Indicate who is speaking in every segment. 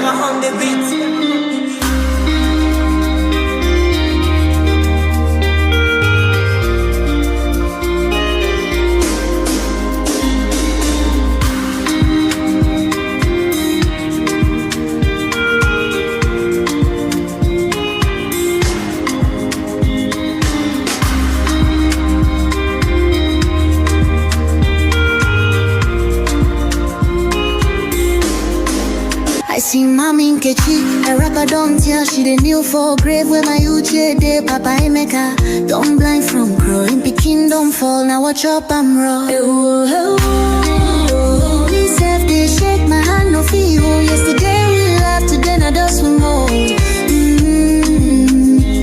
Speaker 1: on the beat.
Speaker 2: I see Mommy Nkechi, a rapper don't tell she the new for grave where my uche de Papa Emeka. Don't blind from growing, Peking don't fall, now watch up I'm raw. Me self they shake my hand no feel. Yesterday we laughed, today now dust we more.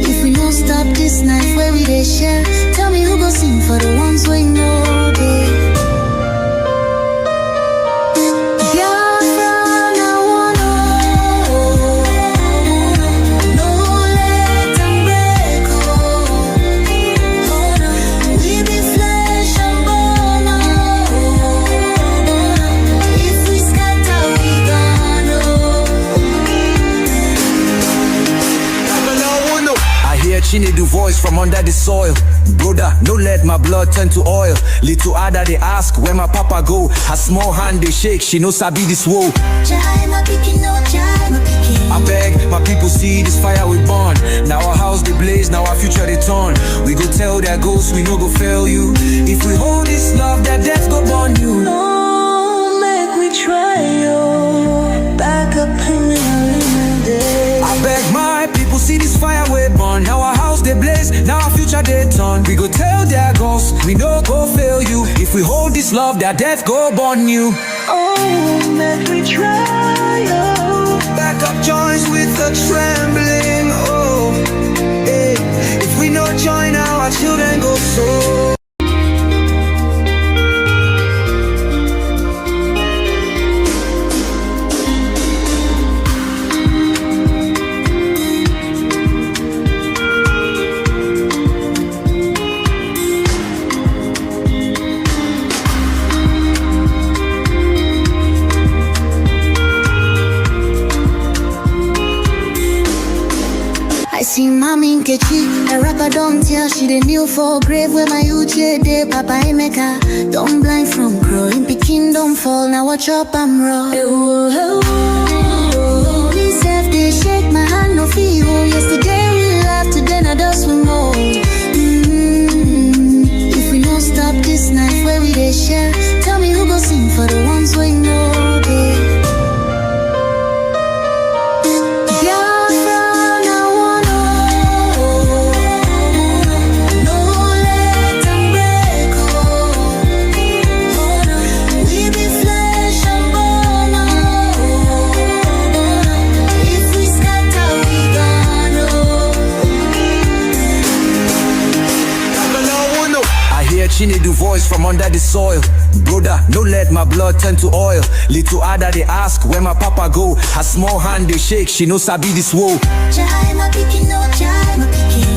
Speaker 2: If we don't stop this night where we they share, tell me who go sing for the ones we know they.
Speaker 3: She need the voice from under the soil. Brother, no let my blood turn to oil. Little Ada they ask where my papa go. Her small hand they shake, she no sabi this woe. I beg my people see this fire we burn. Now our house they blaze, now our future they turn. We go tell their ghosts we no go fail you. If we hold this love, that death go burn you.
Speaker 2: No, make we try yo. Back up in the day.
Speaker 3: I beg my people see this fire we burn. Now our house they blaze, now our future they turn. We go tell their ghosts we no go fail you. If we hold this love, that death go burn you.
Speaker 2: Oh, make we try yo.
Speaker 3: Back up joints with a trembling. Oh, hey. If we no join now, our children go so.
Speaker 2: I see Mommy Nkechi, a rapper don't tell she the new for grave where my uche de Papa Emeka. Don't blind from growing, Peking don't fall, now watch up I'm raw. Me self they shake my hand no feel. Yesterday we laughed, today now dust we more. If we don't stop this night where we they share, tell me who go sing for the ones we know they.
Speaker 3: She need the voice from under the soil. Brother, no let my blood turn to oil. Little Ada they ask where my papa go. Her small hand they shake, she no sabi this woe.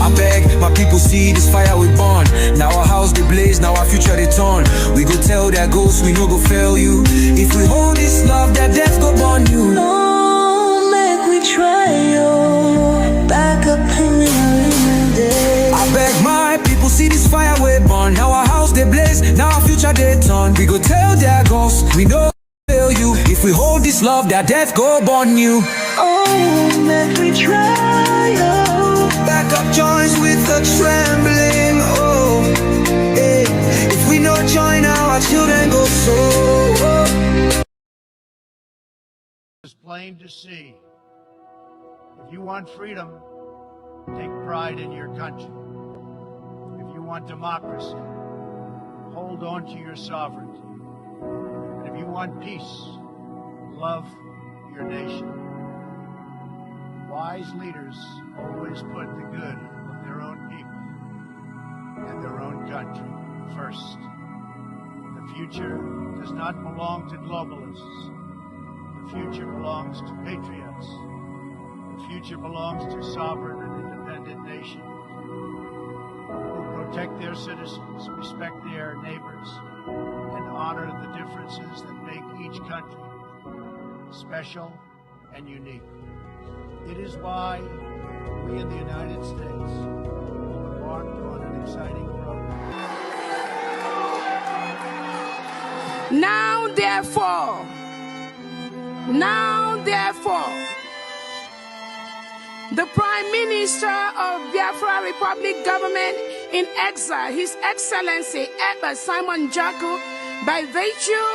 Speaker 3: I beg my people see this fire we burn. Now our house they blaze, now our future they turn. We go tell their ghosts we no go fail you. If we hold this love, that death go burn you.
Speaker 2: No, make we try yo. Back up in the day.
Speaker 3: I beg my people see this fire we burn. Now our house they blaze, now our future they turn. We go tell their ghosts we no fail you. If we hold this love, that death go burn you.
Speaker 2: Oh, make we try yo.
Speaker 3: Back up joints with a trembling. Oh, hey. If we no join now, our children go so.
Speaker 4: It's plain to see. If you want freedom, take pride in your country. If you want democracy, hold on to your sovereignty. And if you want peace, love your nation. Wise leaders always put the good of their own people and their own country first. The future does not belong to globalists. The future belongs to patriots. The future belongs to sovereign and independent nations who protect their citizens, respect their neighbors, and honor the differences that make each country special and unique. It is why we in the United States embarked on an exciting program.
Speaker 1: Now therefore, the Prime Minister of Biafra Republic Government in exile, His Excellency Ekpa Njoku, by virtue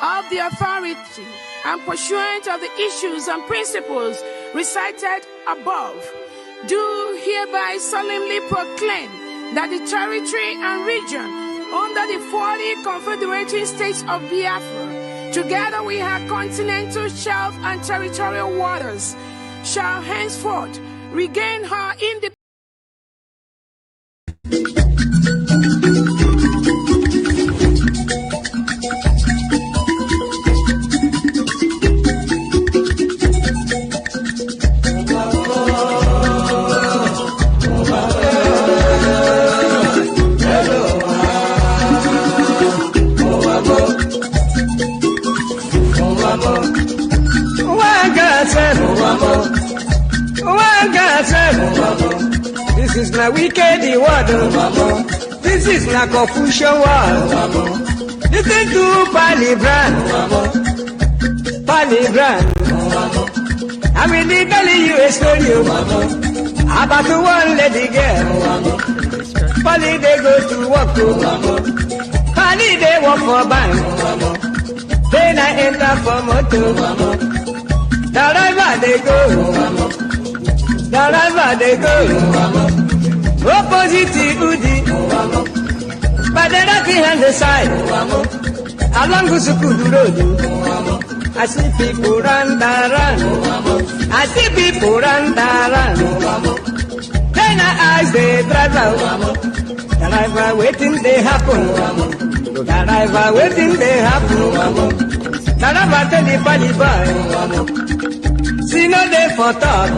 Speaker 1: of the authority and pursuant of the issues and principles recited above, do hereby solemnly proclaim that the territory and region under the 40 confederating states of Biafra, together with her continental shelf and territorial waters, shall henceforth regain her independence.
Speaker 5: This is not wicked word. This is not Confucian word. Listen to Palibran. I will be telling you a story about one lady girl. Pali they go to work. Pali they work for bank. Then I enter for motor. Wherever they go, opposite Udi, but the right hand the side, along the Sukudu road. I see people run. I see people run. Then I ask the driver waiting they happen. Driver waiting they happen. Driver tell the Pali boy. See no day for talk.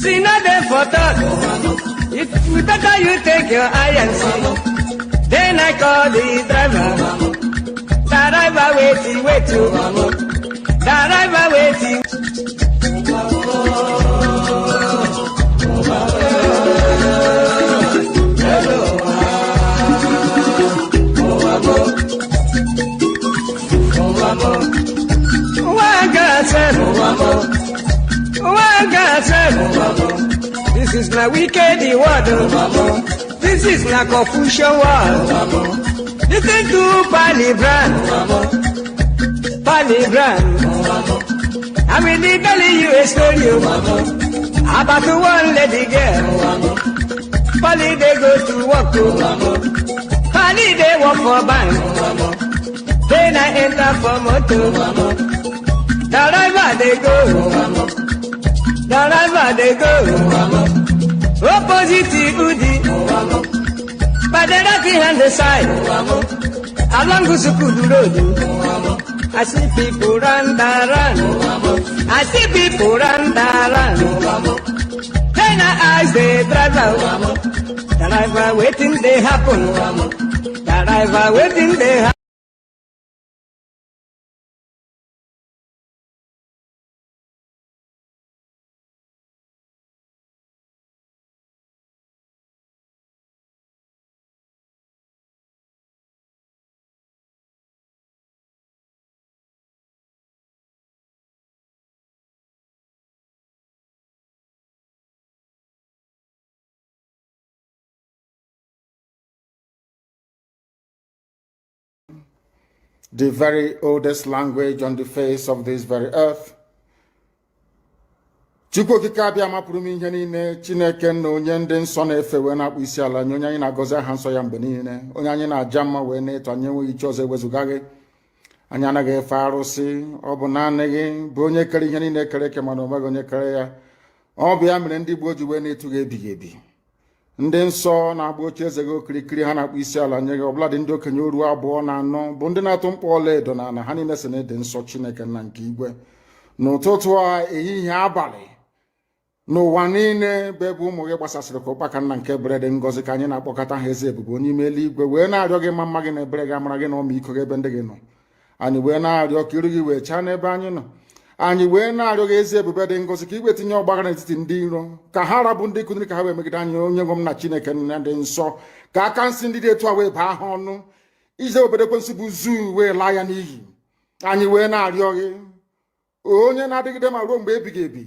Speaker 5: See no day for talk. It better you take your eye and see. Then I call the driver. Driver waiting. Driver waiting. This is not wicked word. This is not Confucian word. Listen to Palibran. I will be telling you a story about one lady girl. Pali they go to work. Pali they work for bank. Then I enter for motor. Wherever they go, opposite Udi, but the right hand the side, along the Sukudu road. I see people run. I see people run. Then I ask the driver waiting they happen. Driver waiting they happen.
Speaker 6: The very oldest language on the face of this very earth. Chukwu okike abịa mapụrụ m ihe niile, Chineke na onye ndị nsọ na-efe wee na-akpụ isi ala nye onye anyị na-agọzi aha nsọ ya mgbe niile, onye anyị na-aja mma wee na-eto anyị enweghị iche ọzọ ewezuga gị. Anyị anaghị efe arụsị, ọ bụ naanị gị bụ onye kere ihe niile kere eke mana onweghị onye kere ya. Ọ bụ ya mere ndị Igbo ji wee na-etu gị ebighị ebi. Ndị nsọ na-agba oche eze gị okirikiri ha na-akpụ isi ala nye gị, ọbụladị ndị okenye oru 2 na 4 bụ ndị na-atụ mkpọ ọla edo na ala ha niile si na ịdị nsọ Chineke nna nke igwe. N'ụtụtụ a, ehihie, abalị, n'ụwa niile bụ ebe ụmụ gị gbasasịrị ka ụkpaka nna nke ebere dị ngọzi ka anyị na-akpọkọta ha eze ebube onye ime eluigwe wee na-arịọ gị ma mma gị na ebere gị amara gị na ọmịiko gị ebe ndị gị nọ. Anyị wee na-arịọ ka iru gị wee chaa n'ebe anyị nọ. anyị wee na-arịọ gị ezi ebube dị ngozi ka iwe tinye ọgbaghara n'etiti ndị iro ka ha rabụ ndị kụziri ka ha wee megide anyị onye nwe m na Chineke nna dị nsọ ka aka nsị ndị dị etu a wee baa ha ọnụ ije obodo ekwensị bụ zuu wee laa ya n'iyi. Anyị wee na-arịọ gị onye na-adịgide ma ruo mgbe ebighị ebi,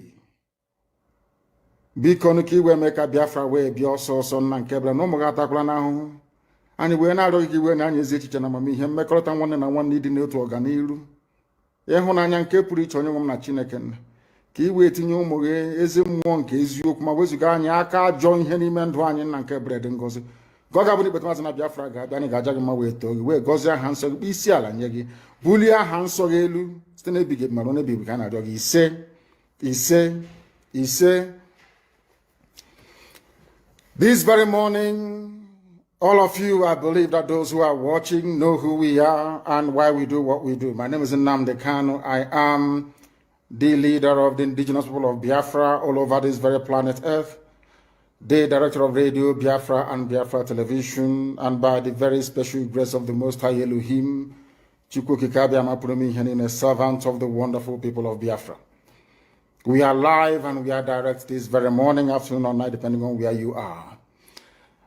Speaker 6: biko nụ ka iwe mee ka Biafra wee bịa ọsọ ọsọ nna nke bịara na ụmụ gị atakwala n'ahụhụ. Anyị wee na-arịọ gị ka iwe na anyị ezi echiche na amamihe mmekọrịta nwanne na nwanne ịdị n'otu ọganiru ịhụnanya nke pụrụ iche onye nwe m na Chineke nna ka iwe tinye ụmụ gị ezi mmụọ nke eziokwu ma wezụga anyị aka ajọ ihe n'ime ndụ anyị nna nke bred ngozi ka ọ ga-abụ n'ikpeta maazị na Biafra ga-abịa anyị ga-aja gị mma wee too gị wee gọzie aha nsọ gị kpee isi ala nye gị bulie aha nsọ gị elu site n'ebighị ebi ma ruo n'ebighị ebi ka a na-arịọ gị ise ise ise. This very morning, all of you, I believe that those who are watching know who we are and why we do what we do. My name is Nnamdi Kanu. I am the leader of the indigenous people of Biafra all over this very planet Earth, the director of Radio Biafra and Biafra Television, and by the very special grace of the Most High Elohim, Chukwu Kikabi Amapurumi Henine, servant of the wonderful people of Biafra. We are live and we are direct this very morning, afternoon, or night, depending on where you are.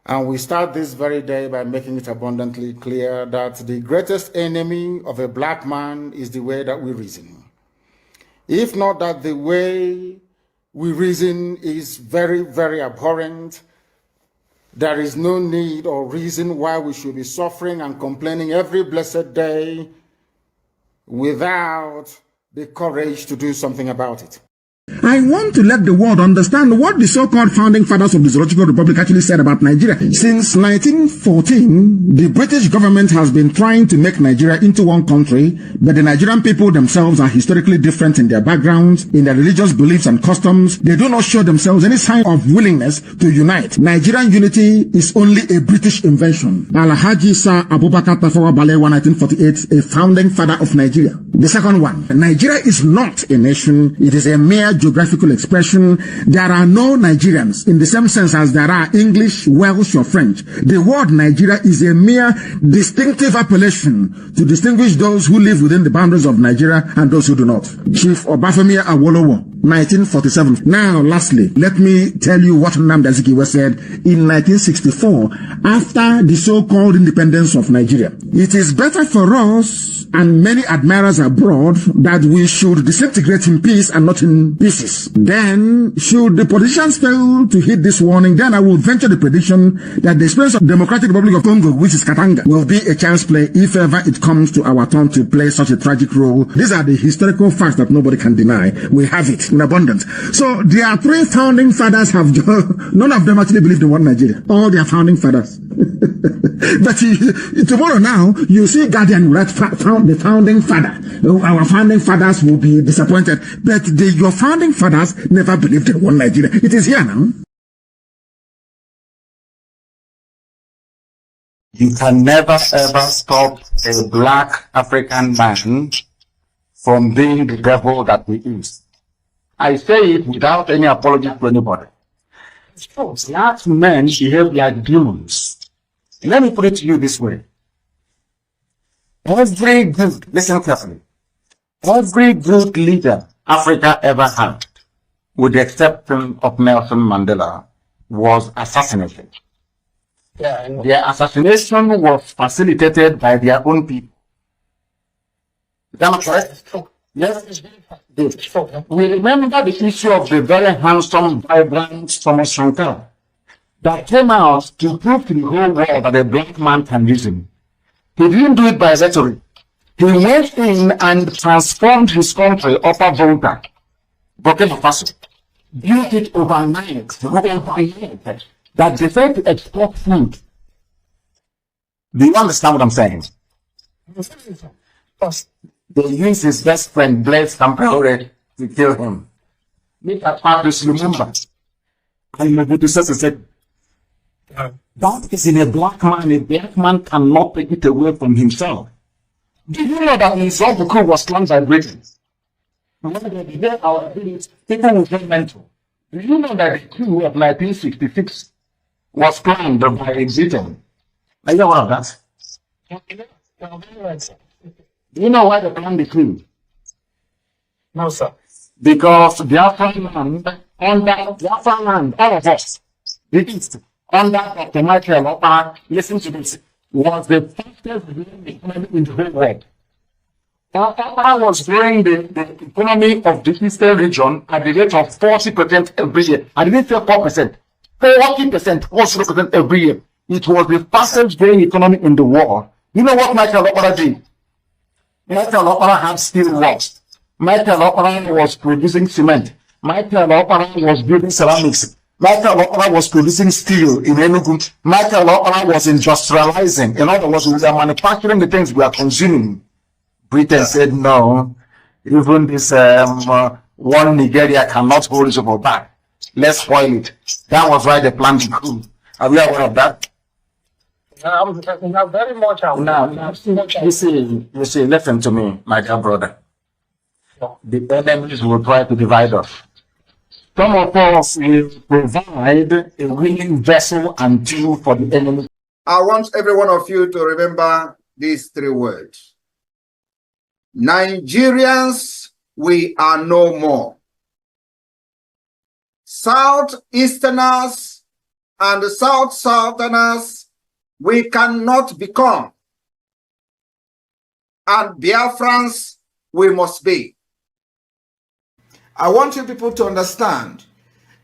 Speaker 6: And we start this very day by making it abundantly clear that the greatest enemy of a black man is the way that we reason. If not that the way we reason is very, very abhorrent, there is no need or reason why we should be suffering and complaining every blessed day without the courage to do something about it.
Speaker 7: I want to let the world understand what the so-called founding fathers of the Zoological Republic actually said about Nigeria. Since 1914, the British government has been trying to make Nigeria into one country, but the Nigerian people themselves are historically different in their backgrounds, in their religious beliefs and customs. They do not show themselves any sign of willingness to unite. Nigerian unity is only a British invention. Alhaji Sir Abubakar Tafawa Balewa, 1948, a founding father of Nigeria. The second one, Nigeria is not a nation. It is a mere geographical expression. There are no Nigerians in the same sense as there are English, Welsh, or French. The word Nigeria is a mere distinctive appellation to distinguish those who live within the boundaries of Nigeria and those who do not. Chief Obafemi Awolowo, 1947. Now, lastly, let me tell you what Nnamdi Azikiwe said in 1964 after the so-called independence of Nigeria. It is better for us and many admirers abroad that we should disintegrate in peace and not in pieces. Then, should the politicians fail to heed this warning, then I will venture the prediction that the experience of the Democratic Republic of Congo, which is Katanga, will be a child's play if ever it comes to our turn to play such a tragic role. These are the historical facts that nobody can deny. We have it in abundance. So, their three founding fathers have, none of them actually believed in one Nigeria. All their founding fathers. But tomorrow now, you see Guardian write the founding father. Our founding fathers will be disappointed. But your founding fathers never believed in one Nigeria. It is here now.
Speaker 8: You can never ever stop a black African man from being the devil that he is. I say it without any apology to anybody. Black men behave like demons. Let me put it to you this way. Every good, listen carefully, every good leader Africa ever had, with the exception of Nelson Mandela, was assassinated. Yeah, their assassination was facilitated by their own people. Is that correct? Yes. We remember the issue of the very handsome, vibrant Thomas Sankara that came out to prove to the whole world that a black man can reason. He didn't do it by rhetoric. He went in and transformed his country, Upper Volta, Burkina Faso, built it overnight, that they said to export food. Do you understand what I'm saying? They used his best friend, Blaise Compaoré, to kill him. Mr. Patrice Lumumba. And Mobutu Sese said, that is in a black man. A black man cannot take it away from himself. Did you know that Nzobuku was planned by Britain? People will get mental. Do you know that the coup of 1966 was planned by Britain? Are you aware of that? Do you know why they planned the coup? No, sir. Because Biafra land, all of us, the East, under Dr. Michael Okpara, listen to this, was the fastest growing economy in the whole world. Okpara was growing the economy of the Eastern region at the rate of 40% every year. I didn't say 4%. 40%, 40% every year. It was the fastest growing economy in the world. You know what Michael Okpara did? Michael Okpara had steel works. Michael Okpara was producing cement. Michael Okpara was building ceramics. Michael Okpara was producing steel in Enugu. Michael Okpara was industrializing. In other words, we are manufacturing the things we are consuming. Britain said no. Even this one Nigeria cannot hold it over back. Let's spoil it. That was why they planned the coup. Are we aware of that?
Speaker 9: Very much aware.
Speaker 8: Now, you see, listen to me, my dear brother. The enemies will try to divide us. Some of us will provide a willing vessel and tool for the enemy.
Speaker 10: I want every one of you to remember these three words. Nigerians, we are no more. Southeasterners and Southerners, we cannot become. And Biafrans, we must be. I want you people to understand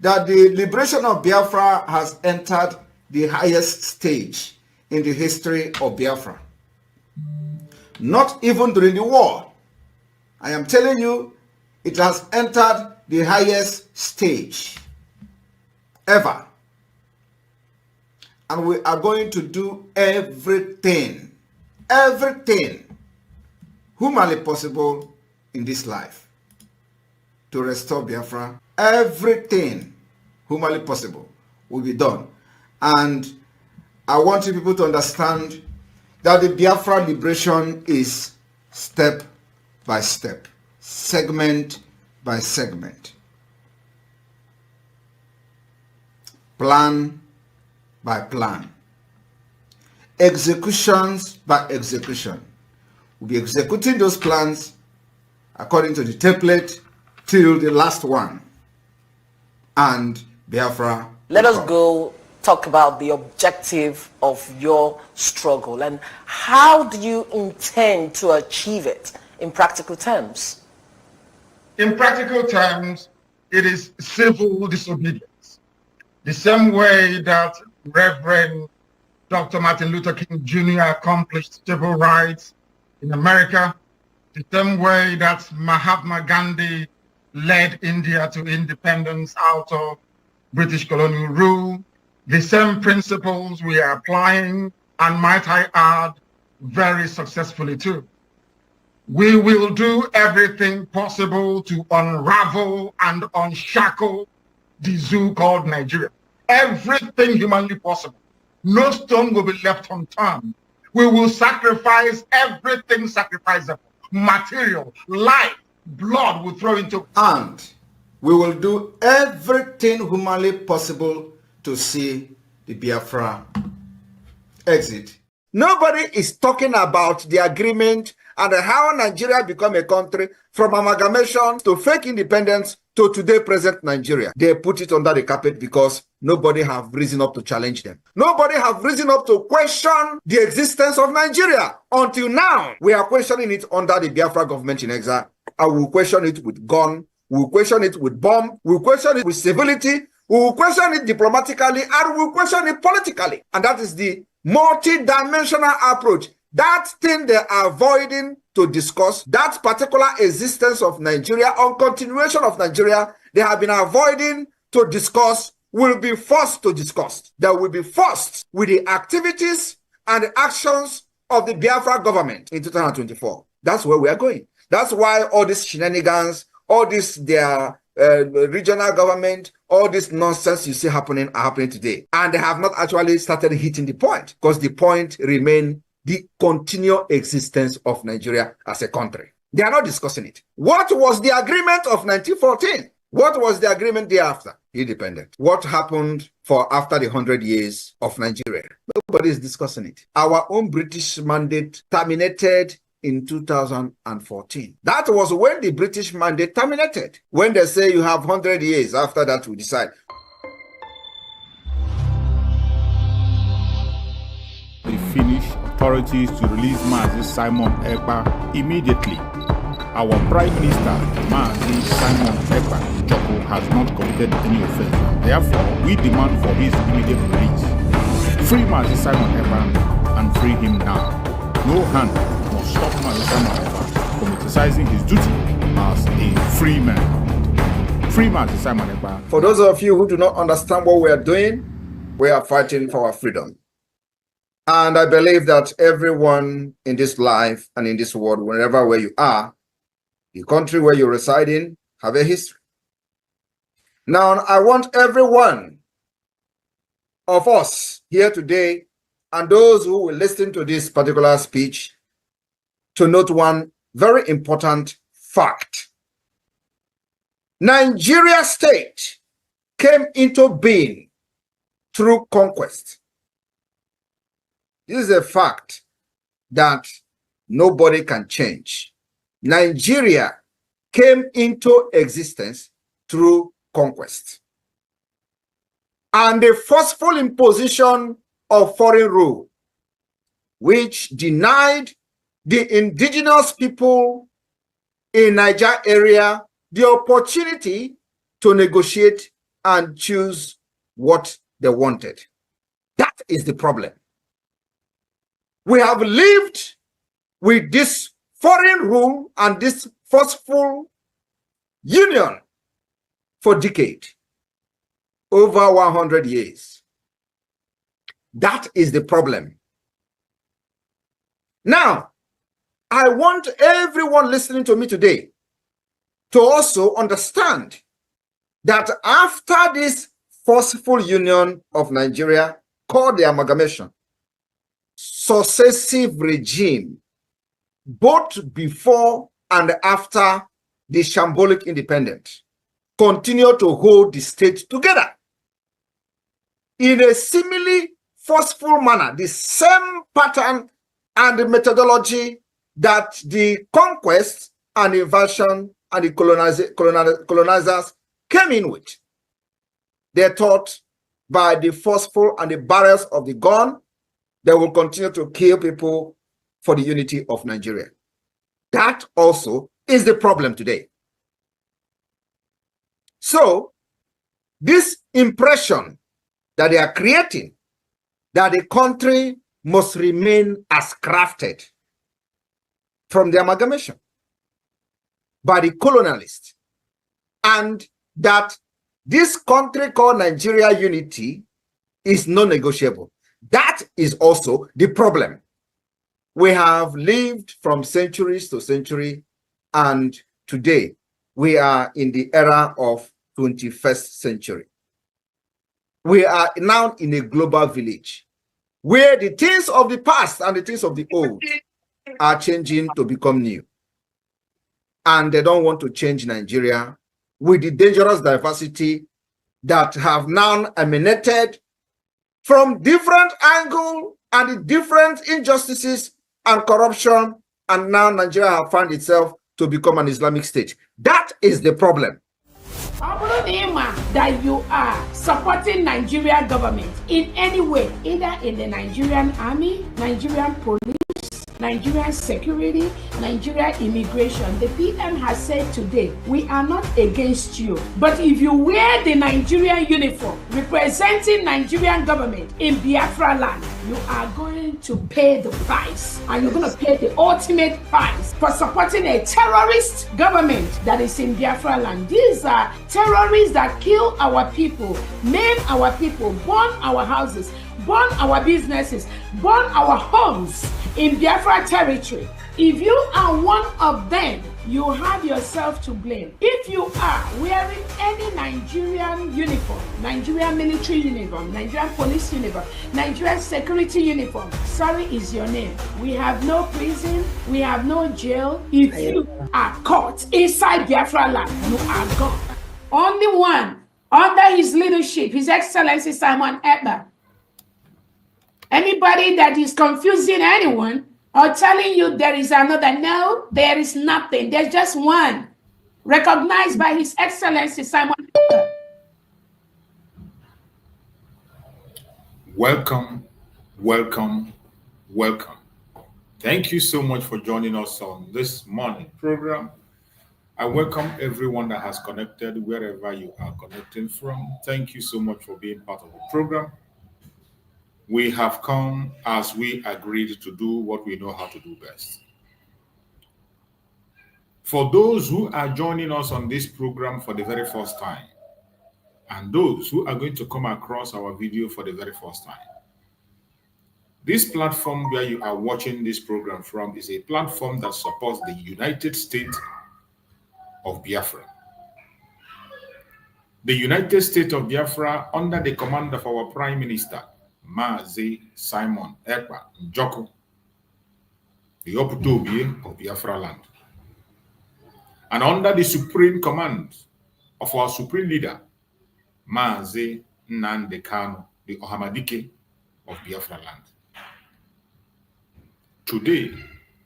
Speaker 10: that the liberation of Biafra has entered the highest stage in the history of Biafra. Not even during the war. I am telling you, it has entered the highest stage ever. And we are going to do everything humanly possible in this life to restore Biafra. Everything humanly possible will be done. And I want you people to understand that the Biafra liberation is step by step, segment by segment, plan by plan, executions by execution. We'll be executing those plans according to the template till the last one. And Biafra.
Speaker 11: Let us go talk about the objective of your struggle and how do you intend to achieve it in practical terms?
Speaker 6: In practical terms, it is civil disobedience. The same way that Reverend Dr. Martin Luther King Jr. accomplished civil rights in America, the same way that Mahatma Gandhi led India to independence out of British colonial rule, the same principles we are applying, and might I add, very successfully too. We will do everything possible to unravel and unshackle the zoo called Nigeria. Everything humanly possible. No stone will be left unturned. We will sacrifice everything sacrificable. Material, life, blood will throw into. And we will do everything humanly possible to see the Biafra exit. Nobody is talking about the agreement and how Nigeria become a country from amalgamation to fake independence to today present Nigeria. They put it under the carpet because nobody have risen up to challenge them. Nobody have risen up to question the existence of Nigeria. Until now, we are questioning it under the Biafra government in exile. And we'll question it with gun, we'll question it with bomb, we'll question it with civility, we'll question it diplomatically, and we'll question it politically. And that is the multi-dimensional approach. That thing they are avoiding to discuss, that particular existence of Nigeria or continuation of Nigeria, they have been avoiding to discuss, will be forced to discuss. They will be forced with the activities and the actions of the Biafra government in 2024. That's where we are going. That's why all these shenanigans, all this their regional government, all this nonsense you see happening are happening today. And they have not actually started hitting the point, because the point remains the continual existence of Nigeria as a country. They are not discussing it. What was the agreement of 1914? What was the agreement thereafter? Independent. What happened for after the 100 years of Nigeria? Nobody is discussing it. Our own British mandate terminated
Speaker 10: in 2014. That was when the British mandate terminated. When they say you have 100 years, after that we decide.
Speaker 9: The Finnish authorities to release Mazi Simon Ekpa immediately. Our Prime Minister, Mazi Simon Ekpa Njoku, has not committed any offense. Therefore, we demand for his immediate release. Free Mazi Simon Ekpa and free him now. No hand must stop Mazi Simon Ekpa from exercising his duty as a free man. Free Mazi Simon Ekpa.
Speaker 10: For those of you who do not understand what we are doing, we are fighting for our freedom. And I believe that everyone in this life and in this world, wherever where you are, the country where you reside in, have a history. Now, I want every one of us here today and those who will listen to this particular speech to note one very important fact. Nigeria state came into being through conquest. This is a fact that nobody can change. Nigeria came into existence through conquest. And the forceful imposition of foreign rule, which denied the indigenous people in Niger area the opportunity to negotiate and choose what they wanted. That is the problem. We have lived with this foreign rule and this forceful union for decades, over 100 years. That is the problem. Now, I want everyone listening to me today to also understand that after this forceful union of Nigeria, called the amalgamation, successive regime, both before and after the shambolic independence, continue to hold the state together in a similarly forceful manner, the same pattern and the methodology that the conquest and invasion and the colonizers came in with. They thought by the forceful and the barrels of the gun, they will continue to kill people for the unity of Nigeria. That also is the problem today. So, this impression that they are creating, that the country must remain as crafted from the amalgamation by the colonialists, and that this country called Nigeria unity is non-negotiable. That is also the problem. We have lived from centuries to century, and today we are in the era of 21st century. We are now in a global village where the things of the past and the things of the old are changing to become new. And they don't want to change Nigeria with the dangerous diversity that have now emanated from different angles and the different injustices and corruption, and now Nigeria has found itself to become an Islamic state. That is the problem.
Speaker 1: That you are supporting Nigerian government in any way, either in the Nigerian army, Nigerian police, Nigerian security, Nigerian immigration. The PM has said today, we are not against you. But if you wear the Nigerian uniform representing Nigerian government in Biafra land, you are going to pay the price. And you're going to pay the ultimate price for supporting a terrorist government that is in Biafra land. These are terrorists that kill our people, maim our people, burn our houses, burn our businesses, burn our homes in Biafra territory. If you are one of them, you have yourself to blame. If you are wearing any Nigerian uniform, Nigerian military uniform, Nigerian police uniform, Nigerian security uniform, sorry is your name. We have no prison, we have no jail. If you are caught inside Biafra land, you are gone. Only one, under his leadership, His Excellency Simon Ekpa. Anybody that is confusing anyone, or telling you there is another. No, there is nothing. There's just one, recognized by His Excellency Simon.
Speaker 9: Welcome, welcome, welcome. Thank you so much for joining us on this morning program. I welcome everyone that has connected wherever you are connecting from. Thank you so much for being part of the program. We have come as we agreed to do what we know how to do best. For those who are joining us on this program for the very first time, and those who are going to come across our video for the very first time, this platform where you are watching this program from is a platform that supports the United States of Biafra. The United States of Biafra, under the command of our Prime Minister, Mazi Simon Ekpa Njoku, the Oputobie of Biafra land, and under the supreme command of our supreme leader, Mazi Nnamdi Kanu, the Ohamadike of Biafra land. Today,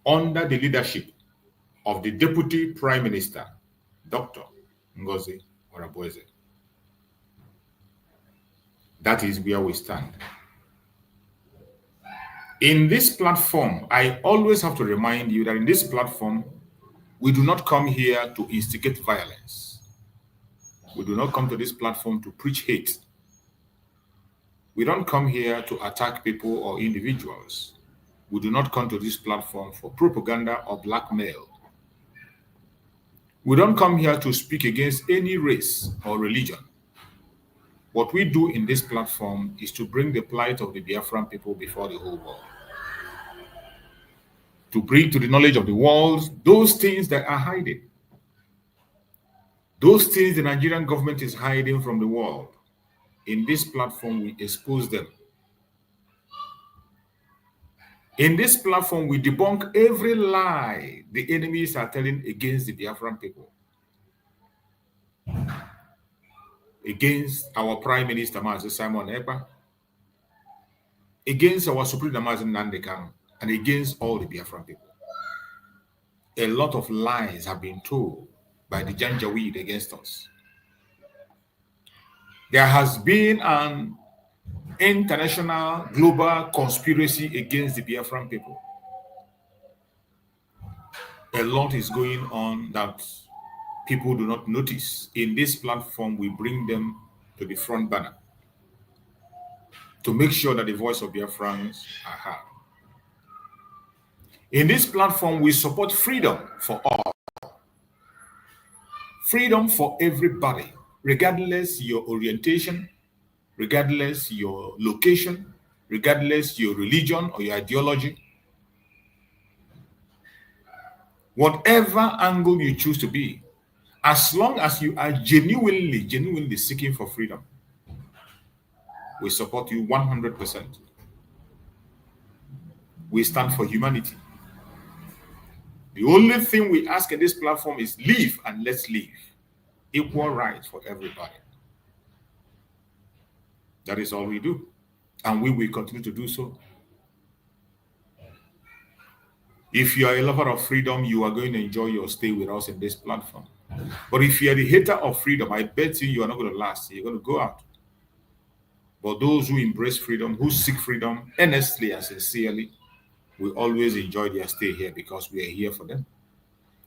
Speaker 9: under the leadership of the Deputy Prime Minister, Dr. Ngozi Okonjo-Iweala. That is where we stand. In this platform, I always have to remind you that in this platform, we do not come here to instigate violence. We do not come to this platform to preach hate. We don't come here to attack people or individuals. We do not come to this platform for propaganda or blackmail. We don't come here to speak against any race or religion. What we do in this platform is to bring the plight of the Biafran people before the whole world. To bring to the knowledge of the world those things that are hiding. Those things the Nigerian government is hiding from the world. In this platform, we expose them. In this platform, we debunk every lie the enemies are telling against the Biafran people. Against our Prime Minister, Mazi Simon Ekpa. Against our Supreme Leader, Mazi Nnamdi Kanu. And against all the Biafran people. A lot of lies have been told by the Janjaweed against us. There has been an international global conspiracy against the Biafran people. A lot is going on that people do not notice. In this platform, we bring them to the front banner to make sure that the voice of Biafrans are heard. In this platform, we support freedom for all. Freedom for everybody, regardless your orientation, regardless your location, regardless your religion or your ideology. Whatever angle you choose to be, as long as you are genuinely seeking for freedom, we support you 100%. We stand for humanity. The only thing we ask in this platform is live and let's live. Equal rights for everybody. That is all we do. And we will continue to do so. If you are a lover of freedom, you are going to enjoy your stay with us in this platform. But if you are the hater of freedom, I bet you are not going to last. You're going to go out. But those who embrace freedom, who seek freedom earnestly and sincerely, will always enjoy their stay here because we are here for them.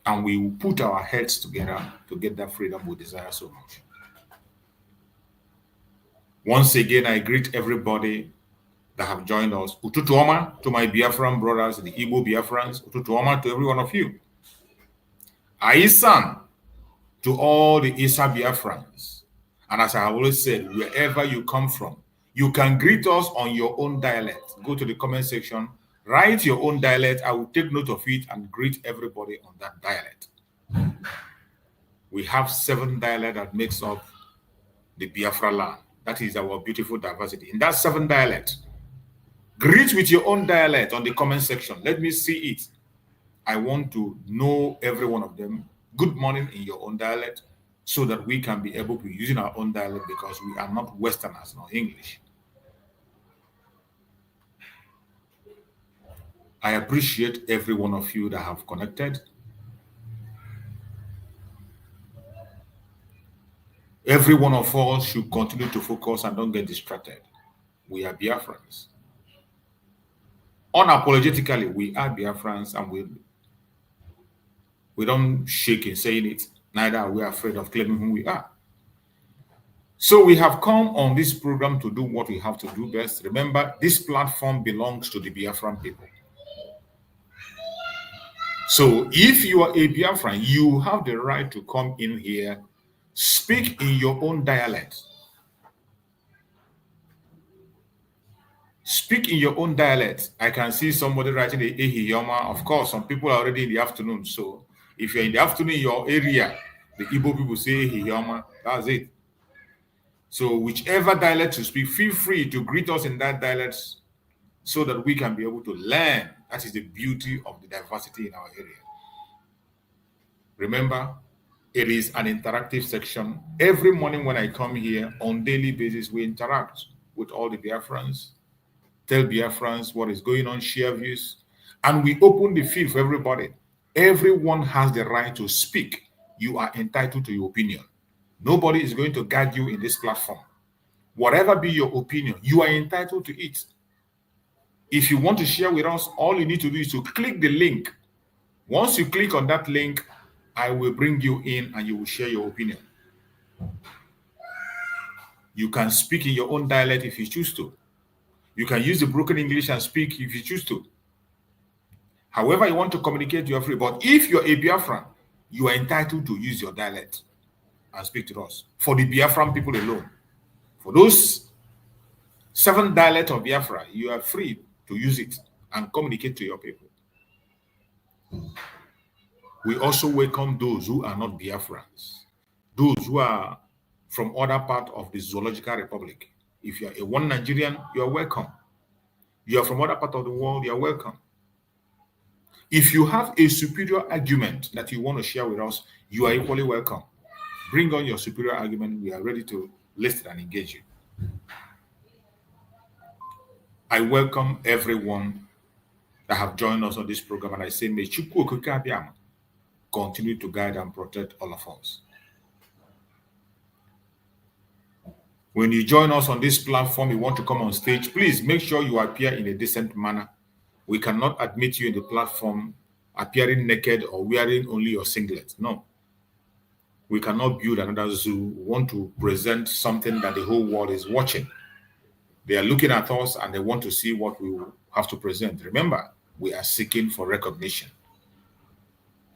Speaker 9: And we will put our heads together to get that freedom we desire so much. Once again, I greet everybody that have joined us. Ututu Oma to my Biafran brothers, the Igbo Biafrans. Ututu Oma to every one of you. Aisan to all the Isa Biafrans. And as I have always said, wherever you come from, you can greet us on your own dialect. Go to the comment section, write your own dialect. I will take note of it and greet everybody on that dialect. We have 7 dialects that makes up the Biafra land. That is our beautiful diversity. In that 7 dialects, greet with your own dialect on the comment section. Let me see it. I want to know every one of them. Good morning in your own dialect so that we can be able to be using our own dialect because we are not Westerners nor English. I appreciate every one of you that have connected. Every one of us should continue to focus and don't get distracted. We are Biafrans. Unapologetically, we are Biafrans, and we don't shake in saying it. Neither are we afraid of claiming who we are. So we have come on this program to do what we have to do best. Remember, this platform belongs to the Biafran people. So if you are a Biafran, you have the right to come in here, speak in your own dialect. Speak in your own dialect. I can see somebody writing the Ehiyoma. Of course, some people are already in the afternoon. So if you're in the afternoon in your area, the Igbo people say Ehiyoma. That's it. So whichever dialect you speak, feel free to greet us in that dialect so that we can be able to learn. That is the beauty of the diversity in our area. Remember, it is an interactive section. Every morning when I come here, on daily basis, we interact with all the Biafrans, tell Biafrans what is going on, share views, and we open the field for everybody. Everyone has the right to speak. You are entitled to your opinion. Nobody is going to guide you in this platform. Whatever be your opinion, you are entitled to it. If you want to share with us, all you need to do is to click the link. Once you click on that link, I will bring you in and you will share your opinion. You can speak in your own dialect if you choose to. You can use the broken English and speak if you choose to. However you want to communicate, you are free. But if you're a Biafran, you are entitled to use your dialect and speak to us. For the Biafran people alone. For those 7 dialects of Biafra, you are free to use it and communicate to your people. We also welcome those who are not Biafrans, those who are from other parts of the Zoological Republic. If you are a one Nigerian, you are welcome. You are from other part of the world, you are welcome. If you have a superior argument that you want to share with us, you are equally welcome. Bring on your superior argument. We are ready to listen and engage you. I welcome everyone that have joined us on this program, and I say, may Chukwu Okike Abiyama continue to guide and protect all of us. When you join us on this platform, you want to come on stage, please make sure you appear in a decent manner. We cannot admit you in the platform appearing naked or wearing only your singlet. No. We cannot build another zoo. We want to present something that the whole world is watching. They are looking at us and they want to see what we have to present. Remember, we are seeking for recognition.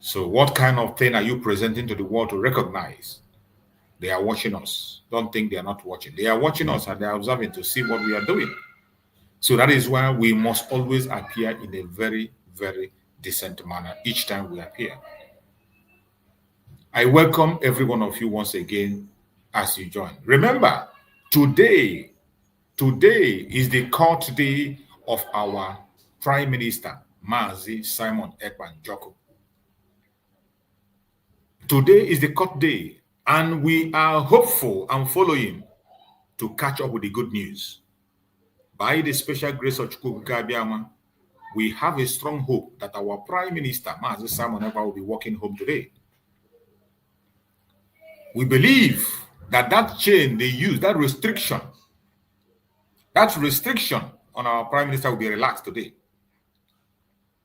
Speaker 9: So what kind of thing are you presenting to the world to recognize? They are watching us. Don't think they are not watching. They are watching us and they are observing to see what we are doing. So that is why we must always appear in a very, very decent manner each time we appear. I welcome every one of you once again as you join. Remember, today is the court day of our Prime Minister, Mazi Simon Ekpa Njoku. Today is the court day, and we are hopeful and following to catch up with the good news. By the special grace of Chukwu Okike Abiyama, we have a strong hope that our Prime Minister, Mazi Simon Ekpa, will be walking home today. We believe that that chain they use, that restriction on our Prime Minister will be relaxed today.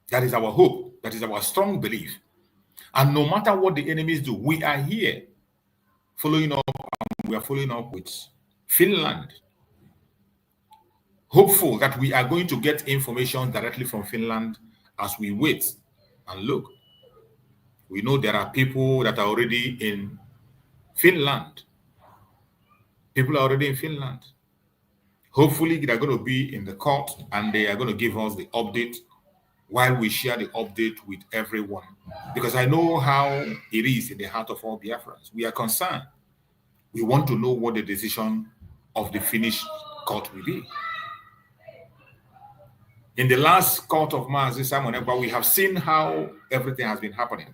Speaker 9: That is our hope. That is our strong belief. And no matter what the enemies do, we are here following up, and we are following up with Finland. Hopeful that we are going to get information directly from Finland as we wait and look. We know there are people that are already in Finland. People are already in Finland. Hopefully, they're going to be in the court and they are going to give us the update while we share the update with everyone. Because I know how it is in the heart of all Biafrans. We are concerned. We want to know what the decision of the Finnish court will be. In the last court of Mazi Simon Ekpa, we have seen how everything has been happening.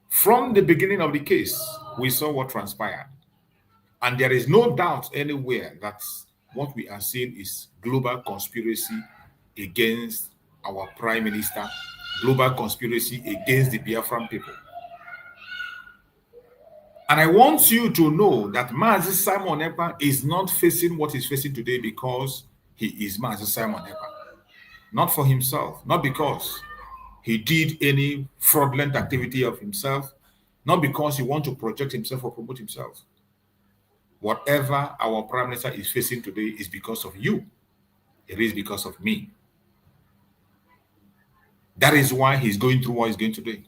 Speaker 9: From the beginning of the case, we saw what transpired. And there is no doubt anywhere that what we are seeing is global conspiracy against our Prime Minister, global conspiracy against the Biafran people. And I want you to know that Mazi Simon Ekpa is not facing what he's facing today because he is Mazi Simon Ekpa. Not for himself, not because he did any fraudulent activity of himself, not because he wants to project himself or promote himself. Whatever our Prime Minister is facing today is because of you. It is because of me. That is why he's going through what he's going today.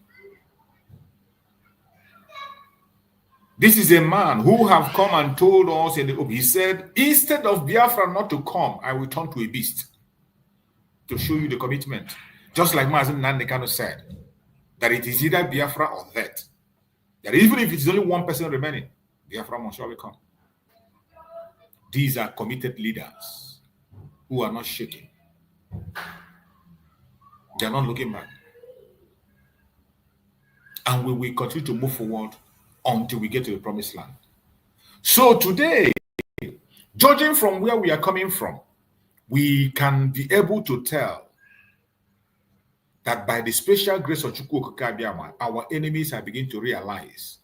Speaker 9: This is a man who have come and told us, he said, instead of Biafra not to come, I will turn to a beast to show you the commitment. Just like Mazen Nandekano said, that it is either Biafra or that. That even if it's only one person remaining, Biafra must surely come. These are committed leaders who are not shaking. They are not looking back. And we will continue to move forward until we get to the promised land. So today, judging from where we are coming from, we can be able to tell that by the special grace of Chukwu Okike Abiama, our enemies are beginning to realize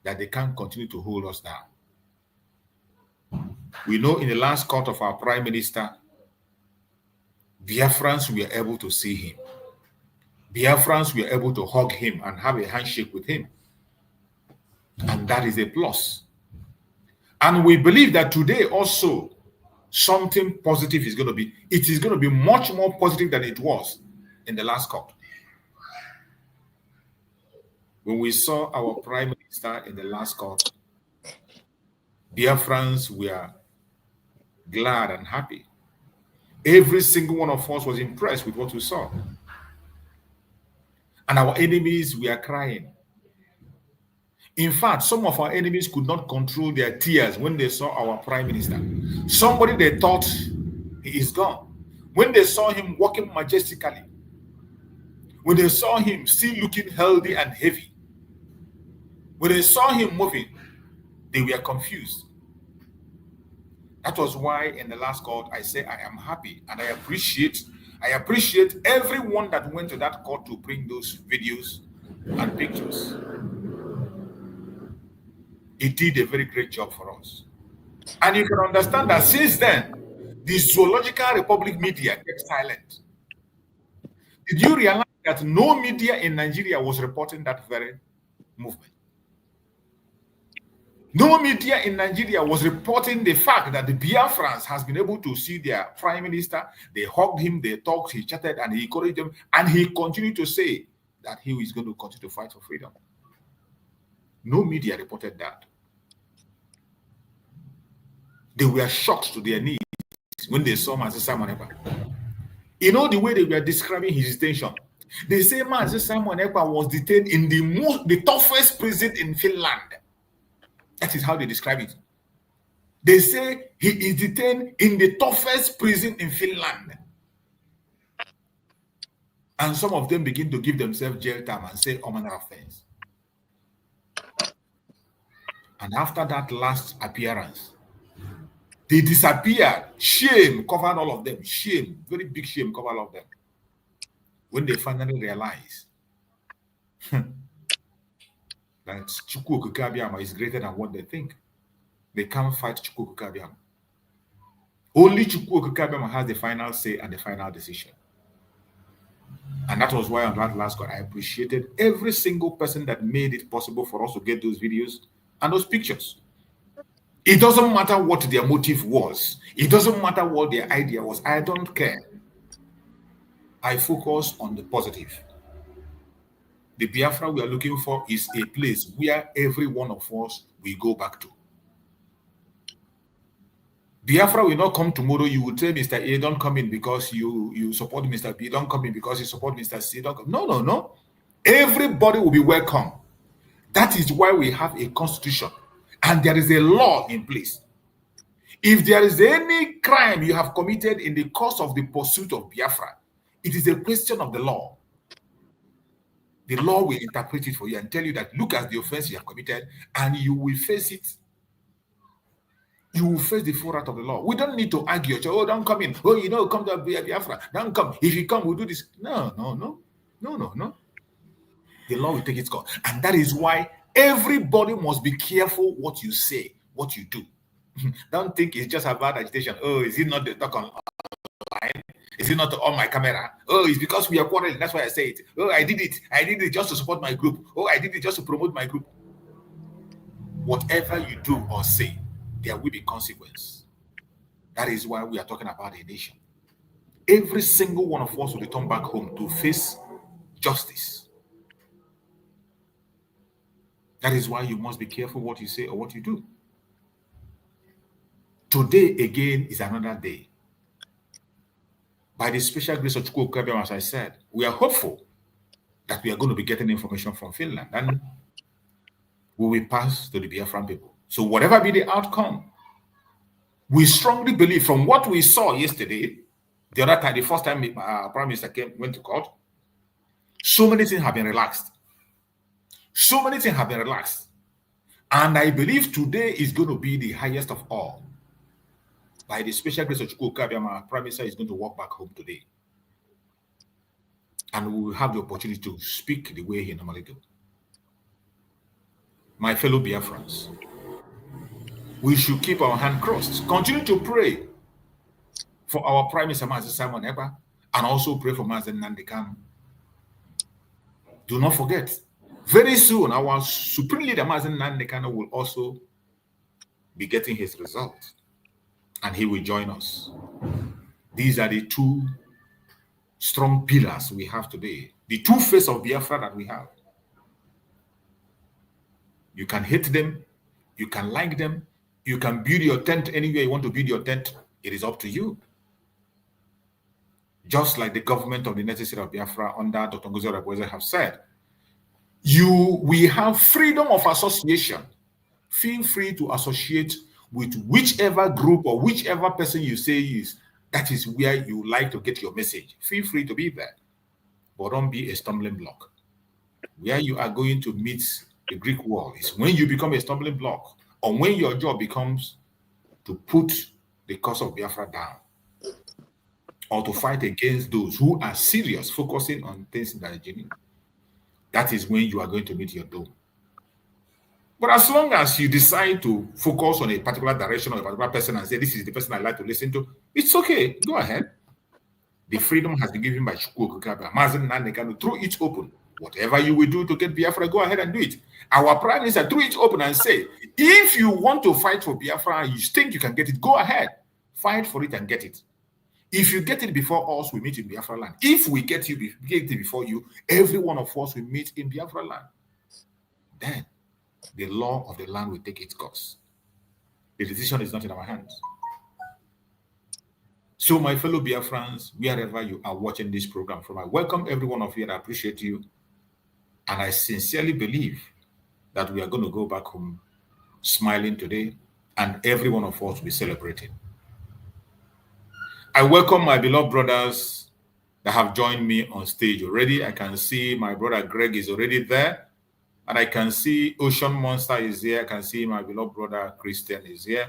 Speaker 9: that they can't continue to hold us down. We know in the last court of our Prime Minister, Biafrans were able to see him. Biafrans were able to hug him and have a handshake with him. And that is a plus. And we believe that today also something positive is going to be, it is going to be much more positive than it was in the last court. When we saw our Prime Minister in the last court, Biafrans were glad and happy. Every single one of us was impressed with what we saw. And our enemies were crying. In fact, some of our enemies could not control their tears when they saw our Prime Minister. Somebody they thought he is gone. When they saw him walking majestically, when they saw him still looking healthy and heavy, when they saw him moving, they were confused. That was why in the last court, I say I am happy and I appreciate everyone that went to that court to bring those videos and pictures. It did a very great job for us. And you can understand that since then, the Zoological Republic media kept silent. Did you realize that no media in Nigeria was reporting that very movement? No media in Nigeria was reporting the fact that the Biafrans has been able to see their Prime Minister. They hugged him, they talked, he chatted, and he encouraged them. And he continued to say that he is going to continue to fight for freedom. No media reported that. They were shocked to their knees when they saw Mazi Simon Ekpa. You know the way they were describing his detention? They say Mazi Simon Ekpa was detained in the toughest prison in Finland. That is how they describe it. They say he is detained in the toughest prison in Finland. And some of them begin to give themselves jail time and say all manner of things. And after that last appearance, they disappeared. Shame covered all of them. Shame, very big shame covered all of them. When they finally realized that Chukwu Okike Abiama is greater than what they think, they can't fight Chukwu Okike Abiama. Only Chukwu Okike Abiama has the final say and the final decision. And that was why on that last court, I appreciated every single person that made it possible for us to get those videos and those pictures. It doesn't matter what their motive was. It doesn't matter what their idea was. I don't care. I focus on the positive. The Biafra we are looking for is a place where every one of us will go back to. Biafra will not come tomorrow. You will tell Mr. A, don't come in because you support Mr. B. Don't come in because you support Mr. C. Don't come. No. Everybody will be welcome. That is why we have a constitution. And there is a law in place. If there is any crime you have committed in the course of the pursuit of Biafra, it is a question of the law. The law will interpret it for you and tell you that look at the offense you have committed and you will face it you will face the full wrath of the law. We don't need to argue. Oh, don't come in. Oh, you know, come to Biafra. Don't come. If you come, we'll do this. No. The law will take its course. And that is why everybody must be careful what you say, what you do. Don't think it's just about agitation. Oh, is it not the talk online? Is it not on my camera? Oh, it's because we are quarreling. That's why I say it. Oh, I did it. I did it just to support my group. Oh, I did it just to promote my group. Whatever you do or say, there will be consequence. That is why we are talking about a nation. Every single one of us will return back home to face justice. That is why you must be careful what you say or what you do. Today, again, is another day. By the special grace of Chukwu, as I said, we are hopeful that we are going to be getting information from Finland and we will pass to the Biafran people. So whatever be the outcome, we strongly believe from what we saw yesterday, the other time, the first time Prime Minister went to court, so many things have been relaxed. So many things have been relaxed. And I believe today is going to be the highest of all. By the special grace of Chukwu, Prime Minister is going to walk back home today. And we will have the opportunity to speak the way he normally does. My fellow Biafrans, we should keep our hand crossed. Continue to pray for our Prime Minister, Mazi Simon Ekpa, and also pray for Mazi Nnamdi Kanu. Do not forget, very soon, our Supreme Leader, Mazi Nnamdi Kanu, will also be getting his result, and he will join us. These are the two strong pillars we have today, the two faces of Biafra that we have. You can hate them, you can like them, you can build your tent anywhere you want to build your tent. It is up to you. Just like the government of the United States of Biafra under Dr. Ngozi Oreboweze have said, we have freedom of association. Feel free to associate with whichever group or whichever person you say that is where you like to get your message. Feel free to be there, but don't be a stumbling block. Where you are going to meet the Greek wall is when you become a stumbling block, or when your job becomes to put the cause of Biafra down, or to fight against those who are serious, focusing on things that are genuine. That is when you are going to meet your doom. But as long as you decide to focus on a particular direction or a particular person and say, this is the person I like to listen to, it's okay. Go ahead. The freedom has been given by Chukwu Okikabia. Mazi Nnamdi Kanu threw it open. Whatever you will do to get Biafra, go ahead and do it. Our Prime Minister threw it open and say, if you want to fight for Biafra and you think you can get it, go ahead. Fight for it and get it. If you get it before us, we meet in Biafra land. If we get it before you, every one of us will meet in Biafra land. Then the law of the land will take its course. The decision is not in our hands. So my fellow Biafrans, wherever you are watching this program from, I welcome every one of you and I appreciate you. And I sincerely believe that we are going to go back home smiling today, and every one of us will be celebrating. I welcome my beloved brothers that have joined me on stage already. I can see my brother Greg is already there. And I can see Ocean Monster is here. I can see my beloved brother Christian is here.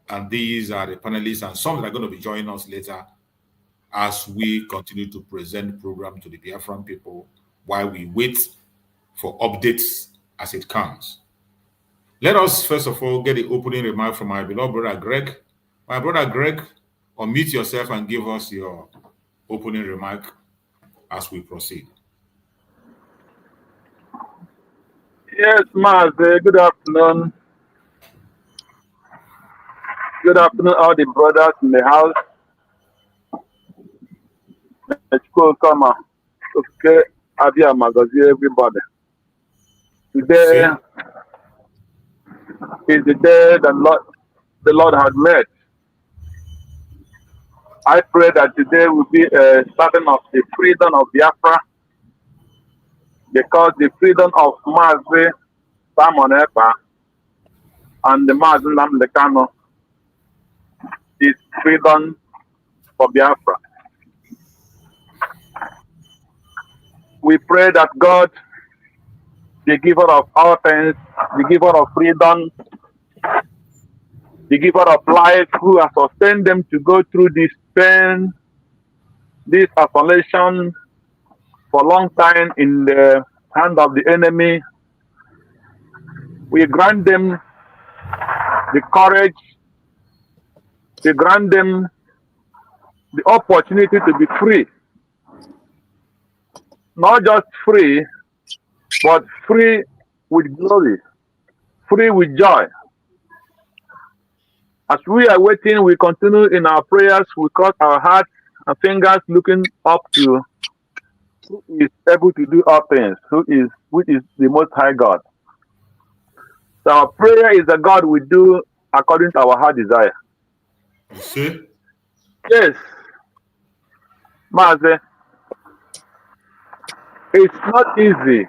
Speaker 9: And these are the panelists and some that are going to be joining us later as we continue to present the program to the Biafran people while we wait for updates as it comes. Let us first of all get the opening remark from my beloved brother Greg. My brother Greg, unmute yourself and give us your opening remark as we proceed.
Speaker 12: Yes, Maz, good afternoon. Good afternoon, all the brothers in the house. Kama, okay, Abia Magazi, everybody. Today is the day the Lord has made. I pray that today will be a starting of the freedom of Biafra, because the freedom of Mazi Simon Ekpa and the Mazi Nnamdi Kanu is freedom for Biafra. We pray that God, the giver of all things, the giver of freedom, the giver of life, who has sustained them to go through this pain, this isolation for a long time in the hand of the enemy. We grant them the courage, we grant them the opportunity to be free. Not just free, but free with glory, free with joy. As we are waiting, we continue in our prayers, we cross our hearts and fingers looking up to who is able to do all things, which is the Most High God. So our prayer is that God will do according to our heart desire.
Speaker 9: You see?
Speaker 12: Yes. Maze, it's not easy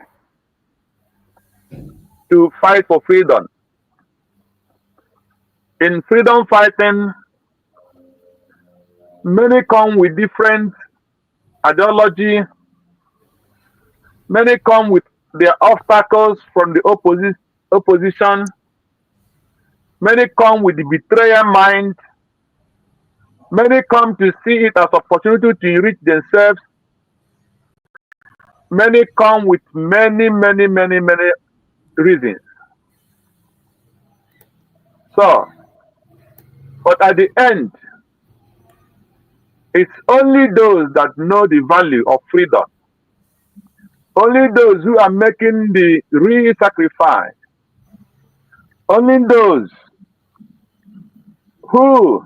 Speaker 12: to fight for freedom. In freedom fighting, many come with different ideology. Many come with their obstacles from the opposition. Many come with the betrayer mind. Many come to see it as an opportunity to enrich themselves. Many come with many reasons. So, but at the end, it's only those that know the value of freedom, only those who are making the real sacrifice, only those who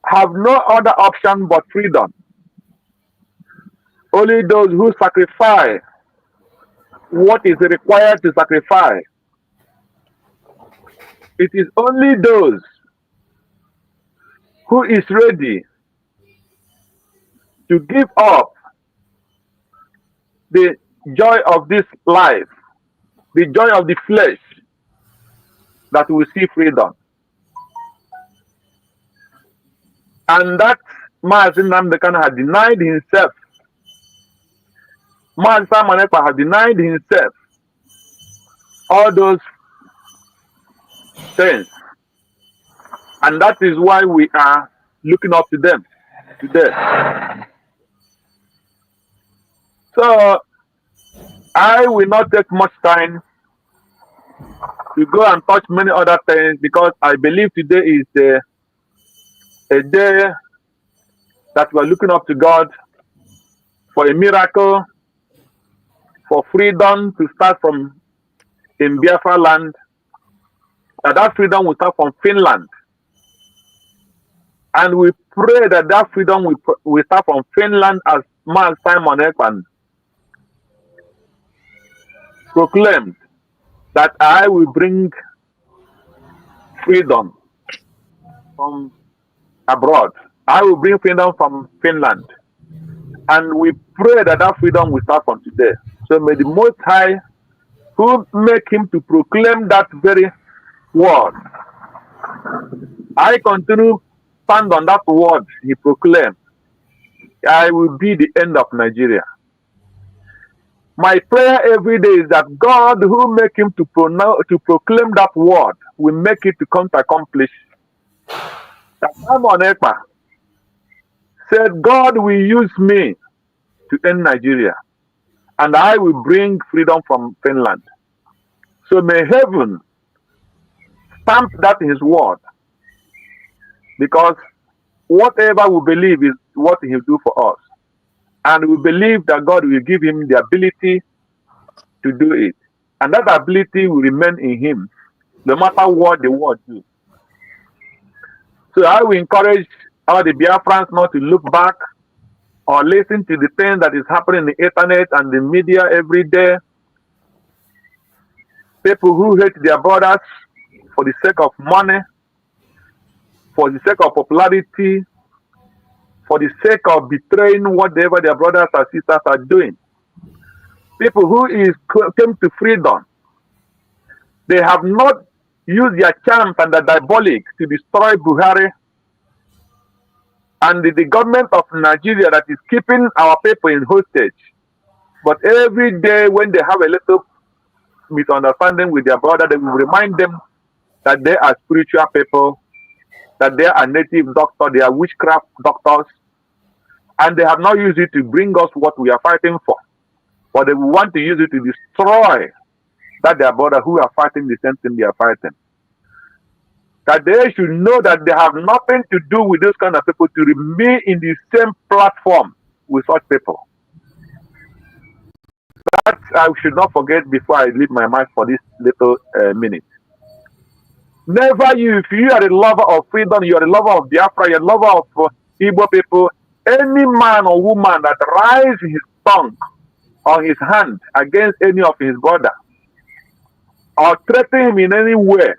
Speaker 12: have no other option but freedom, only those who sacrifice what is required to sacrifice. It is only those who is ready to give up the joy of this life, the joy of the flesh, that will see freedom. And that Mazi Nnamdi Kanu had denied himself. Mazi Simon Ekpa had denied himself all those things. And that is why we are looking up to them today. So I will not take much time to go and touch many other things, because I believe today is a day that we are looking up to God for a miracle, for freedom to start from in Biafra land. That freedom will start from Finland. And we pray that that freedom will start from Finland, as man Simon Ekpa proclaimed that I will bring freedom from abroad. I will bring freedom from Finland. And we pray that that freedom will start from today. So may the Most High, who make him to proclaim that very word, I continue stand on that word he proclaimed. I will be the end of Nigeria. My prayer every day is that God, who make him to proclaim that word, will make it to come to accomplish. That Simon Ekpa said, God will use me to end Nigeria, and I will bring freedom from Finland. So may heaven stamp that in his word, because whatever we believe is what he will do for us. And we believe that God will give him the ability to do it. And that ability will remain in him, no matter what the world do. So I will encourage all the Biafrans not to look back or listen to the things that is happening in the internet and the media every day. People who hate their brothers for the sake of money, for the sake of popularity, for the sake of betraying whatever their brothers and sisters are doing. People who came to freedom, they have not used their charms and the diabolic to destroy Buhari and the government of Nigeria that is keeping our people in hostage. But every day when they have a little misunderstanding with their brother, they will remind them that they are spiritual people, that they are native doctors, they are witchcraft doctors, and they have not used it to bring us what we are fighting for, but they want to use it to destroy that their brother who are fighting the same thing they are fighting. That they should know that they have nothing to do with those kind of people to remain in the same platform with such people. That I should not forget before I leave my mind for this little minute. Never you, if you are a lover of freedom, you are a lover of Biafra, you are a lover of Igbo people, any man or woman that raises his tongue or his hand against any of his brother or threaten him in any way,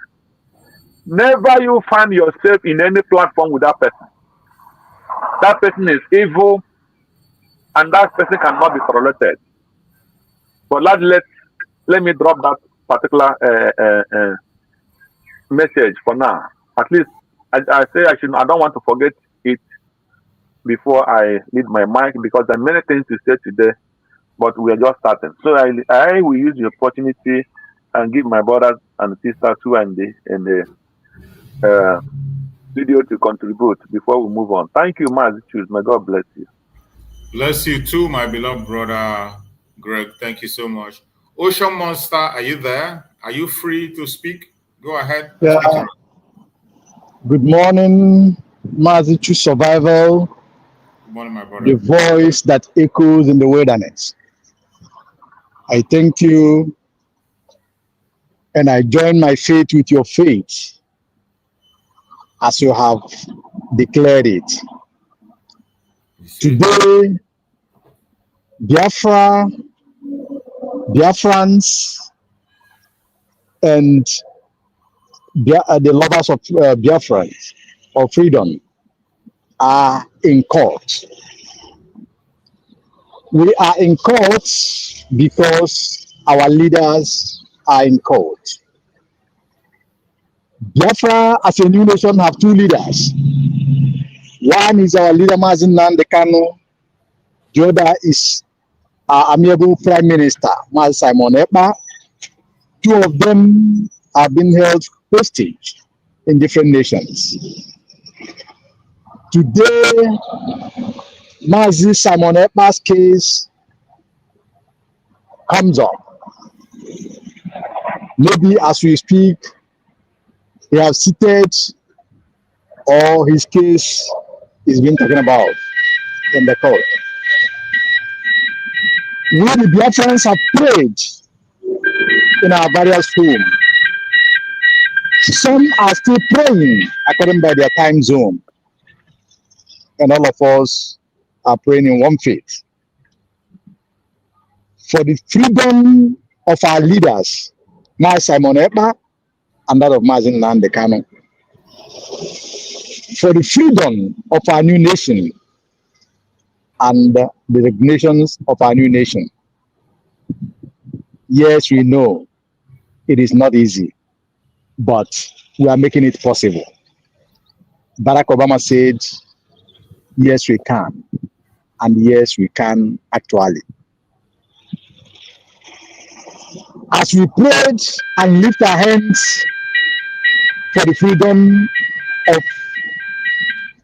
Speaker 12: never you find yourself in any platform with that person. That person is evil and that person cannot be tolerated. But let me drop that particular message for now. At least I don't want to forget it before I leave my mic, because there are many things to say today, but we are just starting. So I will use the opportunity and give my brothers and sisters who are in the video to contribute before we move on. Thank you, Mazi Choose. May God bless you.
Speaker 9: Bless you too, my beloved brother Greg. Thank you so much. Ocean Monster, are you there? Are you free to speak? Go ahead.
Speaker 13: Yeah. Good morning, Mazichu Survival.
Speaker 9: Good morning, my brother.
Speaker 13: The voice that echoes in the wilderness. I thank you, and I join my faith with your faith, as you have declared it. Today, Biafra, Biafrans, and the lovers of Biafrans or freedom are in court. We are in court because our leaders are in court. Biafra as a new nation have two leaders. One is our leader Mazin Nandekano. The other is our amiable Prime Minister Maz Simon Ekpa. Two of them have been held hostage in different nations. Today, Mazi Simon Ekpa's case comes up. Maybe as we speak, he has seated or his case is being talking about in the court. We the Biafrans have prayed in our various homes. Some are still praying according by their time zone. And all of us are praying in one faith. For the freedom of our leaders, Maz Simon Ekpa and that of Mazin Nandekano. For the freedom of our new nation and the regulations of our new nation. Yes, we know it is not easy, but we are making it possible. Barack Obama said, yes, we can. And yes, we can actually. As we prayed and lift our hands for the freedom of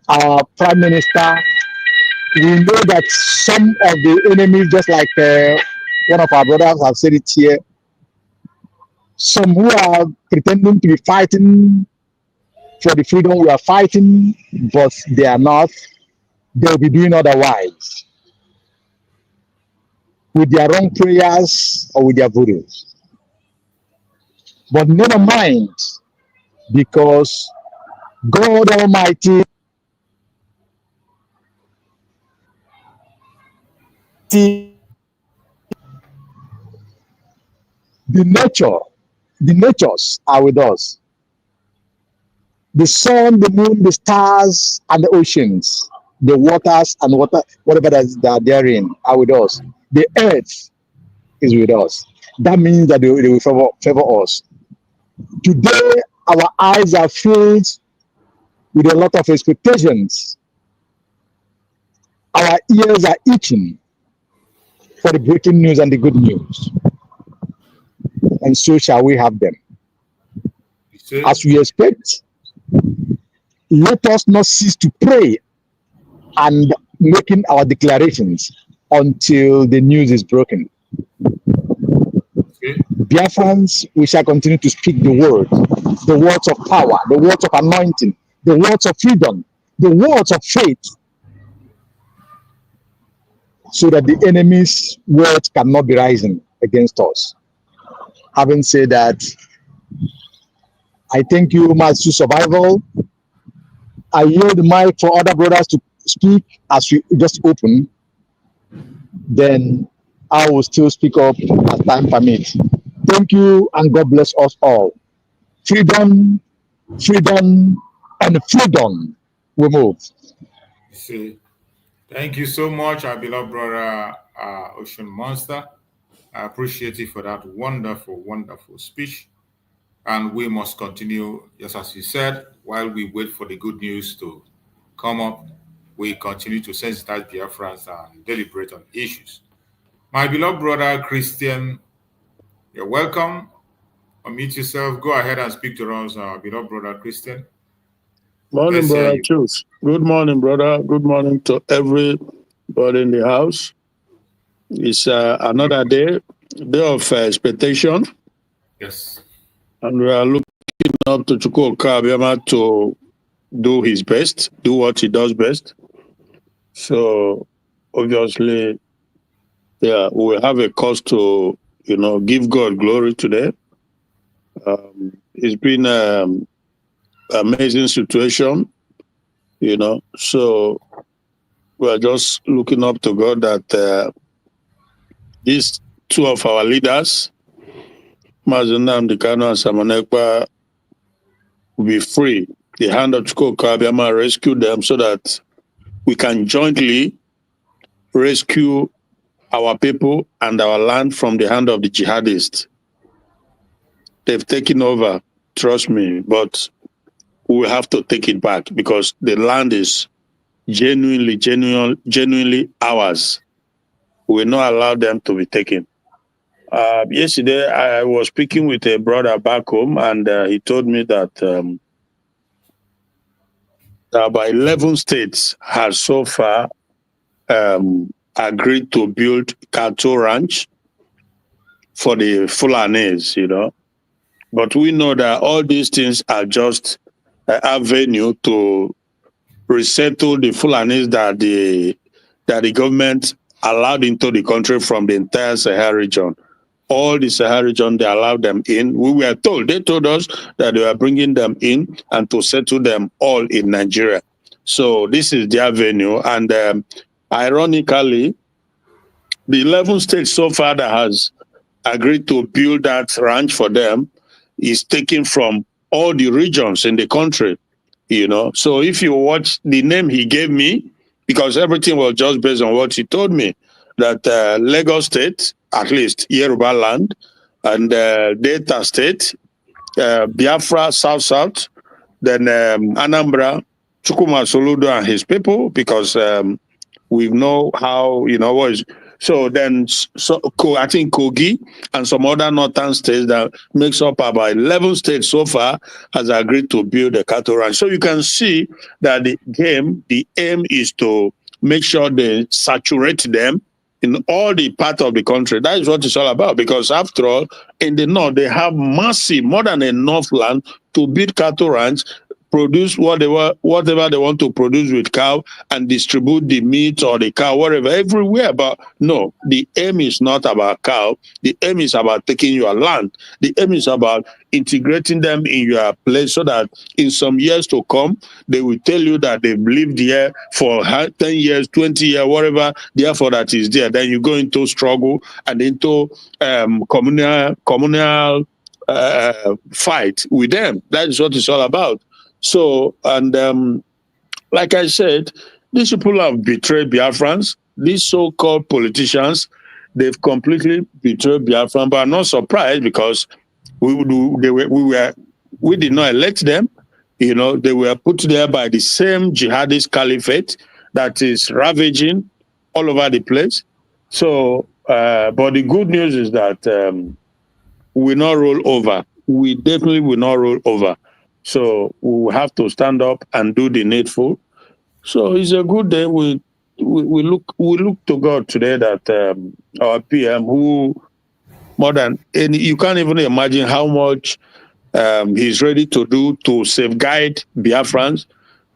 Speaker 13: our Prime Minister, we know that some of the enemies, just like one of our brothers have said it here, some who are pretending to be fighting for the freedom we are fighting, but they are not, they'll be doing otherwise with their wrong prayers or with their voodoos. But never mind, because God Almighty, the natures are with us. The sun, the moon, the stars, and the oceans, the waters and whatever that are therein are with us. The earth is with us. That means that they will favor us. Today, our eyes are filled with a lot of expectations. Our ears are itching for the breaking news and the good news. And so shall we have them. as we expect, let us not cease to pray and making our declarations until the news is broken. Biafrans, we shall continue to speak the words of power, the words of anointing, the words of freedom, the words of faith, so that the enemy's words cannot be rising against us. Having said that, I thank you, Master Survival. I yield the mic for other brothers to speak as we just open. Then I will still speak up as time permits. Thank you, and God bless us all. Freedom, freedom, and freedom we move.
Speaker 9: Thank you so much, our beloved brother Ocean Monster. I appreciate you for that wonderful, wonderful speech. And we must continue, just as you said, while we wait for the good news to come up, we continue to sensitize Biafrans and deliberate on issues. My beloved brother Christian, you're welcome. Unmute yourself. Go ahead and speak to us, our beloved brother Christian.
Speaker 14: Morning, brother Chus. Good morning, brother. Good morning to everybody in the house. It's another day of expectation.
Speaker 9: Yes.
Speaker 14: And we are looking up to Chukwu Kabiyama to do his best, do what he does best. So, obviously, yeah, we have a cause to, give God glory today. It's been an amazing situation, so we are just looking up to God that these two of our leaders, Mazunam Dikano and Simon Ekpa, will be free. The hand of Chukwu Kabiyama rescue them so that we can jointly rescue our people and our land from the hand of the jihadists. They've taken over, trust me, but we will have to take it back because the land is genuinely ours. We will not allow them to be taken. Yesterday, I was speaking with a brother back home, and he told me that about 11 states have so far agreed to build cattle ranch for the Fulanis, But we know that all these things are just an avenue to resettle the Fulanis that the government allowed into the country from the entire Sahel region. All the Sahel region, they allowed them in. They told us that they were bringing them in and to settle them all in Nigeria. So this is their venue. And ironically, the 11 states so far that has agreed to build that ranch for them is taken from all the regions in the country, So if you watch the name he gave me, because everything was just based on what he told me, that Lagos State, at least Yoruba land, and Delta State, Biafra, South, then Anambra, Chukwuma Soludo and his people, because we know how, what is. So then, I think Kogi and some other northern states that makes up about 11 states so far has agreed to build a cattle ranch. So you can see that the aim is to make sure they saturate them in all the part of the country. That is what it's all about. Because after all, in the north, they have massive, more than enough land to build cattle ranch, produce whatever they want to produce with cow and distribute the meat or the cow, whatever, everywhere. But no, the aim is not about cow. The aim is about taking your land. The aim is about integrating them in your place so that in some years to come, they will tell you that they've lived here for 10 years, 20 years, whatever, therefore that is there. Then you go into struggle and into communal fight with them. That is what it's all about. So, and like I said, these people have betrayed Biafrans. These so-called politicians, they've completely betrayed Biafrans, but I'm not surprised because we did not elect them. They were put there by the same jihadist caliphate that is ravaging all over the place. So, but the good news is that we will not roll over. we definitely will not roll over. So we will have to stand up and do the needful. So it's a good day. We look to God today that our PM, who more than any, you can't even imagine how much he's ready to do to safeguard Biafrans.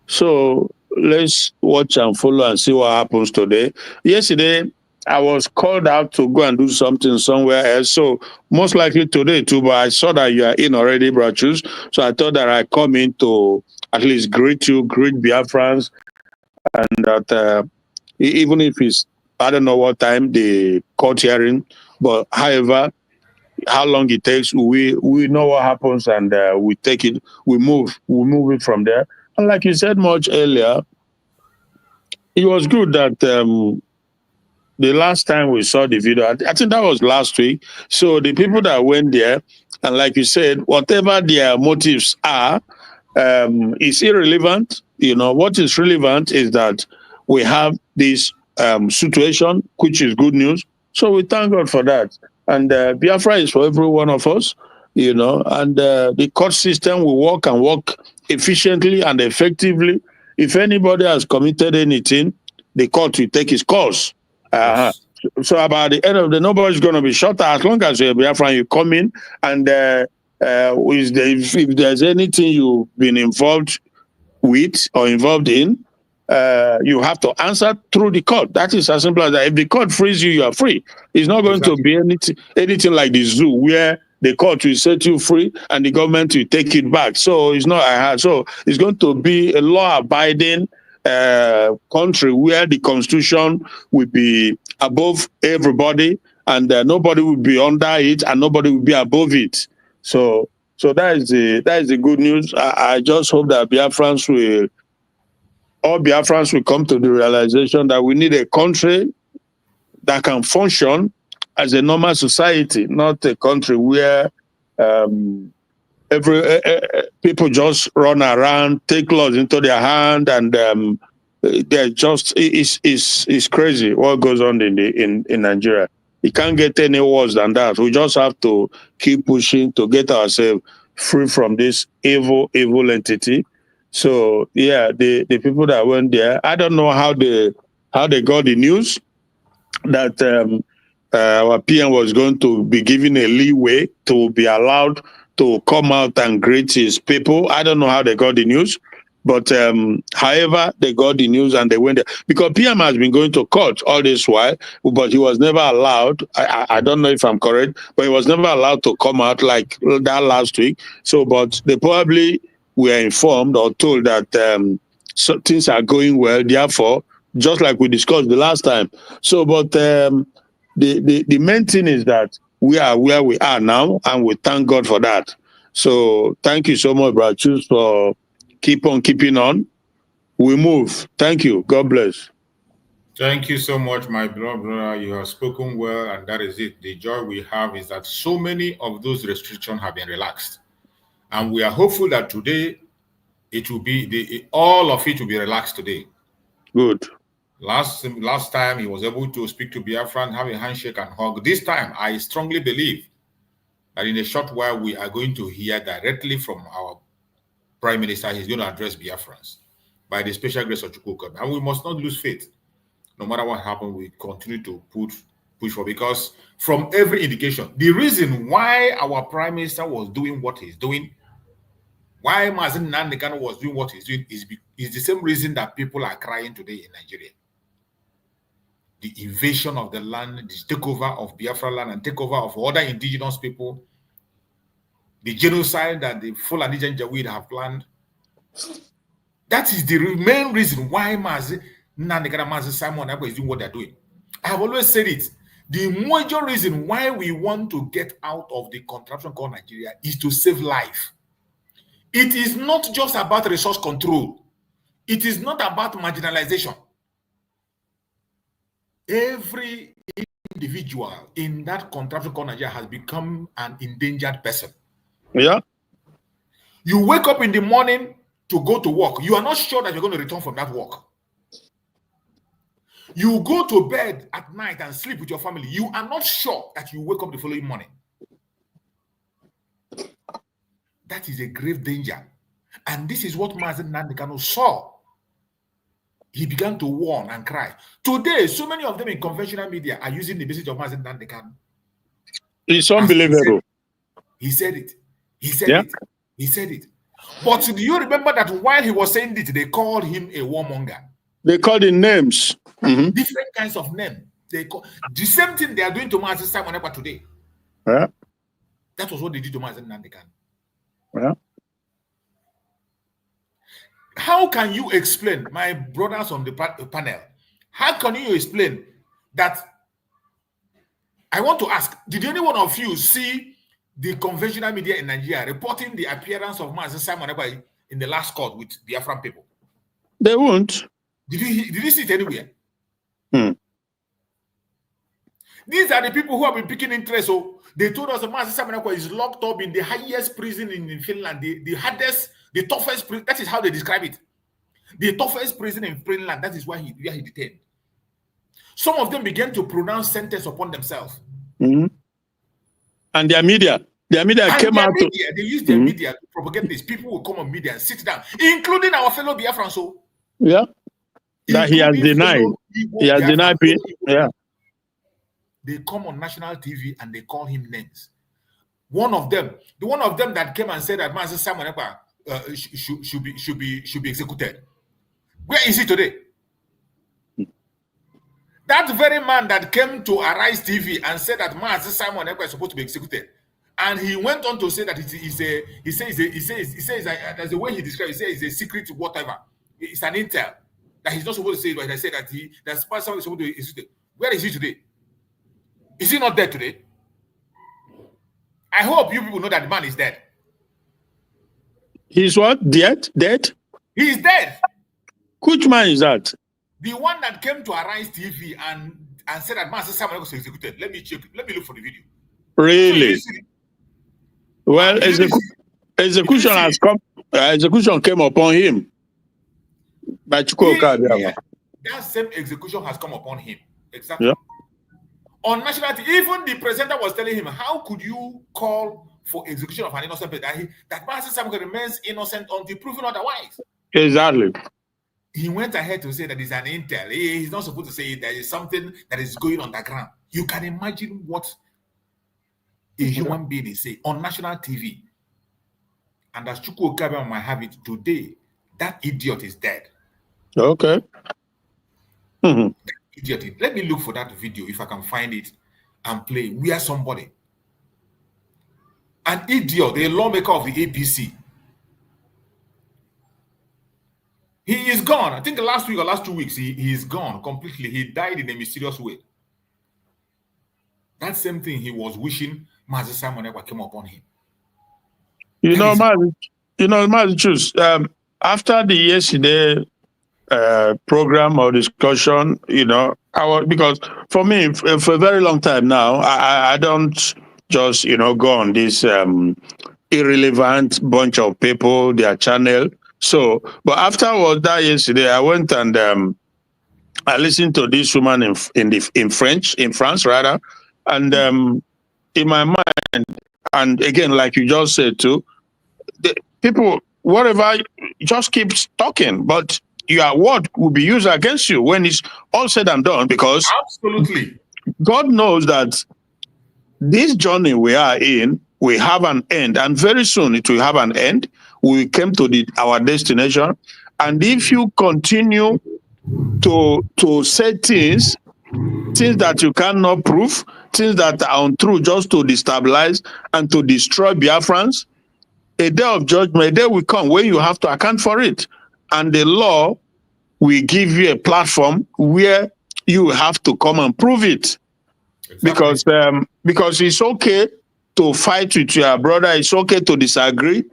Speaker 14: So let's watch and follow and see what happens today. Yesterday, I was called out to go and do something somewhere else. So most likely today too, but I saw that you are in already, Brachus. So I thought that I come in to at least greet you, greet Biafrans, and that even if it's, I don't know what time the court hearing, but however, how long it takes, we know what happens, and we take it, we move it from there. And like you said much earlier, it was good that the last time we saw the video, I think that was last week. So the people that went there, and like you said, whatever their motives are, is irrelevant. You know, what is relevant is that we have this situation, which is good news. So we thank God for that. And Biafra is for every one of us, you know, and the court system will work and work efficiently and effectively. If anybody has committed anything, the court will take its course.
Speaker 9: Yes.
Speaker 14: So about the end of the, nobody's going to be shot at. As long as you're Biafran, you come in, and if there's anything you've been involved with or involved in, you have to answer through the court. That is as simple as that. If the court frees you, you are free. It's not going to be anything like the zoo where the court will set you free and the government will take it back. So it's not. So it's going to be a law-abiding country where the constitution will be above everybody, and nobody will be under it, and nobody will be above it. So that is the good news. I just hope that all Biafrans will come to the realization that we need a country that can function as a normal society, not a country where people just run around, take laws into their hand, and they're just it's crazy what goes on in Nigeria. It can't get any worse than that. We just have to keep pushing to get ourselves free from this evil entity. So yeah, the people that went there, I don't know how they got the news that our PM was going to be given a leeway to be allowed to come out and greet his people. I don't know how they got the news, but however they got the news and they went there, because PM has been going to court all this while, but he was never allowed. I don't know if I'm correct, but he was never allowed to come out like that last week. So, but they probably were informed or told that so things are going well. Therefore, just like we discussed the last time. So, but the main thing is that we are where we are now, and we thank God for that. So thank you so much, Brachus, for keep on keeping on. We move. Thank you. God bless.
Speaker 9: Thank you so much, my beloved brother. You have spoken well, and that is it. The joy we have is that so many of those restrictions have been relaxed. And we are hopeful that today it will be all of it will be relaxed today.
Speaker 14: Good.
Speaker 9: Last time he was able to speak to Biafran, have a handshake and hug. This time, I strongly believe that in a short while we are going to hear directly from our Prime Minister. He's going to address Biafrans by the special grace of Chukwu. And we must not lose faith. No matter what happens, we continue to push for, because from every indication, the reason why our Prime Minister was doing what he's doing, why Mazen Nandekano was doing what he's doing, is the same reason that people are crying today in Nigeria. The invasion of the land, the takeover of Biafra land and takeover of other indigenous people, the genocide that the Fulani Janjaweed have planned. That is the main reason why Mazen Nandekano, Mazen Simon Ekpa is doing what they're doing. I have always said it. The major reason why we want to get out of the contraption called Nigeria is to save life. It is not just about resource control. It is not about marginalization. Every individual in that contraption called Nigeria has become an endangered person.
Speaker 14: Yeah.
Speaker 9: You wake up in the morning to go to work. You are not sure that you're going to return from that work. You go to bed at night and sleep with your family. You are not sure that you wake up the following morning.
Speaker 15: That is a grave danger. And this is what Mazen Nandekano saw. He began to warn and cry. Today, so many of them in conventional media are using the message of Mazen Nandekano.
Speaker 14: It's unbelievable.
Speaker 15: He said it. He said it. He said it. But do you remember that while he was saying it, they called him a warmonger?
Speaker 14: They called him names.
Speaker 15: Different kinds of names. They call the same thing they are doing to Mazen Simon Ekpa today.
Speaker 14: Yeah.
Speaker 15: That was what they did to Mazen Nandekano.
Speaker 14: Yeah.
Speaker 15: How can you explain, my brothers on the panel, how can you explain that? I want to ask, did any one of you see the conventional media in Nigeria reporting the appearance of Mazen Simon Ekpa in the last court with Biafran people?
Speaker 14: They won't.
Speaker 15: Did you see it anywhere? These are the people who have been picking interest. So they told us that Mazen Simon Ekpa is locked up in the highest prison in Finland, the hardest, the toughest prison. That is how they describe it. The toughest prison in Finland. That is where he detained. Some of them began to pronounce sentence upon themselves.
Speaker 14: And their media came out.
Speaker 15: They used their media to propagate this. People will come on media and sit down, including our fellow Biafrans. So
Speaker 14: yeah, that he has denied. He has denied. Yeah.
Speaker 15: They come on national TV and they call him names. One of them that came and said that Mazen Simon Ekpa should be executed. Where is he today? That very man that came to Arise TV and said that Mazen Simon Ekpa is supposed to be executed, and he went on to say that he says there's a way he describes. He says it's a secret whatever. It's an intel that he's not supposed to say it, but I said that that someone is supposed to be executed. Where is he today? Is he not dead today? I hope you people know that the man is dead.
Speaker 14: He's what? Dead?
Speaker 15: He is dead.
Speaker 14: Which man is that?
Speaker 15: The one that came to Arise TV and said that Mazen Simon was executed. Let me check. Let me look for the video.
Speaker 14: Really? Well, execution has come. Execution came upon him. By
Speaker 15: that same execution has come upon him. Exactly.
Speaker 14: Yeah.
Speaker 15: On national TV, even the presenter was telling him, how could you call for execution of an innocent person? That Mazen Simon remains innocent until proven otherwise.
Speaker 14: Exactly.
Speaker 15: He went ahead to say that it's an intel. He's not supposed to say there is something that is going on the ground. You can imagine what a human being is saying on national TV. And as Chukwu Okabe might have it today, that idiot is dead.
Speaker 14: Okay.
Speaker 15: That idiot. Let me look for that video if I can find it and play. We are somebody. An idiot, the lawmaker of the APC. He is gone. I think the last week or last 2 weeks, he is gone completely. He died in a mysterious way. That same thing he was wishing Mazen Simon Ekpa came upon him.
Speaker 14: Mazen, after the yesterday program or discussion, because for me, for a very long time now, I don't just, go on this irrelevant bunch of people, their channel. So, but afterwards, that yesterday, I went and I listened to this woman in France rather, and in my mind, and again, like you just said too, the people, whatever, just keeps talking, but your word will be used against you when it's all said and done, because
Speaker 15: absolutely,
Speaker 14: God knows that this journey we are in, we have an end, and very soon it will have an end. We came to our destination, and if you continue to say things that you cannot prove, things that are untrue, just to destabilize and to destroy Biafrans, a day of judgment, a day will come when you have to account for it, and the law will give you a platform where you have to come and prove it. Exactly. Because it's okay to fight with your brother, it's okay to disagree,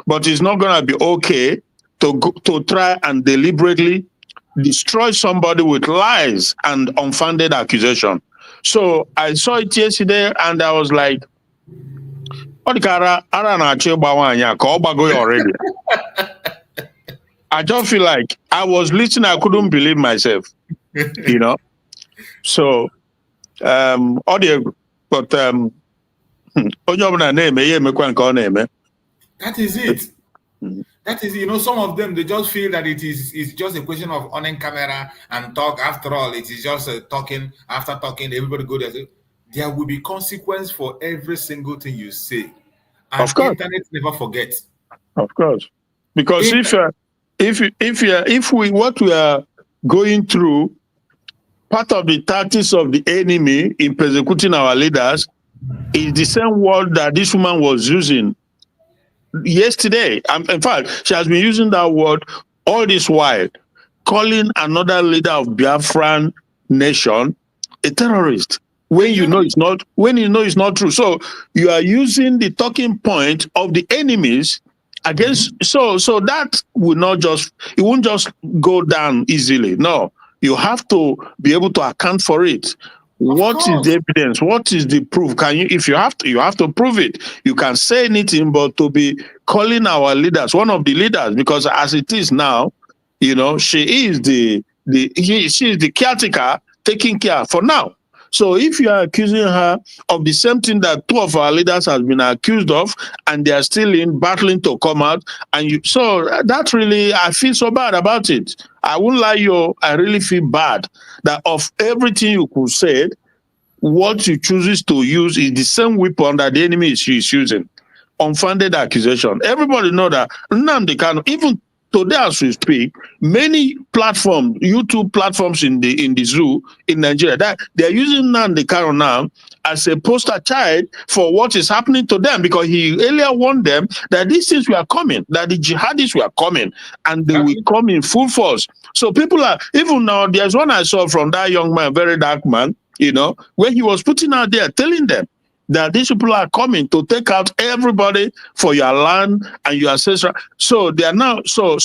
Speaker 14: but it's not going to be okay to try and deliberately destroy somebody with lies and unfounded accusation. So I saw it yesterday and I was like, already. I just feel like I was listening, I couldn't believe myself, So, audio, but,
Speaker 15: That is it. That is, some of them, they just feel that it's just a question of on camera and talk. After all, it is just talking. After talking, everybody go there. There will be consequence for every single thing you say. And
Speaker 14: Of course.
Speaker 15: internet never forgets.
Speaker 14: Of course. Because if what we are going through, part of the tactics of the enemy in persecuting our leaders is the same word that this woman was using yesterday. In fact, she has been using that word all this while, calling another leader of Biafran nation a terrorist. When you know it's not true. So you are using the talking point of the enemies against, so that will not just, it won't just go down easily. No, you have to be able to account for it. What is the evidence? What is the proof? If you have to prove it. You can say anything, but to be calling our leaders, one of the leaders, because as it is now, she is she is the caretaker taking care for now. So if you are accusing her of the same thing that two of our leaders have been accused of, and they are still battling to come out, so that really, I feel so bad about it. I won't lie you, I really feel bad that of everything you could say, what you chooses to use is the same weapon that the enemy is using. Unfounded accusation. Everybody know that Nnamdi Kanu, even today as we speak, many platforms, YouTube platforms in the zoo in Nigeria, that they're using Nnamdi Kanu now as a poster child for what is happening to them, because he earlier warned them that these things were coming, that the jihadists were coming, and they will come in full force. So people are, even now, there's one I saw from that young man, very dark man, when he was putting out there, telling them that these people are coming to take out everybody for your land and your ancestral. So they are now, so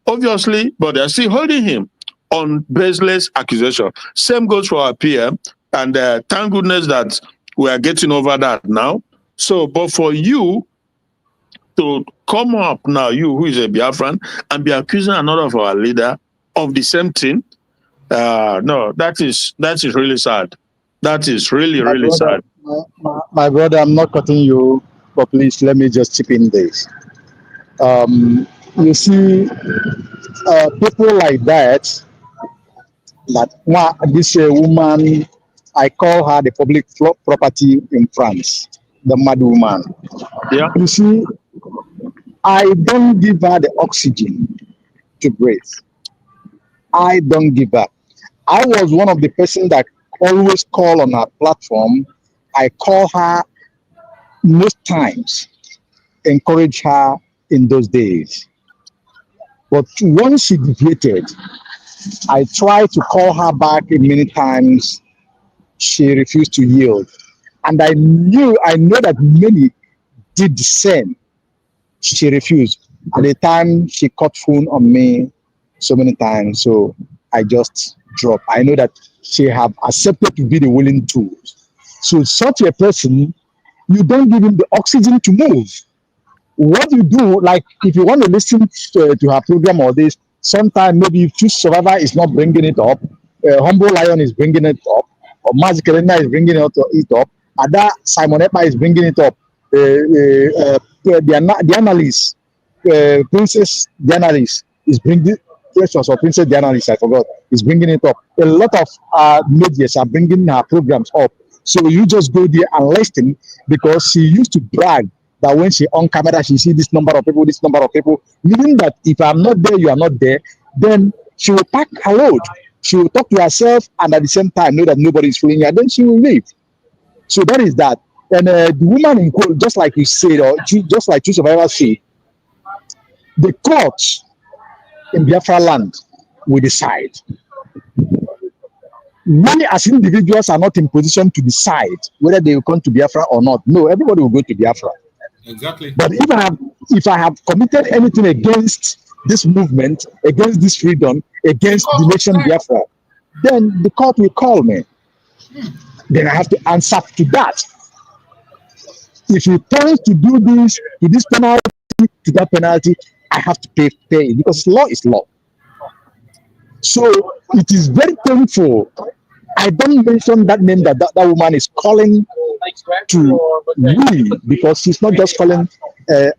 Speaker 14: obviously, but they're still holding him on baseless accusation. Same goes for our PM, and thank goodness that we are getting over that now. So, but for you to come up now, you who is a Biafran, and be accusing another of our leader of the same thing, no, that is really sad. That is really, really sad.
Speaker 13: My brother, I'm not cutting you, but please let me just chip in this. You see, people like that, this woman, I call her the public property in France, the mad woman.
Speaker 14: Yeah.
Speaker 13: You see, I don't give her the oxygen to breathe. I don't give her. I was one of the person that always call on her platform. I call her most times, encourage her in those days. But once she deviated, I tried to call her back many times. She refused to yield. And I know that many did the same. She refused. At the time, she cut phone on me so many times. So I just dropped. I know that she have accepted to be the willing tool. So such a person, you don't give him the oxygen to move. What you do, like if you want to listen to her program or this, sometimes maybe if Choose Survivor is not bringing it up, Humble Lion is bringing it up, or Magic Arena is bringing it up, Ada Simon Ekpa is bringing it up, the analyst, Princess the analyst is bringing questions, or Princess the analyst, I forgot, is bringing it up. A lot of medias are bringing her programs up. So you just go there and listen, because she used to brag that when she on camera, she see this number of people, meaning that if I'm not there, you are not there, then she will pack her load. She will talk to herself and at the same time know that nobody is fooling her, then she will leave. So that is that. And the woman in quote, just like you said, or just like Choose Survivor said, the courts in Biafra land will decide. We as individuals are not in position to decide whether they will come to Biafra or not. No, everybody will go to Biafra.
Speaker 15: Exactly.
Speaker 13: But if I have committed anything against this movement, against this freedom, against the nation Biafra, then the court will call me. Then I have to answer to that. If you tell to do this, to this penalty, to that penalty, I have to pay it, because law is law. So it is very painful. I don't mention that name that woman is calling to we, because she's not just calling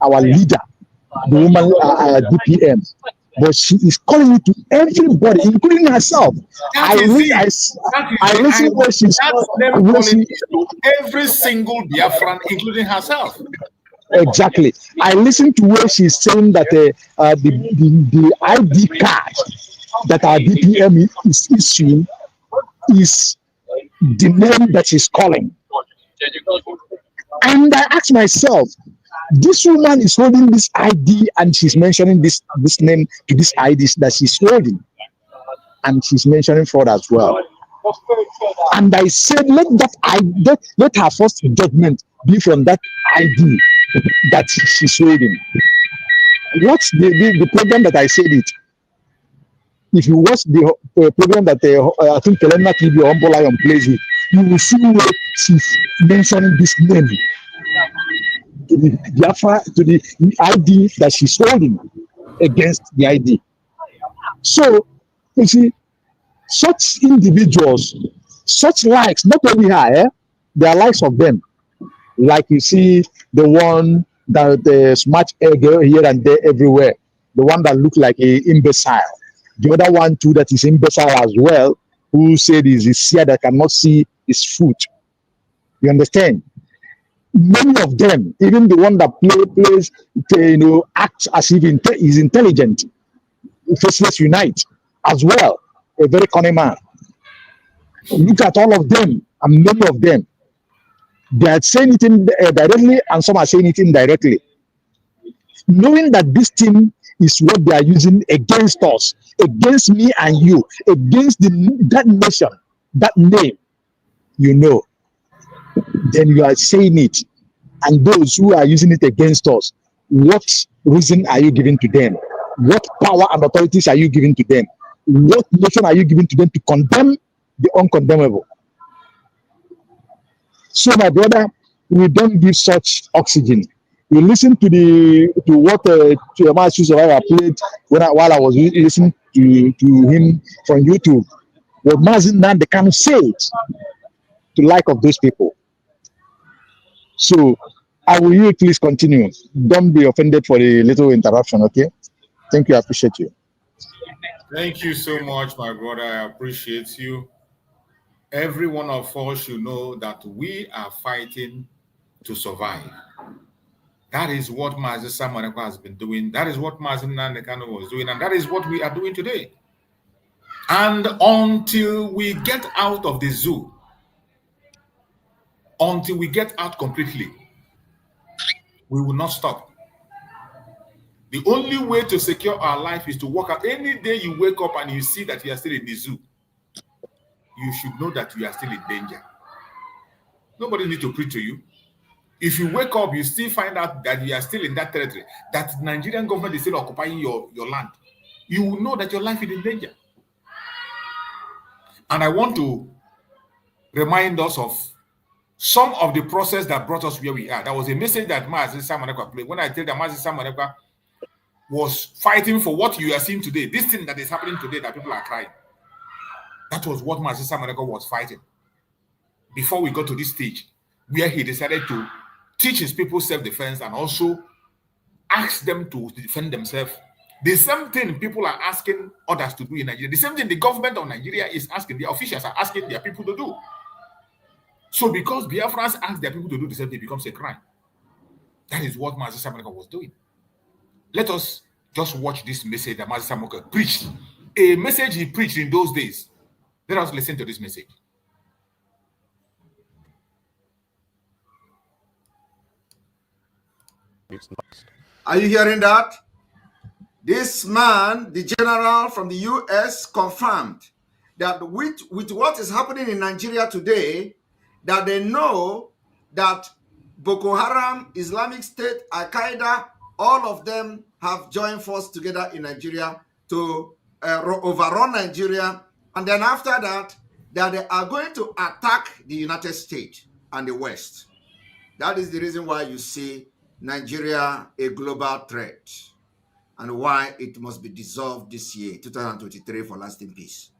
Speaker 13: our leader, the woman DPM, but she is calling it to everybody, including herself. I listen where she's
Speaker 15: calling to every single Biafran, including herself.
Speaker 13: Exactly. I listened to where she's saying that the ID card that our DPM is issuing is the name that she's calling. And I asked myself, this woman is holding this ID and she's mentioning this name to this ID that she's holding. And she's mentioning fraud as well. And I said, let her first judgment be from that ID that she's holding. What's the program that I said it? If you watch the program that I think Kelena TV or Humble Lion plays it, you will see where she's mentioning this name to the Biafra, to the ID that she's holding against the ID. So, you see, such individuals, such likes, not only her, there are likes of them. Like you see the one that the smart girl here and there everywhere, the one that looked like an imbecile. The other one too that is imbecile as well, who said is a seer that cannot see his foot. You understand? Many of them, even the one that plays, acts as if he's intelligent. Faceless Unite as well, a very cunning man. Look at all of them, and many of them. They are saying it directly, and some are saying it indirectly. Knowing that this thing is what they are using against us, against me and you, against that nation, that name, then you are saying it. And those who are using it against us, what reason are you giving to them? What power and authorities are you giving to them? What notion are you giving to them to condemn the uncondemnable? So, my brother, we don't give such oxygen. We listen to what Chioma Survivor played while I was listening to him from YouTube. What Mazin Nande can say it to like of those people. So, I will you please continue. Don't be offended for the little interruption, okay? Thank you. I appreciate you.
Speaker 15: Thank you so much, my brother. I appreciate you. Every one of us should know that we are fighting to survive. That is what Mazi Samaneko has been doing. That is what Mazi Nandekano was doing. And that is what we are doing today. And until we get out of the zoo, until we get out completely, we will not stop. The only way to secure our life is to walk out. Any day you wake up and you see that you are still in the zoo, you should know that you are still in danger. Nobody needs to preach to you. If you wake up, you still find out that you are still in that territory, that the Nigerian government is still occupying your land, you will know that your life is in danger. And I want to remind us of some of the process that brought us where we are. There was a message that Mazi Samanekwa played. When I tell that Mazi Samanekwa was fighting for what you are seeing today, this thing that is happening today that people are crying, that was what Mazi Samanekwa was fighting before we got to this stage where he decided to teach his people self-defense and also ask them to defend themselves. The same thing people are asking others to do in Nigeria. The same thing the government of Nigeria is asking, the officials are asking their people to do. So because Biafrans ask their people to do the same thing, it becomes a crime. That is what Mazi Samanekwa was doing. Let us just watch this message that Mazi Samanekwa preached. A message he preached in those days. Let us listen to this message.
Speaker 10: Are you hearing that? This man, the general from the US, confirmed that with what is happening in Nigeria today, that they know that Boko Haram, Islamic State, Al-Qaeda, all of them have joined forces together in Nigeria to overrun Nigeria. And then after that they are going to attack the United States and the West. That is the reason why you see Nigeria a global threat and why it must be dissolved this year, 2023, for lasting peace.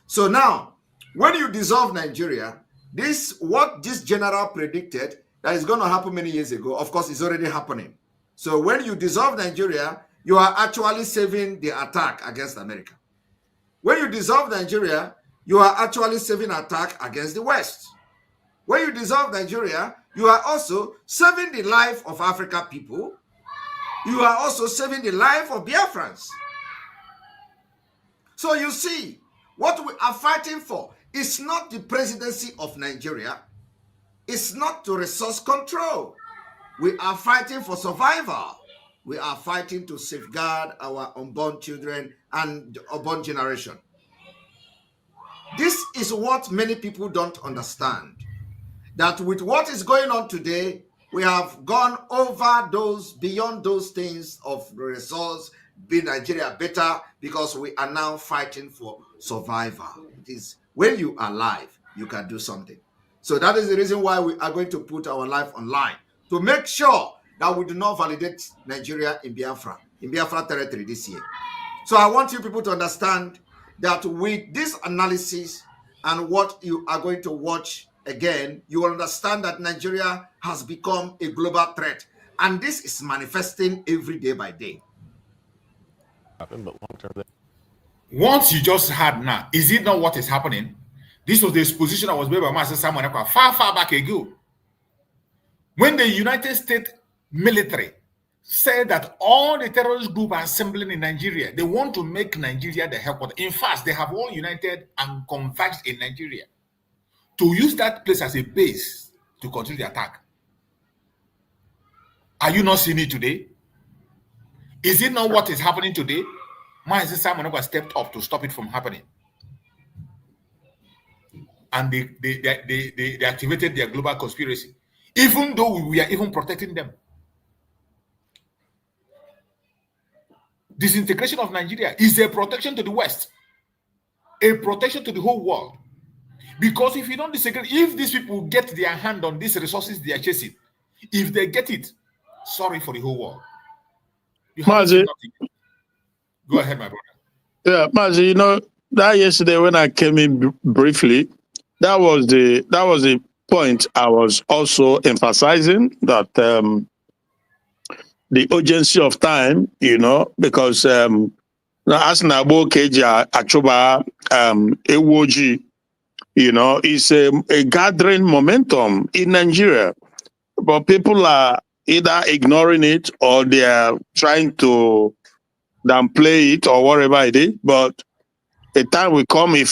Speaker 10: So now, when you dissolve Nigeria, what this general predicted that is going to happen many years ago, of course, is already happening. So when you dissolve Nigeria, you are actually saving the attack against America. When you dissolve Nigeria, you are actually saving attack against the West. When you dissolve Nigeria, you are also saving the life of African people. You are also saving the life of Biafrans. So you see, what we are fighting for is not the presidency of Nigeria. It's not to resource control. We are fighting for survival. We are fighting to safeguard our unborn children and the unborn generation. This is what many people don't understand. That with what is going on today, we have gone over those, beyond those things of resource, be Nigeria better, because we are now fighting for survival. It is when you are alive, you can do something. So that is the reason why we are going to put our life online, to make sure that we do not validate Nigeria in Biafra territory this year. So I want you people to understand that with this analysis and what you are going to watch again, you will understand that Nigeria has become a global threat. And this is manifesting every day by day.
Speaker 15: Once you just had now, is it not what is happening? This was the exposition that was made by Master Simon Ekpa far back ago. When the United States military said that all the terrorist groups are assembling in Nigeria, they want to make Nigeria the headquarters. In fact, they have all united and converged in Nigeria to use that place as a base to continue the attack. Are you not seeing it today? Is it not what is happening today? Master Simon Ekpa stepped up to stop it from happening. And they activated their global conspiracy, even though we are even protecting them. Disintegration of Nigeria is a protection to the West, a protection to the whole world. Because if you don't disagree, if these people get their hand on these resources they are chasing, if they get it, sorry for the whole world. You have to say nothing. Go ahead, my brother.
Speaker 14: Yeah, Mazi, you know, that yesterday when I came in briefly, that was the point I was also emphasizing, that the urgency of time, you know, because as Nabo Keja Achuba Ewoji, you know, is a gathering momentum in Nigeria. But people are either ignoring it or they are trying to downplay it or whatever it is. But a time will come, if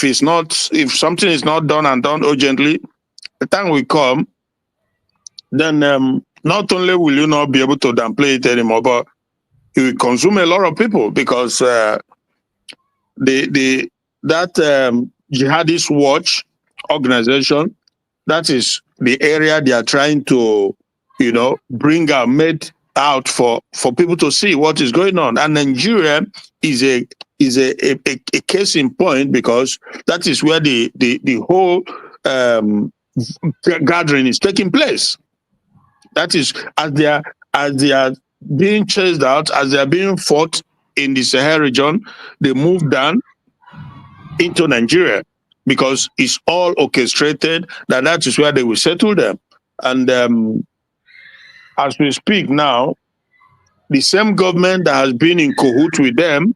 Speaker 14: something is not done and done urgently, the time will come, then not only will you not be able to downplay it anymore, but it will consume a lot of people, because that Jihadist Watch organization, that is the area they are trying to, you know, bring out, made out for people to see what is going on. And Nigeria is a case in point, because that is where the whole gathering is taking place. That is, as they are being chased out, as they are being fought in the Sahel region, they move down into Nigeria, because it's all orchestrated, that is where they will settle them. And as we speak now, the same government that has been in cahoots with them,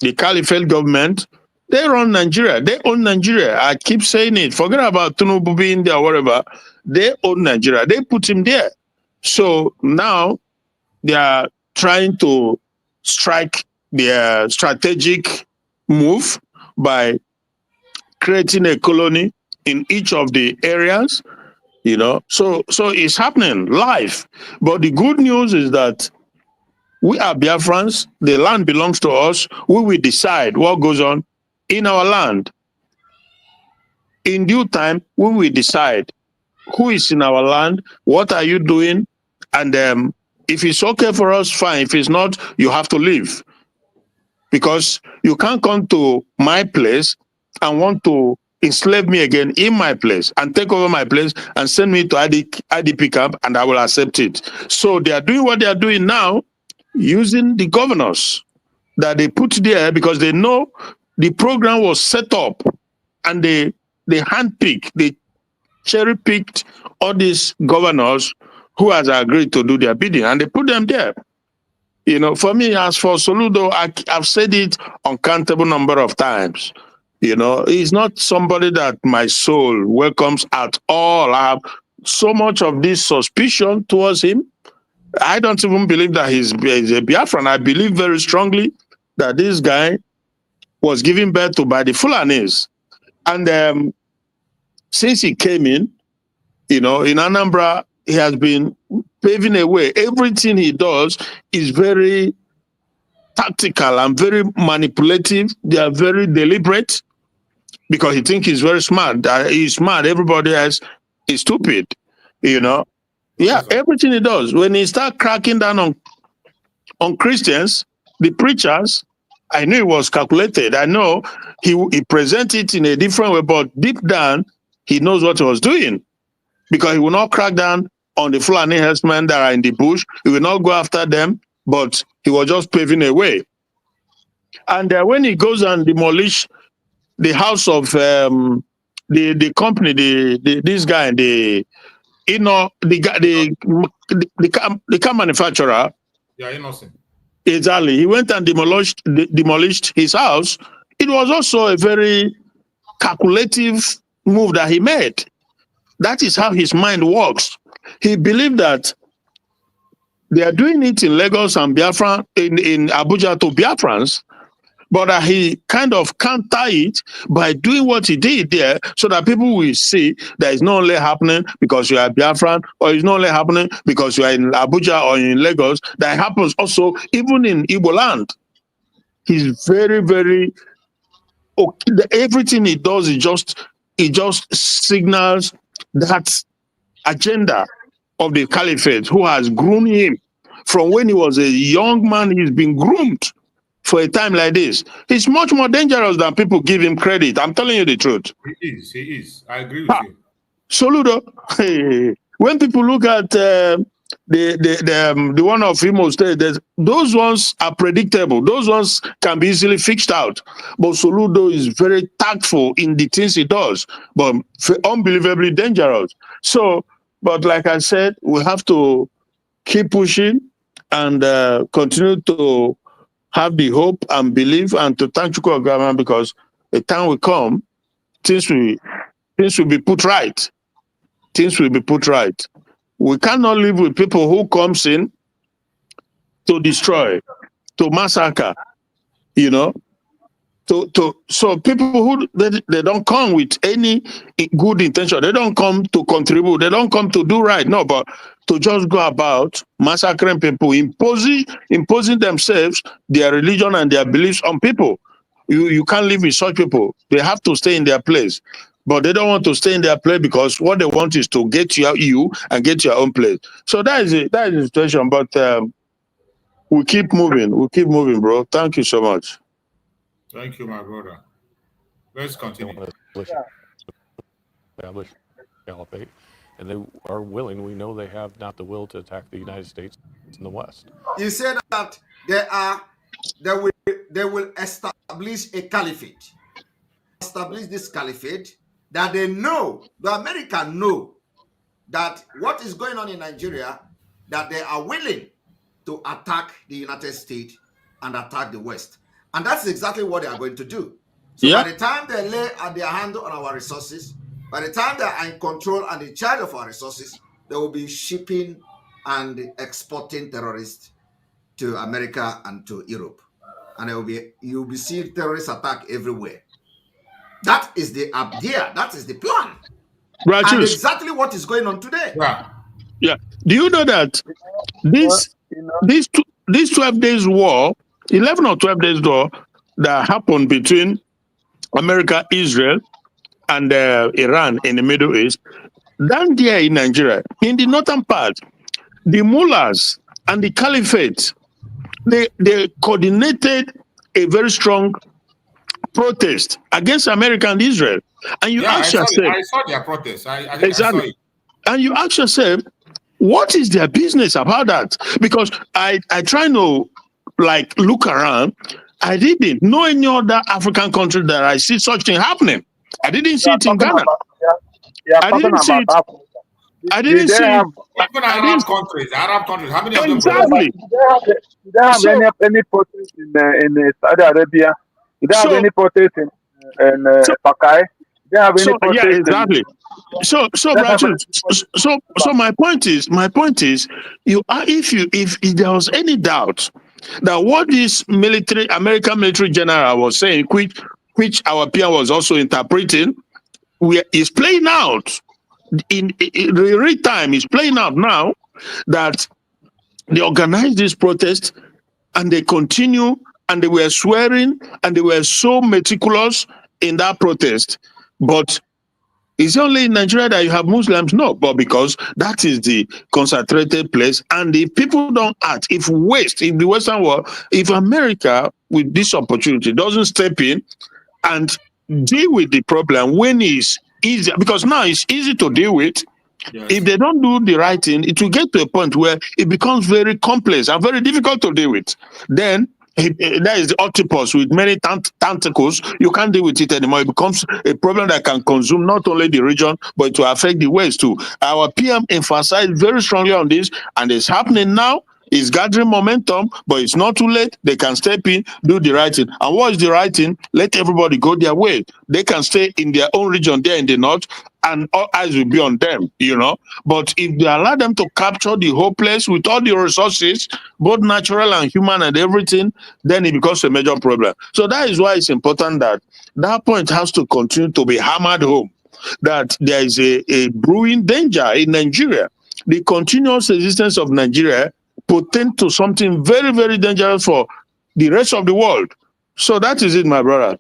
Speaker 14: the Caliphate government, they run Nigeria. They own Nigeria. I keep saying it. Forget about Tinubu being there or whatever. They own Nigeria. They put him there. So now they are trying to strike their strategic move by creating a colony in each of the areas, you know. So it's happening live. But the good news is that we are Biafrans. The land belongs to us. We will decide what goes on in our land. In due time, we will decide who is in our land, what are you doing, and if it's okay for us, fine. If it's not, you have to leave. Because you can't come to my place and want to enslave me again in my place and take over my place and send me to IDP camp, and I will accept it. So they are doing what they are doing now, using the governors that they put there, because they know the program was set up, and they handpicked, they cherry-picked all these governors who has agreed to do their bidding, and they put them there. You know, for me, as for Soludo, I've said it uncountable number of times. You know, he's not somebody that my soul welcomes at all. I have so much of this suspicion towards him. I don't even believe that he's a Biafran. I believe very strongly that this guy was given birth to by the Fulanis. And since he came in, you know, in Anambra, he has been paving a way. Everything he does is very tactical and very manipulative. They are very deliberate because he thinks he's very smart. He's smart. Everybody else is stupid, you know. Yeah, everything he does. When he start cracking down on Christians, the preachers, I knew it was calculated. I know he presented it in a different way, but deep down, he knows what he was doing because he will not crack down on the Fulani herdsmen that are in the bush. He will not go after them, but he was just paving a way. And when he goes and demolish the house of the company, this guy, the car manufacturer.
Speaker 15: Yeah, innocent.
Speaker 14: Exactly. He went and demolished his house. It was also a very calculative move that he made. That is how his mind works. He believed that they are doing it in Lagos and Biafra, in Abuja to Biafrans, but he kind of counter it by doing what he did there so that people will see that it's not only happening because you are Biafran, or it's not only happening because you are in Abuja or in Lagos, that happens also even in Igbo land. He's very, very, okay. Everything he does, he just signals that agenda of the caliphate who has groomed him. From when he was a young man, he's been groomed for a time like this. He's much more dangerous than people give him credit. I'm telling you the truth.
Speaker 15: He is. I agree with you.
Speaker 14: Soludo, when people look at the one of Imo State, those ones are predictable. Those ones can be easily fixed out. But Soludo is very tactful in the things he does, but unbelievably dangerous. So, but like I said, we have to keep pushing and continue to have the hope and belief and to thank Chukwu government, because a time will come, things will be put right. Things will be put right. We cannot live with people who comes in to destroy, to massacre, you know. So people who they don't come with any good intention. They don't come to contribute. They don't come to do right. No, but to just go about massacring people, imposing themselves, their religion and their beliefs on people. You can't live with such people. They have to stay in their place. But they don't want to stay in their place because what they want is to get you and get your own place. So that is it. That is the situation. But we keep moving. We keep moving, bro. Thank you so much.
Speaker 15: Thank you, my brother. Let's continue.
Speaker 16: Establish caliphate, and they are willing. We know they have not the will to attack the United States in the West.
Speaker 10: You said that they will establish a caliphate. Establish this caliphate that they know, the Americans know that what is going on in Nigeria, that they are willing to attack the United States and attack the West. And that's exactly what they are going to do. So by the time they lay their hand on our resources, by the time they are in control and in charge of our resources, they will be shipping and exporting terrorists to America and to Europe. And you'll be seeing terrorist attack everywhere. That is the idea. That is the plan.
Speaker 14: Right.
Speaker 10: And exactly what is going on today.
Speaker 14: Yeah. Do you know that this 12 days war, 11 or 12 days war that happened between America, Israel, and Iran in the Middle East, down there in Nigeria, in the northern part, the mullahs and the caliphate, they coordinated a very strong protest against America and Israel. And you ask yourself,
Speaker 15: I saw their protest. I think
Speaker 14: exactly.
Speaker 15: I saw it.
Speaker 14: And you ask yourself, what is their business about that? Because I try to look around. I didn't know any other African country that I see such thing happening. I didn't see it in Ghana. I didn't see it. I didn't see.
Speaker 15: Even
Speaker 14: I
Speaker 15: Arab
Speaker 14: didn't.
Speaker 15: countries, how many of them
Speaker 14: Exactly.
Speaker 12: Did they have
Speaker 14: So,
Speaker 12: any protest in Saudi Arabia? Did they have
Speaker 14: so,
Speaker 12: any protest in
Speaker 14: so,
Speaker 12: Pakai? Did they have any
Speaker 14: so, yeah,
Speaker 12: protest in
Speaker 14: exactly. So,
Speaker 12: that
Speaker 14: Brachu,
Speaker 12: happened?
Speaker 14: so my point is, you are if there was any doubt that what this American military general was saying, which our peer was also interpreting, is playing out in real time. Is playing out now that they organized this protest and they continue and they were swearing and they were so meticulous in that protest, but is it only in Nigeria that you have Muslims? No, but because that is the concentrated place, and if people don't act, if the Western world, if America with this opportunity doesn't step in and deal with the problem when it's easy, because now it's easy to deal with.
Speaker 15: Yes.
Speaker 14: If they don't do the right thing, it will get to a point where it becomes very complex and very difficult to deal with. Then that is the octopus with many tentacles. You can't deal with it anymore. It becomes a problem that can consume not only the region, but to affect the West too. Our PM emphasized very strongly on this, and it's happening now. It's gathering momentum, but it's not too late. They can step in, do the right thing. And what is the right thing? Let everybody go their way. They can stay in their own region there in the north, and all eyes will be on them, But if they allow them to capture the whole place with all the resources, both natural and human and everything, then it becomes a major problem. So that is why it's important that that point has to continue to be hammered home, that there is a brewing danger in Nigeria. The continuous existence of Nigeria portend to something very, very dangerous for the rest of the world. So that is it, my brother.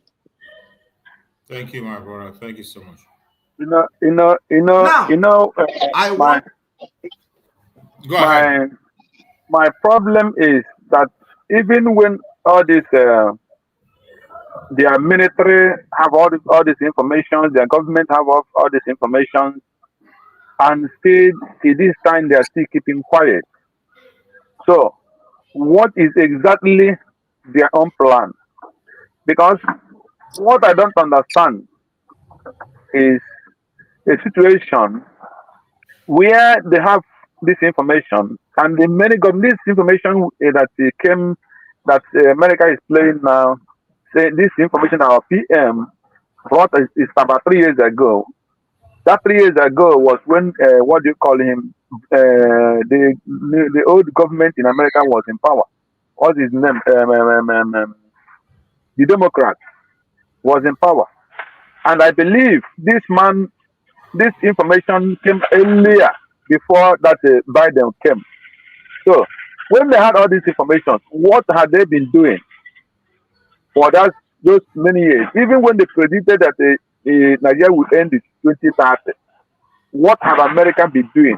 Speaker 15: Thank you, my brother. Thank you so much. Go ahead.
Speaker 12: My problem is that even when all this their military have all this information, their government have all this information, and still till this time they are still keeping quiet. So what is exactly their own plan? Because what I don't understand is a situation where they have this information, and the many this information that America is playing now, say this information our PM brought is about 3 years ago. That 3 years ago was when what do you call him? The old government in America was in power. What's his name? The Democrat was in power, and I believe this information came earlier before that Biden came. So when they had all this information, what had they been doing for those many years? Even when they predicted that Nigeria would end in 2030, what have America been doing?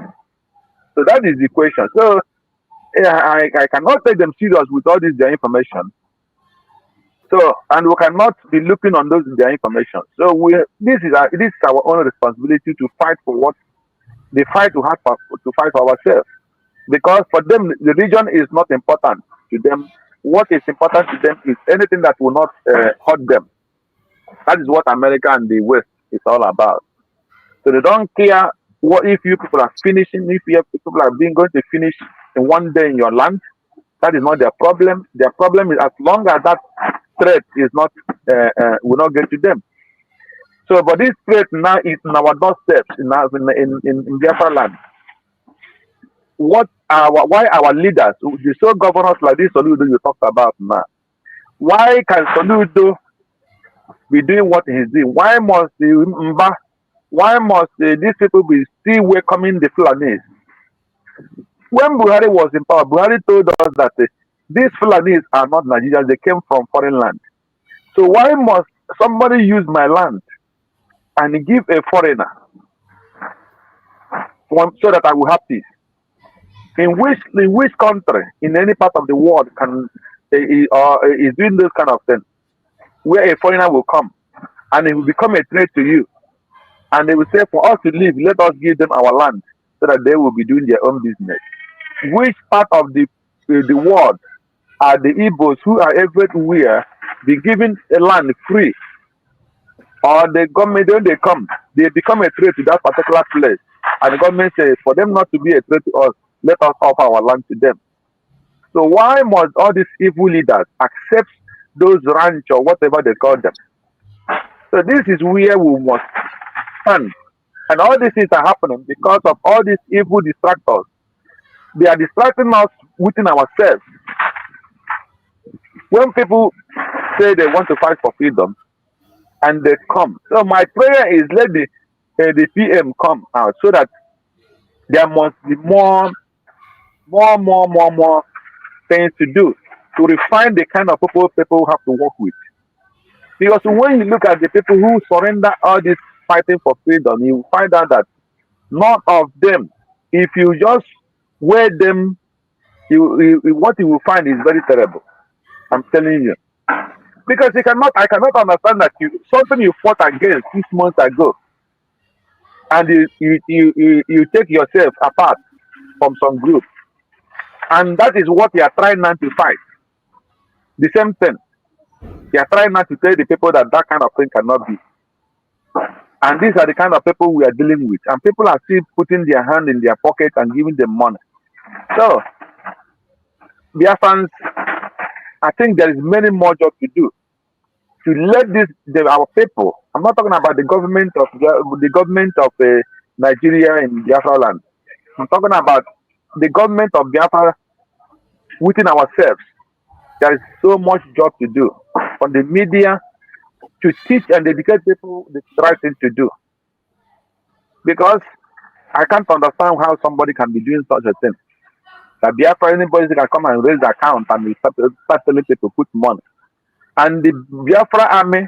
Speaker 12: So that is the question. So I cannot take them serious with all their information. So, and we cannot be looking on their information. So this is our own responsibility to fight for what they fight to fight for ourselves. Because for them, the region is not important to them. What is important to them is anything that will not hurt them. That is what America and the West is all about. So they don't care what if you people are finishing, if you people are going to finish in one day in your land. That is not their problem. Their problem is as long as that threat is not will not get to them. So, but this threat now is in our doorstep in Biafra land. Why our leaders, the so governors like this Soludo you talked about now, why can Soludo be doing what he's doing? Why must these people be still welcoming the Fulanis? When Buhari was in power, Buhari told us that these Fulanis are not Nigerians, they came from foreign land. So why must somebody use my land and give a foreigner so that I will have peace? In which country, in any part of the world, is doing this kind of thing, where a foreigner will come and it will become a threat to you, and they will say, for us to live, let us give them our land so that they will be doing their own business. Which part of the world are the Igbos who are everywhere be given a land free, or the government when they come, they become a threat to that particular place? And the government says, for them not to be a threat to us, let us offer our land to them. So why must all these evil leaders accept those ranch or whatever they call them? So this is where we must stand. And all these things are happening because of all these evil distractors. They are distracting us within ourselves. When people say they want to fight for freedom and they come, so my prayer is let the PM come out so that there must be more things to do to refine the kind of people have to work with. Because when you look at the people who surrender all this fighting for freedom, you find out that none of them, if you just weigh them, what you will find is very terrible. I'm telling you. Because I cannot understand that something you fought against 6 months ago, and you take yourself apart from some group, and that is what you are trying not to fight. The same thing. You are trying not to tell the people that kind of thing cannot be. And these are the kind of people we are dealing with. And people are still putting their hand in their pocket and giving them money. So, Biafrans, I think there is many more jobs to do. To let our people, I'm not talking about the government of Nigeria in Biafra land. I'm talking about the government of Biafra within ourselves. There is so much job to do on the media to teach and educate people the right thing to do. Because I can't understand how somebody can be doing such a thing. That Biafra, anybody can come and raise the account and start telling people to put money. And the Biafra army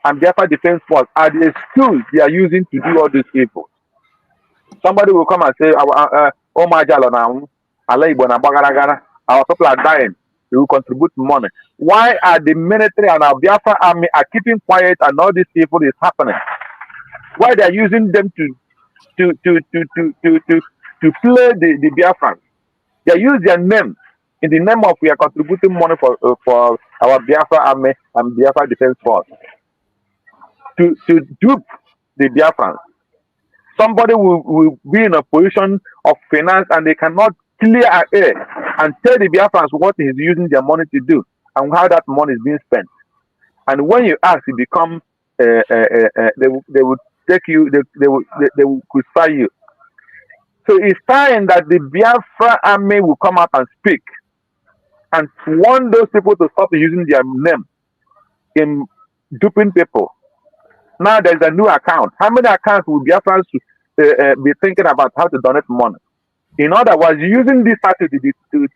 Speaker 12: and Biafra defense force are the tools they are using to do all these evil. Somebody will come and say, oh my God, our people are dying. They will contribute money. Why are the military and our Biafra army are keeping quiet and all this evil is happening? Why they are using them to play the Biafrans? They use their name in the name of we are contributing money for our Biafra army and Biafra defense force to dupe the Biafrans. Somebody will be in a position of finance and they cannot clear air and tell the Biafrans what he's using their money to do and how that money is being spent. And when you ask, it become they will take you, they will crucify you. So it's time that the Biafra army will come out and speak and want those people to stop using their name in duping people. Now there's a new account. How many accounts will Biafrans be thinking about how to donate money? In other words, using this strategy to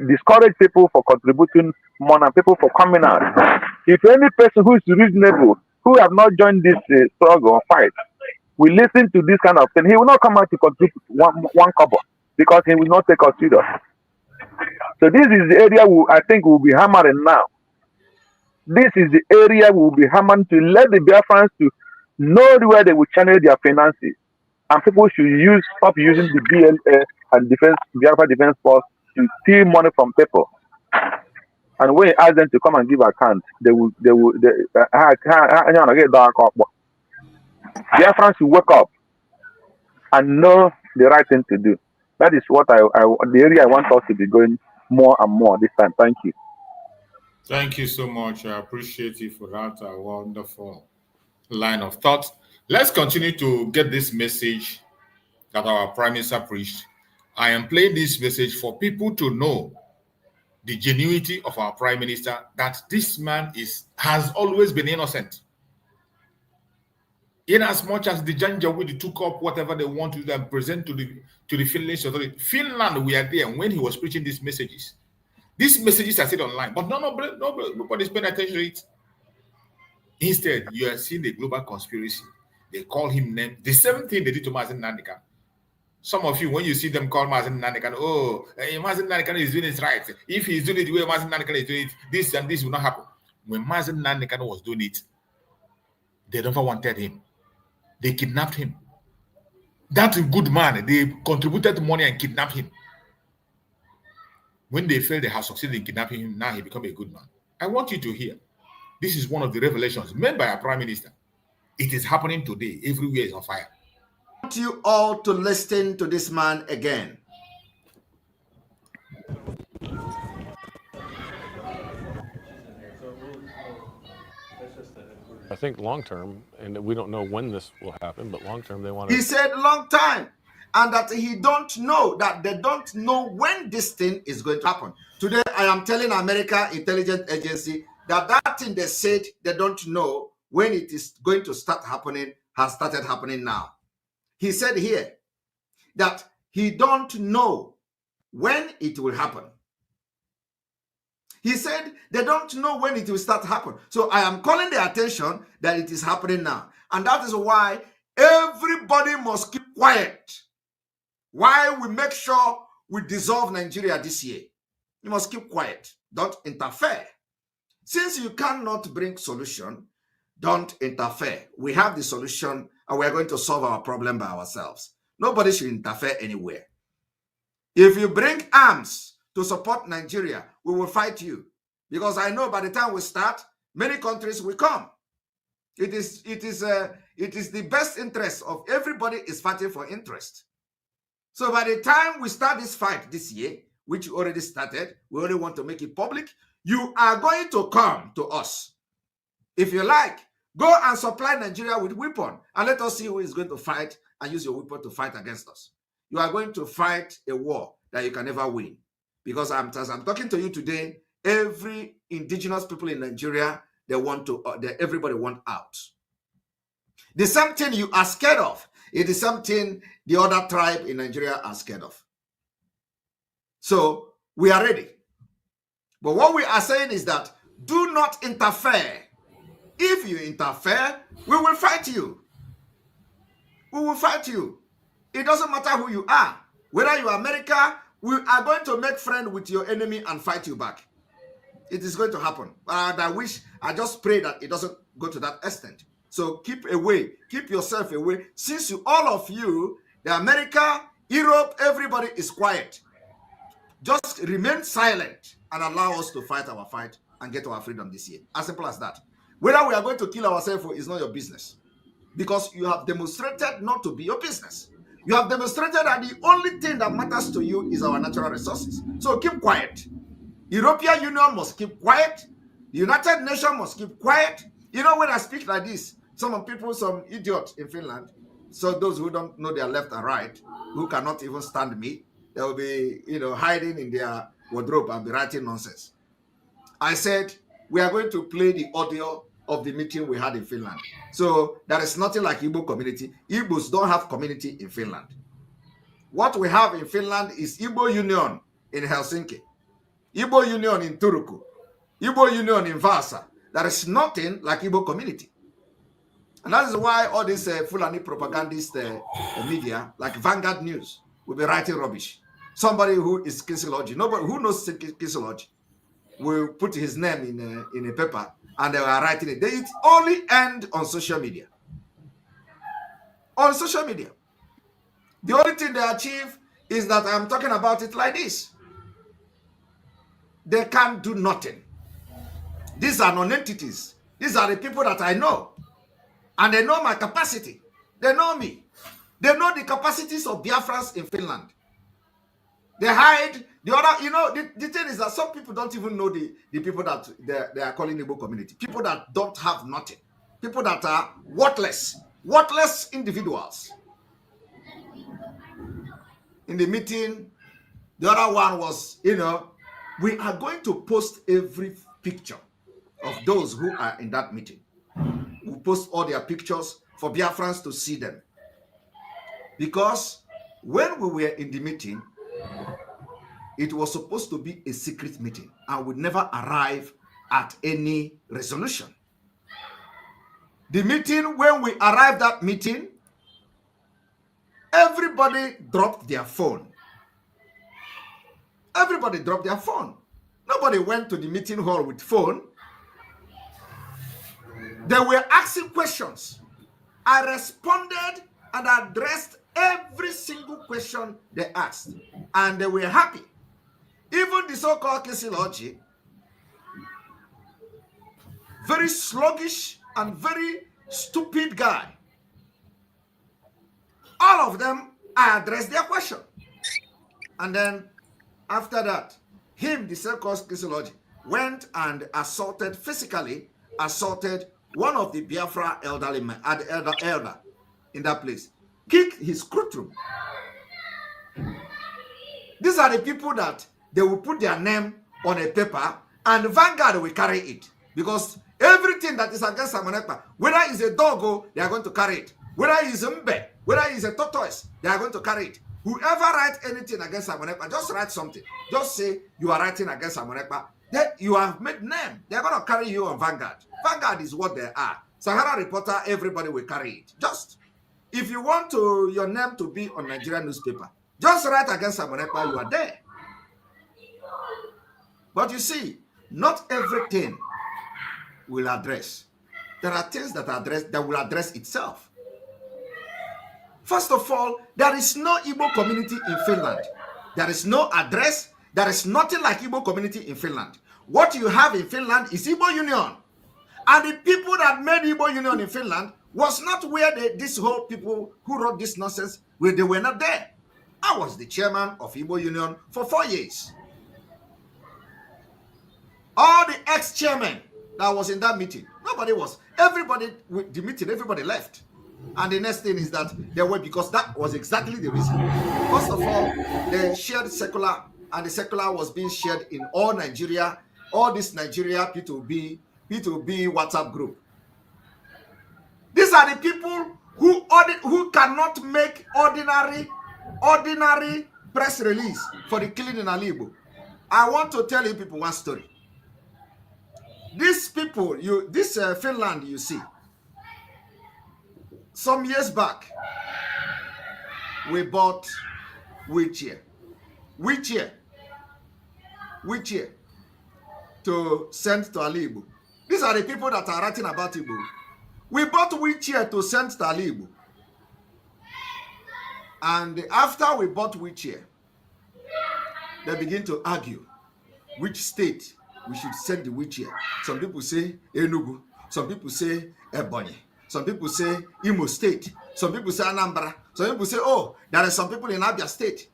Speaker 12: discourage people for contributing money and people for coming out. If any person who is reasonable, who have not joined this struggle or fight, will listen to this kind of thing, he will not come out to contribute one couple because he will not take us serious. So this is the area I think we'll be hammering now. This is the area we'll be hammering to let the Biafrans to know where they will channel their finances. And people should stop using the BLA and Biafra Defense Force to steal money from people. And when you ask them to come and give account, Biafrans should wake up and know the right thing to do. That is what the area I want us to be going more and more this time. Thank you.
Speaker 15: Thank you so much. I appreciate you for that wonderful line of thought. Let's continue to get this message that our Prime Minister preached. I am playing this message for people to know the genuinity of our Prime Minister, that this man has always been innocent. In as much as the Janjaweed took up whatever they want to and present to the Finnish authority. Finland, we are there when he was preaching these messages. These messages are still online, but nobody's paying attention to it. Instead, you are seeing the global conspiracy. They call him name. The same thing they did to Mazen Nandika. Some of you, when you see them call Mazen Nandika, Mazen Nandika is doing it right. If he's doing it the way Mazen Nandika is doing it, this and this will not happen. When Mazen Nandika was doing it, they never wanted him. They kidnapped him. That's a good man. They contributed money and kidnapped him. When they felt they have succeeded in kidnapping him, now he became a good man. I want you to hear. This is one of the revelations made by our Prime Minister. It is happening today. Everywhere is on fire.
Speaker 10: want you all to listen to this man again.
Speaker 16: I think long term, and we don't know when this will happen, but long term they want
Speaker 10: He
Speaker 16: to.
Speaker 10: said long time, and that he don't know, that they don't know when this thing is going to happen. Today, I am telling America Intelligence Agency that that thing they said they don't know when it is going to start happening has started happening now. He said here that he don't know when it will happen. He said they don't know when it will start happen. So I am calling the attention that it is happening now. And that is why everybody must keep quiet. Why we make sure we dissolve Nigeria this year. You must keep quiet. Don't interfere. Since you cannot bring solution, don't interfere. We have the solution and we are going to solve our problem by ourselves. Nobody should interfere anywhere. If you bring arms to support Nigeria, we will fight you. Because I know by the time we start, many countries will come. It is the best interest of everybody is fighting for interest. So by the time we start this fight this year, which already started, we only want to make it public, you are going to come to us. If you like, go and supply Nigeria with weapon and let us see who is going to fight and use your weapon to fight against us. You are going to fight a war that you can never win. Because as I'm talking to you today, every indigenous people in Nigeria, they want to, everybody want out. The same thing you are scared of is the same thing the other tribe in Nigeria are scared of. So we are ready. But what we are saying is that do not interfere. If you interfere, we will fight you. We will fight you. It doesn't matter who you are. Whether you are America, we are going to make friends with your enemy and fight you back. It is going to happen. And I just pray that it doesn't go to that extent. So keep away, keep yourself away. Since all of you, the America, Europe, everybody is quiet. Just remain silent and allow us to fight our fight and get our freedom this year. As simple as that. Whether we are going to kill ourselves is not your business. Because you have demonstrated not to be your business. You have demonstrated that the only thing that matters to you is our natural resources. So keep quiet. European Union must keep quiet. The United Nations must keep quiet. You know, when I speak like this, some idiots in Finland, so those who don't know their left and right, who cannot even stand me, they will be, hiding in their wardrobe and be writing nonsense. I said, we are going to play the audio of the meeting we had in Finland. So there is nothing like Igbo community. Igbos don't have community in Finland. What we have in Finland is Igbo Union in Helsinki, Igbo Union in Turku, Igbo Union in Vasa. There is nothing like Igbo community. And that is why all these Fulani propagandist media, like Vanguard News, will be writing rubbish. Somebody who is Kisiology, nobody who knows Kisiology, will put his name in a paper and they are writing it. It only end on social media. On social media. The only thing they achieve is that I'm talking about it like this. They can't do nothing. These are non-entities. These are the people that I know. And they know my capacity. They know me. They know the capacities of Biafrans in Finland. They hide the other, the thing is that some people don't even know the people that they are calling Igbo community. People that don't have nothing. People that are worthless individuals. In the meeting, the other one was, we are going to post every picture of those who are in that meeting. We'll post all their pictures for Biafrans to see them. Because when we were in the meeting, it was supposed to be a secret meeting and would never arrive at any resolution. The meeting, when we arrived at meeting, everybody dropped their phone. Everybody dropped their phone. Nobody went to the meeting hall with phone. They were asking questions. I responded and addressed every single question they asked. And they were happy. Even the so-called Kisiology, very sluggish and very stupid guy. All of them, I addressed their question. And then after that, him, the Selkos Kisology, went and physically assaulted one of the Biafra elder in that place. Kicked his scrotum. These are the people that they will put their name on a paper and Vanguard will carry it. Because everything that is against Simon Ekpa, whether it's a dog, they are going to carry it. Whether it's a mbe, whether it's a tortoise, they are going to carry it. Whoever writes anything against Simon Ekpa, just write something. Just say you are writing against Simon Ekpa. Then you have made name. They are going to carry you on Vanguard. Vanguard is what they are. Sahara Reporter, everybody will carry it. Just, if you want your name to be on Nigerian newspaper, just write against Simon Ekpa, you are there. But you see, not everything will address. There are things that will address itself. First of all, there is no Igbo community in Finland. There is no address. There is nothing like Igbo community in Finland. What you have in Finland is Igbo Union. And the people that made Igbo Union in Finland was not where these whole people who wrote this nonsense, where they were not there. I was the chairman of Igbo Union for 4 years. All the ex-chairmen that was in that meeting, nobody was. Everybody, with the meeting, everybody left. And the next thing is that they were, because that was exactly the reason. First of all, they shared secular, and the secular was being shared in all Nigeria, all this Nigeria P2B WhatsApp group. These are the people who cannot make ordinary press release for the killing in Alibo. I want to tell you people one story. These people, Finland, you see, some years back, we bought wheelchair to send to Alibo. These are the people that are writing about Igbo. We bought wheelchair to send to Alibo. And after we bought wheelchair, they begin to argue which state we should send the wheelchair. Some people say Enugu. Some people say Ebonyi. Some people say Imo State. Some people say Anambra. Some people say, oh, there are some people in Abia State.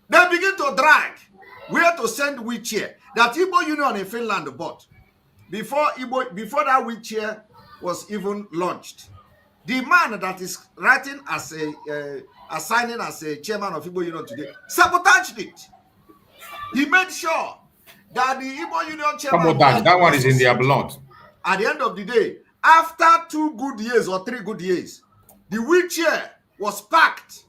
Speaker 10: They begin to drag where to send wheelchair that Igbo Union in Finland bought. Before that wheelchair was even launched, the man that is writing as assigning as a chairman of Igbo Union today sabotaged it. He made sure that the Igbo Union chairman...
Speaker 15: Sabotage, that one is in their blood.
Speaker 10: At the end of the day, after 2 good years or 3 good years, the wheelchair was packed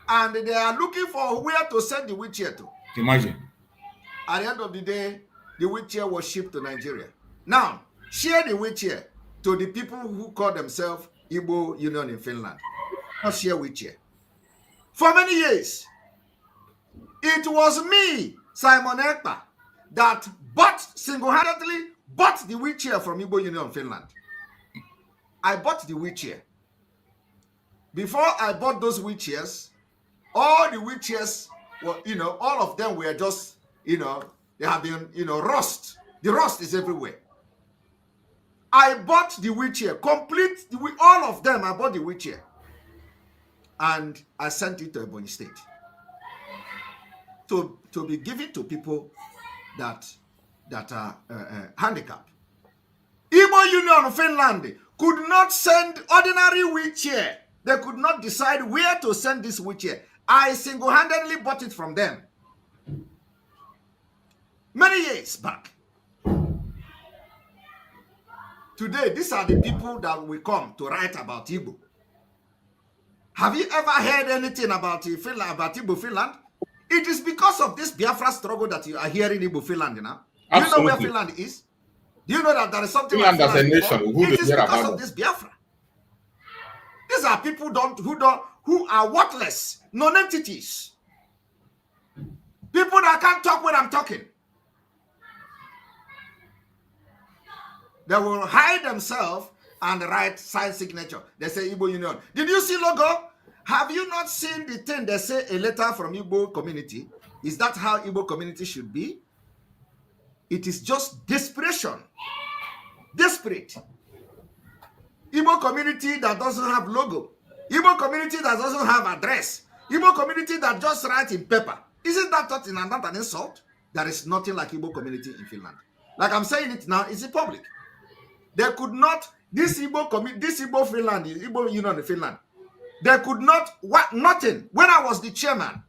Speaker 10: and they are looking for where to send the wheelchair to.
Speaker 15: Imagine.
Speaker 10: At the end of the day, the wheelchair was shipped to Nigeria. Now, share the wheelchair to the people who call themselves Igbo Union in Finland. Not share wheelchair. For many years, it was me, Simon Ekpa, that single-handedly bought the wheelchair from Igbo Union Finland. I bought the wheelchair. Before I bought those wheelchairs, all the wheelchairs were, all of them were just, they have been, rust. The rust is everywhere. I bought the wheelchair, all of them, I bought the wheelchair. And I sent it to Ebonyi State to be given to people that are handicapped. Igbo Union of Finland could not send ordinary wheelchair. They could not decide where to send this wheelchair. I single-handedly bought it from them many years back. Today, these are the people that will come to write about Igbo. Have you ever heard anything about Finland, about Igbo Finland? It is because of this Biafra struggle that you are hearing Igbo Finland now. Do you know where Finland is? Do you know that there is something
Speaker 15: Finland
Speaker 10: like
Speaker 15: as a nation?
Speaker 10: It is because of this Biafra. These are people who are worthless, non-entities. People that can't talk when I'm talking. They will hide themselves and write sign signature. They say Igbo Union. Did you see logo? Have you not seen the thing they say a letter from Igbo community? Is that how Igbo community should be? It is just desperation. Desperate. Igbo community that doesn't have logo. Igbo community that doesn't have address. Igbo community that just write in paper. Isn't that not an insult? There is nothing like Igbo community in Finland. Like I'm saying it now, it's in public. They could not, this Igbo Finland, Igbo Union in Finland, they could not, nothing. When I was the chairman,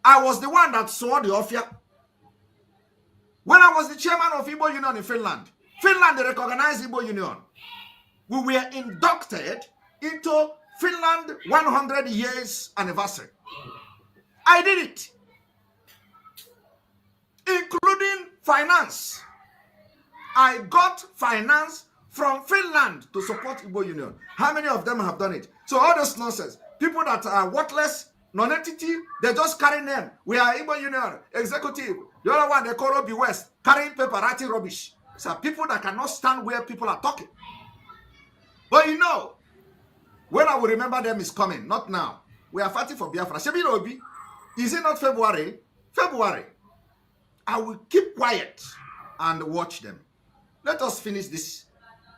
Speaker 10: I was the one that swore the offer. When I was the chairman of Igbo Union in Finland, Finland, they recognized Igbo Union. We were inducted into Finland 100 years anniversary. I did it, including finance. I got finance from Finland to support Igbo Union. How many of them have done it? So all this nonsense, people that are worthless, non-entity, they just carry them. We are Igbo Union, executive. The other one, they call Obi West, carrying paper, writing rubbish. So people that cannot stand where people are talking. But you know, when I will remember them is coming, not now. We are fighting for Biafra. Shebi Obi, is it not February? February. I will keep quiet and watch them. Let us finish this.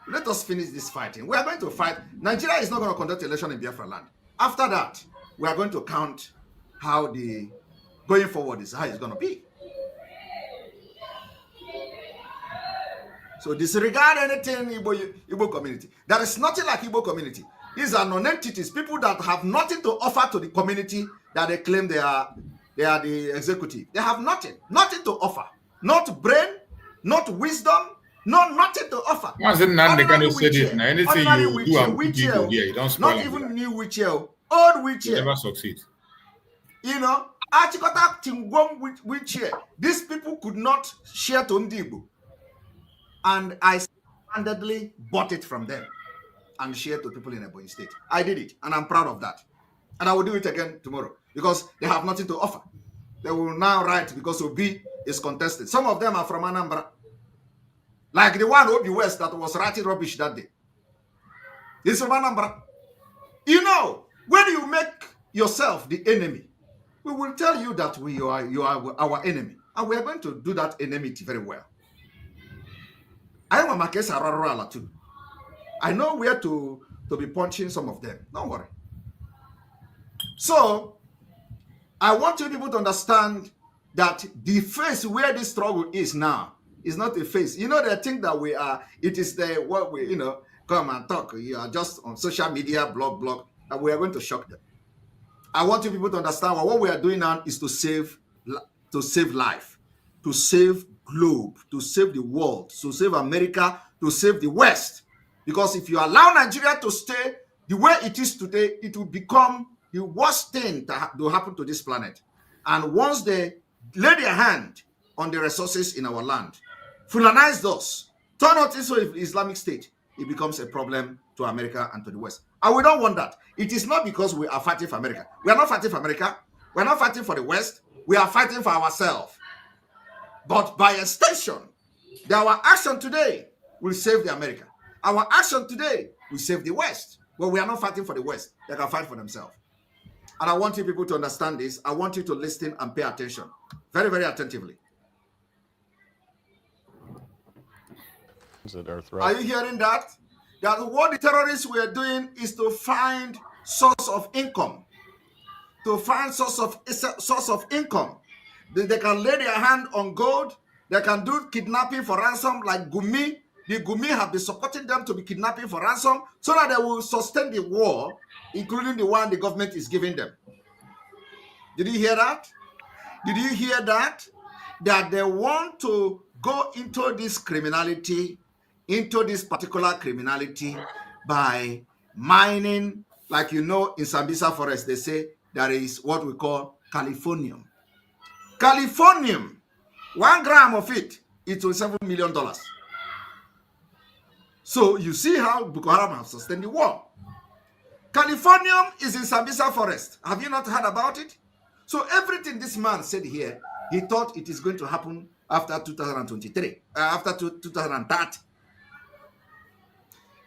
Speaker 10: Let us finish this fighting. We are going to fight. Nigeria is not going to conduct election in Biafra land. After that, we are going to count how the going forward is, how it's going to be. So disregard anything Igbo community. There is nothing like Igbo community. These are non-entities, people that have nothing to offer to the community that they claim they are the executive. They have nothing to offer. Not brain, not wisdom, nothing to offer. Not even new wheelchair, old wheelchair.
Speaker 15: Never succeed.
Speaker 10: You know, wheelchair. These people could not share to Ndibu. And I handedly bought it from them and shared to people in Ebonyi State. I did it, and I'm proud of that. And I will do it again tomorrow because they have nothing to offer. They will now write because Obi is contested. Some of them are from Anambra. Like the one Obi West that was writing rubbish that day. He's from Anambra. You know, when you make yourself the enemy, we will tell you that you are our enemy. And we are going to do that enmity very well. I am a case too. I know where to be punching some of them. Don't worry. So, I want you people to understand that the face where this struggle is now is not a face. You know, they think that we are, it is the, what we, you know, come and talk. You are just on social media, blog, and we are going to shock them. I want you people to understand what we are doing now is to save life, to save globe, to save the world, to save America, to save the West. Because if you allow Nigeria to stay the way it is today, it will become the worst thing to happen to this planet. And once they lay their hand on the resources in our land, Fulanize us, turn out into Islamic State, it becomes a problem to America and to the West. And we don't want that. It is not because we are fighting for America. We are not fighting for America. We are not fighting for the West. We are fighting for ourselves. But by extension, our action today will save the America. Our action today will save the West. But we are not fighting for the West. They can fight for themselves. And I want you people to understand this. I want you to listen and pay attention. Very, very attentively. Are you hearing that? That what the terrorists were doing is to find source of income. To find source of income. They can lay their hand on gold. They can do kidnapping for ransom like Gumi. The Gumi have been supporting them to be kidnapping for ransom so that they will sustain the war, including the one the government is giving them. Did you hear that? Did you hear that? That they want to go into this criminality, into this particular criminality by mining, like you know, in Sambisa Forest, they say there is what we call Californium. Californium, 1 gram of it, it's $7 million. So you see how Boko Haram have sustained the war. Californium is in Sambisa Forest. Have you not heard about it? So everything this man said here, he thought it is going to happen after 2023, after 2030.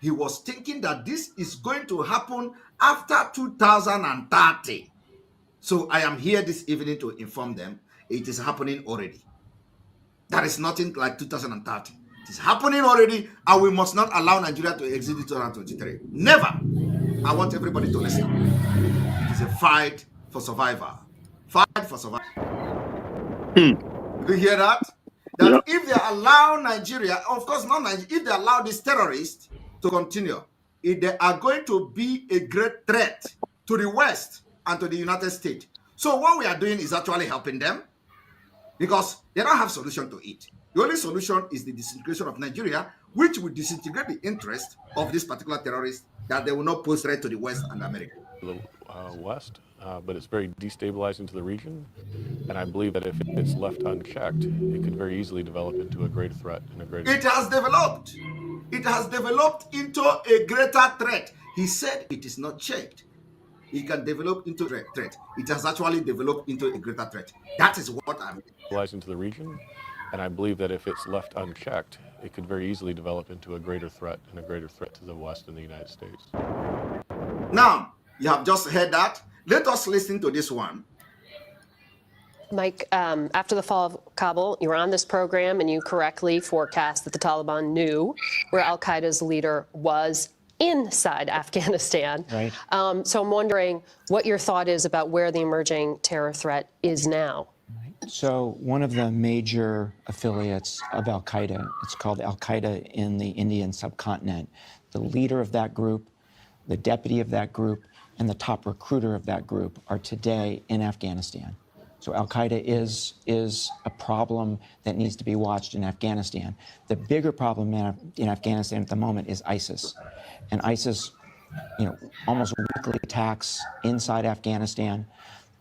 Speaker 10: He was thinking that this is going to happen after 2030. So I am here this evening to inform them it is happening already. There is nothing like 2030. It is happening already, and we must not allow Nigeria to exit 2023. Never. I want everybody to listen. It is a fight for survival. Fight for survival. Do you hear that? That if they allow Nigeria, of course not Nigeria, if they allow these terrorists to continue, if they are going to be a great threat to the West and to the United States. So what we are doing is actually helping them because they don't have solution to it. The only solution is the disintegration of Nigeria, which will disintegrate the interest of this particular terrorist that they will not pose threat to the West and America.
Speaker 16: The West, but it's very destabilizing to the region. And I believe that if it's left unchecked, it could very easily develop into a greater threat and a greater.
Speaker 10: It has developed. It has developed into a greater threat. He said it is not checked. It can develop into a threat. It has actually developed into a greater threat. That is what I'm
Speaker 16: Destabilizing to the region. And I believe that if it's left unchecked, it could very easily develop into a greater threat and a greater threat to the West and the United States.
Speaker 10: Now, you have just heard that. Let us listen to this one.
Speaker 17: Mike, after the fall of Kabul, you were on this program and you correctly forecast that the Taliban knew where al-Qaeda's leader was inside Afghanistan.
Speaker 18: Right.
Speaker 17: So I'm wondering what your thought is about where the emerging terror threat is now.
Speaker 18: So one of the major affiliates of al-Qaeda, it's called al-Qaeda in the Indian subcontinent. The leader of that group, the deputy of that group, and the top recruiter of that group are today in Afghanistan. So al-Qaeda is a problem that needs to be watched in Afghanistan. The bigger problem in Afghanistan at the moment is ISIS. And ISIS, almost weekly attacks inside Afghanistan.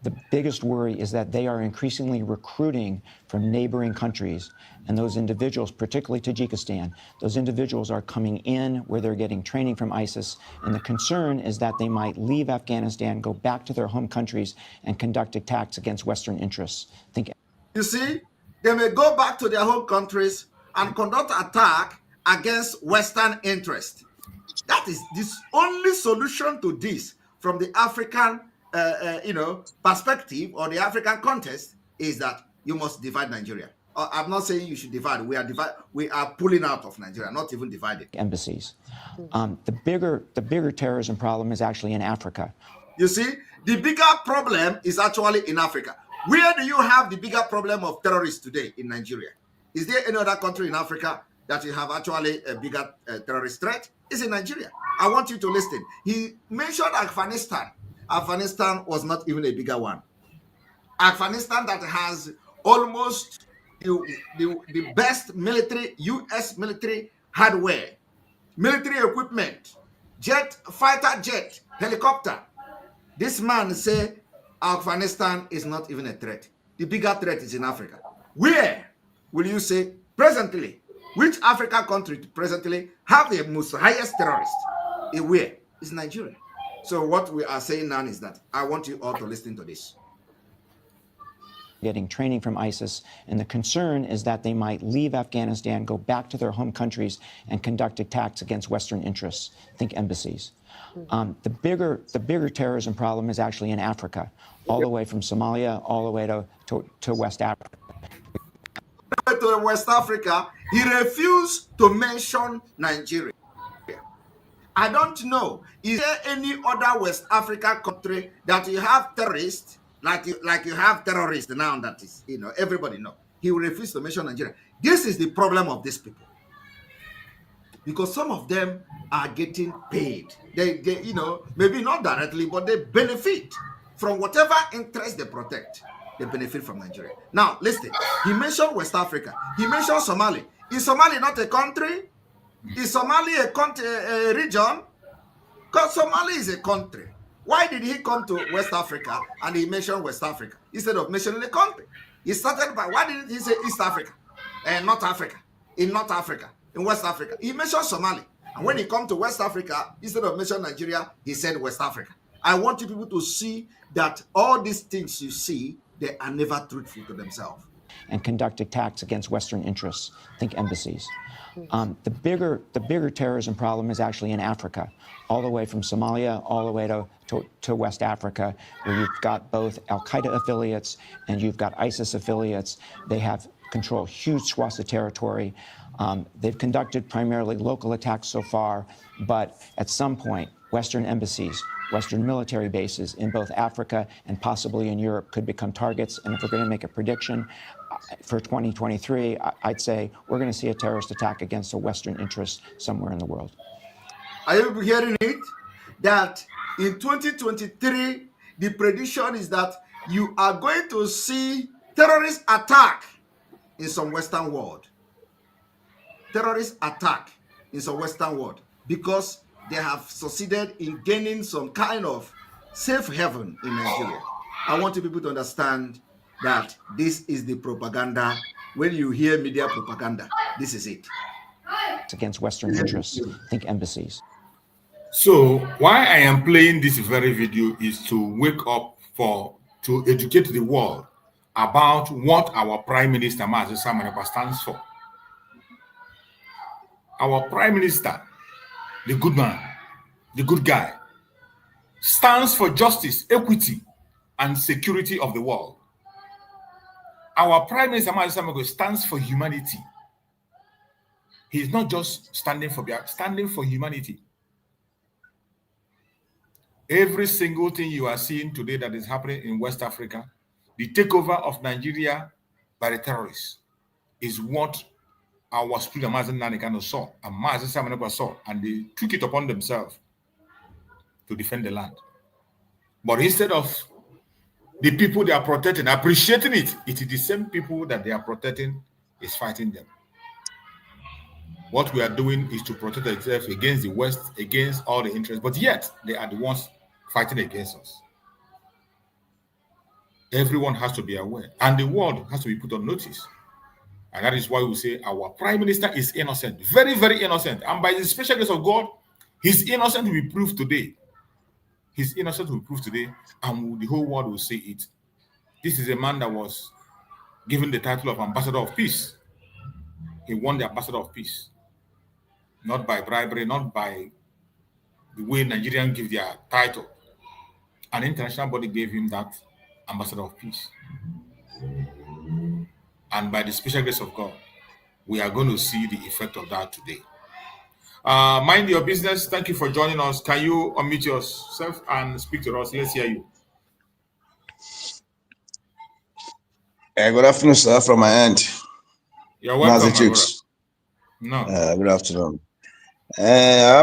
Speaker 18: The biggest worry is that they are increasingly recruiting from neighboring countries. And those individuals, particularly Tajikistan, those individuals are coming in where they're getting training from ISIS. And the concern is that they might leave Afghanistan, go back to their home countries, and conduct attacks against Western interests.
Speaker 10: You see, they may go back to their home countries and conduct attack against Western interests. That is the only solution to this from the African perspective or the African context is that you must divide Nigeria. I'm not saying you should divide. We are pulling out of Nigeria, not even divided.
Speaker 18: Embassies. The bigger terrorism problem is actually in Africa.
Speaker 10: You see, the bigger problem is actually in Africa. Where do you have the bigger problem of terrorists today in Nigeria? Is there any other country in Africa that you have actually a bigger terrorist threat? It's in Nigeria. I want you to listen. He mentioned Afghanistan. Afghanistan was not even a bigger one. Afghanistan that has almost the best military, U.S. military hardware, military equipment, fighter jet, helicopter. This man say Afghanistan is not even a threat. The bigger threat is in Africa. Where will you say presently? Which African country presently have the most highest terrorists? Where? It's Nigeria. So what we are saying now is that I want you all to listen to this.
Speaker 18: Getting training from ISIS, and the concern is that they might leave Afghanistan, go back to their home countries, and conduct attacks against Western interests. Think embassies. The bigger terrorism problem is actually in Africa, all the way from Somalia, all the way to West Africa.
Speaker 10: To West Africa, he refused to mention Nigeria. I don't know. Is there any other West Africa country that you have terrorists like you have terrorists now? That is, everybody know. He will refuse to mention Nigeria. This is the problem of these people, because some of them are getting paid. They maybe not directly, but they benefit from whatever interest they protect. They benefit from Nigeria. Now, listen. He mentioned West Africa. He mentioned Somalia. Is Somalia not a country? Is Somalia a country, a region? Because Somalia is a country. Why did he come to West Africa and he mentioned West Africa instead of mentioning a country? He started by, why didn't he say East Africa and North Africa? In North Africa, in West Africa. He mentioned Somalia. And when he come to West Africa, instead of mentioning Nigeria, he said West Africa. I want you people to see that all these things you see, they are never truthful to themselves.
Speaker 18: And conduct attacks against Western interests. Think embassies. The bigger terrorism problem is actually in Africa, all the way from Somalia, all the way to West Africa, where you've got both al-Qaeda affiliates and you've got ISIS affiliates. They have control huge swaths of territory. They've conducted primarily local attacks so far, but at some point, Western embassies, Western military bases in both Africa and possibly in Europe could become targets. And if we're going to make a prediction for 2023, I'd say we're going to see a terrorist attack against a Western interest somewhere in the world.
Speaker 10: Are you hearing it? That in 2023, the prediction is that you are going to see terrorist attack in some Western world. Terrorist attack in some Western world because they have succeeded in gaining some kind of safe haven in Nigeria. I want you people to understand that this is the propaganda. When you hear media propaganda, this is it.
Speaker 18: It's against Western interests. Think embassies.
Speaker 15: So why I am playing this very video is to wake up to educate the world about what our Prime Minister Mazi Simon Ekpa stands for. Our Prime Minister, the good man, the good guy, stands for justice, equity, and security of the world. Our Prime Minister Mazi Simon Ekpa stands for humanity. He is not just standing for Biafra, standing for humanity. Every single thing you are seeing today that is happening in West Africa, the takeover of Nigeria by the terrorists, is what our Spirit Mazi Nanikano saw and Mazi Simon Ekpa saw, and they took it upon themselves to defend the land. But instead of the people they are protecting appreciating it, it is the same people that they are protecting is fighting them. What we are doing is to protect ourselves against the West, against all the interests, but yet they are the ones fighting against us. Everyone has to be aware, and the world has to be put on notice. And that is why we say our Prime Minister is innocent, very, very innocent. And by the special grace of God, his innocence will be proved today. His innocence will be proved today, and the whole world will see it. This is a man that was given the title of Ambassador of Peace. He won the Ambassador of Peace. Not by bribery, not by the way Nigerians give their title. An international body gave him that Ambassador of Peace. And by the special grace of God, we are going to see the effect of that today. Mind your business. Thank you for joining us. Can you unmute yourself and speak to us? Let's hear you.
Speaker 19: Good afternoon, sir, from my end.
Speaker 15: You're welcome, my brother.
Speaker 19: No. Good afternoon. I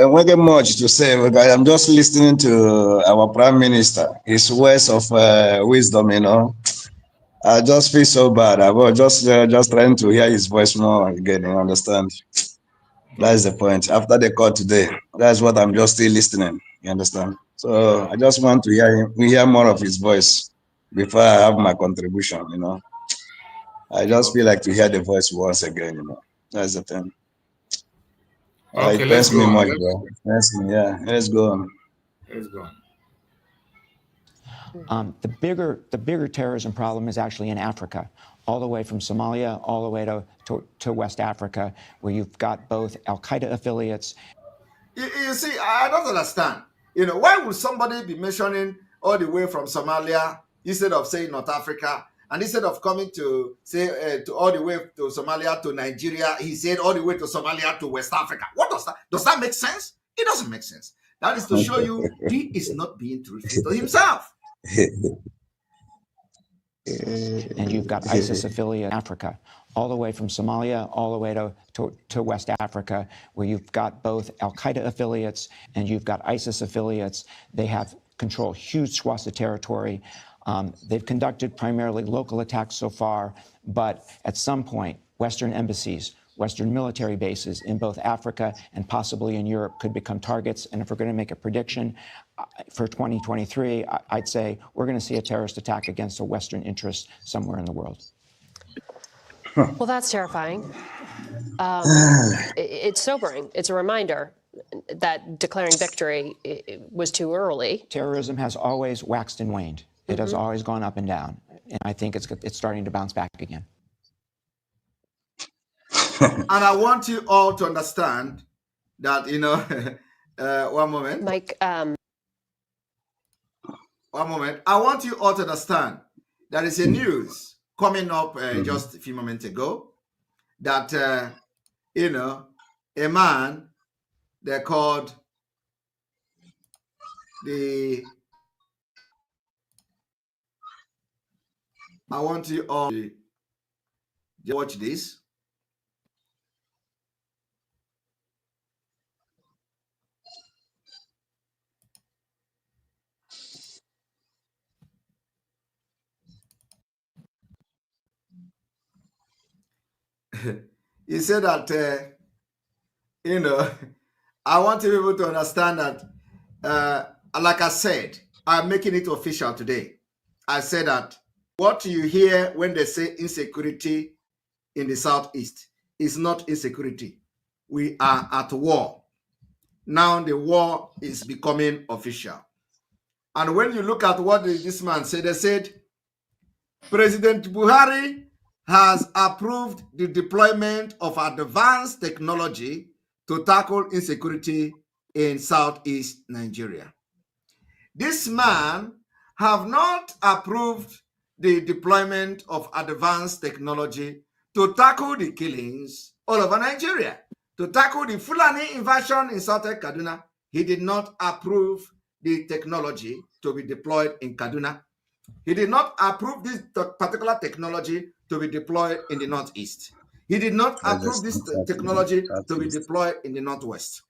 Speaker 19: won't get much to say because I'm just listening to our Prime Minister, his words of wisdom, you know. I just feel so bad. I was just trying to hear his voice more again, you understand? That's the point. After the call today, that's what I'm just still listening, you understand? So I just want to hear more of his voice before I have my contribution, you know. I just feel like to hear the voice once again, you know. That's the thing.
Speaker 15: Okay,
Speaker 19: it
Speaker 15: let's
Speaker 19: pains me
Speaker 15: go
Speaker 19: much,
Speaker 15: on.
Speaker 19: bro. It pains me, yeah. Let's go on.
Speaker 15: Let's go on.
Speaker 18: The bigger terrorism problem is actually in Africa, all the way from Somalia, all the way to West Africa, where you've got both Al-Qaeda affiliates.
Speaker 10: You see, I don't understand. You know, why would somebody be mentioning all the way from Somalia instead of saying North Africa? And instead of coming to say to all the way to Somalia to Nigeria, he said all the way to Somalia to West Africa. What does that make sense? It doesn't make sense. That is to show you he is not being truthful to himself.
Speaker 18: And you've got ISIS affiliate in Africa, all the way from Somalia, all the way to West Africa, where you've got both Al-Qaeda affiliates and you've got ISIS affiliates. They have control huge swaths of territory. They've conducted primarily local attacks so far, but at some point, Western embassies, Western military bases in both Africa and possibly in Europe could become targets. And if we're going to make a prediction for 2023, I'd say we're going to see a terrorist attack against a Western interest somewhere in the world.
Speaker 17: Well, that's terrifying. It's sobering. It's a reminder that declaring victory was too early.
Speaker 18: Terrorism has always waxed and waned. It has always gone up and down. And I think it's starting to bounce back again.
Speaker 10: And I want you all to understand that, you know, one moment.
Speaker 17: Mike.
Speaker 10: One moment. I want you all to understand there is a news coming up just a few moments ago that, you know, a man they called I want you all to watch this. He said that, I want people to understand that, like I said, I'm making it official today. I said that what you hear when they say insecurity in the Southeast is not insecurity. We are at war. Now the war is becoming official. And when you look at what this man said, they said, President Buhari has approved the deployment of advanced technology to tackle insecurity in Southeast Nigeria. This man have not approved the deployment of advanced technology to tackle the killings all over Nigeria, to tackle the Fulani invasion in southern Kaduna. He did not approve the technology to be deployed in Kaduna. He did not approve this particular technology to be deployed in the Northeast. He did not approve this technology to be deployed in the Northwest.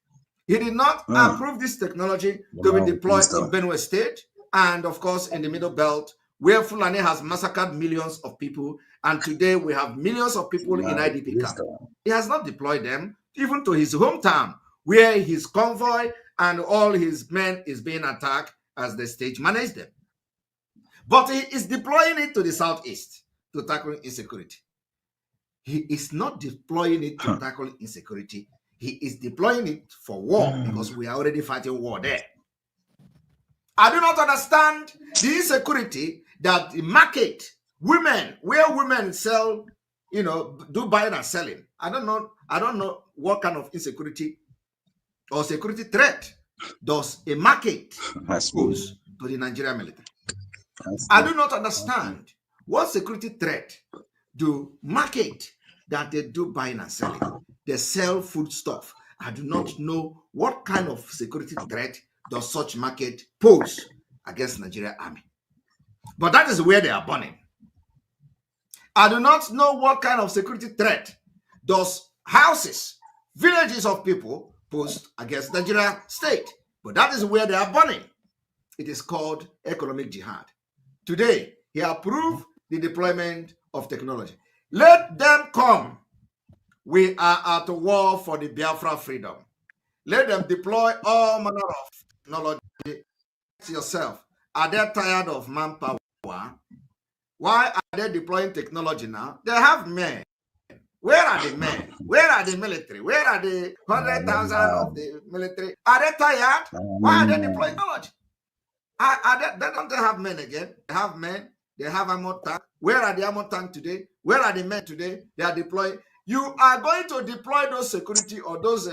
Speaker 10: He did not approve this technology to be deployed in Benue State and, of course, in the Middle Belt, where Fulani has massacred millions of people, and today we have millions of people in IDP camp. He has not deployed them even to his hometown, where his convoy and all his men is being attacked as the state manage them. But he is deploying it to the Southeast to tackle insecurity. He is not deploying it to tackle insecurity. He is deploying it for war because we are already fighting war there. I do not understand the insecurity that the market, women, where women sell, do buying and selling. I don't know what kind of insecurity or security threat does a market pose to the Nigerian military. I do not understand what security threat do market that they do buying and selling. They sell food stuff. I do not know what kind of security threat does such market pose against Nigerian army. But that is where they are burning. I do not know what kind of security threat does houses, villages of people pose against Nigerian state. But that is where they are burning. It is called economic jihad. Today, he approved the deployment of technology. Let them come. We are at war for the Biafra freedom. Let them deploy all manner of technology. Ask yourself, are they tired of manpower? Why are they deploying technology now? They have men. Where are the men? Where are the military? Where are the 100,000 of the military? Are they tired? Why are they deploying technology? They don't have men again. They have men. They have armor tank. Where are the armor tank today? Where are the men today? They are deploying. You are going to deploy those security or those,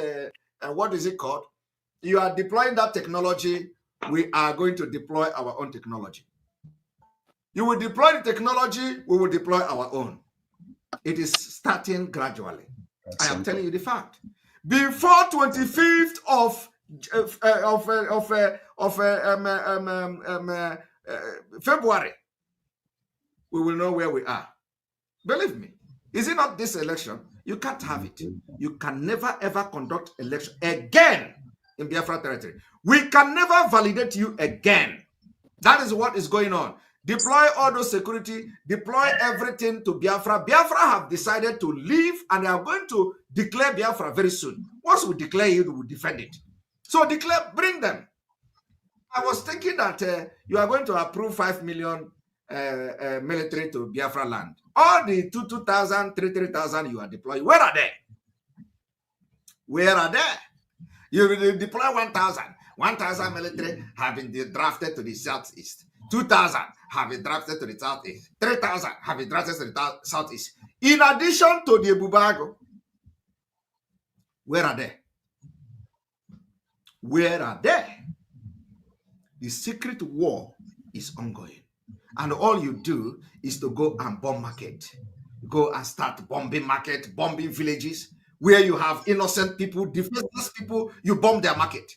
Speaker 10: what is it called? You are deploying that technology. We are going to deploy our own technology. You will deploy the technology. We will deploy our own. It is starting gradually. I am telling you the fact. Before 25th of February, we will know where we are. Believe me. Is it not this election? You can't have it. You can never ever conduct election again in Biafra territory. We can never validate you again. That is what is going on. Deploy all those security, deploy everything to Biafra. Biafra have decided to leave and they are going to declare Biafra very soon. Once we declare it, we will defend it. So declare, bring them. I was thinking that you are going to approve 5 million military to Biafra land. All the 2,000, 3,000 you are deploying, where are they? Where are they? You will deploy 1,000. 1,000 military have been drafted to the southeast. 2,000 have been drafted to the southeast. 3,000 have been drafted to the southeast. In addition to the Bubago, where are they? Where are they? The secret war is ongoing. And all you do is to go and bomb market. Go and start bombing market, bombing villages, where you have innocent people, defenseless people, you bomb their market.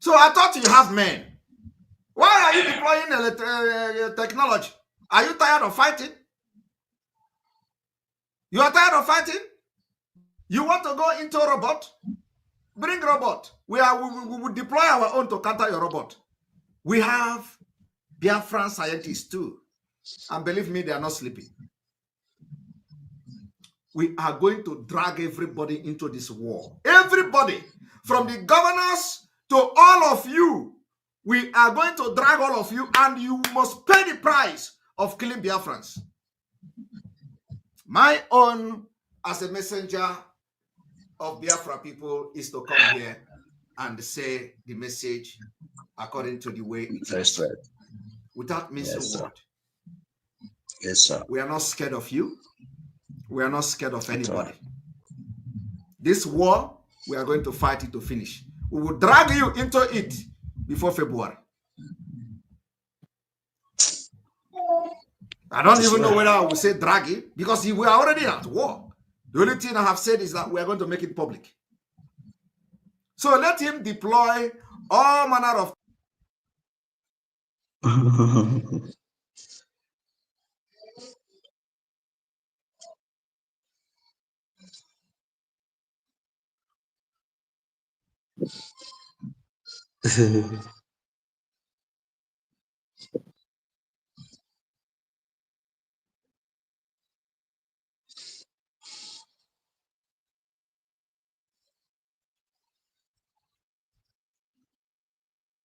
Speaker 10: So I thought you have men. Why are you deploying technology? Are you tired of fighting? You are tired of fighting? You want to go into a robot? Bring robot. We will deploy our own to counter your robot. We have Biafran scientists too. And believe me, they are not sleeping. We are going to drag everybody into this war. Everybody, from the governors to all of you, we are going to drag all of you, and you must pay the price of killing Biafrans. My own, as a messenger of Biafra people, is to come here and say the message according to the way it is.
Speaker 19: Right.
Speaker 10: Without missing word.
Speaker 19: Yes, sir.
Speaker 10: We are not scared of you. We are not scared of anybody. This war, we are going to fight it to finish. We will drag you into it before February. I don't even know whether I will say drag it, because we are already at war. The only thing I have said is that we are going to make it public. So let him deploy all manner of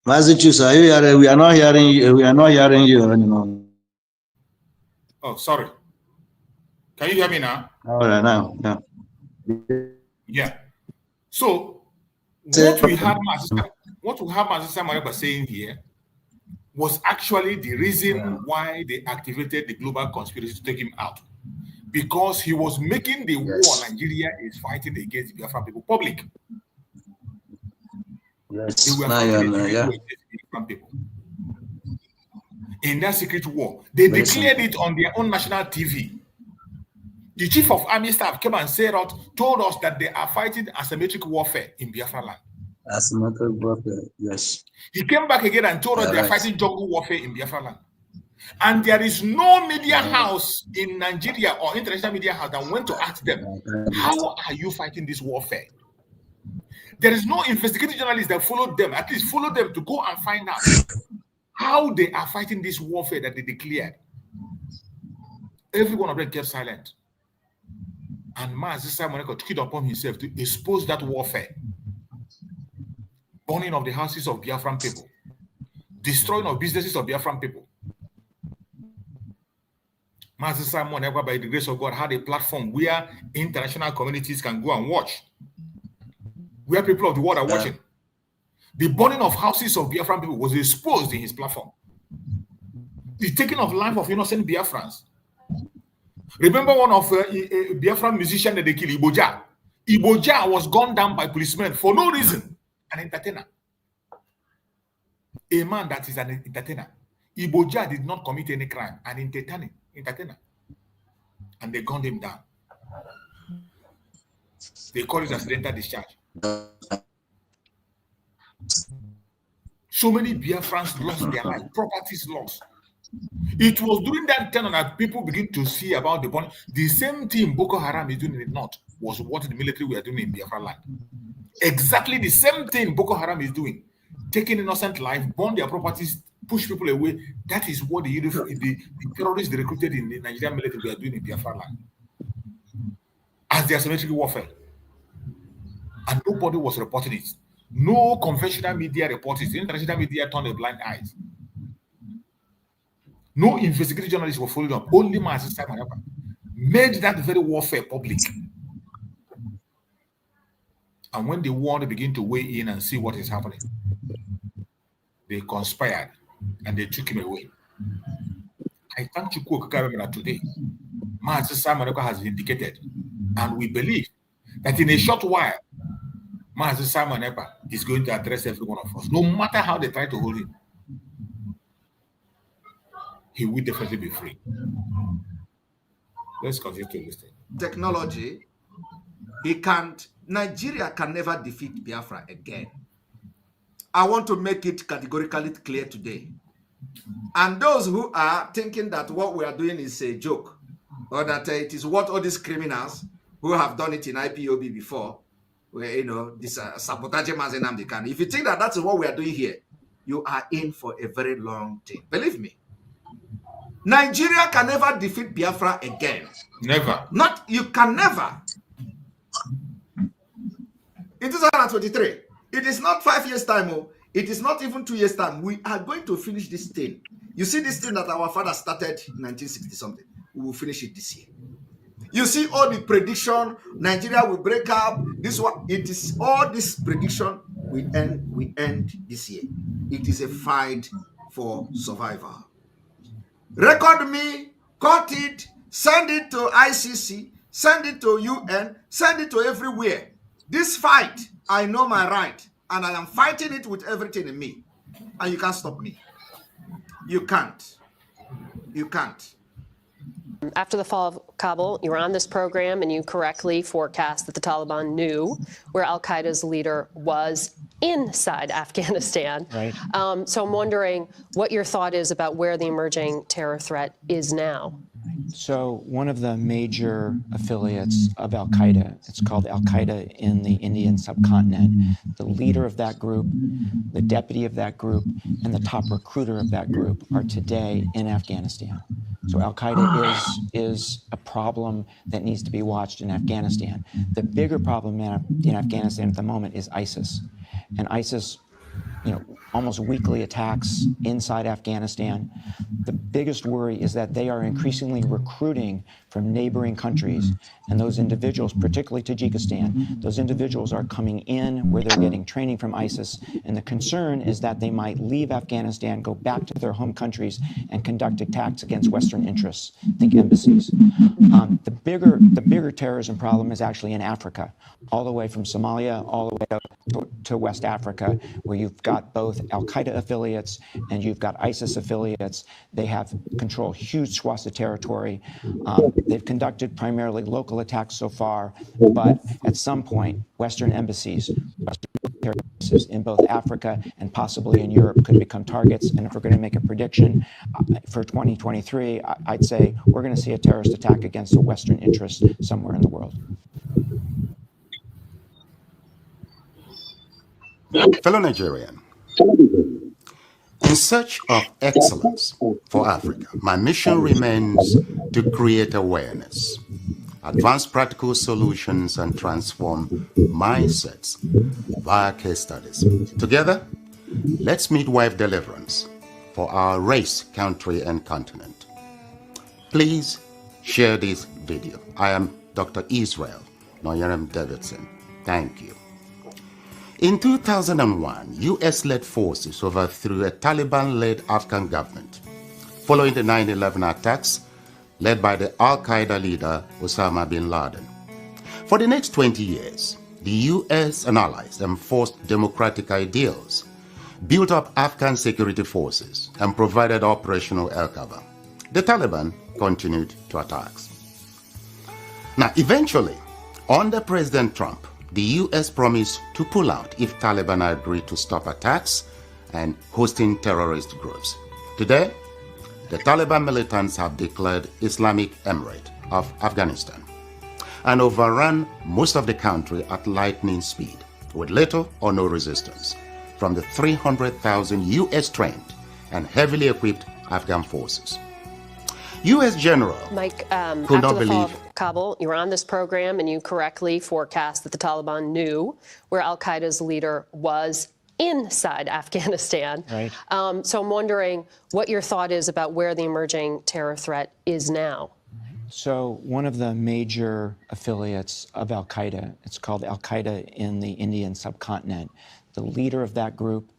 Speaker 19: Massachusetts, are you hearing? We are not hearing you. We are not hearing you anymore.
Speaker 15: Oh, sorry. Can you hear me now?
Speaker 19: All right, now.
Speaker 15: Yeah. So what we have Master Simon saying here was actually the reason why they activated the global conspiracy to take him out, because he was making the war Nigeria is fighting against the Biafran people public.
Speaker 19: Yes.
Speaker 15: They were fighting against the Biafran people. In that secret war, they declared it on their own national TV. The chief of army staff came and told us that they are fighting asymmetric warfare in Biafra land.
Speaker 19: Asymmetric warfare, yes.
Speaker 15: He came back again and told us they are fighting jungle warfare in Biafra land. And there is no media house in Nigeria or international media house that went to ask them, how are you fighting this warfare? There is no investigative journalist that followed them, at least follow them to go and find out how they are fighting this warfare that they declared. Every one of them kept silent. And Mazi Simon took it upon himself to expose that warfare. Burning of the houses of Biafran people. Destroying of businesses of Biafran people. Mazi Simon, by the grace of God, had a platform where international communities can go and watch. Where people of the world are watching. The burning of houses of Biafran people was exposed in his platform. The taking of life of innocent Biafrans. Remember one of a Biafran musician that they killed, Iboja. Iboja was gunned down by policemen for no reason. An entertainer. A man that is an entertainer. Iboja did not commit any crime. An entertainer. And they gunned him down. They call it accidental discharge. So many Biafrans lost their life, properties lost. It was during that time that people begin to see about the burning. The same thing Boko Haram is doing in the north was what the military were doing in Biafra land. Exactly the same thing Boko Haram is doing. Taking innocent life, burn their properties, push people away. That is what the terrorists they recruited in the Nigerian military were doing in Biafra land. As their asymmetric warfare. And nobody was reporting it. No conventional media reported it. The international media turned a blind eye. No investigative journalists were following up. Only Mazi Simon made that very warfare public. And when the world begin to weigh in and see what is happening, they conspired and they took him away. I thank you, that today, Mazi Simon has vindicated, and we believe that in a short while, Mazi Simon is going to address every one of us, no matter how they try to hold him. He will definitely be free. Let's continue to listen.
Speaker 10: Technology, Nigeria can never defeat Biafra again. I want to make it categorically clear today. And those who are thinking that what we are doing is a joke, or that it is what all these criminals who have done it in IPOB before, where, this sabotaging Mazenam Dekan. If you think that that's what we are doing here, you are in for a very long thing. Believe me. Nigeria can never defeat Biafra again.
Speaker 15: Never.
Speaker 10: You can never. In 2023, it is not 5 years' time, it is not even 2 years' time. We are going to finish this thing. You see this thing that our father started in 1960-something. We will finish it this year. You see all the prediction, Nigeria will break up. This one, it is all this prediction we end this year. It is a fight for survival. Record me, cut it, send it to ICC, send it to UN, send it to everywhere. This fight, I know my right, and I am fighting it with everything in me. And you can't stop me. You can't. You can't.
Speaker 17: After the fall of Kabul, you were on this program and you correctly forecast that the Taliban knew where al-Qaeda's leader was inside Afghanistan.
Speaker 18: Right.
Speaker 17: So I'm wondering what your thought is about where the emerging terror threat is now.
Speaker 18: So one of the major affiliates of al-Qaeda, it's called al-Qaeda in the Indian subcontinent. The leader of that group, the deputy of that group, and the top recruiter of that group are today in Afghanistan. So al-Qaeda is a problem that needs to be watched in Afghanistan. The bigger problem in Afghanistan at the moment is ISIS. And ISIS, almost weekly attacks inside Afghanistan. The biggest worry is that they are increasingly recruiting from neighboring countries, and those individuals, particularly Tajikistan, those individuals are coming in where they're getting training from ISIS, and the concern is that they might leave Afghanistan, go back to their home countries, and conduct attacks against Western interests, think embassies. The bigger terrorism problem is actually in Africa, all the way from Somalia, all the way up to West Africa, where you've got both al-Qaeda affiliates and you've got ISIS affiliates. They have control huge swaths of territory. They've conducted primarily local attacks so far, but at some point, Western embassies, in both Africa and possibly in Europe could become targets. And if we're going to make a prediction for 2023, I'd say we're going to see a terrorist attack against a Western interest somewhere in the world.
Speaker 20: Fellow Nigerian, in search of excellence for Africa, my mission remains to create awareness, advance practical solutions, and transform mindsets via case studies. Together, let's midwife deliverance for our race, country, and continent. Please share this video. I am Dr. Israel Noyerem Davidson. Thank you. In 2001, US-led forces overthrew a Taliban-led Afghan government following the 9/11 attacks led by the al-Qaeda leader Osama bin Laden. For the next 20 years, the US and allies enforced democratic ideals, built up Afghan security forces, and provided operational air cover. The Taliban continued to attacks. Now, eventually, under President Trump, the US promised to pull out if Taliban agreed to stop attacks and hosting terrorist groups. Today, the Taliban militants have declared Islamic Emirate of Afghanistan and overrun most of the country at lightning speed with little or no resistance from the 300,000 US-trained and heavily equipped Afghan forces. U.S. General
Speaker 17: Mike,
Speaker 20: could not
Speaker 17: after the fall
Speaker 20: believe
Speaker 17: of Kabul, you were on this program and you correctly forecast that the Taliban knew where al-Qaeda's leader was inside Afghanistan.
Speaker 18: Right.
Speaker 17: So I'm wondering what your thought is about where the emerging terror threat is now.
Speaker 18: So one of the major affiliates of al-Qaeda, it's called al-Qaeda in the Indian subcontinent. The leader of that group,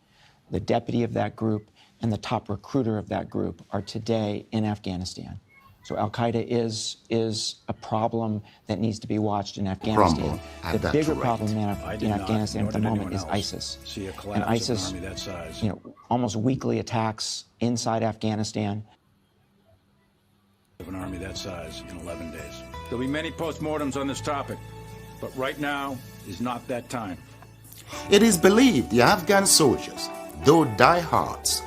Speaker 18: the deputy of that group, and the top recruiter of that group are today in Afghanistan. So al-Qaeda is a problem that needs to be watched in Afghanistan. The bigger problem in Afghanistan at the moment is ISIS. And ISIS, almost weekly attacks inside Afghanistan.
Speaker 21: Of an army that size in 11 days. There'll be many postmortems on this topic, but right now is not that time.
Speaker 20: It is believed the Afghan soldiers, though diehards,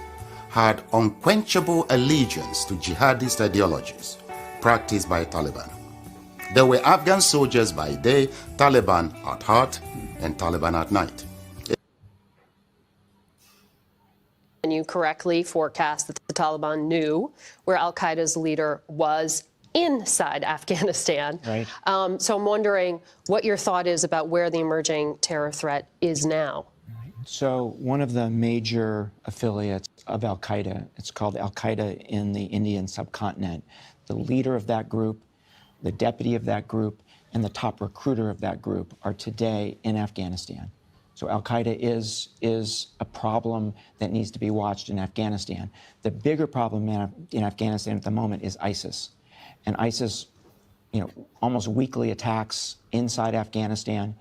Speaker 20: had unquenchable allegiance to jihadist ideologies practiced by Taliban. There were Afghan soldiers by day, Taliban at heart, and Taliban at night.
Speaker 17: And you correctly forecast that the Taliban knew where al-Qaeda's leader was inside Afghanistan.
Speaker 18: Right.
Speaker 17: So I'm wondering what your thought is about where the emerging terror threat is now.
Speaker 18: So one of the major affiliates of al-Qaeda, it's called al-Qaeda in the Indian subcontinent. The leader of that group, the deputy of that group, and the top recruiter of that group are today in Afghanistan. So al-Qaeda is a problem that needs to be watched in Afghanistan. The bigger problem in Afghanistan at the moment is ISIS. And ISIS, almost weekly attacks inside Afghanistan.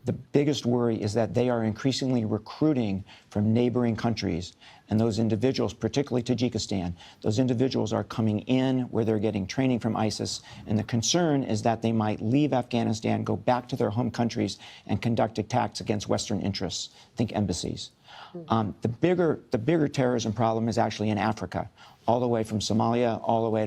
Speaker 18: The biggest worry is that they are increasingly recruiting from neighboring countries. And those individuals, particularly Tajikistan, those individuals are coming in where they're getting training from ISIS. And the concern is that they might leave Afghanistan, go back to their home countries, and conduct attacks against Western interests. Think embassies. The bigger terrorism problem is actually in Africa, all the way from Somalia, all the way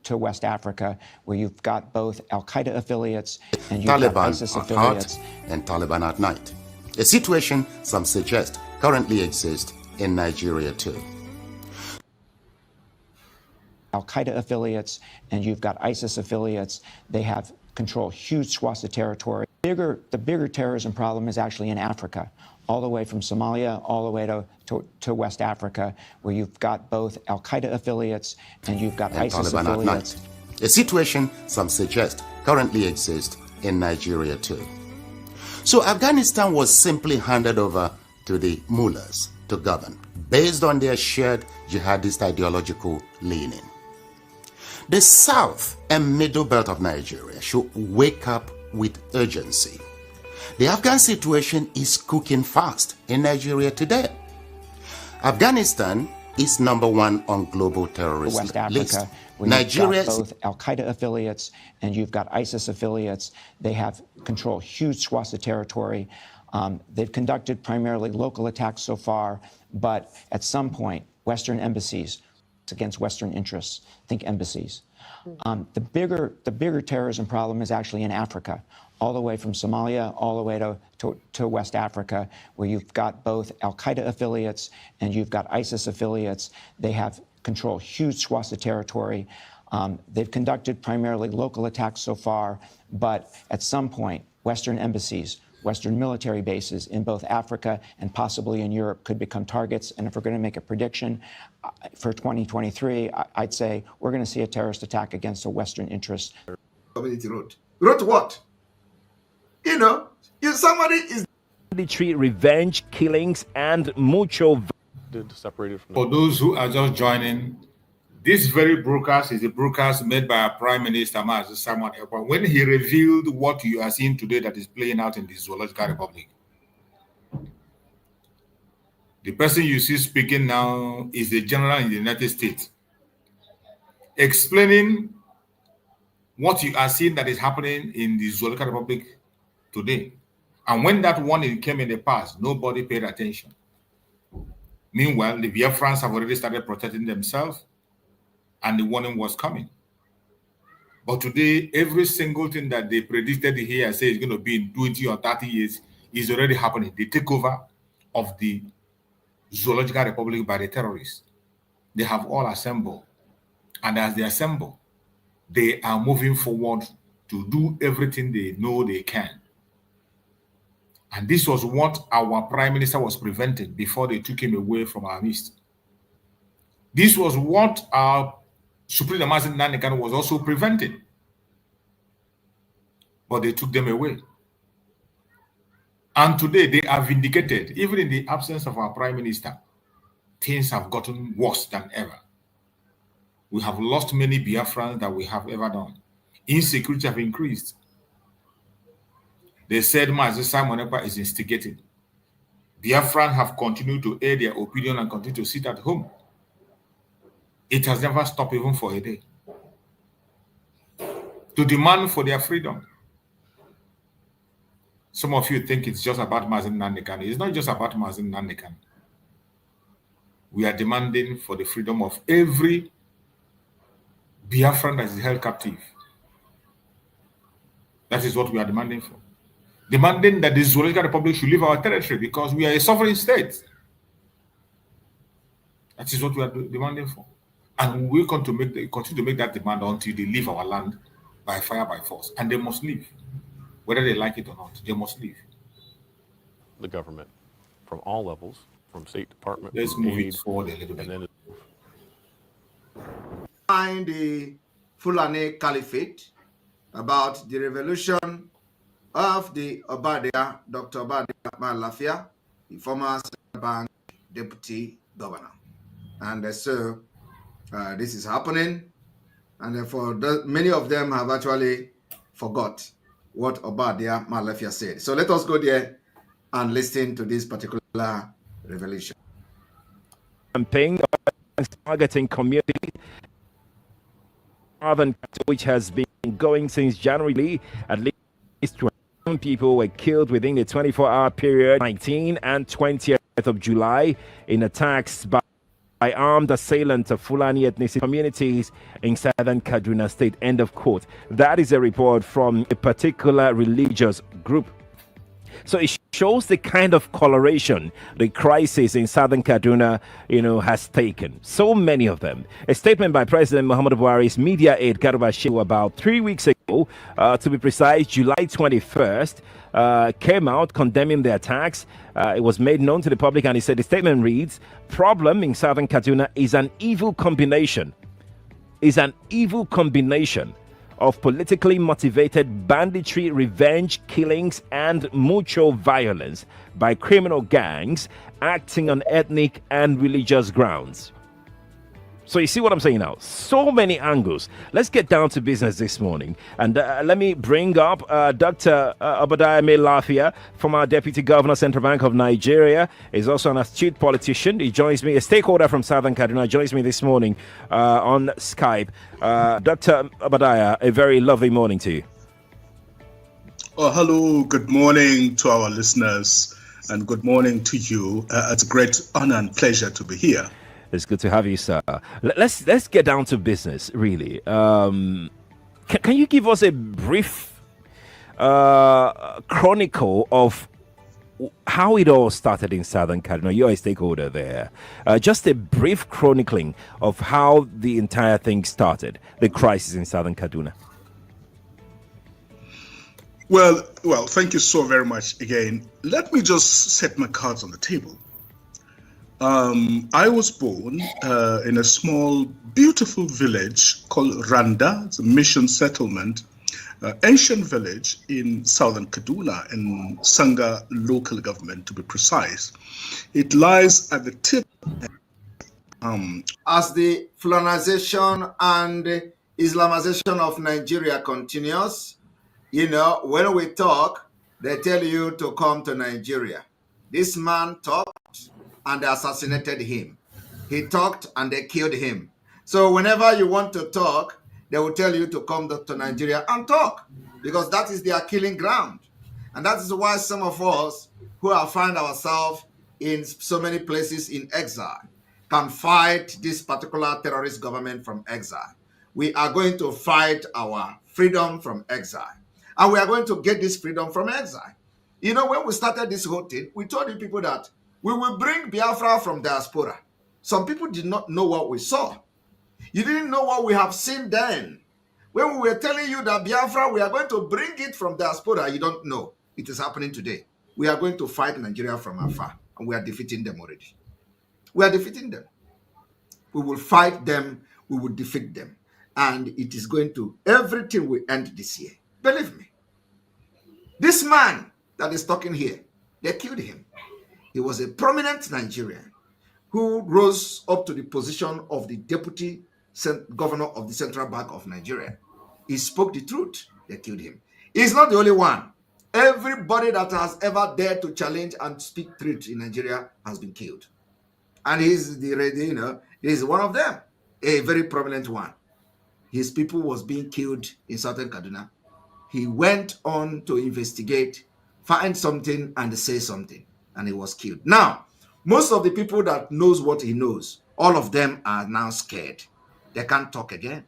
Speaker 18: to West Africa, where you've got both al-Qaeda affiliates and you've got ISIS affiliates.
Speaker 20: At heart and Taliban at night. A situation some suggest currently exists in Nigeria too.
Speaker 18: Al-Qaeda affiliates and you've got ISIS affiliates. They have control huge swaths of territory. The bigger terrorism problem is actually in Africa, all the way from Somalia, all the way to West Africa, where you've got both al-Qaeda affiliates and you've got ISIS
Speaker 20: Taliban
Speaker 18: affiliates.
Speaker 20: at night. A situation some suggest currently exists in Nigeria too. So Afghanistan was simply handed over to the mullahs to govern, based on their shared jihadist ideological leaning. The south and middle belt of Nigeria should wake up with urgency. The Afghan situation is cooking fast in Nigeria today. Afghanistan is #1 on global terrorism
Speaker 18: West Africa,
Speaker 20: list.
Speaker 18: where
Speaker 20: Nigeria
Speaker 18: you've got both al-Qaeda affiliates and you've got ISIS affiliates. They have control huge swaths of territory. They've conducted primarily local attacks so far, but at some point, Western embassies against Western interests. Think embassies. The bigger terrorism problem is actually in Africa, all the way from Somalia, all the way to West Africa, where you've got both al-Qaeda affiliates and you've got ISIS affiliates. They have control huge swaths of territory. They've conducted primarily local attacks so far, but at some point, Western embassies, Western military bases in both Africa and possibly in Europe could become targets. And if we're going to make a prediction for 2023, I'd say we're going to see a terrorist attack against a Western interest.
Speaker 10: Community wrote what? Somebody is
Speaker 2: military revenge, killings, and mucho.
Speaker 16: Separated from
Speaker 15: For those who are just joining, this very broadcast is a broadcast made by our Prime Minister, Simon Ekpa, when he revealed what you are seeing today that is playing out in the Zoological Republic. The person you see speaking now is the general in the United States, explaining what you are seeing that is happening in the Zoological Republic today. And when that warning came in the past, nobody paid attention. Meanwhile, the Biafrans have already started protecting themselves, and the warning was coming. But today, every single thing that they predicted here, say is going to be in 20 or 30 years, is already happening. The takeover of the Zoological Republic by the terrorists. They have all assembled. And as they assemble, they are moving forward to do everything they know they can. And this was what our Prime Minister was preventing before they took him away from our midst. This was what our Supreme Amazon Nanikan was also preventing. But they took them away. And today they are vindicated. Even in the absence of our Prime Minister, things have gotten worse than ever. We have lost many Biafrans that we have ever done. Insecurity have increased. They said Mazi Simon Ekpa is instigating. Biafrans have continued to air their opinion and continue to sit at home. It has never stopped even for a day. To demand for their freedom. Some of you think it's just about Mazen Nandekan. It's not just about Mazen Nandekan. We are demanding for the freedom of every Biafran that is held captive. That is what we are demanding for. Demanding that the Zoological Republic should leave our territory because we are a sovereign state. That is what we are demanding for. And we will continue to make that demand until they leave our land by fire, by force. And they must leave. Whether they like it or not, they must leave.
Speaker 16: The government, from all levels, from State Department,
Speaker 15: let's move it forward a little bit.
Speaker 16: Then
Speaker 10: behind the Fulani Caliphate, about the revolution of the Obadia, Dr. Obadia Malafia, the former Central Bank Deputy Governor. And so this is happening, and therefore many of them have actually forgot what Obadia Malafia said. So let us go there and listen to this particular revelation.
Speaker 2: Campaign targeting community, which has been going since January. At least 21 people were killed within the 24-hour period, 19 and 20th of July, in attacks by armed assailants of Fulani ethnic communities in southern Kaduna State. End of quote. That is a report from a particular religious group. So it shows the kind of coloration the crisis in southern Kaduna, has taken. So many of them. A statement by President Muhammadu Buhari's media aide Garba Shehu about 3 weeks ago, to be precise, July 21st, came out condemning the attacks. It was made known to the public, and he said the statement reads, "Problem in southern Kaduna is an evil combination. Of politically motivated banditry, revenge killings, and mutual violence by criminal gangs acting on ethnic and religious grounds." So you see what I'm saying now? So many angles. Let's get down to business this morning. And let me bring up Dr. Obadiah Lafia, former Deputy Governor, Central Bank of Nigeria. He's also an astute politician. He joins me, a stakeholder from Southern Kaduna, joins me this morning on Skype. Dr. Obadiah, a very lovely morning to you.
Speaker 3: Oh, hello. Good morning to our listeners, and good morning to you. It's a great honor and pleasure to be here.
Speaker 2: It's good to have you, sir. Let's get down to business, really. Can you give us a brief chronicle of how it all started in Southern Kaduna? You're a stakeholder there. Just a brief chronicling of how the entire thing started, the crisis in Southern Kaduna.
Speaker 3: Well, thank you so very much again. Let me just set my cards on the table. I was born in a small, beautiful village called Randa. It's a mission settlement, ancient village in southern Kaduna, in Sanga local government, to be precise. It lies at the tip.
Speaker 10: As the Fulanization and Islamization of Nigeria continues, when we talk, they tell you to come to Nigeria. This man talked, and they assassinated him. He talked and they killed him. So whenever you want to talk, they will tell you to come to Nigeria and talk, because that is their killing ground. And that is why some of us who have found ourselves in so many places in exile can fight this particular terrorist government from exile. We are going to fight our freedom from exile. And we are going to get this freedom from exile. When we started this whole thing, we told you people that we will bring Biafra from diaspora. Some people did not know what we saw. You didn't know what we have seen then. When we were telling you that Biafra, we are going to bring it from diaspora, you don't know. It is happening today. We are going to fight Nigeria from afar, and we are defeating them already. We are defeating them. We will fight them. We will defeat them. And it is going to, everything will end this year. Believe me. This man that is talking here, they killed him. He was a prominent Nigerian who rose up to the position of the deputy governor of the Central Bank of Nigeria. He spoke the truth. They killed him. He's not the only one. Everybody that has ever dared to challenge and speak truth in Nigeria has been killed. And he's one of them, a very prominent one. His people was being killed in southern Kaduna. He went on to investigate find something and say something, and he was killed. Now, most of the people that knows what he knows, all of them are now scared. They can't talk again.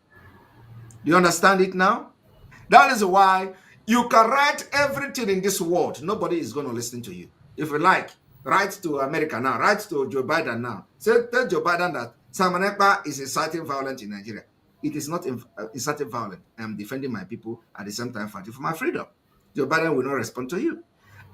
Speaker 10: Do you understand it now? That is why you can write everything in this world. Nobody is going to listen to you. If you like, write to America now, write to Joe Biden now. Tell Joe Biden that Simon Ekpa is inciting violence in Nigeria. It is not inciting violence. I am defending my people at the same time fighting for my freedom. Joe Biden will not respond to you.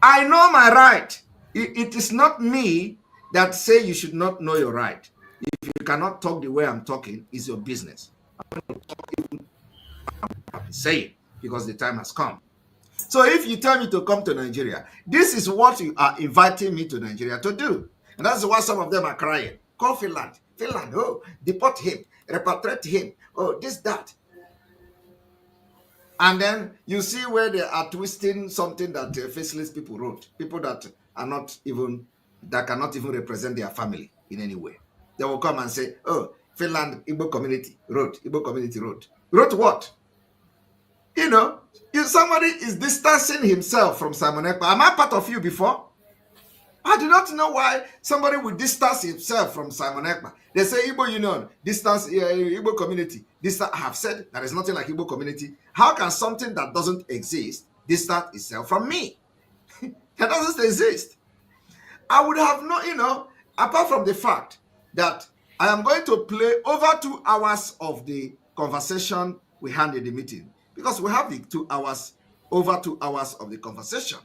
Speaker 10: I know my right. It is not me that say you should not know your right. If you cannot talk the way I'm talking, it's your business. I'm going to talk even say it because the time has come. So if you tell me to come to Nigeria, this is what you are inviting me to Nigeria to do. And that's why some of them are crying. Call Finland. Finland, oh, deport him, repatriate him, oh, this, that. And then you see where they are twisting something that faceless people wrote. People that are not even, that cannot even represent their family in any way. They will come and say, oh, Finland, Igbo community wrote, Igbo community wrote. Wrote what? You know, if somebody is distancing himself from Simon Ekpa, am I part of you before? I do not know why somebody would distance himself from Simon Ekpa. They say Igbo Union, distance, Igbo community. I have said there is nothing like Igbo community. How can something that doesn't exist distance itself from me? That doesn't exist. I would have no, you know, apart from the fact that I am going to play over 2 hours of the conversation we had in the meeting. Because we have the 2 hours, over 2 hours of the conversation,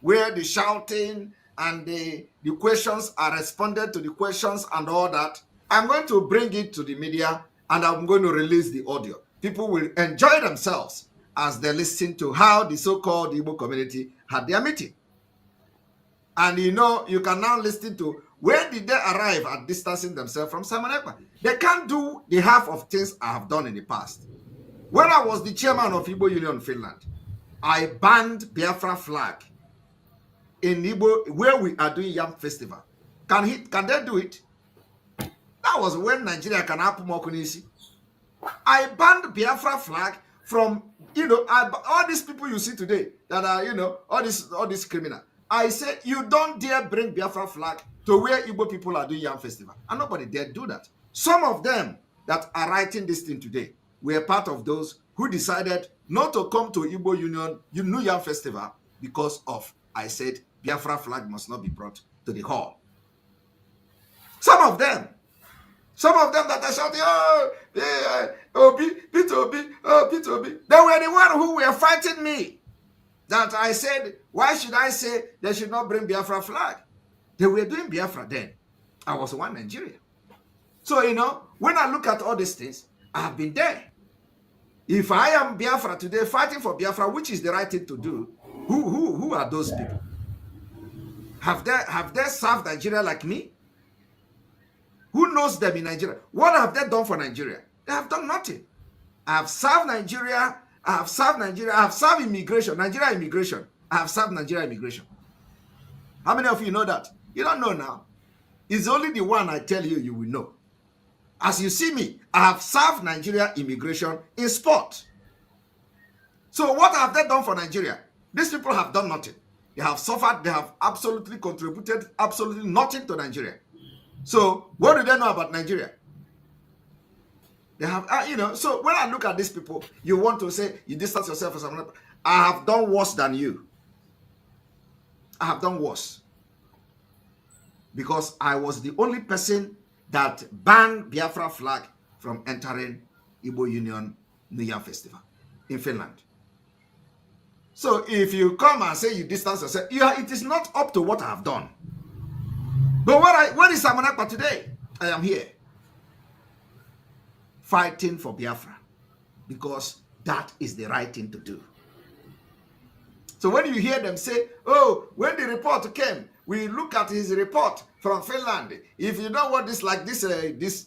Speaker 10: where the shouting and the questions are responded to the questions and all that. I'm going to bring it to the media and I'm going to release the audio. People will enjoy themselves as they listen to how the so-called Igbo community had their meeting. And you know, you can now listen to where did they arrive at distancing themselves from Simon Ekpa. They can't do the half of things I have done in the past. When I was the chairman of Igbo Union Finland, I banned Biafra flag in Igbo where we are doing Yam Festival. Can they do it? That was when Nigeria can happen more kunisi. I banned Biafra flag from, you know, all these people you see today that are, you know, all these criminals. I said, you don't dare bring Biafra flag to where Igbo people are doing Yam Festival. And nobody dare do that. Some of them that are writing this thing today were part of those who decided not to come to Igbo Union New Yam Festival because of, I said, Biafra flag must not be brought to the hall. Some of them that are shouting, oh, Obi, Peter Obi, oh, Peter Obi. They were the one who were fighting me. That I said, why should I say they should not bring Biafra flag? They were doing Biafra then. I was one Nigeria. So, you know, when I look at all these things, I have been there. If I am Biafra today, fighting for Biafra, which is the right thing to do, who are those people? Have they served Nigeria like me? Who knows them in Nigeria? What have they done for Nigeria? They have done nothing. I have served Nigeria. I have served immigration, Nigeria immigration. I have served Nigeria immigration. How many of you know that? You don't know now. It's only the one I tell you, you will know. As you see me, I have served Nigeria immigration in sport. So what have they done for Nigeria? These people have done nothing. They have suffered. They have absolutely contributed absolutely nothing to Nigeria. So what do they know about Nigeria? They have, you know, so when I look at these people, you want to say, you distance yourself from someone. I have done worse than you. I have done worse. Because I was the only person that banned Biafra flag from entering Igbo Union New Year Festival in Finland. So if you come and say you distance yourself, it is not up to what I have done. But what is Simon Ekpa today? I am here fighting for Biafra because that is the right thing to do. So when you hear them say, oh, when the report came, we look at his report from Finland. If you know what this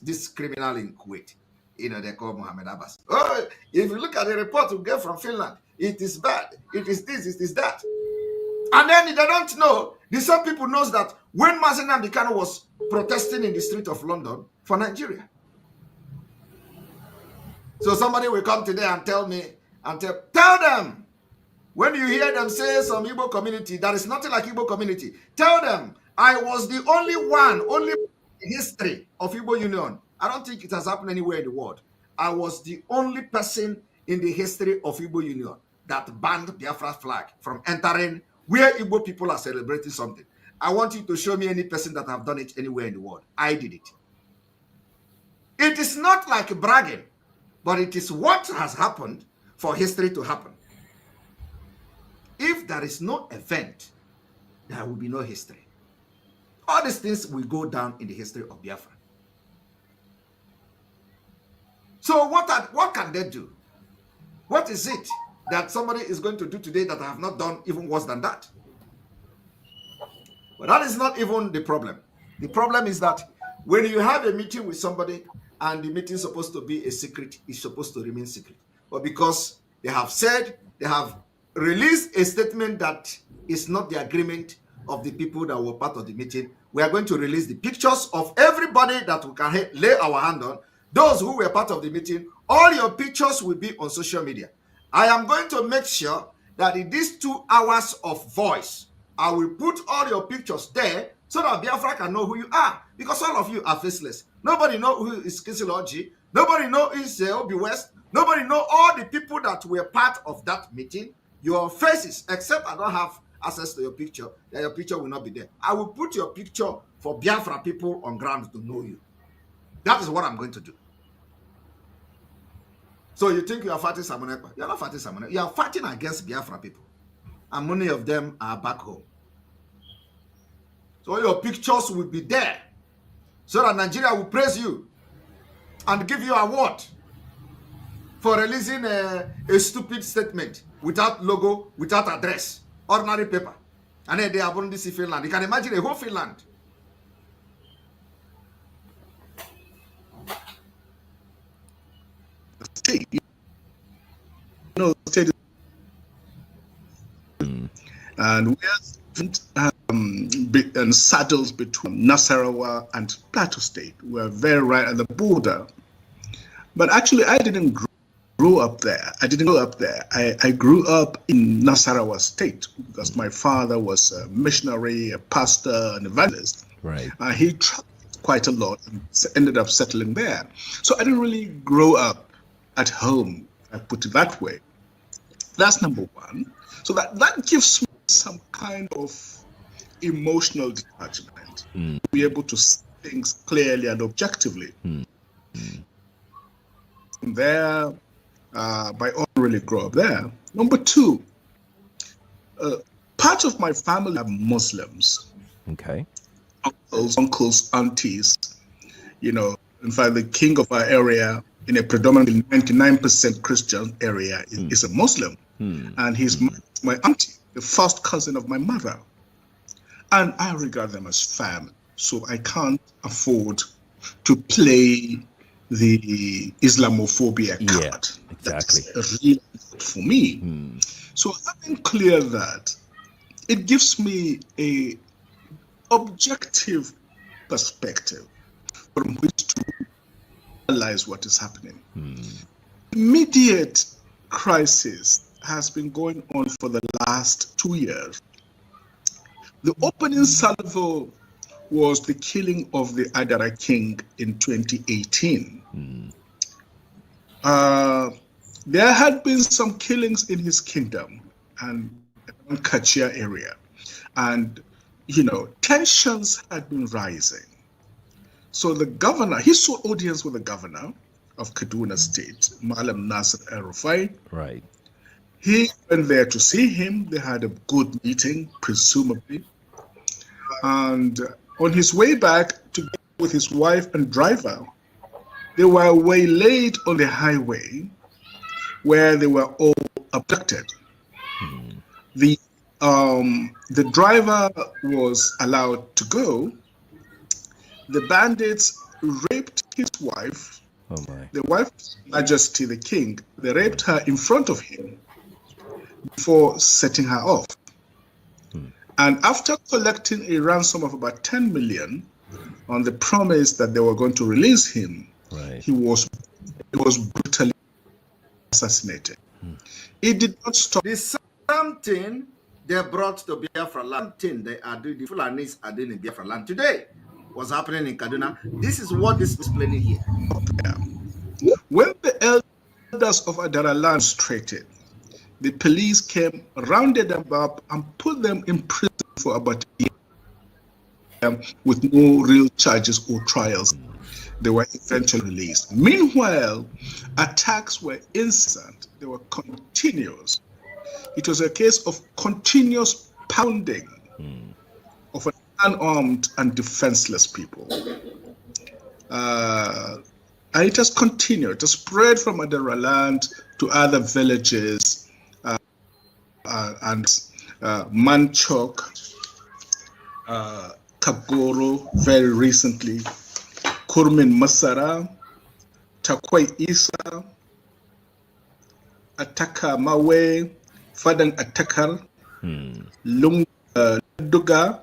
Speaker 10: this criminal in Kuwait, you know, they call Mohammed Abbas. Oh, if you look at the report we get from Finland, it is bad. It is this, it is that. And then they don't know. The same people knows that when Mazi Nnamdi Kanu was protesting in the street of London for Nigeria. So somebody will come today and tell me, and tell them When you hear them say some Igbo community, there is nothing like Igbo community. Tell them, I was the only history of Igbo Union. I don't think it has happened anywhere in the world. I was the only person in the history of Igbo Union that banned Biafra flag from entering where Igbo people are celebrating something. I want you to show me any person that have done it anywhere in the world. I did it. It is not like bragging, but it is what has happened for history to happen. If there is no event, there will be no history. All these things will go down in the history of Biafra. So what can they do? What is it that somebody is going to do today that I have not done even worse than that? But that is not even the problem. The problem is that when you have a meeting with somebody and the meeting is supposed to be a secret, it's supposed to remain secret. But because they have said, they have released a statement that is not the agreement of the people that were part of the meeting, we are going to release the pictures of everybody that we can lay our hand on. Those who were part of the meeting, all your pictures will be on social media. I am going to make sure that in these 2 hours of voice, I will put all your pictures there so that Biafra can know who you are. Because all of you are faceless. Nobody knows who is Kisilogy. Nobody knows who is Obi West. Nobody knows all the people that were part of that meeting. Your faces, except I don't have access to your picture, that your picture will not be there. I will put your picture for Biafra people on ground to know you. That is what I'm going to do. So you think you are fighting Simon Ekpa? You are not fighting Simon Ekpa. You are fighting against Biafra people. And many of them are back home. So your pictures will be there. So that Nigeria will praise you and give you an award for releasing a stupid statement without logo, without address, ordinary paper. And then they have only this Finland. You can imagine a whole Finland.
Speaker 3: State, state, and we are and saddles between Nasarawa and Plateau State. We're very right at the border. But actually, I didn't grow up there. I didn't grow up there. I grew up in Nasarawa State because my father was a missionary, a pastor, an evangelist.
Speaker 2: Right.
Speaker 3: He traveled quite a lot and ended up settling there. So I didn't really grow up at home, I put it that way. That's number one. So that gives me some kind of emotional detachment, to be able to see things clearly and objectively. There, my own really grew up there. Number two, part of my family are Muslims.
Speaker 2: Okay.
Speaker 3: Uncles, aunties, in fact, the king of our area in a predominantly 99% Christian area is a Muslim. And he's my auntie, the first cousin of my mother. And I regard them as family. So I can't afford to play the Islamophobia card.
Speaker 2: Exactly.
Speaker 3: That's really good for me. So having clear that, it gives me a objective perspective from which to analyze what is happening. Immediate crisis has been going on for the last 2 years. The opening salvo was the killing of the Adara king in 2018. There had been some killings in his kingdom and Kachia area. And, tensions had been rising. So the governor, he sought audience with the governor of Kaduna State, Malam Nasir El-Rufai.
Speaker 2: Right.
Speaker 3: He went there to see him. They had a good meeting, presumably. And on his way back, together with his wife and driver, they were waylaid on the where they were all abducted. The driver was allowed to go. The bandits raped his wife.
Speaker 2: Oh my.
Speaker 3: The wife's Majesty the King, they raped her in front of him before setting her off. And after collecting a ransom of about 10 million on the promise that they were going to release him, he was brutally assassinated. It did not stop.
Speaker 10: The something they brought to Biafra land. Something they are doing, the Fulanis are doing in Biafra land today. What's happening in Kaduna? This is what this is explaining here.
Speaker 3: When the elders of Adara land straightened, the police came, rounded them up, and put them in prison for about a year with no real charges or trials. They were eventually released. Meanwhile, attacks were incessant. They were continuous. It was a case of continuous pounding of an unarmed and defenseless people. And it has continued to spread from Adara land to other villages and Manchok, Kagoro very recently, Kurmin Masara, Takwai Isa, Ataka Mawe, Fadang Atakar, Lung Duga,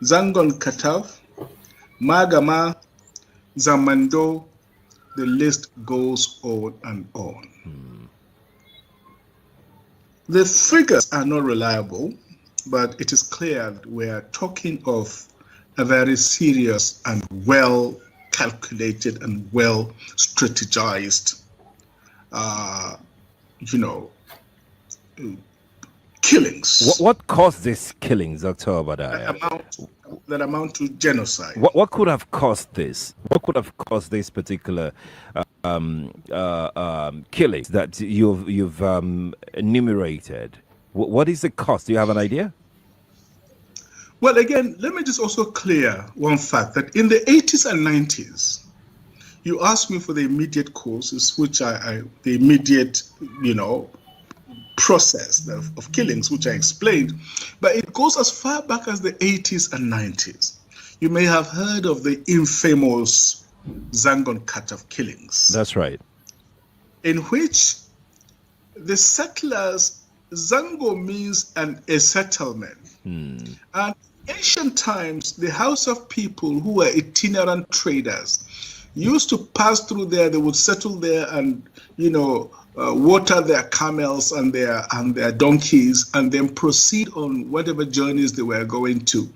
Speaker 3: Zangon Katav, Magama, Zamando, the list goes on and on. The figures are not reliable, but it is clear that we are talking of a very serious and well calculated and well strategized, killings.
Speaker 2: What caused these killings, Dr. Obadiah?
Speaker 3: That amount to genocide.
Speaker 2: What could have caused this? What could have caused this particular killings that you've enumerated? What is the cost? Do you have an idea?
Speaker 3: Well, again, let me just also clear one fact that in the 80s and 90s, you asked me for the immediate causes, which the immediate, process of killings, which I explained, but it goes as far back as the 80s and 90s. You may have heard of the infamous Zangon Kataf killings.
Speaker 2: That's right.
Speaker 3: In which the settlers, Zango means a settlement. And in ancient times, the house of people who were itinerant traders used to pass through there. They would settle there and, water their camels and their donkeys, and then proceed on whatever journeys they were going to.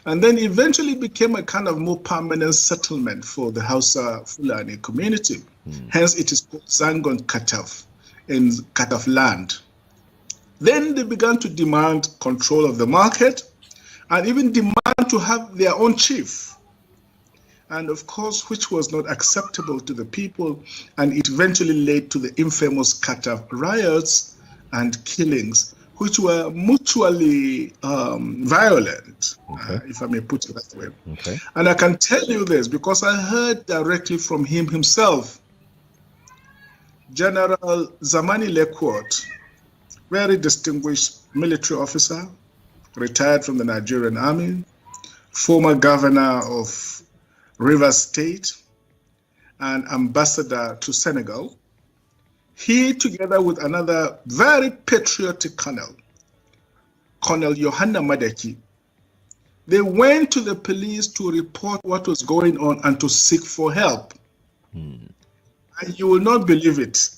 Speaker 3: And then eventually became a kind of more permanent settlement for the Hausa Fulani community. Hence it is called Zangon Kataf, in Kataf land. Then they began to demand control of the market and even demand to have their own chief. And of course, which was not acceptable to the people, and it eventually led to the infamous Kataf riots and killings, which were mutually violent, if I may put it that way.
Speaker 2: Okay.
Speaker 3: And I can tell you this because I heard directly from him himself. General Zamani Lekwot, very distinguished military officer, retired from the Nigerian Army, former governor of Rivers State, and ambassador to Senegal. He, together with another very patriotic colonel, Colonel Johanna Madeki, they went to the police to report what was going on and to seek for help. And you will not believe it.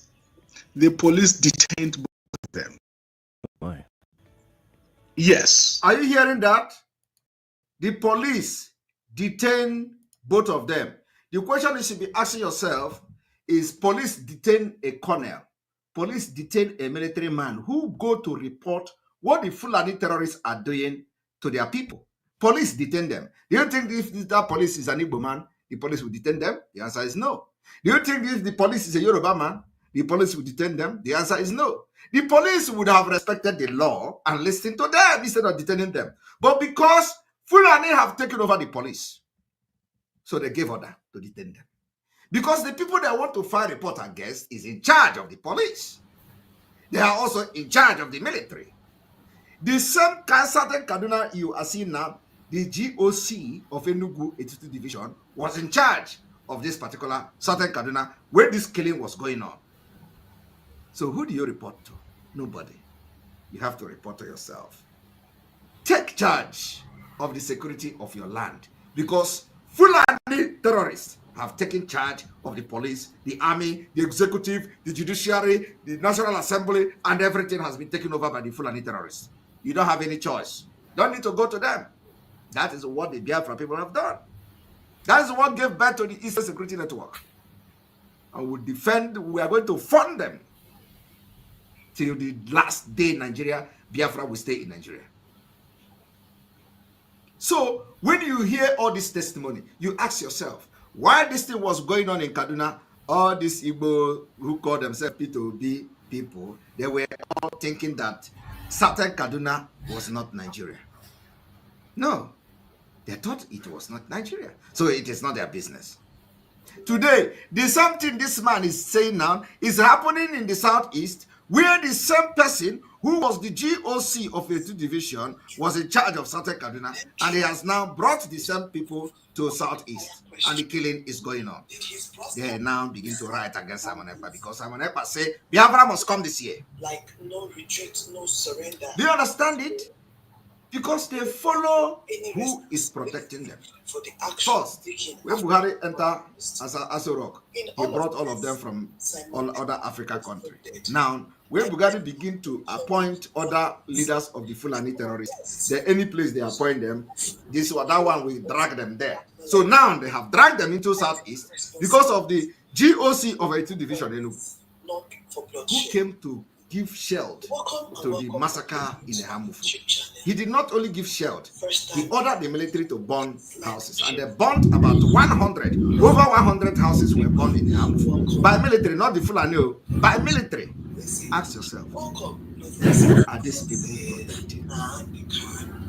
Speaker 3: The police detained both of them.
Speaker 2: Why?
Speaker 3: Yes.
Speaker 10: Are you hearing that? The police detained both of them. The question you should be asking yourself is, police detain a colonel, police detain a military man who go to report what the Fulani terrorists are doing to their people. Police detain them. Do you think if that police is an Igbo man, the police will detain them? The answer is no. Do you think if the police is a Yoruba man, the police will detain them? The answer is no. The police would have respected the law and listened to them instead of detaining them. But because Fulani have taken over the police, so they gave order to detain them. Because the people they want to file report against is in charge of the police. They are also in charge of the military. The same Southern Kaduna you are seeing now, the GOC of Enugu 82 Division was in charge of this particular Southern Kaduna where this killing was going on. So who do you report to? Nobody. You have to report to yourself. Take charge of the security of your land, because Fulani terrorists have taken charge of the police, the army, the executive, the judiciary, the National Assembly, and everything has been taken over by the Fulani terrorists. You don't have any choice. Don't need to go to them. That is what the Biafra people have done. That is what gave birth to the Eastern Security Network. And we are going to fund them till the last day Biafra will stay in Nigeria. So when you hear all this testimony, you ask yourself, why this thing was going on in Kaduna, all these Igbo who call themselves P2B people, they were all thinking that Southern Kaduna was not Nigeria. No, they thought it was not Nigeria. So it is not their business. Today, the same thing this man is saying now is happening in the Southeast, where the same person who was the GOC of a 2 division was in charge of Southern Kaduna, and he has now brought the same people to Southeast, and the killing is going on. They now begin to write against Simon Ekpa because Simon Ekpa say Biafra must come this year.
Speaker 4: Like no retreat, no surrender.
Speaker 10: Do you understand it? Because they follow who is protecting them. First, when Buhari entered as a rock, he brought all of them from all other African countries. Now, when Buhari begin to appoint other leaders of the Fulani terrorists, any place they appoint them, this or that one will drag them there. So now they have dragged them into Southeast because of the GOC of a 2 division who came to give shelter to the massacre in Ehamufu. He did not only give shelter, he ordered the military to burn houses, and they burned about 100. Over 100 houses were burned in Ehamufu by military, not the Fulani, by military. Ask yourself, who are these people protecting?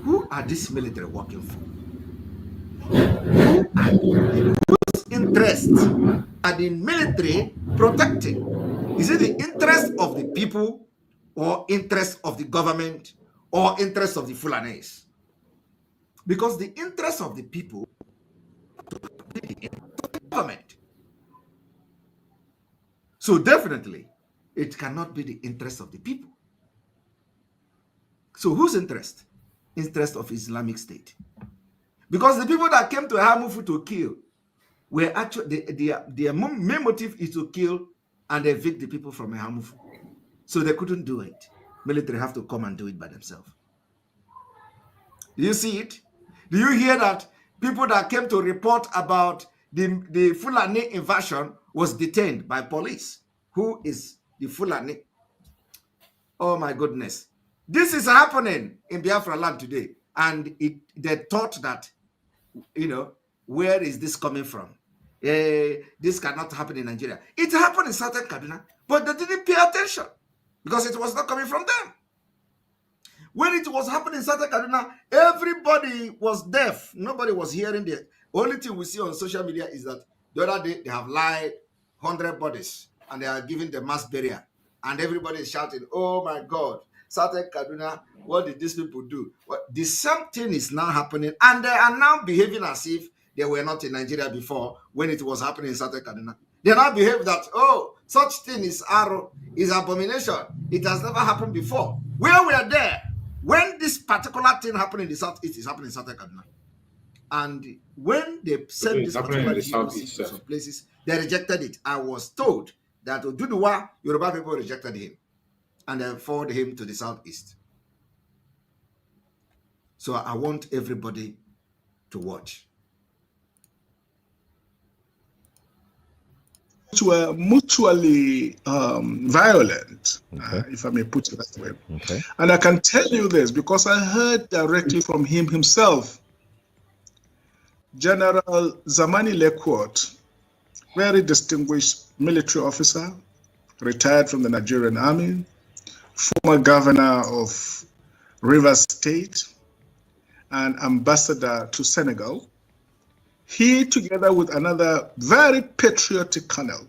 Speaker 10: Who are these military working for? Whose interests are the military protecting? Is it the interest of the people, or interest of the government, or interest of the Fulanis? Because the interest of the people is the government. So definitely, it cannot be the interest of the people. So whose interest? Interest of Islamic State. Because the people that came to Ehamufu to kill were actually, their main motive is to kill and evict the people from Ehamufu. So they couldn't do it. Military have to come and do it by themselves. Do you see it? Do you hear that people that came to report about the Fulani invasion was detained by police? Who is the Fulani? Oh my goodness. This is happening in Biafra land today. And they thought that, where is this coming from? This cannot happen in Nigeria. It happened in Southern Kaduna, but they didn't pay attention because it was not coming from them. When it was happening in Southern Kaduna, everybody was deaf. Nobody was hearing the only thing we see on social media is that the other day they have lied 100 bodies and they are giving the mass burial, and everybody is shouting, "Oh my God, Southern Kaduna, what did these people do?" The same thing is now happening, and they are now behaving as if they were not in Nigeria before when it was happening in Southern Kaduna. They now behave that, oh, such thing is abomination. It has never happened before. Where we are there, when this particular thing happened in the Southeast, is happening in Southern Kaduna. And when they sent this particular GOC to some places, they rejected it. I was told that Oduduwa, Yoruba people rejected him and they forwarded him to the Southeast. So I want everybody to watch.
Speaker 3: Were mutually violent, if I may put it that way.
Speaker 2: Okay.
Speaker 3: And I can tell you this because I heard directly from him himself. General Zamani Lekwot, very distinguished military officer, retired from the Nigerian Army, former governor of Rivers State, and ambassador to Senegal. He, together with another very patriotic colonel,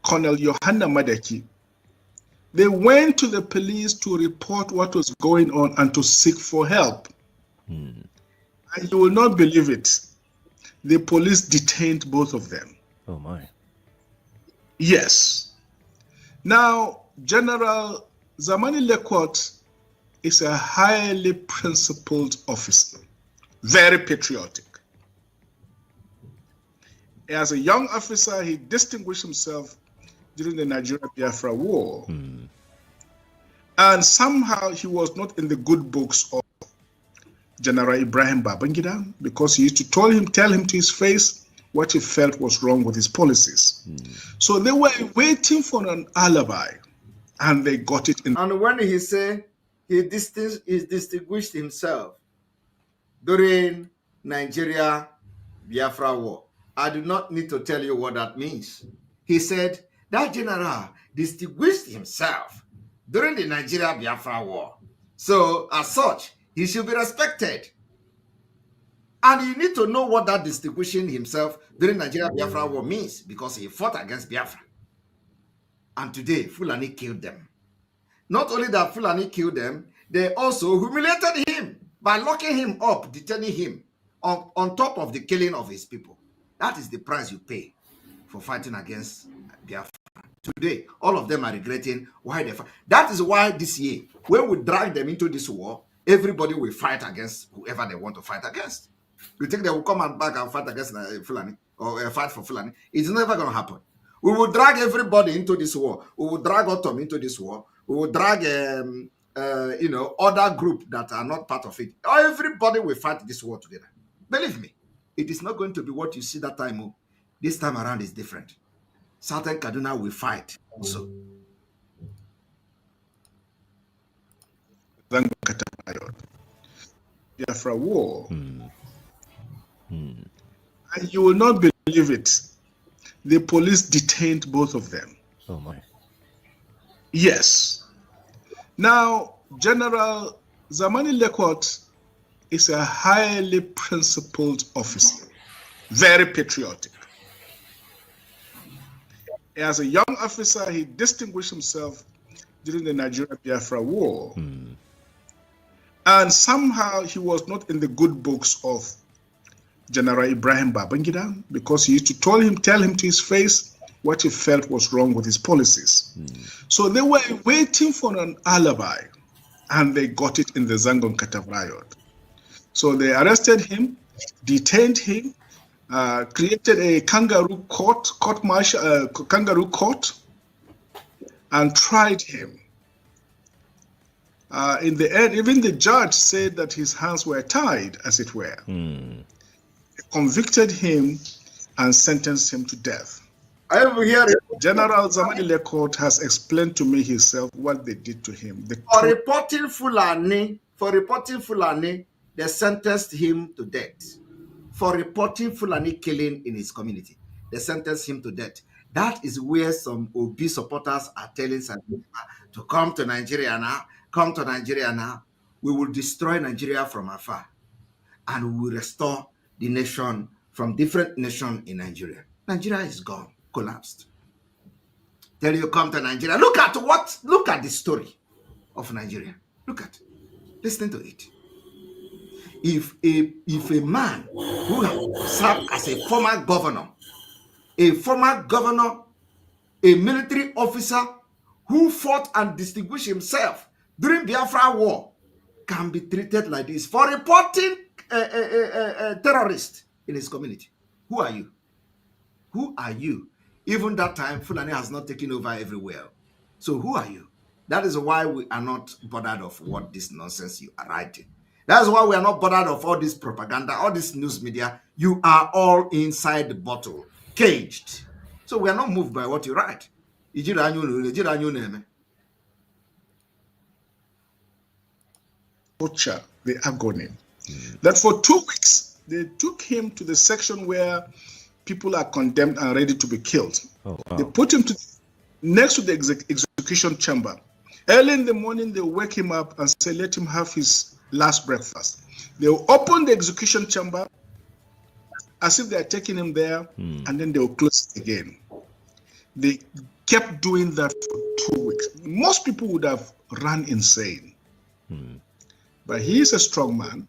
Speaker 3: Colonel Johanna Madeki, they went to the police to report what was going on and to seek for help. And you will not believe it. The police detained both of them.
Speaker 2: Oh my.
Speaker 3: Yes. Now, General Zamani Lekwot is a highly principled officer, very patriotic. As a young officer, he distinguished himself during the Nigeria-Biafra War. And somehow he was not in the good books of General Ibrahim Babangida, because he used to tell him to his face what he felt was wrong with his policies. So they were waiting for an alibi, and they got it in.
Speaker 10: And when he said he distinguished himself during Nigeria Biafra War, I do not need to tell you what that means. He said that general distinguished himself during the Nigeria Biafra War. So as such, he should be respected. And you need to know what that distinguishing himself during Nigeria Biafra War means, because he fought against Biafra. And today, Fulani killed them. Not only that Fulani killed them, they also humiliated him by locking him up, detaining him on top of the killing of his people. That is the price you pay for fighting against Biafra. Today, all of them are regretting why they fight. That is why this year, when we drag them into this war, everybody will fight against whoever they want to fight against. You think they will come back and fight against Fulani or fight for Fulani? It's never going to happen. We will drag everybody into this war. We will drag Autumn into this war. We will drag, other group that are not part of it. Everybody will fight this war together. Believe me, it is not going to be what you see that time. This time around is different. Southern Kaduna will fight also.
Speaker 3: Biafra War. And you will not believe it. The police detained both of them.
Speaker 2: Oh my.
Speaker 3: Yes. Now, General Zamani Lekot is a highly principled officer, very patriotic. As a young officer, he distinguished himself during the Nigeria-Biafra War. And somehow he was not in the good books of General Ibrahim Babangida, because he used to tell him to his face what he felt was wrong with his policies. So they were waiting for an alibi, and they got it in the Zangon Katav riot. So they arrested him, detained him, created a kangaroo court, kangaroo court, and tried him. In the end, even the judge said that his hands were tied, as it were. Convicted him and sentenced him to death. General Zamani Lekot has explained to me himself what they did to him.
Speaker 10: For reporting Fulani, they sentenced him to death. For reporting Fulani killing in his community, they sentenced him to death. That is where some OB supporters are telling Sandima to come to Nigeria now. Come to Nigeria now. We will destroy Nigeria from afar, and we will restore the nation from different nations in Nigeria. Nigeria is gone, collapsed. Tell you come to Nigeria. Look at the story of Nigeria. Look at, listen to it. If a man who served as a former governor, a military officer who fought and distinguished himself during Biafra War, can be treated like this for reporting a terrorist in his community. Who are you? Who are you? Even that time, Fulani has not taken over everywhere. So who are you? That is why we are not bothered of what this nonsense you are writing. That's why we are not bothered of all this propaganda, all this news media. You are all inside the bottle, caged. So we are not moved by what you write.
Speaker 3: Torture, the agony. That for 2 weeks, they took him to the section where people are condemned and ready to be killed.
Speaker 2: Oh, wow.
Speaker 3: They put him next to the execution chamber. Early in the morning, they wake him up and say, let him have his last breakfast. They will open the execution chamber as if they are taking him there, and then they will close it again. They kept doing that for 2 weeks. Most people would have run insane. But he is a strong man.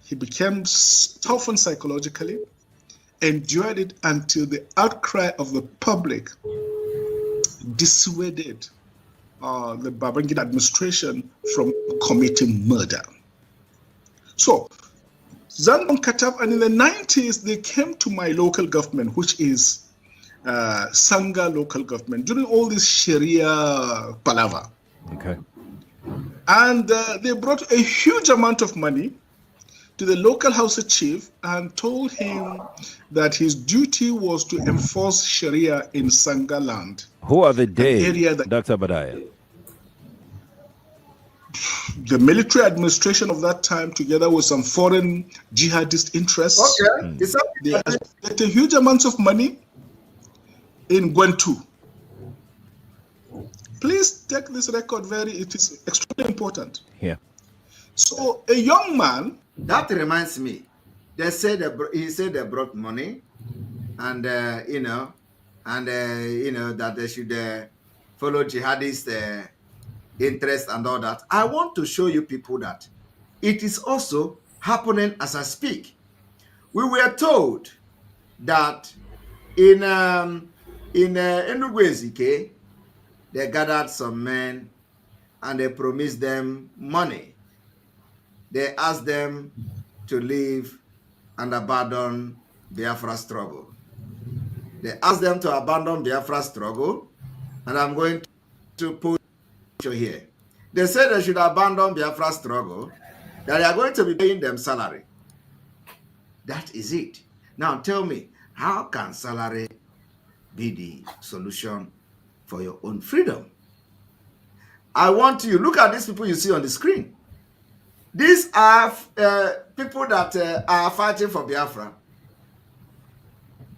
Speaker 3: He became toughened psychologically, endured it until the outcry of the public dissuaded the Babangida administration from committing murder. So, Zangon Katab, and in the 90s, they came to my local government, which is Sanga local government, during all this Sharia palaver.
Speaker 2: Okay.
Speaker 3: And they brought a huge amount of money to the local house chief and told him that his duty was to enforce Sharia in Sanga land.
Speaker 2: Who are the they,
Speaker 3: area that
Speaker 2: Dr. Badaya?
Speaker 3: The military administration of that time, together with some foreign jihadist interests, they get a huge amount of money in Gwentu. Please take this record it is extremely important.
Speaker 2: Yeah.
Speaker 3: So a young man.
Speaker 5: That reminds me, he said they brought money, and that they should follow jihadist interest and all that. I want to show you people that it is also happening as I speak. We were told that in Enugu Ezike, they gathered some men and they promised them money. They asked them to leave and abandon Biafra struggle. They asked them to abandon Biafra struggle, and I'm going to put you here. They said they should abandon Biafra struggle, that they are going to be paying them salary. That is it. Now tell me, how can salary be the solution for your own freedom? I want you, look at these people you see on the screen. These are people that are fighting for Biafra.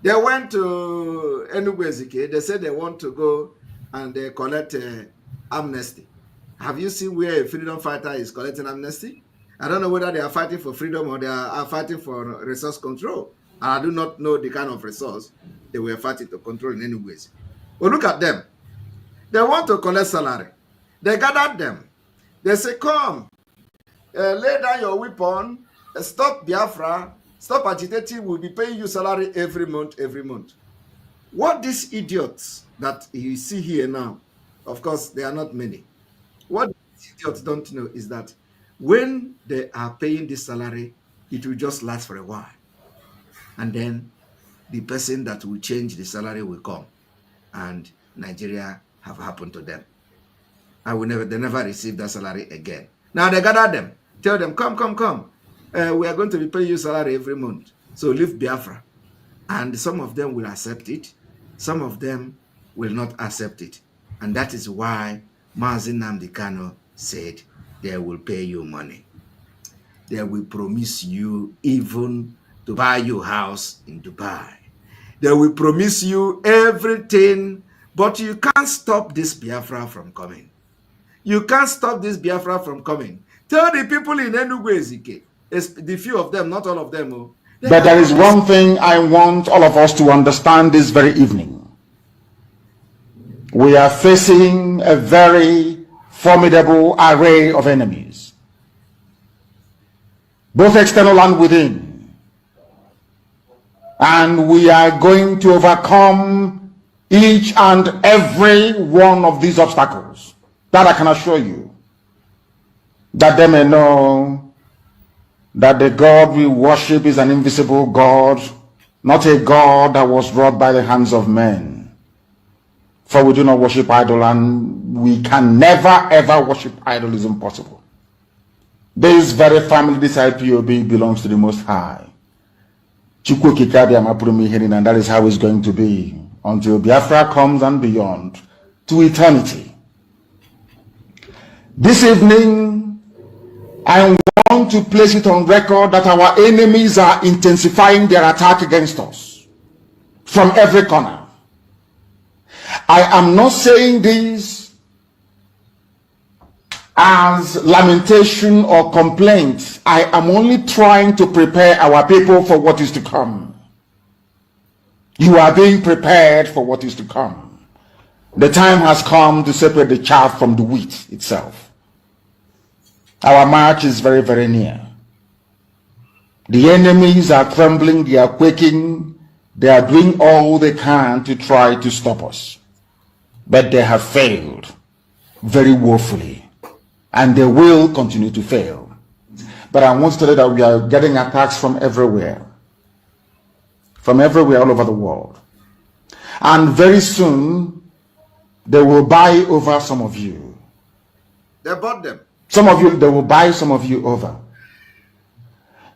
Speaker 5: They went to Enugu Ezike. They said they want to go and collect amnesty. Have you seen where a freedom fighter is collecting amnesty? I don't know whether they are fighting for freedom or they are fighting for resource control. I do not know the kind of resource they were fighting to control in any ways. But look at them. They want to collect salary. They gathered them. They say, come. Lay down your weapon, stop Biafra, stop agitating, we'll be paying you salary every month. What these idiots that you see here now, of course, they are not many. What these idiots don't know is that when they are paying this salary, it will just last for a while. And then the person that will change the salary will come. And Nigeria have happened to them. They never receive that salary again. Now they gather them. Tell them, come. We are going to be paying you salary every month. So leave Biafra. And some of them will accept it. Some of them will not accept it. And that is why Mazi Nnamdi Kanu said they will pay you money. They will promise you even to buy you a house in Dubai. They will promise you everything, but you can't stop this Biafra from coming. You can't stop this Biafra from coming. Tell the people in Enugu Ezike, the few of them, not all of them.
Speaker 8: But there is one thing I want all of us to understand this very evening. We are facing a very formidable array of enemies, both external and within. And we are going to overcome each and every one of these obstacles. That I can assure you. That they may know that the God we worship is an invisible God, not a God that was wrought by the hands of men. For we do not worship idol, and we can never ever worship idol. Is impossible. This very family, this IPOB, belongs to the Most High. And that is how it's going to be until Biafra comes and beyond to eternity. This evening, I want to place it on record that our enemies are intensifying their attack against us from every corner. I am not saying this as lamentation or complaint. I am only trying to prepare our people for what is to come. You are being prepared for what is to come. The time has come to separate the chaff from the wheat itself. Our march is very, very near. The enemies are trembling, they are quaking, they are doing all they can to try to stop us. But they have failed very woefully, and they will continue to fail.
Speaker 6: But I want to tell you that we are getting attacks from everywhere all over the world. And very soon, they will buy over some of you.
Speaker 5: They bought them.
Speaker 6: Some of you, they will buy some of you over.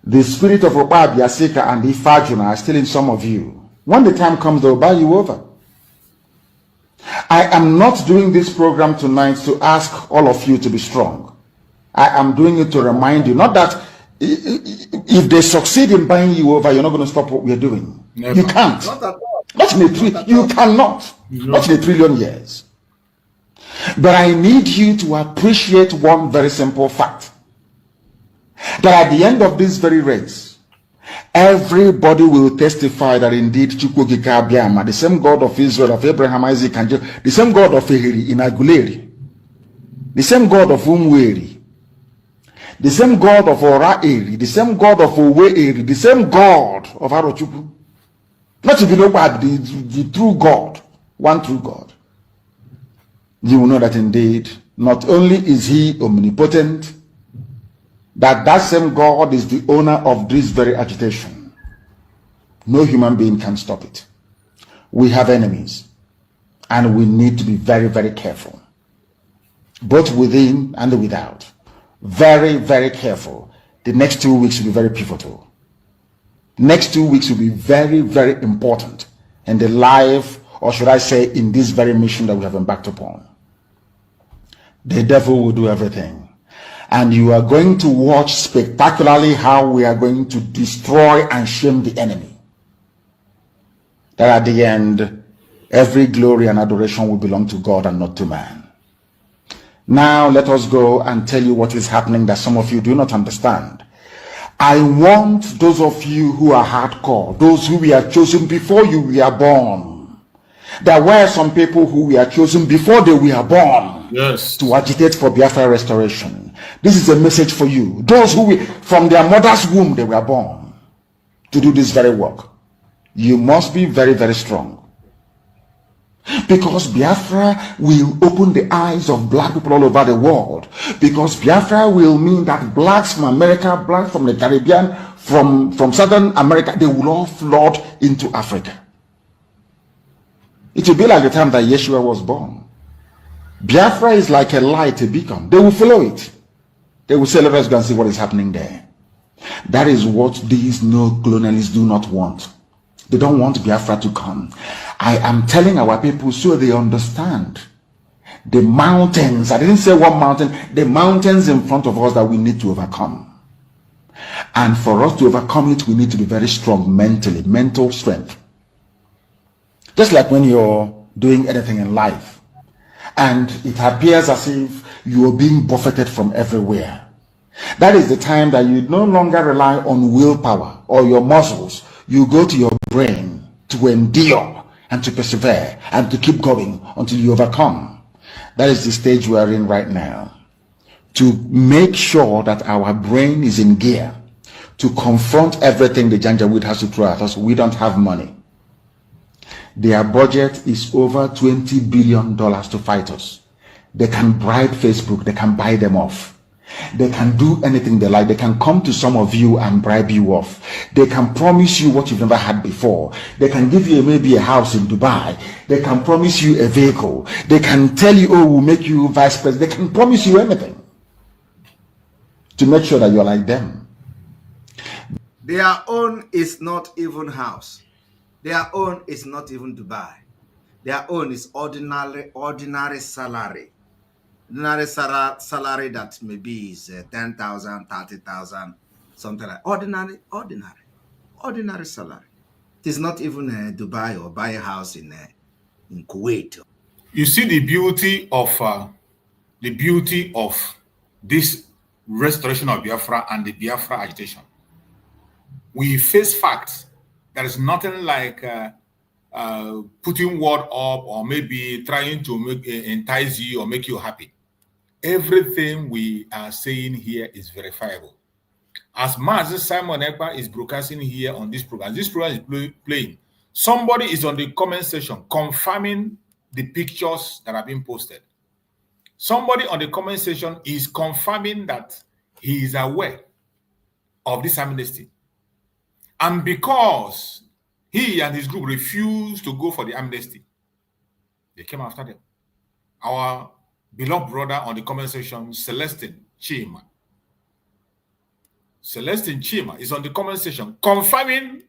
Speaker 6: The spirit of Oba Biasika and Ifajuna are still in some of you. When the time comes, they will buy you over. I am not doing this program tonight to ask all of you to be strong. I am doing it to remind you, not that if they succeed in buying you over, you're not going to stop what we're doing. Never. You can't. Not at all. Not in a you cannot. Not in a trillion years. But I need you to appreciate one very simple fact. That at the end of this very race, everybody will testify that indeed Chukwuokike Abiama, the same God of Israel, of Abraham, Isaac, and Jacob, the same God of Ehiri in Aguleri, the same God of Umweri, the same God of Ora Eri, the same God of Owe Eri, the same God of Arochukwu. Not to be nobody, the true God, one true God. You will know that indeed, not only is he omnipotent, that same God is the owner of this very agitation. No human being can stop it. We have enemies, and we need to be very, very careful, both within and without. Very, very careful. The next 2 weeks will be very pivotal. Next 2 weeks will be very, very important in the life, or should I say, in this very mission that we have embarked upon. The devil will do everything. And you are going to watch spectacularly how we are going to destroy and shame the enemy. That at the end, every glory and adoration will belong to God and not to man. Now let us go and tell you what is happening that some of you do not understand. I want those of you who are hardcore, those who were chosen before you were born. There were some people who were chosen before they were born, yes, to agitate for Biafra restoration. This is a message for you. Those who from their mother's womb they were born to do this very work. You must be very, very strong. Because Biafra will open the eyes of black people all over the world. Because Biafra will mean that blacks from America, blacks from the Caribbean, from Southern America, they will all flood into Africa. It will be like the time that Yeshua was born. Biafra is like a light, a beacon. They will follow it. They will say, let us go and see what is happening there. That is what these no-colonialists do not want. They don't want Biafra to come. I am telling our people so they understand. The mountains, I didn't say one mountain, the mountains in front of us that we need to overcome. And for us to overcome it, we need to be very strong mentally, mental strength. Just like when you're doing anything in life, and it appears as if you are being buffeted from everywhere. That is the time that you no longer rely on willpower or your muscles. You go to your brain to endure and to persevere and to keep going until you overcome. That is the stage we are in right now. To make sure that our brain is in gear to confront everything the Janjaweed has to throw at us. We don't have money. Their budget is over $20 billion to fight us. They can bribe Facebook. They can buy them off. They can do anything they like. They can come to some of you and bribe you off. They can promise you what you've never had before. They can give you maybe a house in Dubai. They can promise you a vehicle. They can tell you, oh, we'll make you vice president. They can promise you anything to make sure that you're like them.
Speaker 5: Their own is not even house. Their own is not even Dubai. Their own is ordinary salary. Ordinary salary that maybe is 10,000, 30,000, something like ordinary salary. It is not even Dubai or buy a house in Kuwait.
Speaker 15: You see the beauty of this restoration of Biafra and the Biafra agitation. We face facts. There is nothing like putting word up or maybe trying to entice you or make you happy. Everything we are saying here is verifiable. As Mazi Simon Ekpa is broadcasting here on this program is playing, somebody is on the comment section confirming the pictures that are being posted. Somebody on the comment section is confirming that he is aware of this amnesty. And because he and his group refused to go for the amnesty, they came after them. Our beloved brother on the comment section, Celestine Chima. Celestine Chima is on the comment section confirming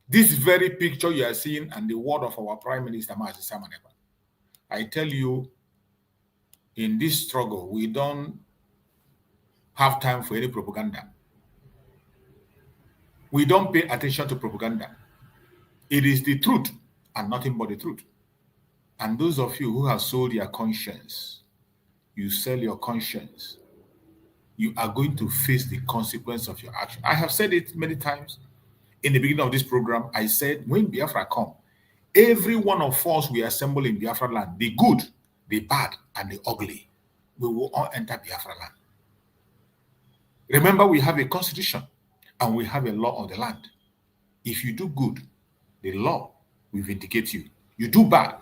Speaker 15: this very picture you are seeing and the word of our Prime Minister, Mazi Simon Ekpa. I tell you, in this struggle, we don't have time for any propaganda. We don't pay attention to propaganda. It is the truth and nothing but the truth. And those of you who have sold your conscience, you sell your conscience, you are going to face the consequence of your action. I have said it many times in the beginning of this program. I said, when Biafra come, every one of us we assemble in Biafra land, the good, the bad, and the ugly, we will all enter Biafra land. Remember, we have a constitution and we have a law of the land. If you do good, the law will vindicate you. You do bad,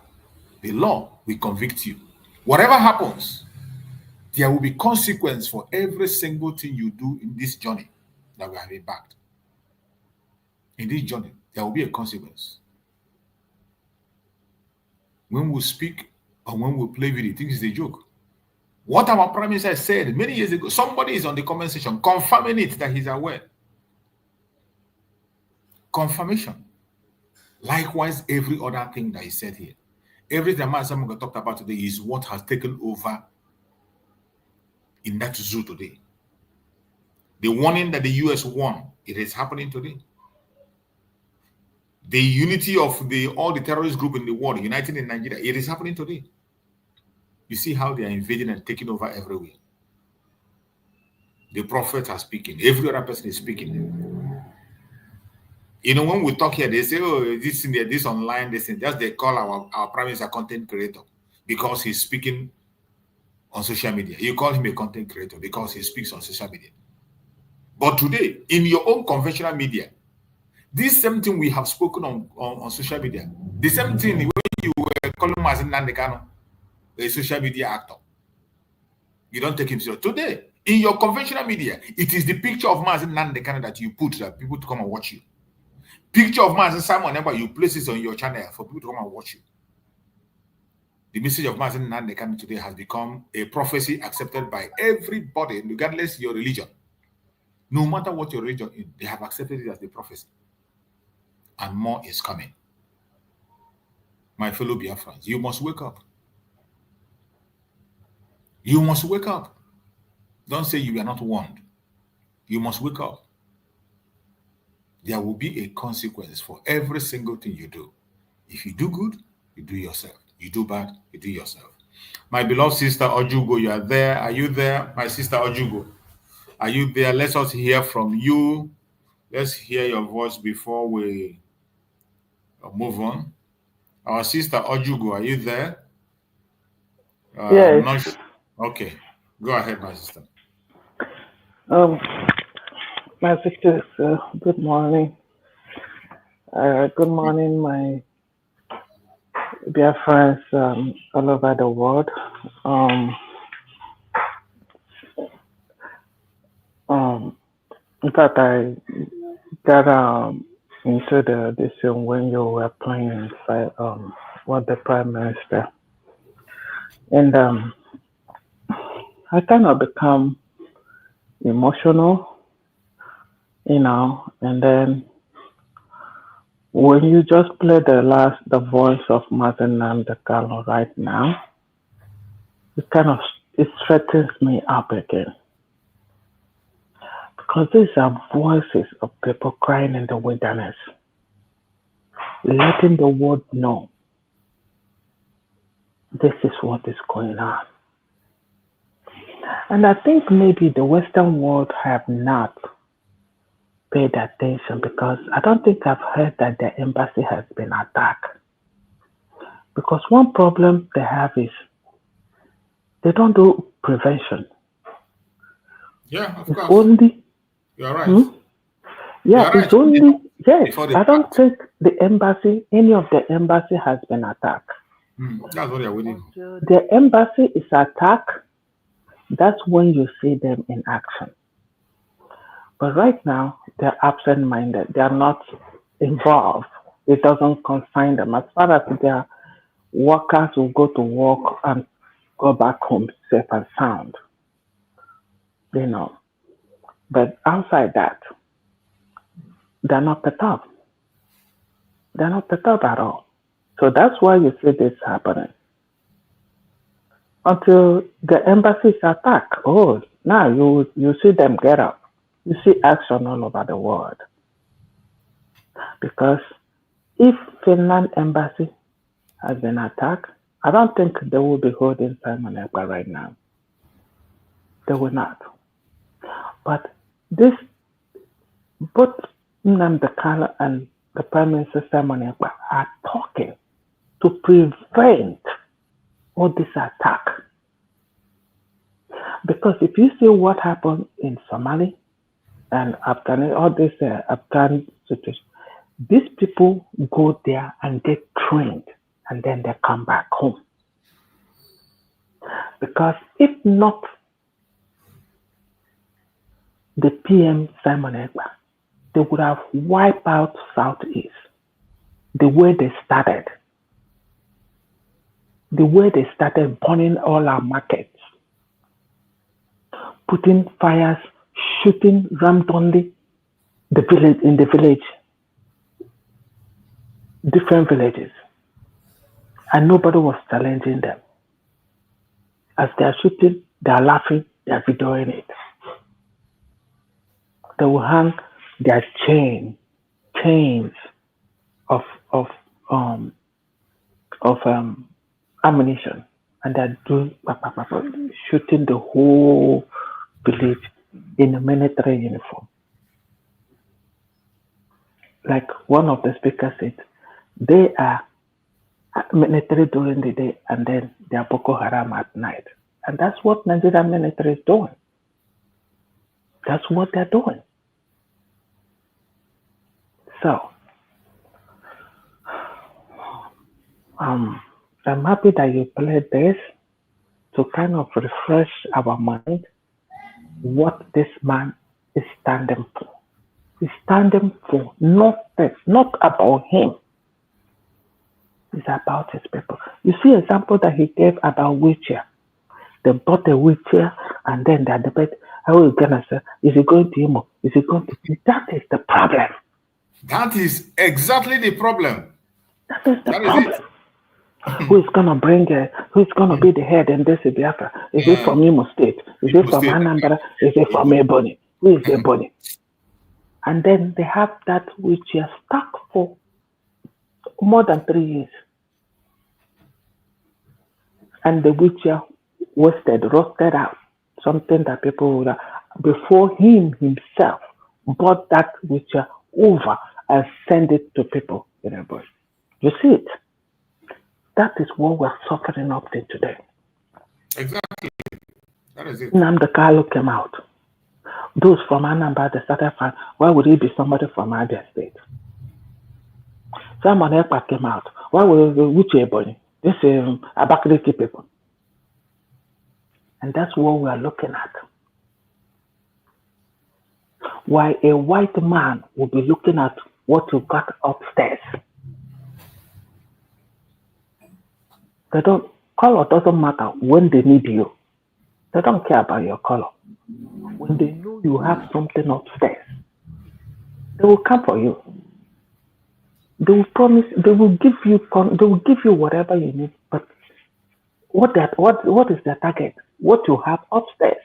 Speaker 15: the law will convict you. Whatever happens, there will be consequence for every single thing you do in this journey that we have embarked. In this journey, there will be a consequence. When we speak or when we play video, think it's a joke. What our Prime Minister said many years ago, somebody is on the comment section confirming it that he's aware. Confirmation. Likewise, every other thing that he said here. Everything someone talked about today is what has taken over in that zoo today. The warning that the US won, it is happening today. The unity of all the terrorist group in the world, united in Nigeria, it is happening today. You see how they are invading and taking over everywhere. The prophets are speaking. Every other person is speaking. You know, when we talk here, they say, oh, this in there, this online, this thing. Just they call our Prime Minister content creator because he's speaking on social media. You call him a content creator because he speaks on social media. But today, in your own conventional media, this same thing we have spoken on social media, the same thing when you were calling Mazen Nandekano, a social media actor, you don't take him serious. Today, in your conventional media, it is the picture of Mazen Nandekano that you put that people to come and watch you. Picture of Mazen Simon Ekpa, you place it on your channel for people to come and watch you. The message of Mazen Nandekano today has become a prophecy accepted by everybody, regardless of your religion. No matter what your religion is, they have accepted it as the prophecy. And more is coming. My fellow Biafrans, you must wake up. You must wake up. Don't say you are not warned. You must wake up. There will be a consequence for every single thing you do. If you do good, you do yourself. You do bad, you do yourself. My beloved sister Ojugo, you are there. Are you there? My sister Ojugo, are you there? Let us hear from you. Let's hear your voice before we move on. Our sister Ojugo, are you there?
Speaker 7: Yes.
Speaker 15: Okay. Go ahead, my sister.
Speaker 7: My sisters, good morning. Good morning, my Biafrans all over the world. In fact, I got into the decision when you were playing inside what the Prime Minister, and I kind of become emotional, and then when you just play the voice of Mazen Nandekano right now, it strengthens me up again. Because these are voices of people crying in the wilderness, letting the world know this is what is going on. And I think maybe the Western world have not paid attention because I don't think I've heard that the embassy has been attacked. Because one problem they have is they don't do prevention.
Speaker 15: Yeah, of course.
Speaker 7: Only,
Speaker 15: you're right.
Speaker 7: Yeah, it's only, yes, I don't think any of the embassy has been attacked.
Speaker 15: That's what they're waiting.
Speaker 7: The embassy is attacked, that's when you see them in action. But right now, they're absent-minded. They are not involved. It doesn't concern them. As far as their workers will go to work and go back home safe and sound, you know. But outside that, they're not perturbed. They're not perturbed at all. So that's why you see this happening. Until the embassies attack, oh, now you see them get up. You see action all over the world. Because if Finland embassy has been attacked, I don't think they will be holding Simon Ekpa right now. They will not. But this, both Nnamdi Kanu and the Prime Minister Simon Ekpa are talking to prevent all this attack. Because if you see what happened in Somalia and Afghanistan, all this Afghan situation, these people go there and get trained and then they come back home. Because if not the PM Simon Ekpa, they would have wiped out Southeast the way they started. The way they started burning all our markets, putting fires, shooting randomly the village, different villages. And nobody was challenging them. As they are shooting, they are laughing, they are videoing it. They will hang their chains of ammunition, and they're doing shooting the whole village in a military uniform. Like one of the speakers said, they are military during the day and then they are Boko Haram at night. And that's what Nigerian military is doing. That's what they're doing. So, I'm happy that you played this to kind of refresh our mind what this man is standing for. He's standing for nothing, not about him. It's about his people. You see example that he gave about wheelchair. They bought a wheelchair and then they debate, how are you going to say, is it going to Imo? Is it going to... That is the problem.
Speaker 15: That is exactly the problem.
Speaker 7: That is the problem. Who's gonna bring who's gonna be the head in this Biafra? Is it from Imo State? Is it from Anambra? Is it from Ebony? Who is Ebony? And then they have that which is stuck for more than 3 years. And the witch roasted out, something that people would before him himself bought that witch over and send it to people in a bush. You see it? That is what we're suffering up to today.
Speaker 15: Exactly. That is it.
Speaker 7: Nnamdi Kanu came out. Those from Anambra, they started finding, why would it be somebody from Abia State? Simon Ekpa came out. Why would it be Ebony? This is Abakaliki people. And that's what we are looking at. Why a white man will be looking at what you got upstairs. They don't, color doesn't matter when they need you. They don't care about your color. When they know you have something upstairs, they will come for you. They will promise, they will give you whatever you need, but what is their target? What you have upstairs.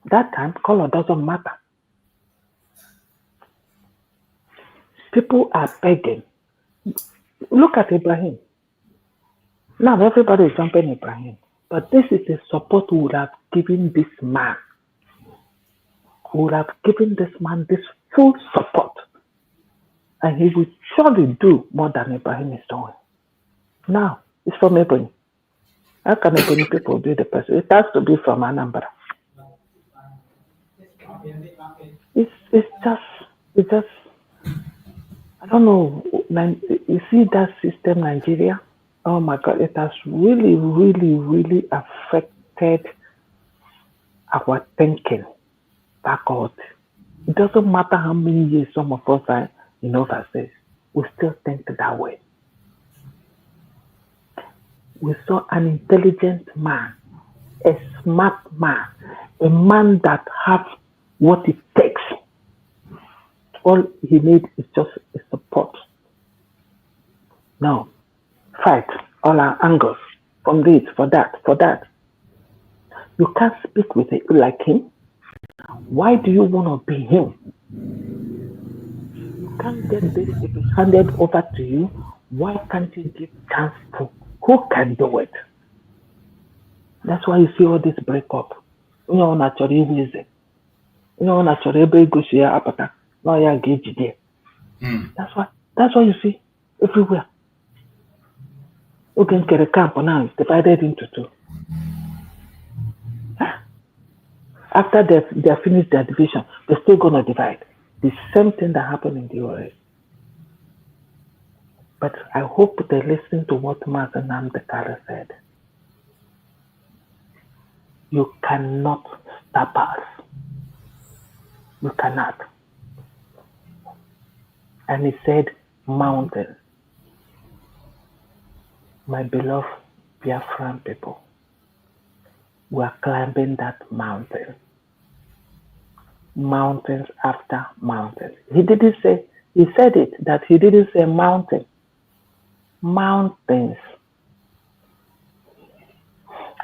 Speaker 7: That time, color doesn't matter. People are begging. Look at Ibrahim. Now everybody is jumping Ibrahim. But this is the support we would have given this man. We would have given this man this full support. And he will surely do more than Ibrahim is doing. Now, it's from Ebony. How can Ebony people do the person? It has to be from Anambra. It's just, I don't know. You see that system, Nigeria? Oh my God, it has really, really, really affected our thinking backward. It doesn't matter how many years some of us are in overseas, we still think that way. We saw an intelligent man, a smart man, a man that has what it takes. All he needs is just a support. No, fight all our angles from this, for that, for that. You can't speak with it like him. Why do you want to be him? You can't get this if it's handed over to you. Why can't you give chance to who can do it? That's why you see all this breakup. You know, naturally easy. You know, naturally everybody goes here apata. Now you engage there. That's why you see everywhere. You can get a camp now, it's divided into two. After they finish their division, they're still gonna divide. The same thing that happened in the US. But I hope they listen to what Mazen Namdekara said. You cannot stop us. You cannot. And he said, mountains. My beloved Biafran people, we are climbing that mountain. Mountains after mountains. He didn't say, he said it, that he didn't say mountain. Mountains.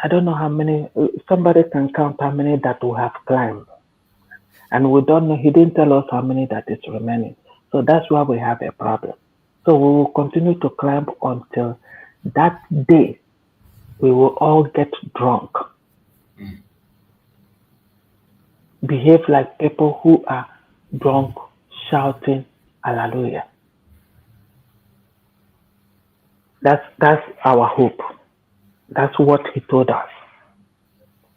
Speaker 7: I don't know how many, somebody can count how many that we have climbed. And we don't know, he didn't tell us how many that is remaining. So that's why we have a problem. So we will continue to climb until that day we will all get drunk. Behave like people who are drunk, shouting hallelujah. That's our hope. That's what he told us.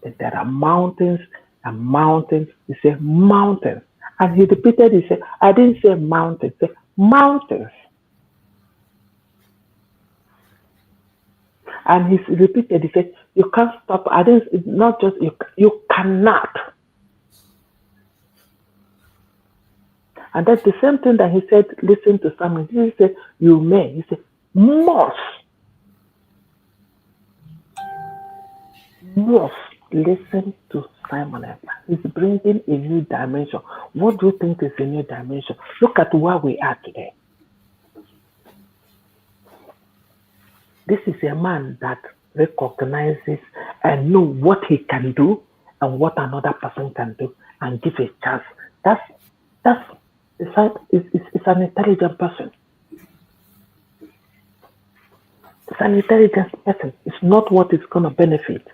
Speaker 7: That there are mountains and mountains. He said mountains. And he repeated, he said, I didn't say mountains, I said mountains. And he repeated, he said, you can't stop. I didn't, it's not just, you cannot. And that's the same thing that he said, listen to Samuel. He said, you may. He said, must. Must listen to Simon Ekpa. He's bringing a new dimension. What do you think is a new dimension? Look at where we are today. This is a man that recognizes and knows what he can do and what another person can do and give a chance. It's an intelligent person. It's an intelligent person. It's not what is going to benefit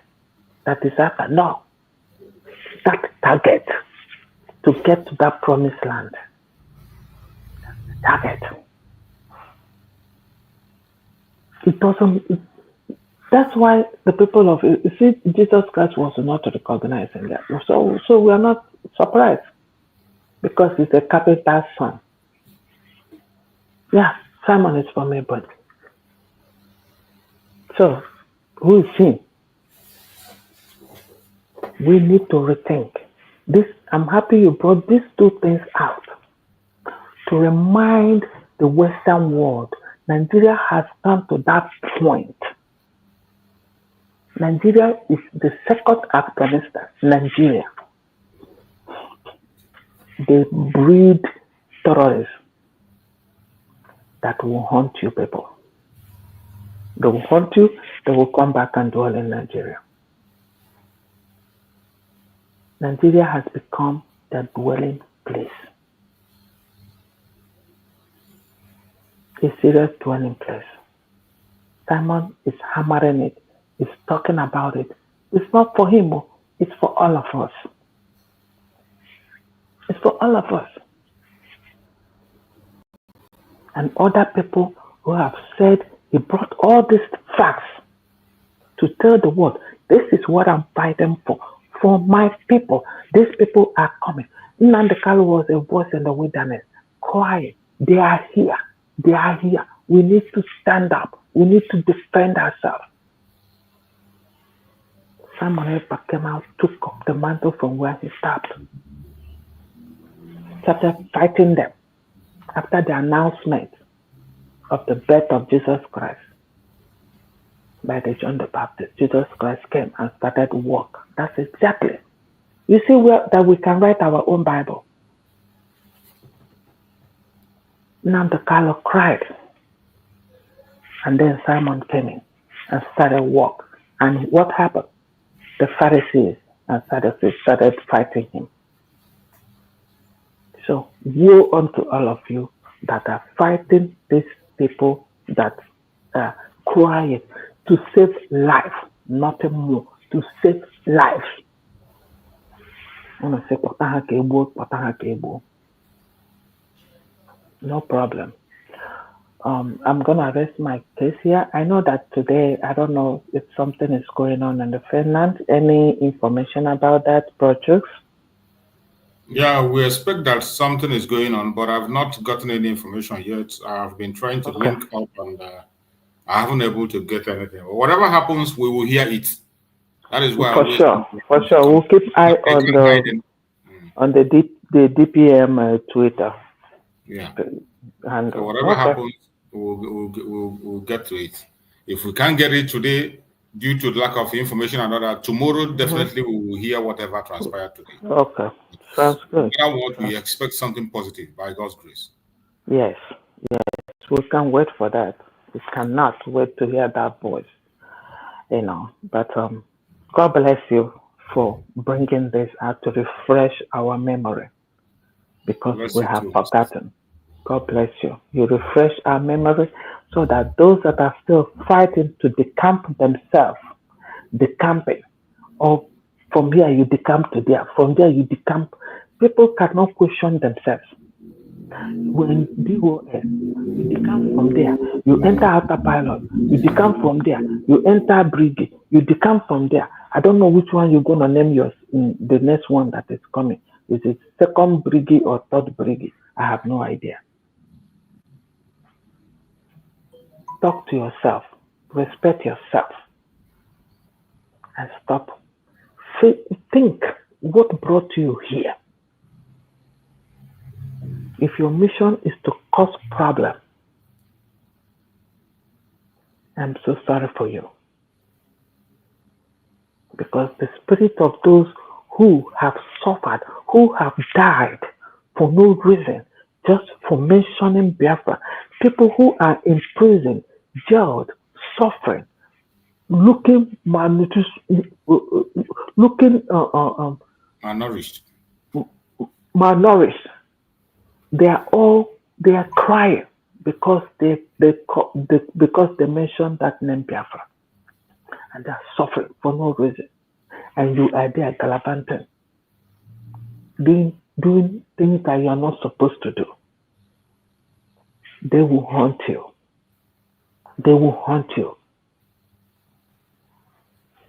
Speaker 7: that is after. No. That target to get to that promised land. Target. It doesn't. That's why the people of Jesus Christ was not recognizing that. So we are not surprised because he's a carpenter's son. Yeah, Simon is from Abraham. So who is he? We need to rethink this. I'm happy you brought these two things out to remind the Western world Nigeria has come to that point. Nigeria is the second Afghanistan. Nigeria. They breed terrorists that will hunt you people. They will hunt you, they will come back and dwell in Nigeria. Nigeria has become their dwelling place. A serious dwelling place. Simon is hammering it. He's talking about it. It's not for him. It's for all of us. It's for all of us. And other people who have said, he brought all these facts to tell the world, this is what I'm fighting for my people. These people are coming. Nnamdi Kanu was a voice in the wilderness, crying, they are here. They are here. We need to stand up. We need to defend ourselves. Simon Ekpa came out, took up the mantle from where he stopped. started fighting them after the announcement of the birth of Jesus Christ by the John the Baptist. Jesus Christ came and started work. That's exactly. You see that we can write our own Bible. Nnamdi Kanu cried. And then Simon came in and started work. And what happened? The Pharisees and Sadducees started fighting him. So woe unto all of you that are fighting these people that are crying to save life, nothing more, to save life. I'm going to say, no problem. I'm going to rest my case here. I know that today, I don't know if something is going on in the Finland. Any information about that, project?
Speaker 15: Yeah, we expect that something is going on, but I've not gotten any information yet. I've been trying to link up and I haven't been able to get anything. But whatever happens, we will hear it. That is why
Speaker 7: For sure. We'll keep eye on the DPM Twitter.
Speaker 15: Yeah.
Speaker 7: And
Speaker 15: so whatever happens, we'll get to it. If we can't get it today, due to lack of information and all that, tomorrow definitely we will hear whatever transpired today.
Speaker 7: Okay, sounds good.
Speaker 15: No matter what, we expect something positive by God's grace.
Speaker 7: Yes, we can't wait for that. We cannot wait to hear that voice. But God bless you for bringing this out to refresh our memory, because we have forgotten. God bless you. You refresh our memory so that those that are still fighting to decamp themselves, decamping, or from here you decamp to there, from there you decamp. People cannot question themselves. When DOS, you decamp from there, you enter outer pilot, you decamp from there, you enter brigade, you decamp from there. I don't know which one you're going to name the next one that is coming. Is it second brigade or third brigade? I have no idea. Talk to yourself, respect yourself, and stop. Think what brought you here. If your mission is to cause problem, I'm so sorry for you. Because the spirit of those who have suffered, who have died for no reason, just for mentioning Biafra, people who are in prison, jailed, suffering, looking malnourished, malnourished. They are crying because they mentioned that name Biafra, and they are suffering for no reason. And you are there gallivanting, doing things that you are not supposed to do. They will haunt you. They will haunt you.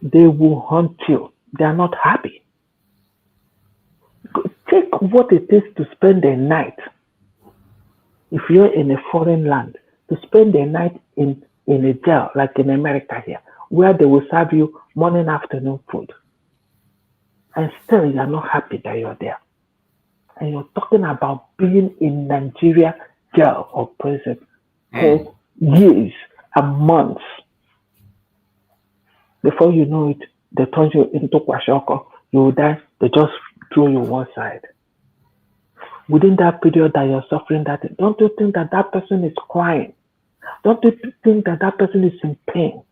Speaker 7: They will haunt you. They are not happy. Take what it is to spend a night. If you're in a foreign land, to spend a night in a jail, like in America here, where they will serve you morning, afternoon food. And still you are not happy that you're there. And you're talking about being in Nigeria jail or prison for years and months. Before you know it, they turn you into Kwashoko. You will die, they just throw you one side. Within that period that you're suffering, don't you think that person is crying? Don't you think that person is in pain?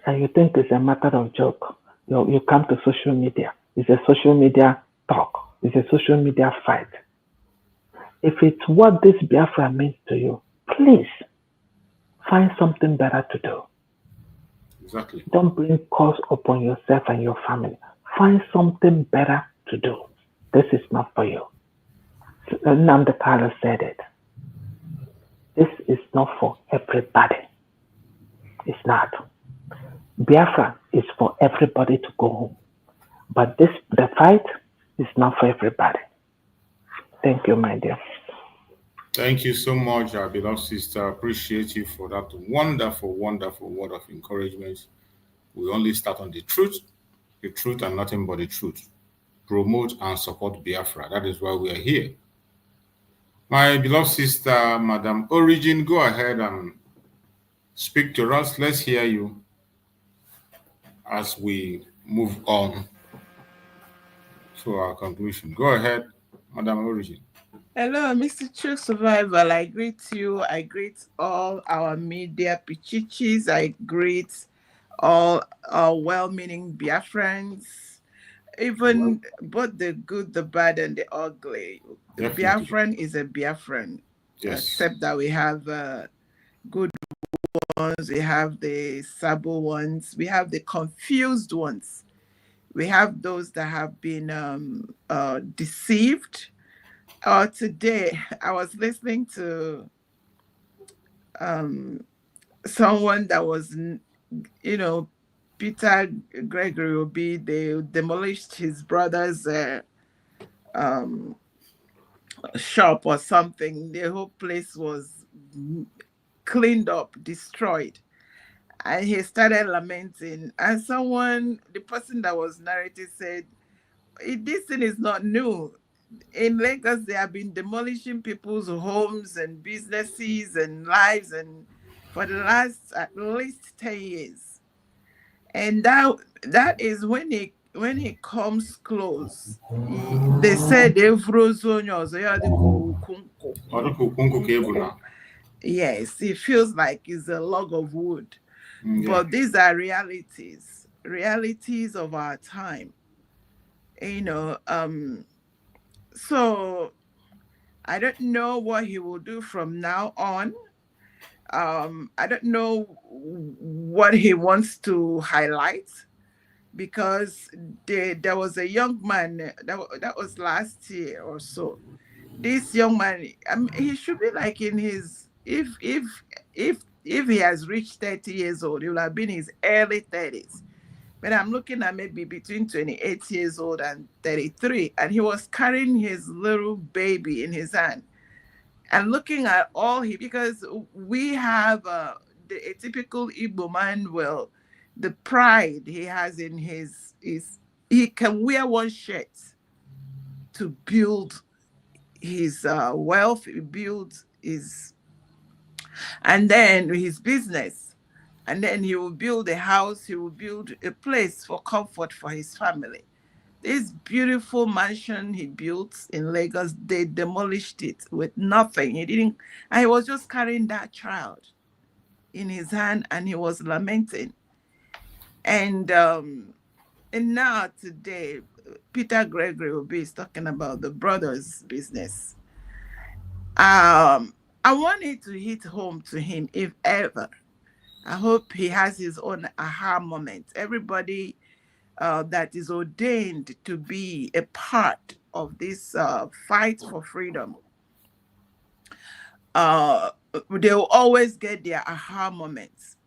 Speaker 7: And you think it's a matter of joke. You come to social media. It's a social media talk. It's a social media fight. If it's what this Biafra means to you, please find something better to do.
Speaker 15: Exactly.
Speaker 7: Don't bring curse upon yourself and your family. Find something better to do. This is not for you. Nnamdi Kanu said it. This is not for everybody. It's not. Biafra is for everybody to go home. But the fight is not for everybody. Thank you, my dear.
Speaker 15: Thank you so much, our beloved sister. Appreciate you for that wonderful, wonderful word of encouragement. We only start on the truth and nothing but the truth. promote and support Biafra. That is why we are here. My beloved sister, Madam Origin, go ahead and speak to us. Let's hear you as we move on to our conclusion. Go ahead, Madam Origin.
Speaker 11: Hello, Mr. True Survival. I greet you. I greet all our media pichichis. I greet all our well-meaning Biafrans, even both the good, the bad, and the ugly. The
Speaker 15: Definitely.
Speaker 11: Biafran is a Biafran,
Speaker 15: Yes.
Speaker 11: except that we have good ones, we have the sabo ones, we have the confused ones. We have those that have been deceived. Today, I was listening to someone that was, Peter Gregory Obi. They demolished his brother's shop or something. The whole place was cleaned up, destroyed. And he started lamenting. And the person that was narrating said, this thing is not new. In Lagos, they have been demolishing people's homes and businesses and lives, and for the last at least 10 years. And that is when it comes close. They said yes, it feels like it's a log of wood.
Speaker 15: Yeah.
Speaker 11: But these are realities of our time. So I don't know what he will do from now on. I don't know what he wants to highlight, because there was a young man that was last year or so. This young man, he should be like in his, if he has reached 30 years old, he will have been in his early 30s. But I'm looking at maybe between 28 years old and 33, and he was carrying his little baby in his hand and looking at because we have a typical Igbo man. Well, the pride he has in his he can wear one shirt to build his wealth, build his, and then his business, and then he will build a house, he will build a place for comfort for his family. This beautiful mansion he built in Lagos, they demolished it with nothing. And he was just carrying that child in his hand, and he was lamenting. And now today, Peter Gregory Obi is talking about the brother's business. I want it to hit home to him, if ever. I hope he has his own aha moment. Everybody that is ordained to be a part of this fight for freedom, they'll always get their aha moments.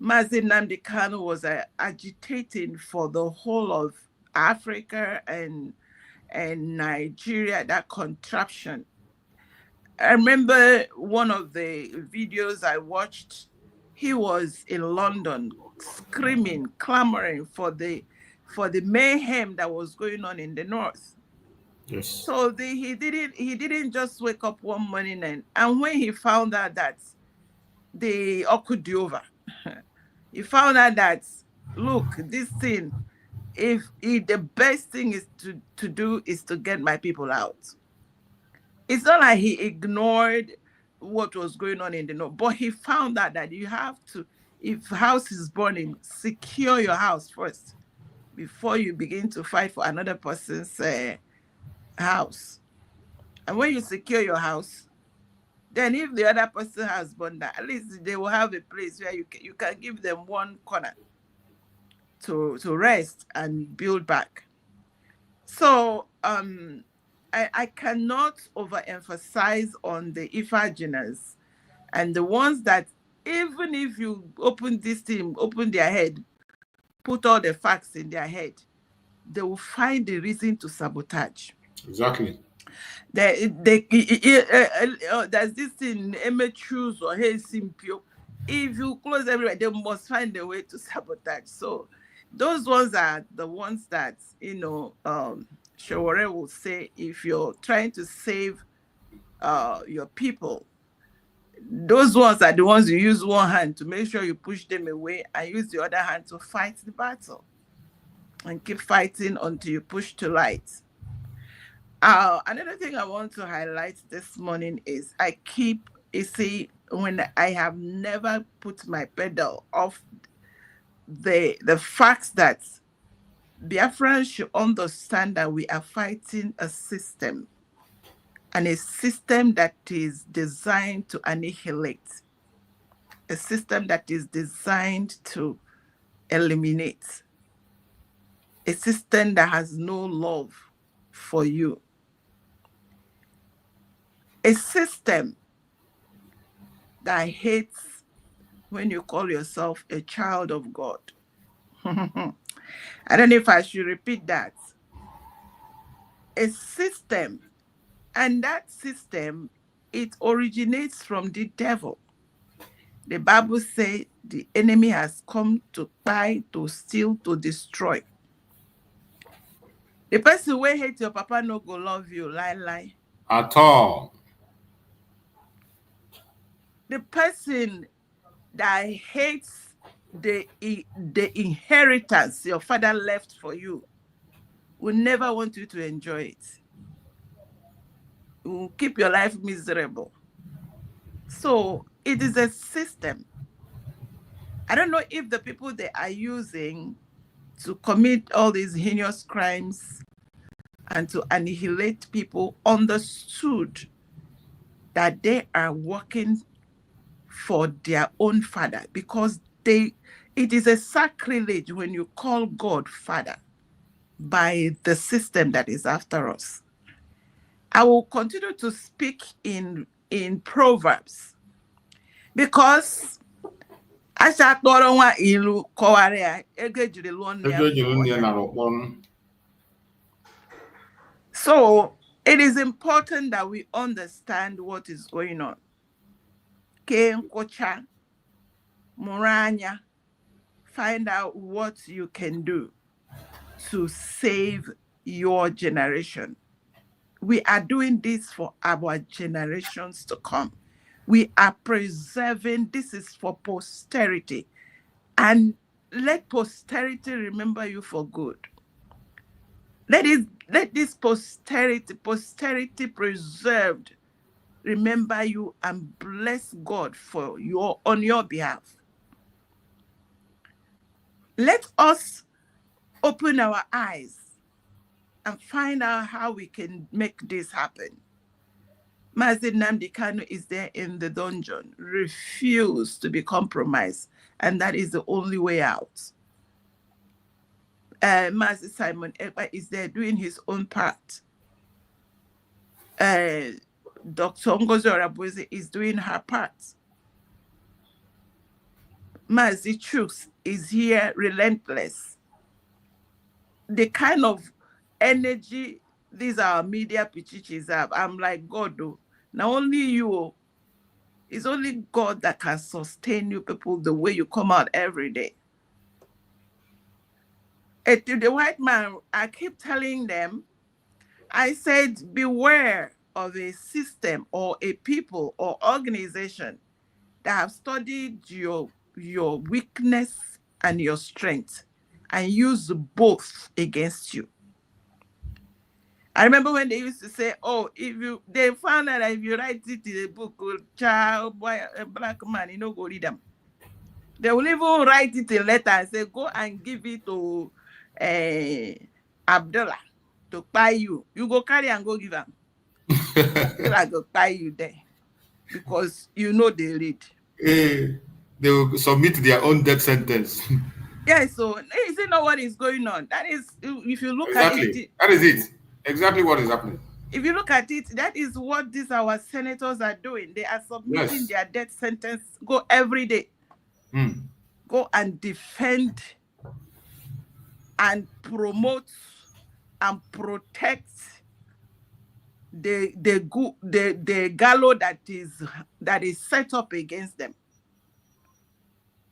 Speaker 11: Mazi Nnamdi Kanu was agitating for the whole of Africa and Nigeria, that contraption. I remember one of the videos I watched, he was in London screaming, clamoring for the mayhem that was going on in the north.
Speaker 15: Yes.
Speaker 11: So he didn't just wake up one morning and when he found out that the Okudiova, he found out that, look, this thing, if the best thing is to do is to get my people out. It's not like he ignored what was going on in the north, but he found out that you have to, if house is burning, secure your house first before you begin to fight for another person's house. And when you secure your house, then if the other person has burned down, at least they will have a place where you can give them one corner to rest and build back. So I cannot overemphasize on the Ifajinas and the ones that, even if you open this team, open their head, put all the facts in their head, they will find the reason to sabotage.
Speaker 15: Exactly.
Speaker 11: There's this thing, Emetrus or Hey Simpio. If you close everywhere, they must find a way to sabotage. So those ones are the ones that, Shawore will say, if you're trying to save your people, those ones are the ones you use one hand to make sure you push them away and use the other hand to fight the battle and keep fighting until you push to light. Another thing I want to highlight this morning is when I have never put my pedal off the fact that Biafrans should understand that we are fighting a system, and a system that is designed to annihilate, a system that is designed to eliminate, a system that has no love for you, a system that hates when you call yourself a child of God. I don't know if I should repeat that. A system, and that system, it originates from the devil. The Bible says the enemy has come to buy, to steal, to destroy. The person who hates your papa no go love you, lie.
Speaker 15: At all.
Speaker 11: The person that hates the inheritance your father left for you will never want you to enjoy it. It will keep your life miserable. So it is a system. I don't know if the people they are using to commit all these heinous crimes and to annihilate people understood that they are working for their own father, because it is a sacrilege when you call God father by the system that is after us. I will continue to speak in Proverbs, because so it is important that we understand what is going on. Find out what you can do to save your generation. We are doing this for our generations to come. We are preserving, this is for posterity. And let posterity remember you for good. Let this posterity preserved remember you and bless God on your behalf. Let us open our eyes and find out how we can make this happen. Mazi Nnamdi Kanu is there in the dungeon, refused to be compromised, and that is the only way out. Mazi Simon Ekpa is there doing his own part. Dr. Ngozi Orabueze is doing her part. Mazi Chuks is here, relentless. The kind of energy these are media pichichis have, I'm like, God, though. Now only you, it's only God that can sustain you people the way you come out every day. And to the white man, I keep telling them, I said, beware of a system or a people or organization that have studied your weakness and your strength and use both against you. I remember when they used to say, oh, they found out that if you write it in a book, child, boy, a black man, you know, go read them. They will even write it in letter and say, go and give it to Abdullah to buy you. You go carry and go give them. I go buy you there because you know they read.
Speaker 15: They will submit their own death sentence.
Speaker 11: Yeah, so is it not what is going on? That is, if you look
Speaker 15: at it. That is it. Exactly what is happening.
Speaker 11: If you look at it, that is what our senators are doing. They are submitting their death sentence. Go every day. Go and defend and promote and protect the gallows that is set up against them.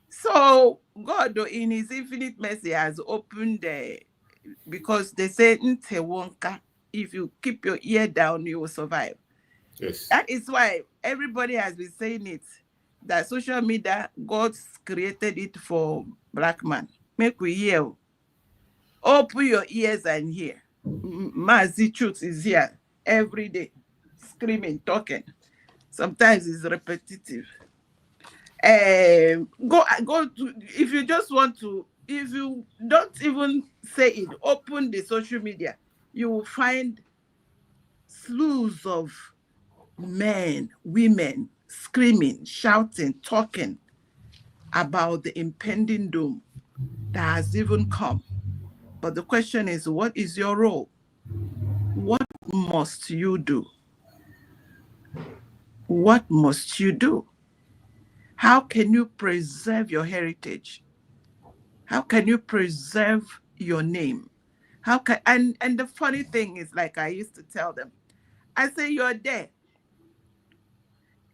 Speaker 11: So God, in his infinite mercy, has opened because they say "Nte wonka," if you keep your ear down, you will survive.
Speaker 15: Yes.
Speaker 11: That is why everybody has been saying it, that social media, God created it for black man. Make we hear. Open your ears and hear. Mazi Truth is here every day, screaming, talking. Sometimes it's repetitive. Go to, if you just want to, if you don't even say it, open the social media, you will find slews of men, women screaming, shouting, talking about the impending doom that has even come. But the question is, what is your role? What must you do? What must you do? How can you preserve your heritage? How can you preserve your name? How can, and the funny thing is, like I used to tell them, I say, you're there.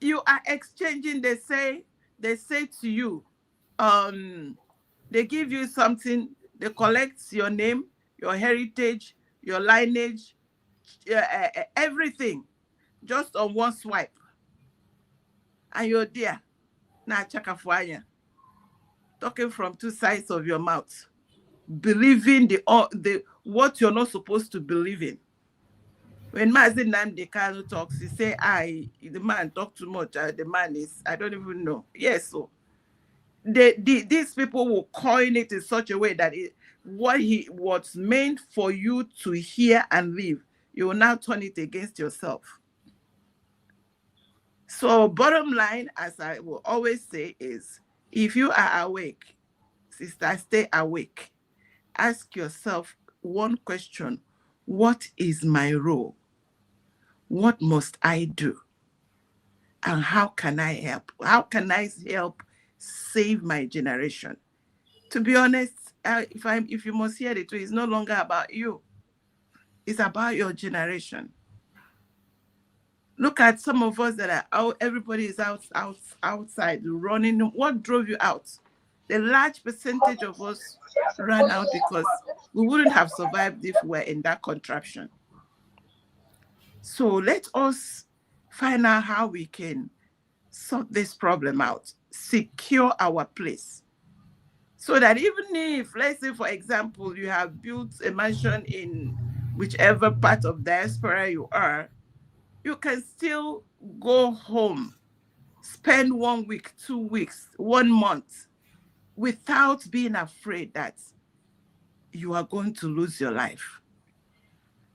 Speaker 11: You are exchanging, they say to you, they give you something, they collect your name, your heritage, your lineage, everything, just on one swipe. And you're there, now chakafuanya, talking from two sides of your mouth, believing the what you're not supposed to believe in. When Mazin Namdi Kanu talks, he say, the man talk too much. The man is, I don't even know. Yes, so these people will coin it in such a way that what's meant for you to hear and live, you will now turn it against yourself. So bottom line, as I will always say, is if you are awake, sister, stay awake. Ask yourself one question: what is my role? What must I do? And how can I help? How can I help save my generation? To be honest, if you must hear the truth, it's no longer about you. It's about your generation. Look at some of us that are out, everybody is outside running. What drove you out? The large percentage of us ran out because we wouldn't have survived if we were in that contraption. So let us find out how we can sort this problem out, secure our place. So that even if, let's say, for example, you have built a mansion in whichever part of diaspora you are, you can still go home, spend 1 week, 2 weeks, 1 month, without being afraid that you are going to lose your life.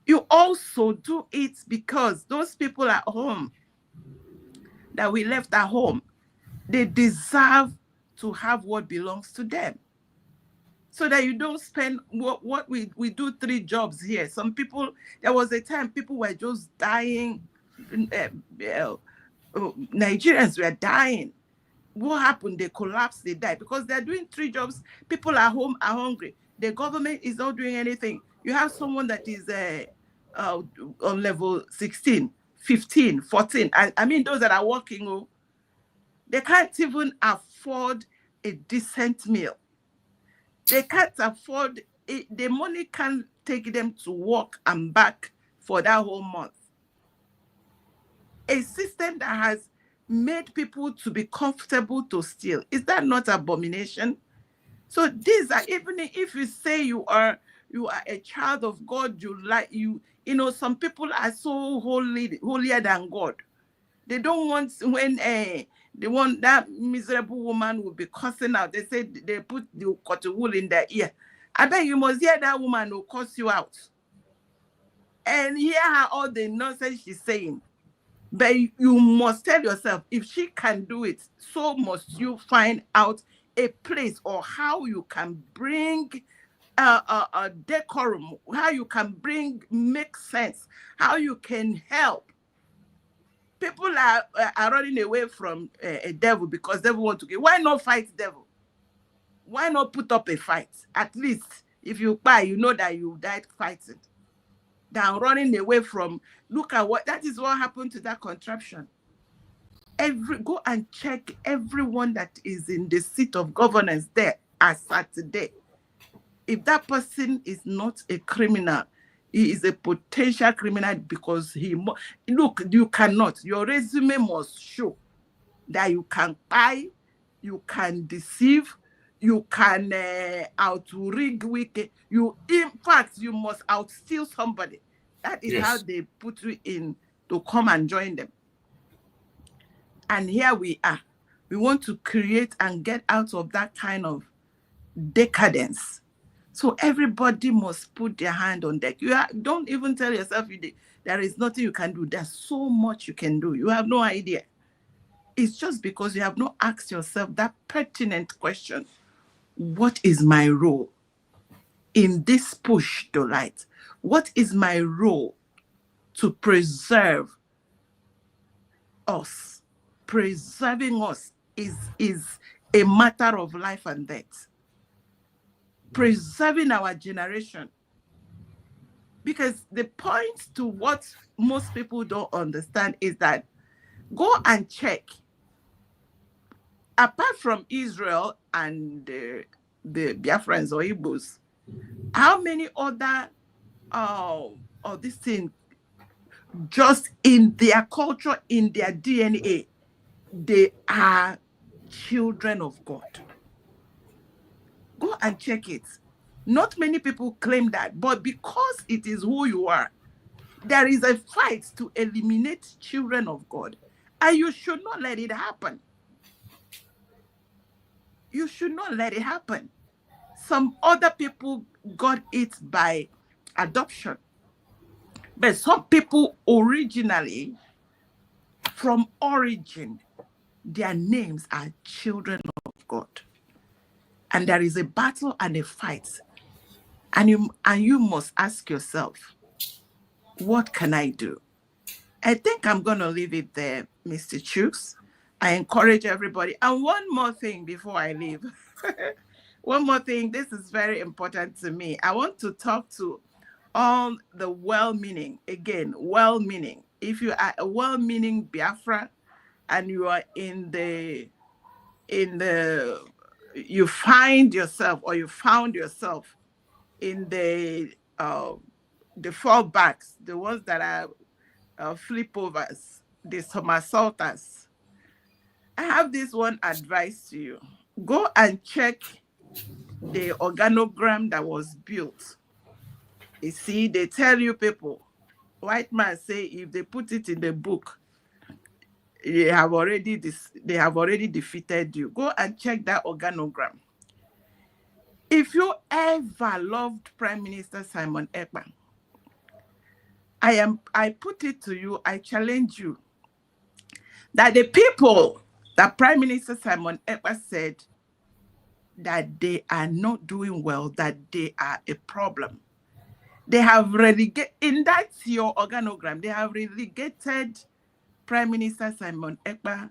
Speaker 11: You also do it because those people at home that we left at home, they deserve to have what belongs to them. So that you don't spend what we do 3 jobs here. Some people, there was a time people were just dying. Nigerians were dying. What happened? They collapsed, they died because they're doing 3 jobs. People at home are hungry. The government is not doing anything. You have someone that is on level 16, 15, 14. I mean, those that are working, they can't even afford a decent meal. They can't afford it. The money can't take them to work and back for that whole month. A system that has made people to be comfortable to steal. Is that not abomination? So these are, even if you say you are a child of God, some people are so holier than God. They don't want, when they want that miserable woman will be cussing out. They say they put the cotton wool in their ear. I bet you must hear that woman will cuss you out. And hear her all the nonsense she's saying. But you must tell yourself, if she can do it, so must you find out a place or how you can bring a decorum, how you can make sense, how you can help. People are running away from a devil because devil want to get. Why not fight devil? Why not put up a fight? At least if you buy, you know that you died fighting. Than running away from. Look at that is what happened to that contraption. Go and check everyone that is in the seat of governance there as at today. if that person is not a criminal, he is a potential criminal because look, you cannot, your resume must show that you can buy, you can deceive, you can out-rig wicked, in fact, you must outsteal somebody. That is how they put you in to come and join them. And here we are. We want to create and get out of that kind of decadence. So everybody must put their hand on deck. Don't even tell yourself there is nothing you can do. There's so much you can do. You have no idea. It's just because you have not asked yourself that pertinent question. What is my role in this push to light? What is my role to preserve us? Preserving us is a matter of life and death. Preserving our generation. Because the point to what most people don't understand is that go and check, apart from Israel and the Biafrans or Igbos, how many other this thing, just in their culture, in their DNA, they are children of God. Go and check it. Not many people claim that, but because it is who you are, there is a fight to eliminate children of God. And you should not let it happen. You should not let it happen. Some other people got it by adoption. But some people originally, from origin, their names are children of God. And there is a battle and a fight. And you must ask yourself, what can I do? I think I'm going to leave it there, Mr. Chooks. I encourage everybody. And one more thing before I leave. One more thing. This is very important to me. I want to talk to all the well-meaning, again, well-meaning. If you are a well-meaning Biafra and you are you find yourself or you found yourself in the fallbacks, the ones that are flipovers, the somersaulters, I have this one advice to you. Go and check the organogram that was built. You see, they tell you people, white man say if they put it in the book, they have already defeated you. Go and check that organogram. If you ever loved Prime Minister Simon Ekpa, I put it to you, I challenge you, that the people that Prime Minister Simon Ekpa said that they are not doing well, that they are a problem, they have relegated, in that your organogram, they have relegated Prime Minister Simon Ekpa,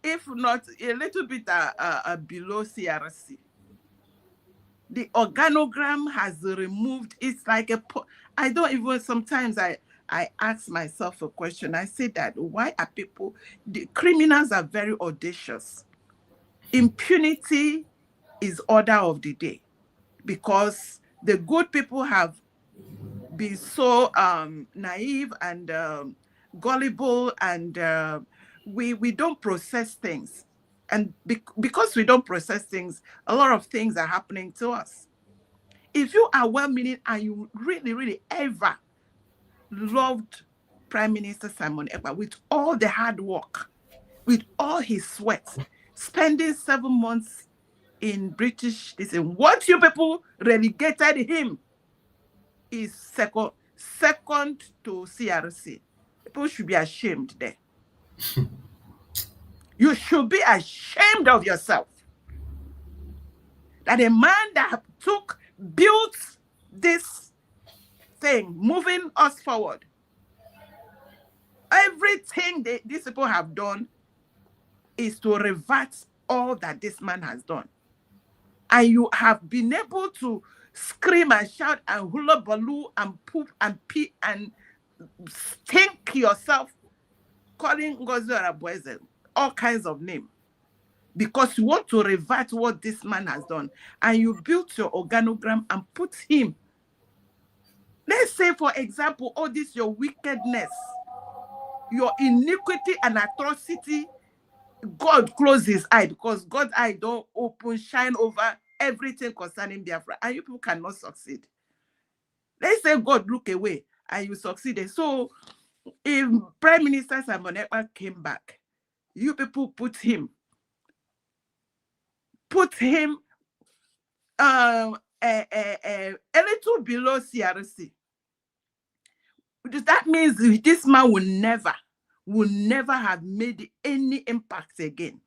Speaker 11: if not a little bit below CRC. The organogram has removed, it's like I don't even, sometimes I ask myself a question. I say that, why are the criminals are very audacious. Impunity is order of the day because the good people have been so naive and gullible, and we don't process things. And because we don't process things, a lot of things are happening to us. If you are well-meaning and you really, really ever loved Prime Minister Simon Ekpa with all the hard work, with all his sweat, spending 7 months in British, what you people relegated him is second to CRC. People should be ashamed there. You should be ashamed of yourself. That a man that built this thing, moving us forward, everything these people have done is to revert all that this man has done. And you have been able to scream and shout and hula baloo and poop and pee and stink yourself, calling Ngozi Arabweze all kinds of names. because you want to revert what this man has done, and you built your organogram and put him. Let's say, for example, all this your wickedness, your iniquity and atrocity, God closed his eye, because God's eye don't open, shine over everything concerning Biafra, and you people cannot succeed. Let's say God look away and you succeeded. So if Prime Minister Simon Ekpa came back, you people put him a little below CRC. That means this man will never have made any impact again.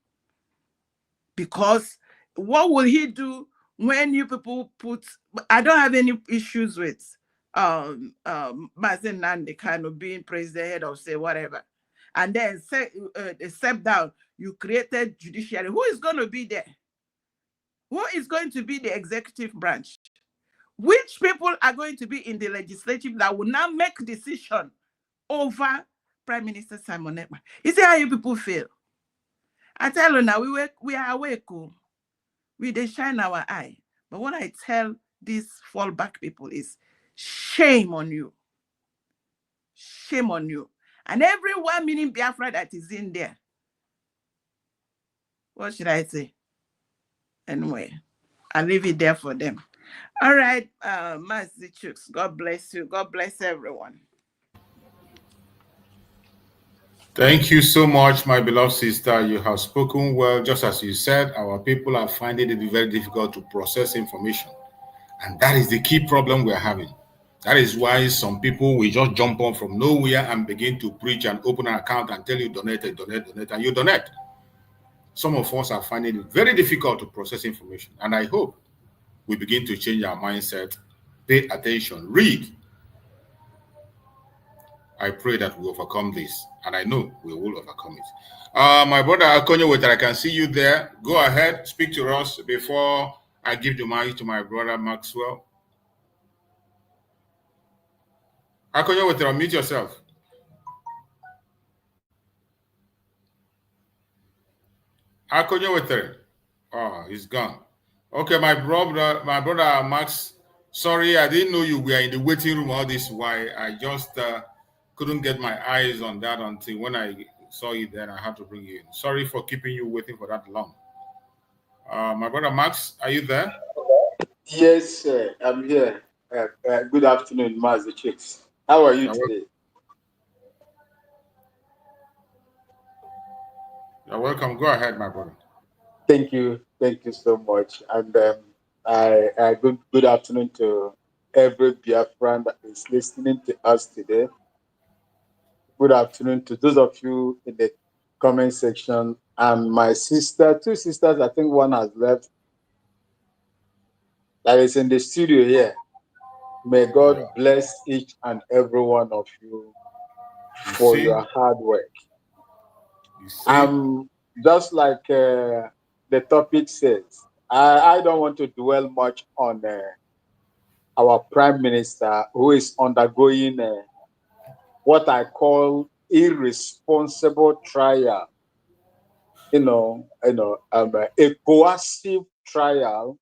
Speaker 11: Because what will he do when you people put, I don't have any issues with Mazen Nande kind of being president, head of say whatever. And then step down, you created judiciary. Who is going to be there? Who is going to be the executive branch? Which people are going to be in the legislative that will now make decision over Prime Minister Simon Ekpa? You see how you people feel? I tell you now, we are awake. We they shine our eye. But what I tell these fallback people is, shame on you. Shame on you. And every 1 million Biafra that is in there. What should I say? Anyway, I'll leave it there for them. All right, Mazi Chooks, God bless you. God bless everyone.
Speaker 15: Thank you so much, my beloved sister. You have spoken well. Just as you said, our people are finding it very difficult to process information. And that is the key problem we're having. That is why some people will just jump on from nowhere and begin to preach and open an account and tell you donate, and you donate. Some of us are finding it very difficult to process information. And I hope we begin to change our mindset, pay attention, read. I pray that we overcome this, and I know we will overcome it. My brother Akonyo Wetter, I can see you there. Go ahead, speak to us before I give the mic to my brother Maxwell. Akonyo Wetter, unmute yourself. Akonyo Wetter. Oh, he's gone. Okay, my brother Max. Sorry, I didn't know you were in the waiting room all this while. I just couldn't get my eyes on that until when I saw you there. I had to bring you in. Sorry for keeping you waiting for that long. My brother Max, are you there?
Speaker 1: Yes, I'm here. Good afternoon, Mazi Chicks. How are you today?
Speaker 15: You're welcome. Go ahead, my brother.
Speaker 1: Thank you so much. And good afternoon to every Biafran that is listening to us today. Good afternoon to those of you in the comment section. And my sister, two sisters, I think one has left, that is in the studio here. May God bless each and every one of you for your hard work. Just like the topic says, I don't want to dwell much on our Prime Minister, who is undergoing what I call irresponsible trial. A coercive trial,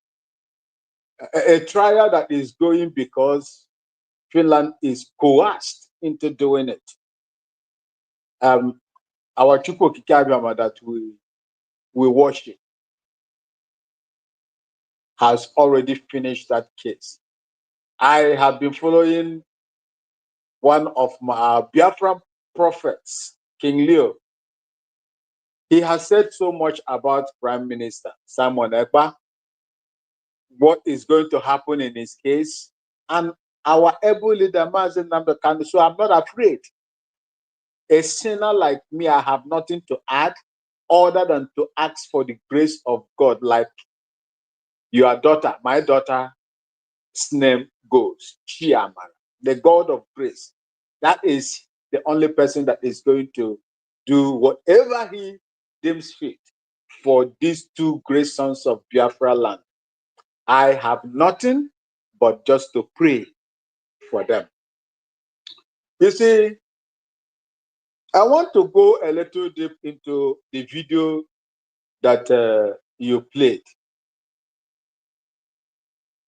Speaker 1: a trial that is going because Finland is coerced into doing it. Our Chukwu Kikabiyama that we worship has already finished that case. I have been following one of my Biafran prophets, King Leo. He has said so much about Prime Minister Simon Ekpa, what is going to happen in his case, and our able leader, Mazen Namdekan. So I'm not afraid. A sinner like me, I have nothing to add other than to ask for the grace of God, like your daughter, my daughter's name goes, Chiamara, the God of grace. That is the only person that is going to do whatever he deems fit for these two great sons of Biafra land. I have nothing but just to pray for them. You see, I want to go a little deep into the video that you played.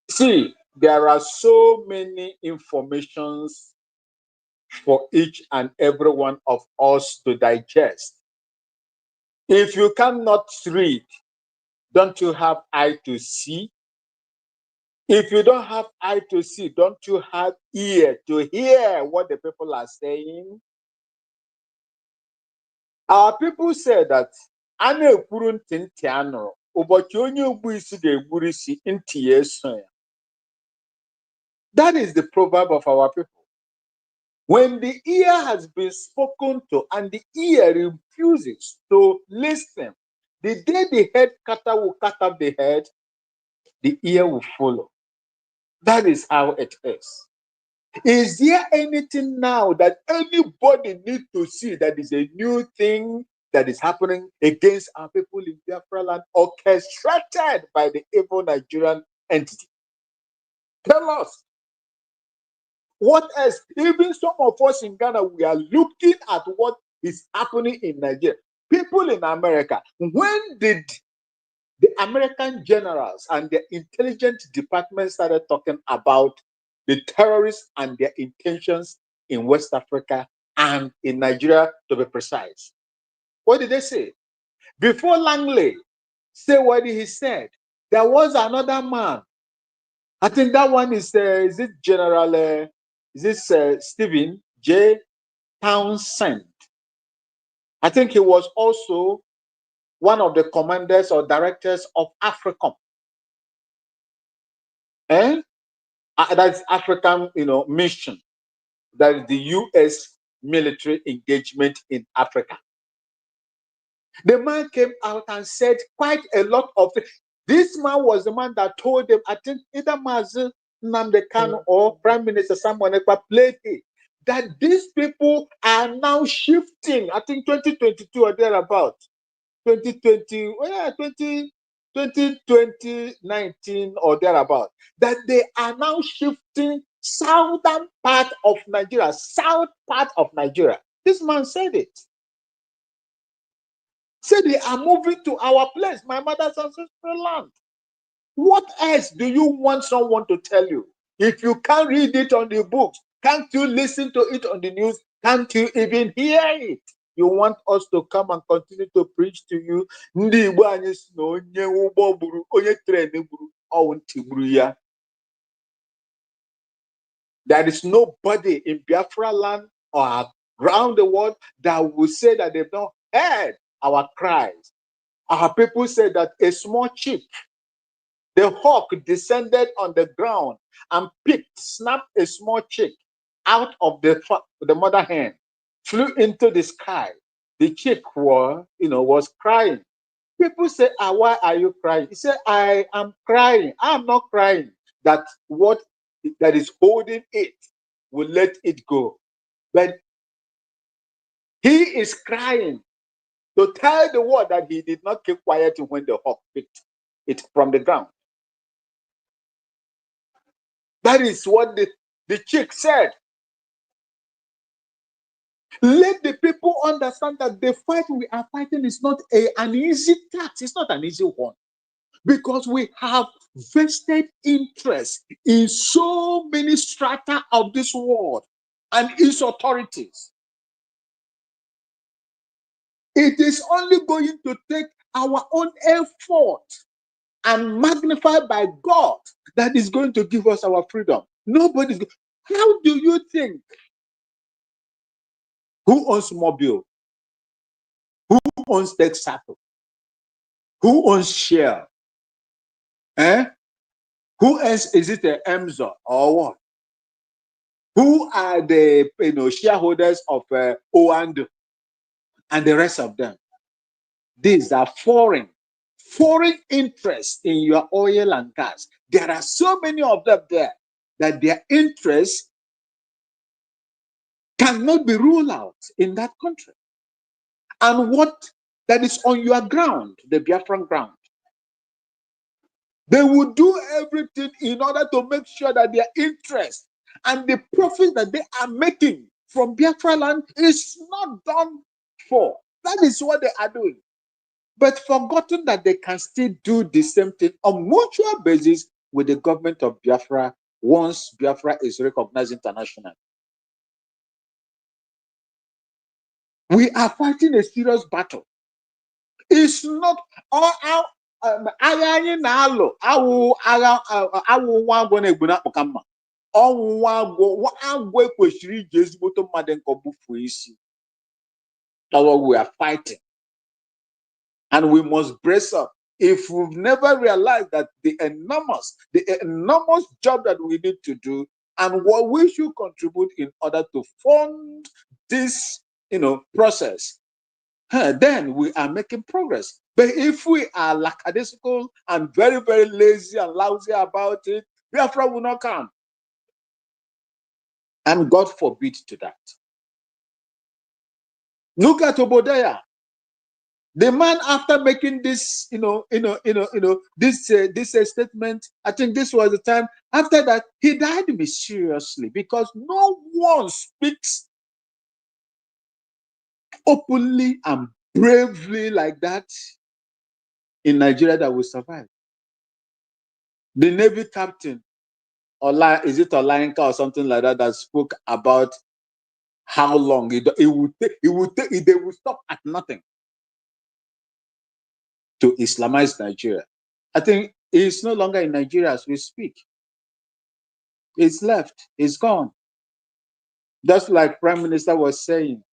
Speaker 1: See, there are so many informations for each and every one of us to digest. If you cannot read, don't you have eye to see? If you don't have eye to see, don't you have ear to hear what the people are saying? Our people say that that is the proverb of our people. When the ear has been spoken to and the ear refuses to listen, the day the head cutter will cut off the head, the ear will follow. That is how it is. Is there anything now that anybody needs to see that is a new thing that is happening against our people in Biafra land, orchestrated by the evil Nigerian entity? Tell us. What else? Even some of us in Ghana, we are looking at what is happening in Nigeria. People in America, when did the American generals and their intelligence department started talking about the terrorists and their intentions in West Africa and in Nigeria, to be precise? What did they say? Before Langley say what he said, there was another man. I think that one is it General, is this Stephen J. Townsend? I think he was also one of the commanders or directors of AFRICOM. That's African, mission. That is the U.S. military engagement in Africa. The man came out and said quite a lot of things. This man was the man that told them, I think either Mazi Nnamdi Kanu or Prime Minister Samuel Ekpa played it, that these people are now shifting. I think 2022 or thereabout. 2020, 2019 or thereabout, that they are now shifting southern part of Nigeria, south part of Nigeria. This man said it. Say they are moving to our place, my mother's ancestral land. What else do you want someone to tell you? If you can't read it on the books, can't you listen to it on the news? Can't you even hear it? You want us to come and continue to preach to you? There is nobody in Biafra land or around the world that will say that they've not heard our cries. Our people say that a small chick, the hawk descended on the ground and snapped a small chick out of the mother hen, flew into the sky. The chick was crying. People say, why are you crying? He said, I am crying. I am not crying that what that is holding it will let it go. But he is crying to tell the world that he did not keep quiet when the hawk picked it from the ground. That is what the chick said. Let the people understand that the fight we are fighting is not an easy task. It's not an easy one. Because we have vested interest in so many strata of this world and its authorities. It is only going to take our own effort and magnified by God that is going to give us our freedom. Nobody's going. How do you think? Who owns Mobile? Who owns Texaco? Who owns Shell? Who else is it the Emzo or what? Who are the shareholders of Oando and the rest of them? These are foreign interests in your oil and gas. There are so many of them there that their interests cannot be ruled out in that country. And what that is on your ground, the Biafran ground, they will do everything in order to make sure that their interest and the profit that they are making from Biafra land is not done for. That is what they are doing. but forgotten that they can still do the same thing on mutual basis with the government of Biafra once Biafra is recognized internationally. We are fighting a serious battle. It's not all out. Agha anyị na-alụ awụ nwa agwọ na-egbu na-akpụka mma. Ọnwụ nwa agwọ ekwesịrị iji ezigbote mmadụ nkọ bufuo isi. That's what we are fighting. And we must brace up. If we've never realized that the enormous job that we need to do and what we should contribute in order to fund this, process, then we are making progress. But if we are lackadaisical and very, very lazy and lousy about it, Biafra will not come. And God forbid to that. Look at Obadiah. The man, after making this, this statement, I think this was the time. After that, he died mysteriously because no one speaks openly and bravely like that in Nigeria that will survive. The Navy captain, is it Olainka or something like that, that spoke about how long it would take. They will stop at nothing to Islamize Nigeria. I think it's no longer in Nigeria as we speak. It's left. It's gone. Just like Prime Minister was saying,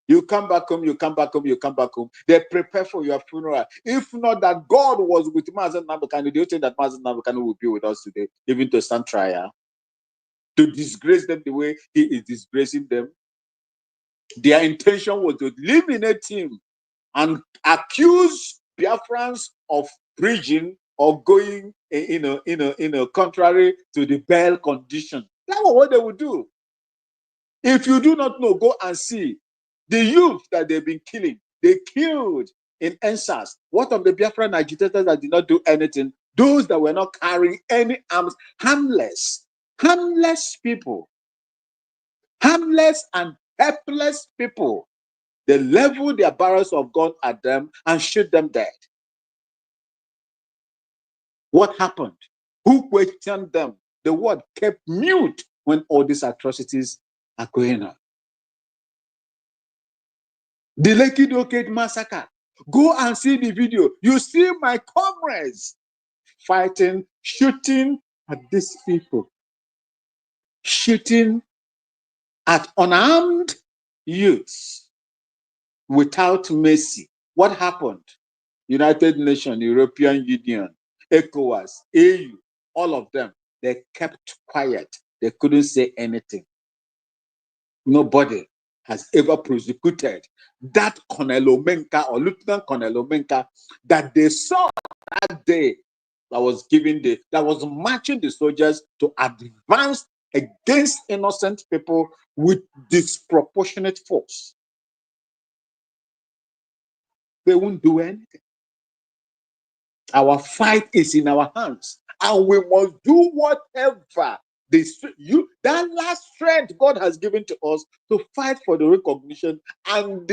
Speaker 1: you come back home, you come back home, you come back home. They prepare for your funeral. If not that God was with Mazen Nabukani, do you think that Mazen Nabukani will be with us today, even to stand trial? To disgrace them the way he is disgracing them? Their intention was to eliminate him and accuse Biafrans of bridging or going contrary to the bail condition. That's what they would do. If you do not know, go and see the youth that they've been killing. They killed in Ensas. What of the Biafran agitators that did not do anything? Those that were not carrying any arms, harmless people, harmless and helpless people. They leveled their barrels of gun at them and shoot them dead. What happened? Who questioned them? The word kept mute when all these atrocities are going on. The Lekki Dokate massacre. Go and see the video. You see my comrades fighting, shooting at these people, shooting at unarmed youths without mercy. What happened? United Nations, European Union, ECOWAS, AU, all of them, they kept quiet. They couldn't say anything. Nobody has ever prosecuted that Colonel Omenka or Lieutenant Colonel Omenka that they saw that day that was marching the soldiers to advance against innocent people with disproportionate force. They won't do anything. Our fight is in our hands, and we must do whatever that last strength God has given to us to fight for the recognition and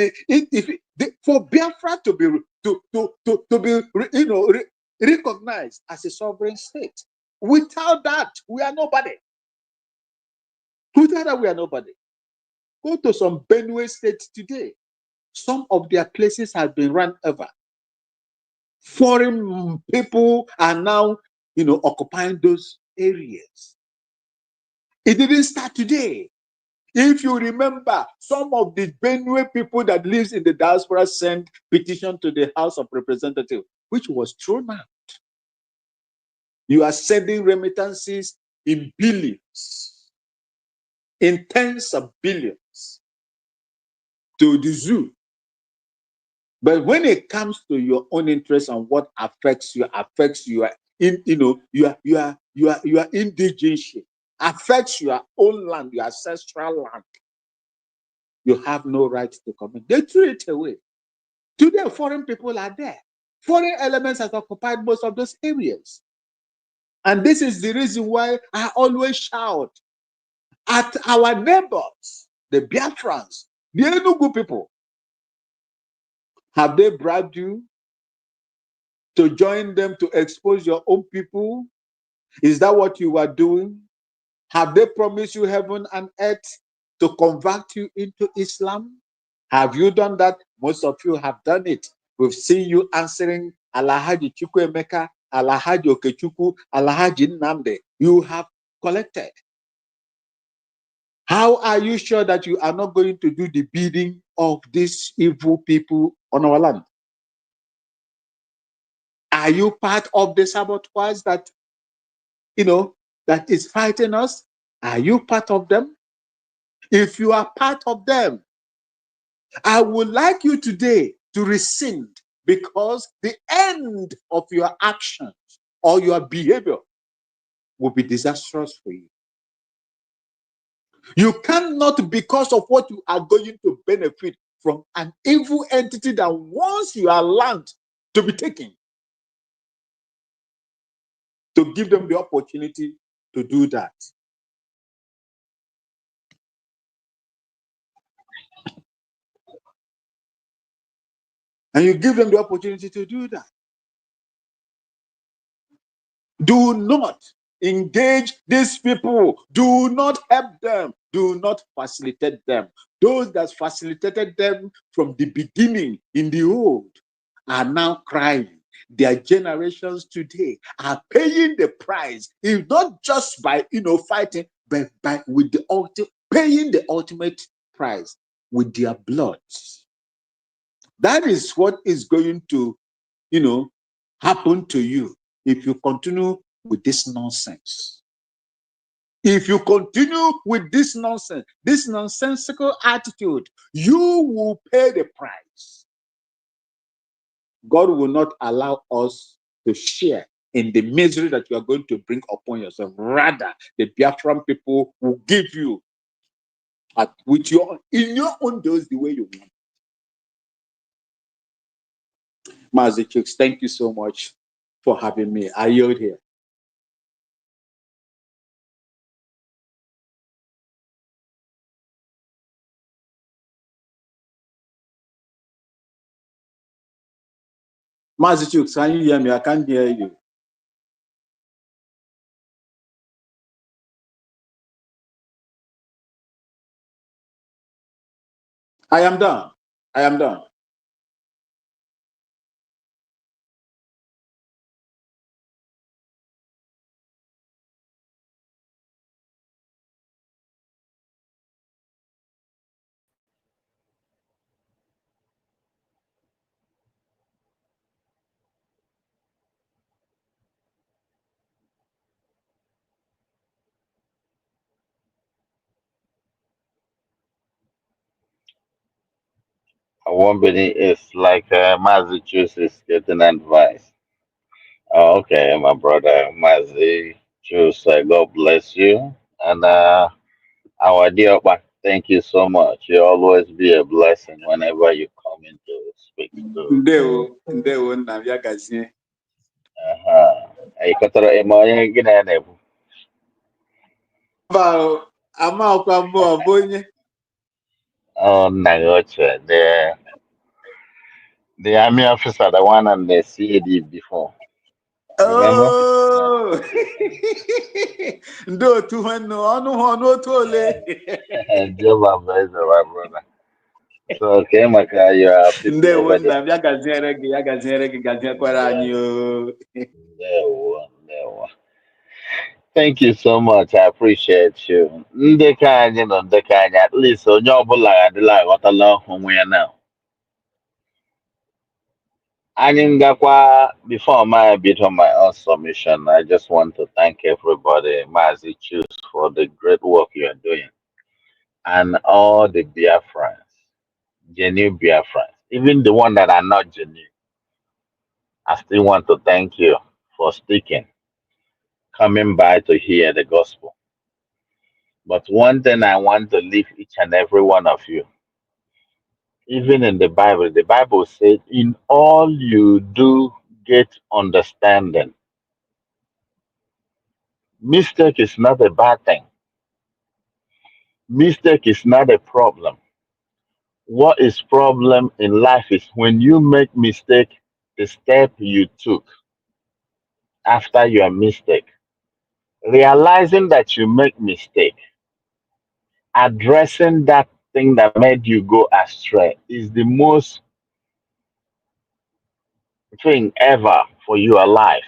Speaker 1: for Biafra to be recognized as a sovereign state. Without that, we are nobody. Without that, we are nobody. Go to some Benue states today. Some of their places have been run over. Foreign people are now, occupying those areas. It didn't start today. If you remember, some of the Benue people that lives in the diaspora sent petition to the House of Representatives, which was thrown out. You are sending remittances in billions, in tens of billions to the zoo. But when it comes to your own interest and what affects your indigenous, affects your own land, your ancestral land, you have no right to comment. They threw it away. Today, foreign people are there. Foreign elements have occupied most of those areas. And this is the reason why I always shout at our neighbors, the Biafrans, the Enugu people. Have they bribed you? to join them to expose your own people? Is that what you are doing? Have they promised you heaven and earth to convert you into Islam? Have you done that? Most of you have done it. We've seen you answering Alahaji Chukwuemeka, Alahaji Okechukwu, Alahaji Nnamdi. You have collected. How are you sure that you are not going to do the bidding of these evil people on our land? Are you part of the sabotage that, that is fighting us? Are you part of them? If you are part of them, I would like you today to rescind, because the end of your actions or your behavior will be disastrous for you. You cannot, because of what you are going to benefit from an evil entity that wants your land to be taken, to give them the opportunity to do that. And you give them the opportunity to do that. Do not engage these people. Do not help them. Do not facilitate them. Those that facilitated them from the beginning in the old are now crying. Their generations today are paying the price, if not just by fighting, but by paying the ultimate price with their blood. That is what is going to happen to you if you continue with this nonsense. If you continue with this nonsense, this nonsensical attitude, you will pay the price. God will not allow us to share in the misery that you are going to bring upon yourself. Rather, the Biafran people will give you in your own dose the way you want. Mazi Chooks, thank you so much for having me. I yield here. Mazi Chooks, can you hear me? I can't hear you. I am done. I am done.
Speaker 9: One minute is like Massachusetts getting advice. Oh, okay, my brother Massachusetts, God bless you. And our dear Opa, thank you so much. You always be a blessing whenever you come in to speak to.
Speaker 1: Ndewo nna m, ya gazie.
Speaker 9: Ị kọtara eme onye gị na ya na-ekwu?
Speaker 1: Amakwa m ọ bụ onye.
Speaker 9: Oh, nna gị ochie, the army officer, the one on the CAD before. Remember?
Speaker 1: Oh, ndị otu nwanne ọnụ ha n'otu ole.
Speaker 9: Jehovah bless my brother. So, okay, maka your people
Speaker 1: Ndewo
Speaker 9: over
Speaker 1: nna
Speaker 9: there.
Speaker 1: m, ya gaziere gị, gaziekwara anyị o.
Speaker 9: Thank you so much. I appreciate you. Ndị ka anyị nọ ndị ka anyị, at least onye ọbụla adịla aghọtala onwe ya now. Anyị ngakwa, before my bit on my own submission, I just want to thank everybody, Mazi Choose, for the great work you are doing. And all the Biafrans, genuine Biafrans, even the one that are not genuine. I still want to thank you for sticking, coming by to hear the gospel. But one thing I want to leave each and every one of you, even in the Bible said, in all you do, get understanding. Mistake is not a bad thing. Mistake is not a problem. What is problem in life is when you make mistake the step you took after your mistake, realizing that you make mistake, addressing that thing that made you go astray is the most thing ever for your life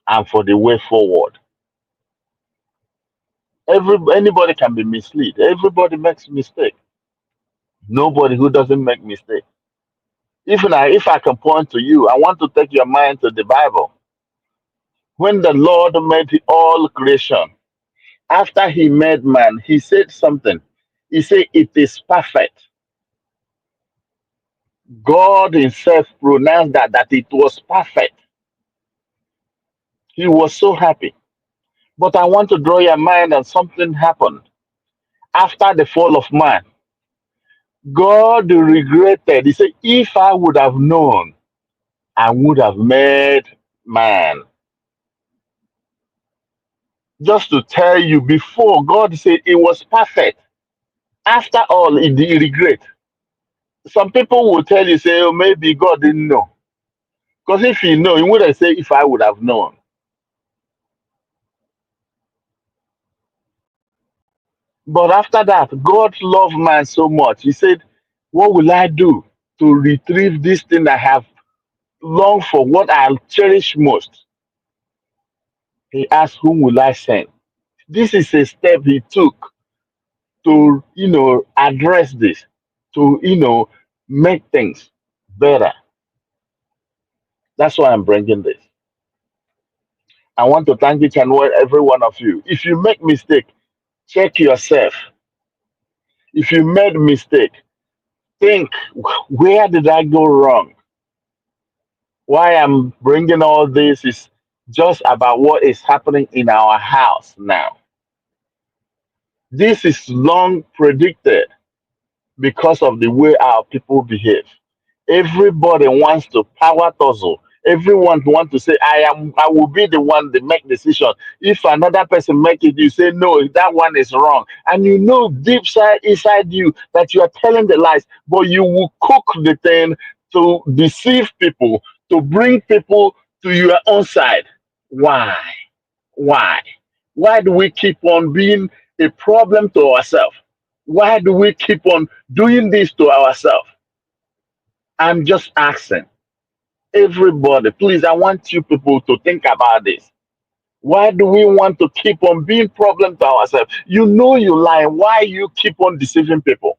Speaker 9: and for the way forward. Anybody can be misled. Everybody makes mistake. Nobody who doesn't make mistake. If I can point to you, I want to take your mind to the Bible. When the Lord made all creation, after he made man, he said something. He said, "It is perfect." God himself pronounced that it was perfect. He was so happy. But I want to draw your mind on something happened. After the fall of man, God regretted. He said, if I would have known, I would have made man. Just to tell you, before God said it was perfect. After all, he regret. Some people will tell you, say, oh, maybe God didn't know. Because if he know, he would have said, if I would have known. But after that, God loved man so much. He said, what will I do to retrieve this thing I have longed for, what I cherish most? He asked, whom will I send? This is a step he took to, address this, to, make things better. That's why I'm bringing this. I want to thank each and every one of you. If you make mistake, check yourself. If you made mistake, think, where did I go wrong? Why I'm bringing all this is just about what is happening in our house now. This is long predicted because of the way our people behave. Everybody wants to power tussle. Everyone wants to say, I will be the one that make decision. If another person make it, you say, no, that one is wrong. And you know deep side inside you that you are telling the lies, but you will cook the thing to deceive people, to bring people to your own side. Why? Why? Why do we keep on being a problem to ourselves? Why do we keep on doing this to ourselves? I'm just asking everybody, please, I want you people to think about this. Why do we want to keep on being problem to ourselves? You know you lie. Why you keep on deceiving people?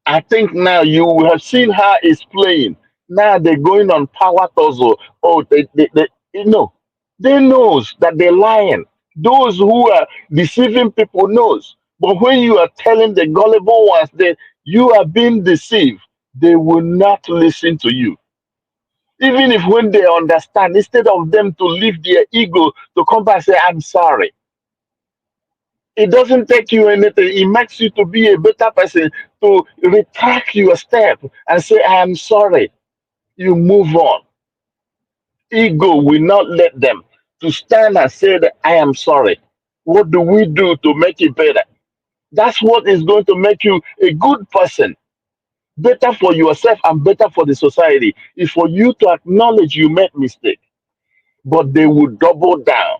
Speaker 9: I think now you have seen how it's playing. Now they're going on power tussle. Oh, they they knows that they're lying. Those who are deceiving people knows. But when you are telling the gullible ones that you are being deceived, they will not listen to you. Even if when they understand, instead of them to leave their ego to come back and say, I'm sorry. It doesn't take you anything. It makes you to be a better person, to retract your step and say, I am sorry. You move on. Ego will not let them to stand and say that I am sorry. What do we do to make it better? That's what is going to make you a good person. Better for yourself and better for the society is for you to acknowledge you made mistake, but they will double down.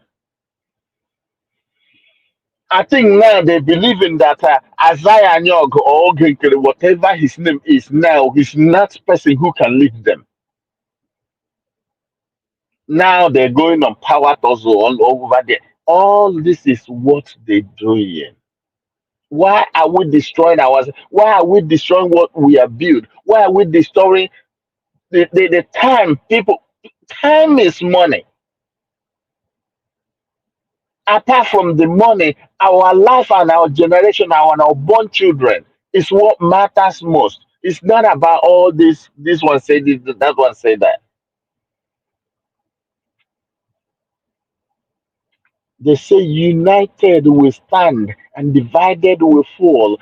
Speaker 9: I think now they believe in that Isaiah Nyog or Ogekere, whatever his name is now, he's not person who can lead them. Now they're going on power tussle all over there. All this is what they're doing. Why are we destroying ours? Why are we destroying what we have built? Why are we destroying the time? People, time is money. Apart from the money, our life and our generation, our unborn children is what matters most. It's not about all this. This one said this, that one said that. They say united we stand and divided we fall.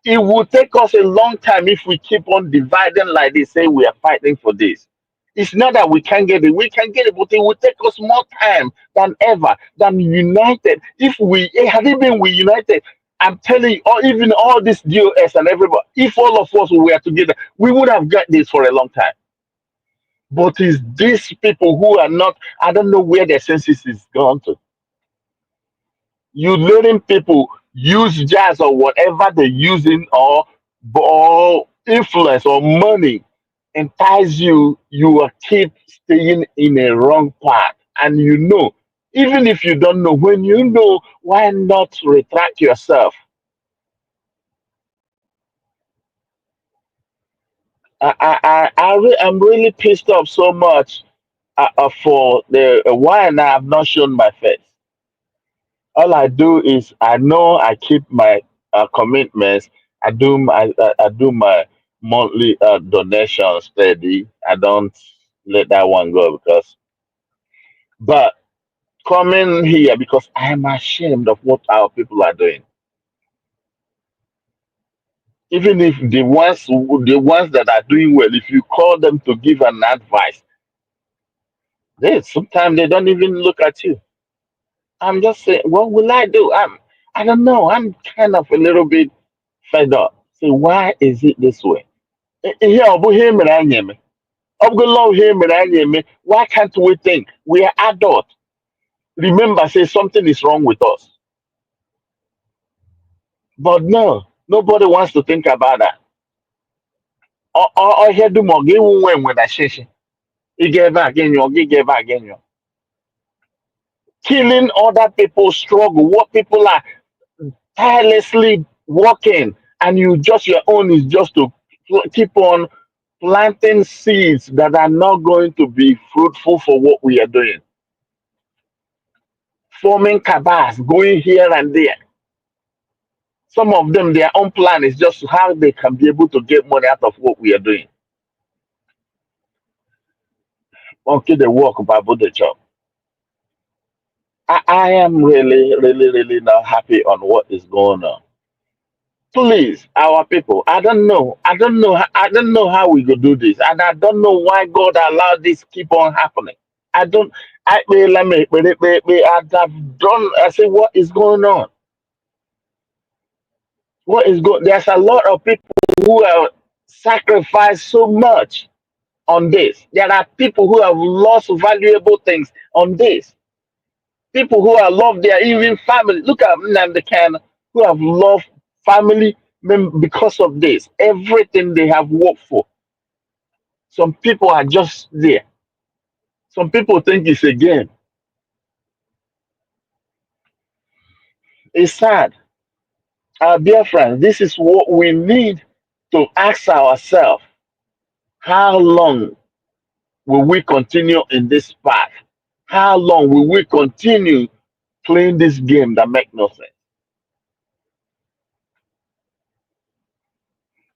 Speaker 9: It will take us a long time if we keep on dividing like they say we are fighting for this. It's not that we can't get it. We can get it, but it will take us more time than ever than united. If we had it been we united, I'm telling you, or even all this DOS and everybody, if all of us were together, we would have got this for a long time. But it's these people who are not, I don't know where their senses is gone to. You letting people use jazz or whatever they're using, or influence or money entice you, you will keep staying in a wrong path. And you know, even if you don't know, when you know, why not retract yourself? I'm really pissed off so much for the why I have not shown my face. All I do is I know I keep my commitments. I do my monthly donation steady. I don't let that one go because. But coming here because I am ashamed of what our people are doing. Even if the ones that are doing well, if you call them to give an advice, they sometimes they don't even look at you. I'm just saying, what will I do? I don't know. I'm kind of a little bit fed up. Say, why is it this way? Here, Obu, here, mere anya me. Obu, love here, mere anya me. Why can't we think? We are adults. Remember, say something is wrong with us. But no, nobody wants to think about that. Or here do more. Give when I say, you get back again, you get back again. Killing other people's struggle, what people are tirelessly working, and you just your own is just to keep on planting seeds that are not going to be fruitful for what we are doing. Forming cabals, going here and there. Some of them, their own plan is just how they can be able to get money out of what we are doing. Okay, they work about the job. I am really, really, really not happy on what is going on. Please, our people, I don't know how we could do this, and I don't know why God allowed this keep on happening. I don't. I let me. I have done. I say, what is going on? What is going? There's a lot of people who have sacrificed so much on this. There are people who have lost valuable things on this. People who have loved their even family. Look at Nnamdi, who have loved family because of this. Everything they have worked for. Some people are just there. Some people think it's a game. It's sad. Our dear friends, this is what we need to ask ourselves. How long will we continue in this path? How long will we continue playing this game that make no sense?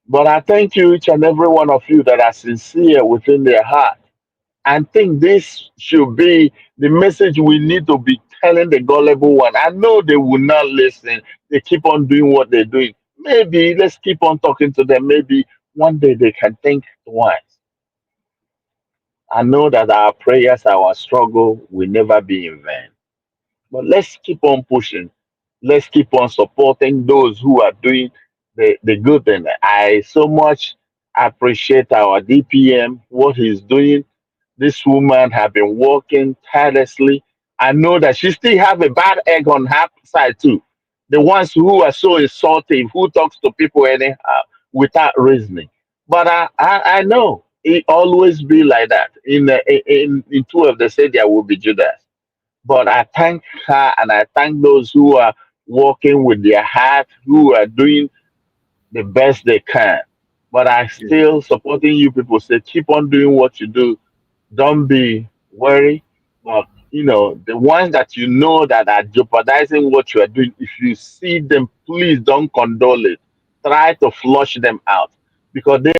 Speaker 9: But I thank you, each and every one of you that are sincere within their heart. I think this should be the message we need to be telling the gullible one. I know they will not listen. They keep on doing what they're doing. Maybe let's keep on talking to them. Maybe one day they can think twice. I know that our prayers, our struggle will never be in vain. But let's keep on pushing. Let's keep on supporting those who are doing the good thing. I so much appreciate our DPM, what he's doing. This woman have been working tirelessly. I know that she still have a bad egg on her side too. The ones who are so insulting, who talks to people anyhow without reasoning. But I know it always be like that. In 12 they say there will be Judas. But I thank her and I thank those who are working with their heart, who are doing the best they can. But I still supporting you people. Say keep on doing what you do. Don't be worried. But the ones that you know that are jeopardizing what you are doing, if you see them, please don't condole it. Try to flush them out because they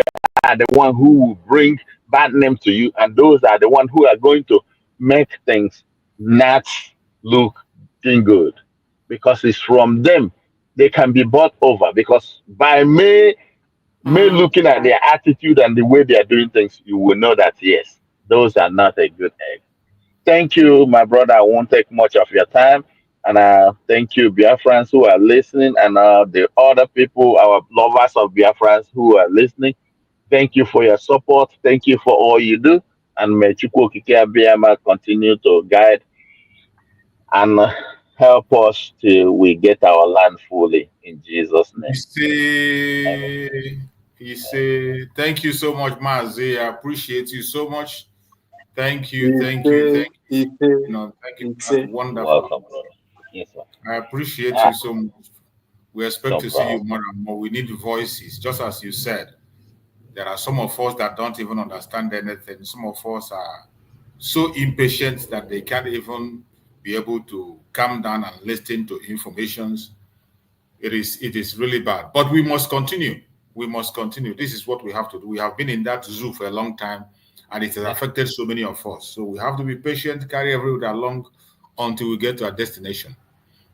Speaker 9: are the one who will bring bad name to you, and those are the one who are going to make things not looking good. Because it's from them they can be bought over. Because by me looking at their attitude and the way they are doing things, you will know that yes, those are not a good egg. Thank you, my brother. I won't take much of your time. And thank you, Biafrans who are listening, and the other people, our lovers of Biafrans who are listening. Thank you for your support. Thank you for all you do. And may Chukwu Okike Abiyama continue to guide and help us till we get our land fully in Jesus' name.
Speaker 15: He say, thank you so much, Mazi. I appreciate you so much. Thank you, thank you, thank you. Thank you. That's wonderful.
Speaker 9: Welcome, brother. Yes, sir.
Speaker 15: I appreciate you so much. We expect
Speaker 9: No
Speaker 15: to see you
Speaker 9: problem.
Speaker 15: more and more. We need voices, just as you said. There are some of us that don't even understand anything. Some of us are so impatient that they can't even be able to calm down and listen to informations. It is really bad. But we must continue. We must continue. This is what we have to do. We have been in that zoo for a long time, and it has affected so many of us. So we have to be patient, carry everyone along until we get to our destination.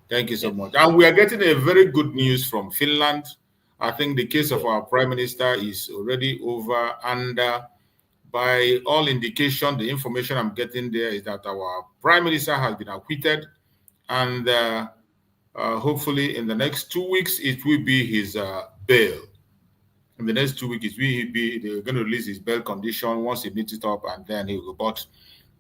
Speaker 15: Thank you so much. And we are getting a very good news from Finland. I think the case of our prime minister is already over, and by all indication, the information I'm getting there is that our prime minister has been acquitted, and hopefully in the next 2 weeks it will be his bail. In the next 2 weeks, they're going to release his bail condition once he meets it up, and then he will. But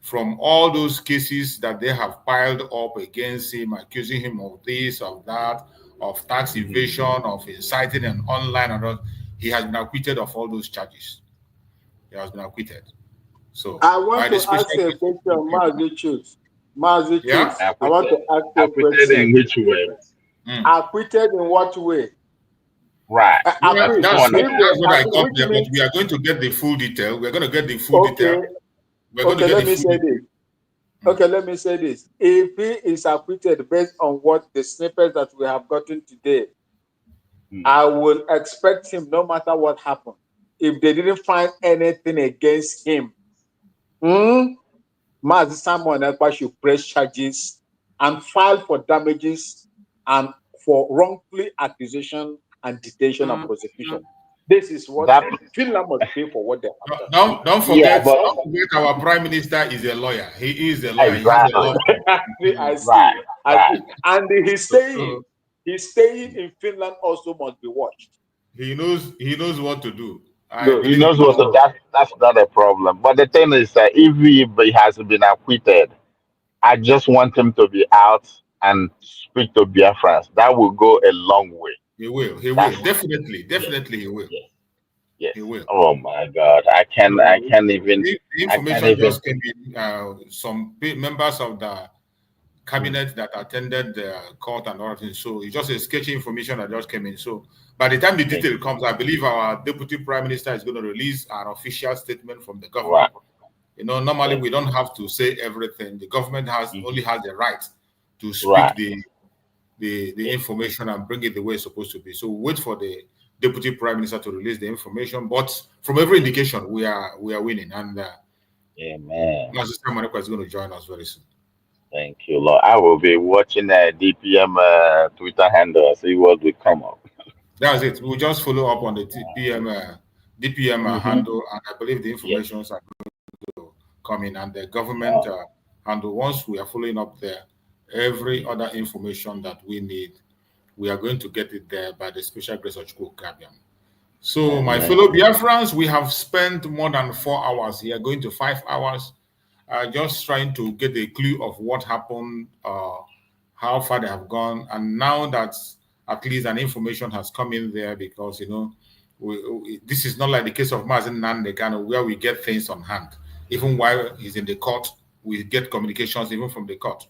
Speaker 15: from all those cases that they have piled up against him, accusing him of this, of that, of tax evasion, of inciting an online, and all, he has been acquitted of all those charges. He has been acquitted. So
Speaker 1: I want to ask a question, Mazi Chooks. Mazi Chooks, I want to ask you a
Speaker 9: Acquitted in
Speaker 1: question.
Speaker 9: which way?
Speaker 1: Acquitted in what way?
Speaker 9: Right.
Speaker 15: That's what I got there, but we are going to get the full detail. We're going to get the full detail. We're going to get
Speaker 1: let
Speaker 15: the
Speaker 1: me
Speaker 15: full
Speaker 1: say this. Okay, let me say this. If he is acquitted based on what the snippets that we have gotten today, I will expect him, no matter what happened, if they didn't find anything against him, Mazi Simon Ekpa should press charges and file for damages and for wrongfully accusation and detention and prosecution. This is what Finland must pay for what they have done.
Speaker 15: Don't forget, don't forget our prime minister is a lawyer. He is a lawyer.
Speaker 9: Exactly.
Speaker 15: He has a
Speaker 1: I
Speaker 15: law.
Speaker 1: see. And he's staying in Finland also must be watched.
Speaker 15: He knows what to do.
Speaker 9: He knows what to do. That's not a problem. But the thing is that if he has been acquitted, I just want him to be out and speak to Biafrans. That will go a long way.
Speaker 15: He will. He will. Definitely he will.
Speaker 9: Yes.
Speaker 15: He will.
Speaker 9: Oh my God. I can't even.
Speaker 15: The information just came in. Some members of the cabinet that attended the court and all that. So it's just a sketchy information that just came in. So by the time the detail comes, I believe our deputy prime minister is going to release an official statement from the government. Right. Normally we don't have to say everything. The government only has the right to speak the information and bring it the way it's supposed to be. So we wait for the deputy prime minister to release the information. But from every indication, we are winning. And
Speaker 9: Amen.
Speaker 15: Master Manekwa is going to join us very soon.
Speaker 9: Thank you, Lord. I will be watching DPM Twitter handle, see what will come up.
Speaker 15: That's it. We'll just follow up on the DPM handle, and I believe the information are going to come in, and the government handle. Once we are following up there, every other information that we need, we are going to get it there by the special grace of Chukwu Kabiam. So, my fellow Biafrans, we have spent more than 4 hours here, going to 5 hours, just trying to get a clue of what happened, how far they have gone, and now that at least an information has come in there, because this is not like the case of Mazen Nandekano, where we get things on hand. Even while he's in the court, we get communications even from the court.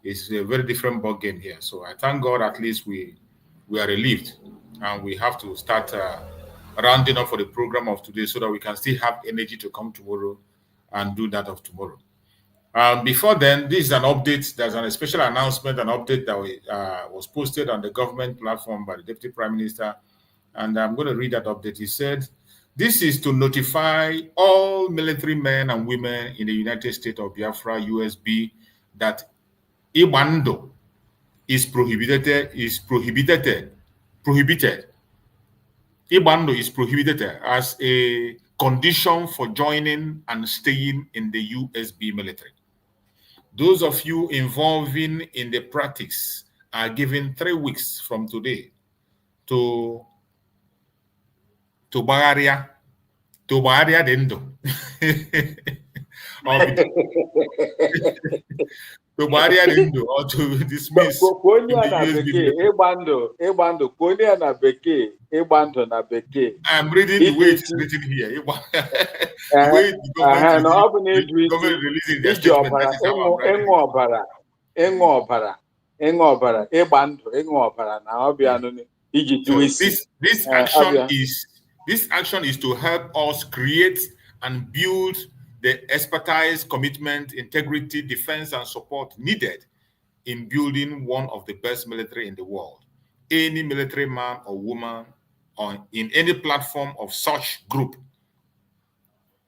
Speaker 15: It's a very different ball game here. So I thank God at least we are relieved, and we have to start rounding up for the program of today so that we can still have energy to come tomorrow and do that of tomorrow. Before then, this is an update. There's a special announcement, an update that was posted on the government platform by the Deputy Prime Minister. And I'm going to read that update. He said, this is to notify all military men and women in the United States of Biafra, USB, that Ibando is prohibited. Ibando is prohibited as a condition for joining and staying in the USB military. Those of you involving in the practice are given 3 weeks from today to Bagaria Dendo. To Bagaria Dendo or to dismiss in the USB military. I'm reading the way it's written here. The way the government releasing their statement, that is how I'm writing it. So this action is to help us create and build the expertise, commitment, integrity, defense, and support needed in building one of the best military in the world. Any military man or woman in any platform of such group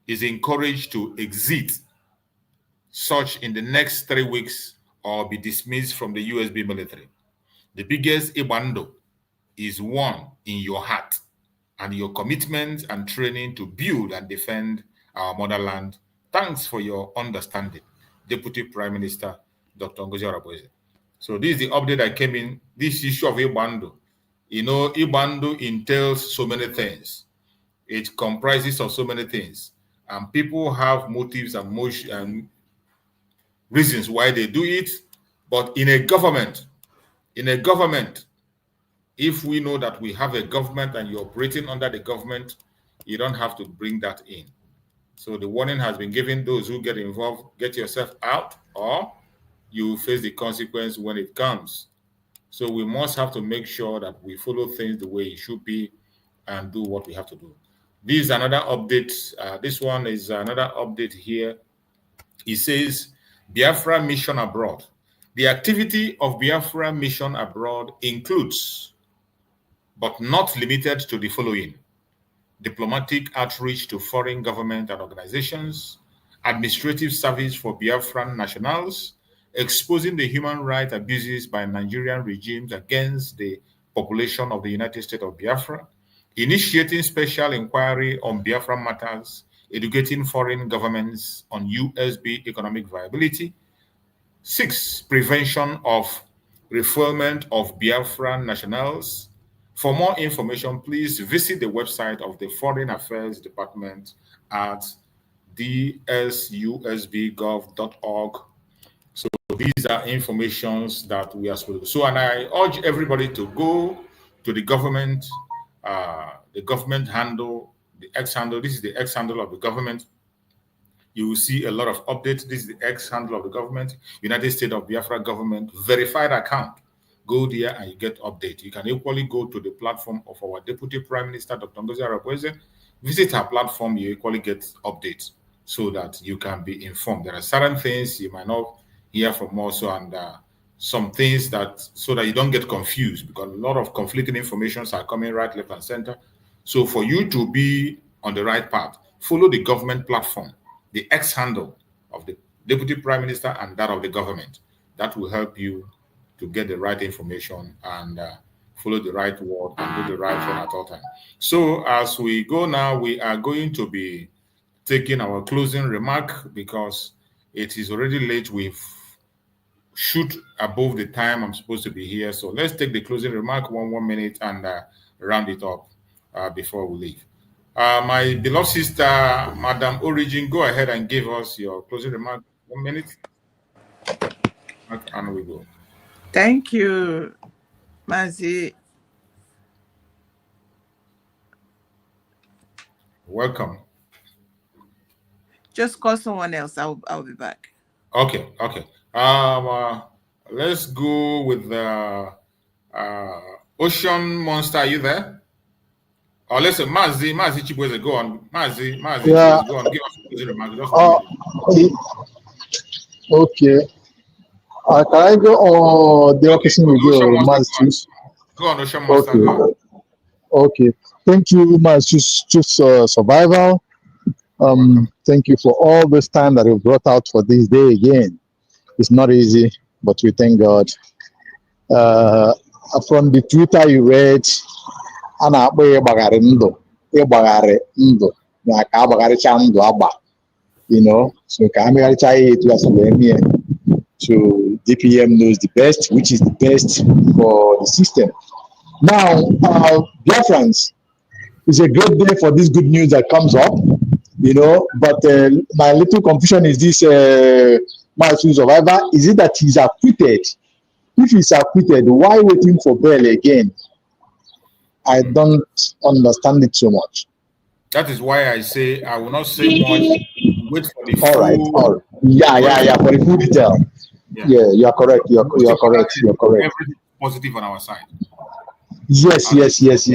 Speaker 15: is encouraged to exit such in the next 3 weeks or be dismissed from the USB military. The biggest Ibando is one in your heart and your commitment and training to build and defend our motherland. Thanks for your understanding, Deputy Prime Minister Dr. Ngozi Oreboweze. So this is the update that came in. This issue of Ibando. You know, Ibando entails so many things. It comprises of so many things. And people have motives and reasons why they do it. But in a government, if we know that we have a government and you're operating under the government, you don't have to bring that in. So the warning has been given. Those who get involved, get yourself out, or you face the consequence when it comes. So we must have to make sure that we follow things the way it should be and do what we have to do. This is another update. This one is another update here. It says, Biafra mission abroad. The activity of Biafra mission abroad includes, but not limited to, the following: diplomatic outreach to foreign government and organizations, administrative service for Biafran nationals, exposing the human rights abuses by Nigerian regimes against the population of the United States of Biafra, initiating special inquiry on Biafran matters, educating foreign governments on USB economic viability. 6, prevention of refoulement of Biafran nationals. For more information, please visit the website of the Foreign Affairs Department at dsusbgov.org. So these are informations that we are supposed to. So, and I urge everybody to go to the government handle, the X handle. This is the X handle of the government. You will see a lot of updates. This is the X handle of the government, United States of Biafra government, verified account. Go there and you get update. You can equally go to the platform of our Deputy Prime Minister, Dr. Ngozi Oreboweze. Visit her platform, you equally get updates so that you can be informed. There are certain things you might not hear from us, and some things that, so that you don't get confused, because a lot of conflicting informations are coming right, left, and center. So for you to be on the right path, follow the government platform, the X handle of the Deputy Prime Minister and that of the government. That will help you to get the right information and follow the right word and do the right thing at all times. So as we go now, we are going to be taking our closing remark because it is already late. We've shoot above the time I'm supposed to be here. So let's take the closing remark, 1 minute, and round it up before we leave. My beloved sister, Madam Origin, go ahead and give us your closing remark. 1 minute. And we go.
Speaker 11: Thank you, Mazi.
Speaker 15: Welcome.
Speaker 11: Just call someone else. I'll be back.
Speaker 15: Okay. Let's go with the Ocean Monster. Are you there? Or let's say Mazi Chibweze, go on. Mazi
Speaker 13: Yeah.
Speaker 15: Chibweze, go on. Give us a closing remark. Just 1 minute.
Speaker 13: Okay. Can I go on the opposite with your Master?
Speaker 15: Go on, Ocean Monster. Go on.
Speaker 13: Okay. Thank you, Master Survival. Thank you for all this time that you brought out for this day again. It's not easy, but we thank God. From the Twitter you read, ana akpọ ịgbagharị ndụ na ka agbagharịcha ndụ agba, so ka amegharịcha ihe etu asị wee mie. So DPM knows the best, which is the best for the system. Now, Biafrans, it's a great day for this good news that comes up, but my little confusion is this, my survivor, is it that he's acquitted? If he's acquitted, why waiting for bail again? I don't understand it so much.
Speaker 15: That is why I say I will not say much. Wait for the
Speaker 13: All right. Yeah, for the full detail. Yeah, you are correct. You're correct.
Speaker 15: Everything positive on our side.
Speaker 13: Yes.
Speaker 15: This has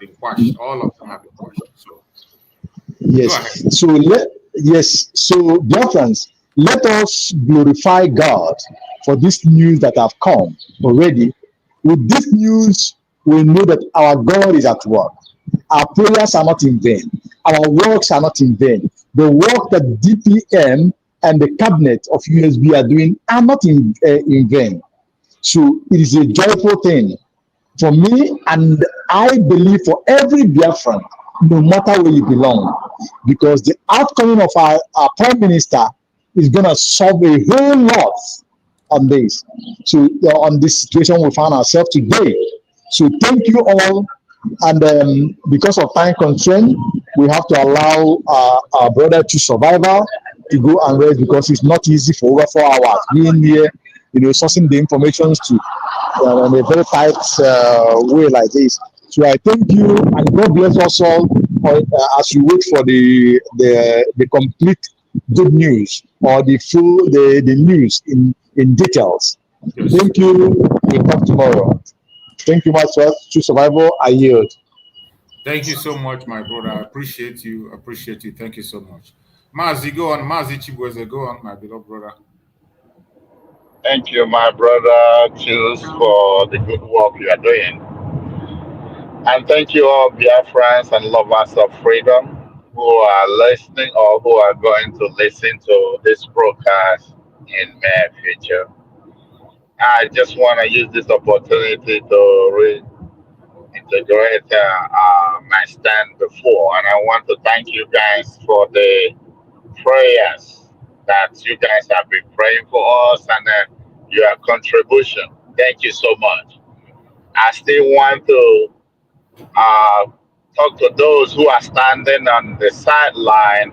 Speaker 15: been quashed. All of them have been quashed. So
Speaker 13: yes. So Biafrans, let us glorify God for this news that have come already. With this news, we know that our God is at work. Our prayers are not in vain. Our works are not in vain. The work that DPM and the cabinet of USB are doing are not in vain. So it is a joyful thing for me, and I believe for every Biafran, no matter where you belong, because the outcoming of our prime minister is going to solve a whole lot on this. So on this situation we found ourselves today. So thank you all. And because of time constraint, we have to allow our brother to survivor to go and rest, because it's not easy for over 4 hours being here, sourcing the information to in a very tight way like this. So I thank you, and God bless us all as we wait for the complete good news, or the news in details. Yes. Thank you. We'll talk tomorrow. Thank you much, sir. To survival, I yield.
Speaker 15: Thank you so much, my brother. I appreciate you. Thank you so much. Mazi, go on. Mazi Chibweze, go on, my beloved brother.
Speaker 9: Thank you, my brother Choose, for the good work you are doing. And thank you all Biafrans and lovers of freedom who are listening or who are going to listen to this broadcast in the future. I just want to use this opportunity to reintegrate my stand before, and I want to thank you guys for the prayers that you guys have been praying for us and your contribution. Thank you so much. I still want to talk to those who are standing on the sideline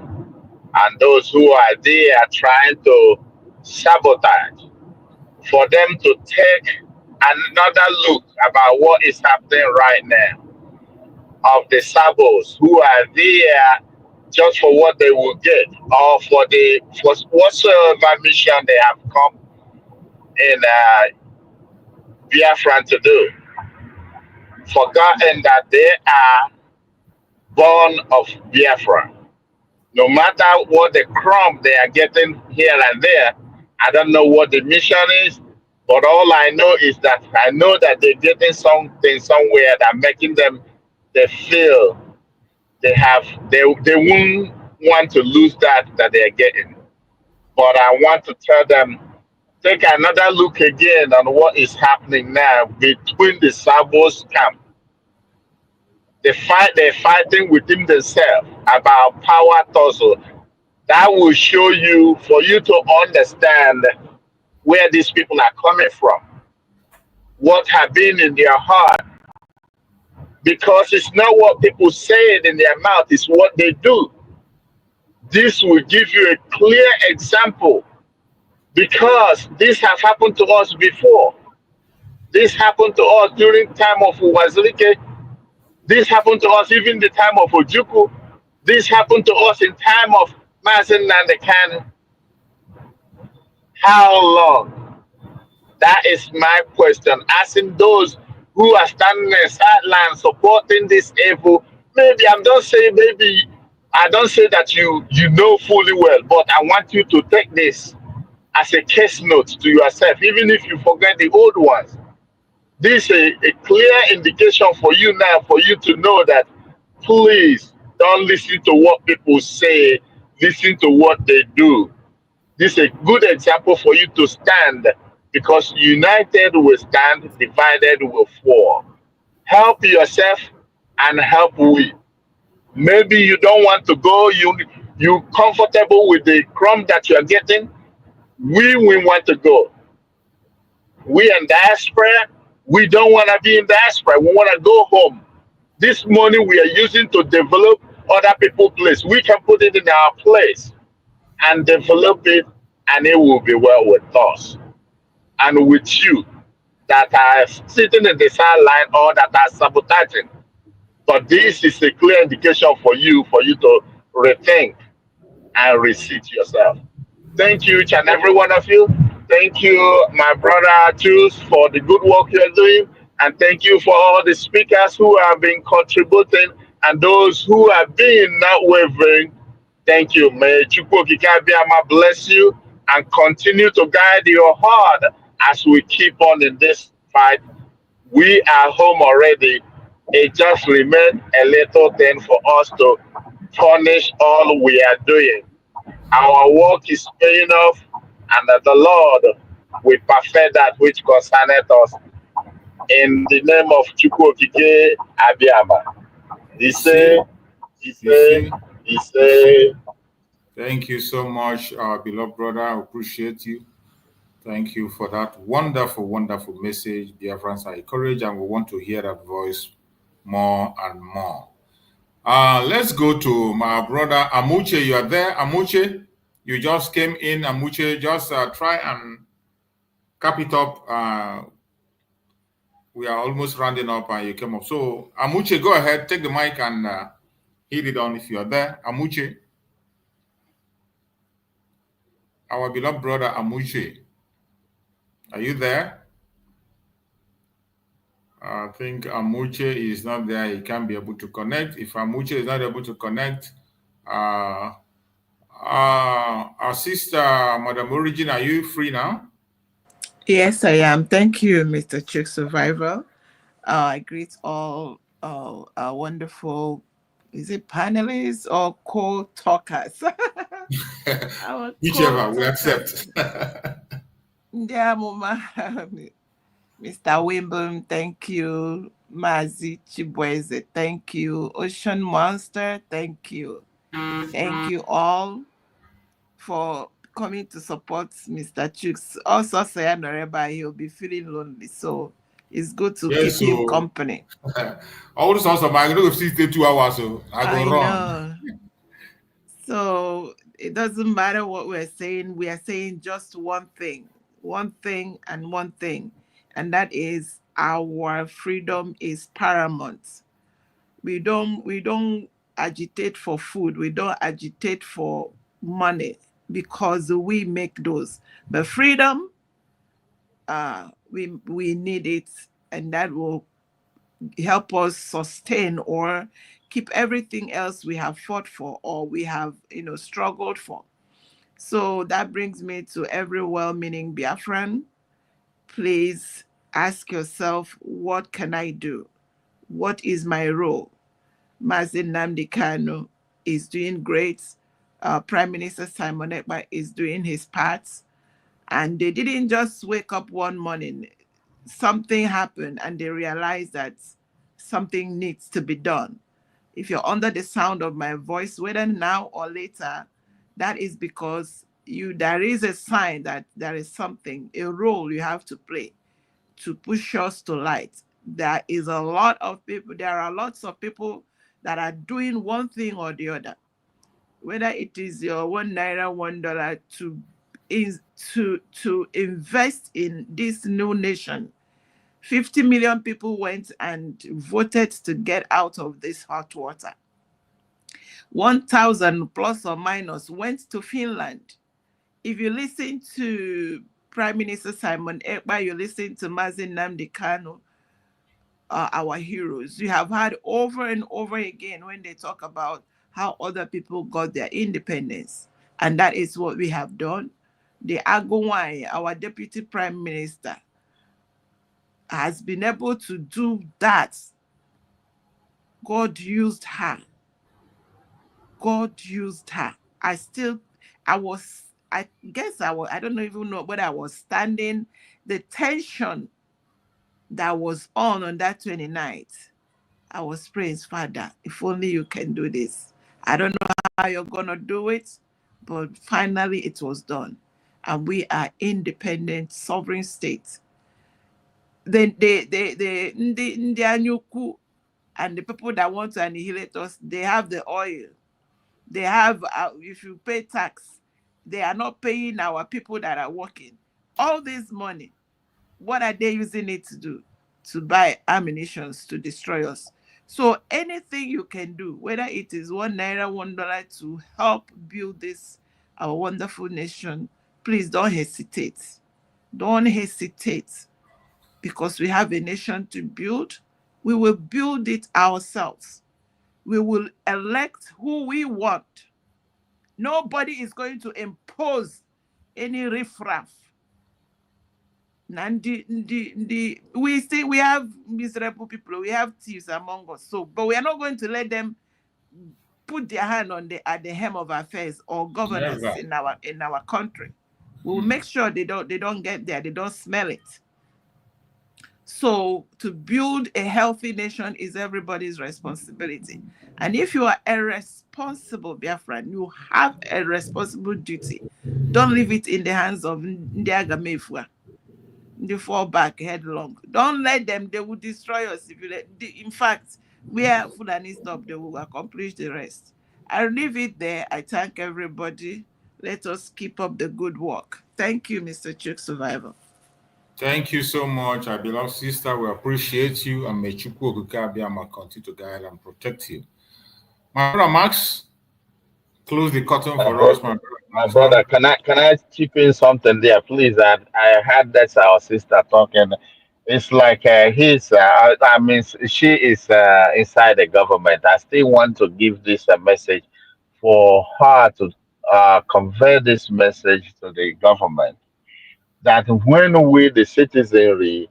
Speaker 9: and those who are there trying to sabotage, for them to take another look about what is happening right now, of the sabos who are there just for what they will get, or for whatsoever mission they have come in Biafra to do, forgotten that they are born of Biafra. No matter what the crumb they are getting here and there, I don't know what the mission is, but all I know is that I know that they're getting something somewhere that making them, they feel they won't want to lose that they are getting. But I want to tell them, take another look again on what is happening now between the Sabos camp. They're fighting within themselves about power tussle. That will show you, for you to understand where these people are coming from, what have been in their heart. Because it's not what people say in their mouth, it's what they do. This will give you a clear example, because this has happened to us before. This happened to us during time of Wazirike. This happened to us even the time of Ojukwu. This happened to us in time of Mazen Nandekan. How long? That is my question. Asking those who are standing in the sideline supporting this evil. Maybe I don't say that you know fully well, but I want you to take this as a case note to yourself, even if you forget the old ones. This is a clear indication for you now, for you to know that please don't listen to what people say, listen to what they do. This is a good example for you to stand, because united will stand, divided will fall. Help yourself and help we. Maybe you don't want to go, you comfortable with the crumb that you are getting.
Speaker 14: We want to go. We in diaspora, we don't want to be in diaspora. We want to go home. This money we are using to develop other people's place. We can put it in our place and develop it, and it will be well with us and with you that are sitting in the sideline or that are sabotaging. But this is a clear indication for you to rethink and reseat yourself. Thank you, each and every one of you. Thank you, my brother Jules, for the good work you're doing. And thank you for all the speakers who have been contributing and those who have been not wavering. Thank you. May Chukwokikabiyama bless you and continue to guide your heart as we keep on in this fight. We are home already. It just remains a little thing for us to furnish all we are doing. Our work is paying off, and that the Lord will perfect that which concerneth us. In the name of Chukwokike Abiyama. He say, he say.
Speaker 15: Thank you so much, our beloved brother. I appreciate you. Thank you for that wonderful, wonderful message. Biafrans are encouraged, and we want to hear that voice more and more. Let's go to my brother Amuche. You are there, Amuche? You just came in, Amuche. Just try and cap it up. We are almost rounding up, and you came up. So, Amuche, go ahead, take the mic and hit it on if you are there. Amuche. Our beloved brother Amuche. Are you there? I think Amuche is not there. He can't be able to connect. If Amuche is not able to connect, our sister, Madam Origin, are you free now?
Speaker 11: Yes, I am. Thank you, Mr. Chick Survival. I greet all our wonderful, is it panelists or co-talkers?
Speaker 15: Whichever, we accept.
Speaker 11: Yeah, Mama. Mr. Wimble, thank you. Mazi Chibweze, thank you. Ocean Monster, thank you. Thank you all for coming to support Mr. Chooks. Also, say Noreba, he'll be feeling lonely, so it's good to keep him company.
Speaker 15: All this also, I don't see 2 hours, so I go run.
Speaker 11: Know. So it doesn't matter what we're saying. We are saying just one thing, and that is our freedom is paramount. We don't agitate for food. We don't agitate for money because we make those. But freedom, we need it, and that will help us sustain or keep everything else we have fought for or we have struggled for. So that brings me to every well-meaning Biafran. Please ask yourself, what can I do? What is my role? Mazi Nnamdi Kanu is doing great. Prime Minister Simon Ekpa is doing his part. And they didn't just wake up one morning. Something happened and they realized that something needs to be done. If you're under the sound of my voice, whether now or later, that is because there is a sign that there is something, a role you have to play to push us to light. There are lots of people that are doing one thing or the other. Whether it is your $1, $1 to invest in this new nation. 50 million people went and voted to get out of this hot water. 1,000 plus or minus went to Finland. If you listen to Prime Minister Simon Ekpa, you listen to Mazi Nnamdi Kanu, our heroes. You have heard over and over again when they talk about how other people got their independence. And that is what we have done. The Agowai, our Deputy Prime Minister, has been able to do that. God used her. God used her. I don't even know whether I was standing. The tension that was on that 29th, I was praying, Father, if only you can do this. I don't know how you're going to do it, but finally it was done. and we are independent sovereign states. Then the Njoku and the people that want to annihilate us, they have the oil. They have, if you pay tax, they are not paying our people that are working. All this money, what are they using it to do? To buy ammunitions to destroy us. So anything you can do, whether it is $1, $1 to help build this, our wonderful nation, please don't hesitate. Don't hesitate, because we have a nation to build. We will build it ourselves. We will elect who we want. Nobody is going to impose any riffraff. We say we have miserable people, we have thieves among us. So, but we are not going to let them put their hand on at the hem of affairs or governance in our country. We will make sure they don't get there, they don't smell it. So to build a healthy nation is everybody's responsibility. And if you are a responsible Biafran, you have a responsible duty. Don't leave it in the hands of Ndiagamefua. They fall back headlong. Don't let them, they will destroy us. If you let, in fact, where Fulani stop, they will accomplish the rest. I'll leave it there. I thank everybody. Let us keep up the good work. Thank you, Mr. Chuk Survivor.
Speaker 15: Thank you so much, our beloved sister. We appreciate you, and may Chukwu Okike Abiyama continue to guide and protect you. My brother Max, close the curtain for us, my brother.
Speaker 9: My brother, can I chip in something there, please? I heard that's our sister talking. It's like she is inside the government. I still want to give this a message for her to convey this message to the government, that when we, the citizenry,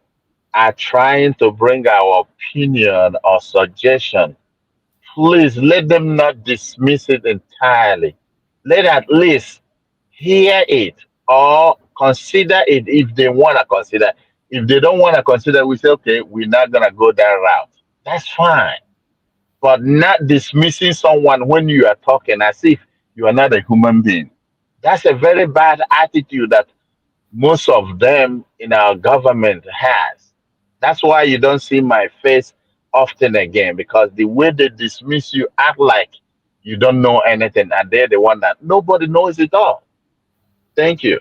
Speaker 9: are trying to bring our opinion or suggestion, please let them not dismiss it entirely. Let at least hear it or consider it if they want to consider. If they don't want to consider, we say, okay, we're not going to go that route. That's fine. But not dismissing someone when you are talking as if you are not a human being. That's a very bad attitude that most of them in our government has. That's why you don't see my face often again, because the way they dismiss you, act like you don't know anything, and they're the one that nobody knows it all. Thank you.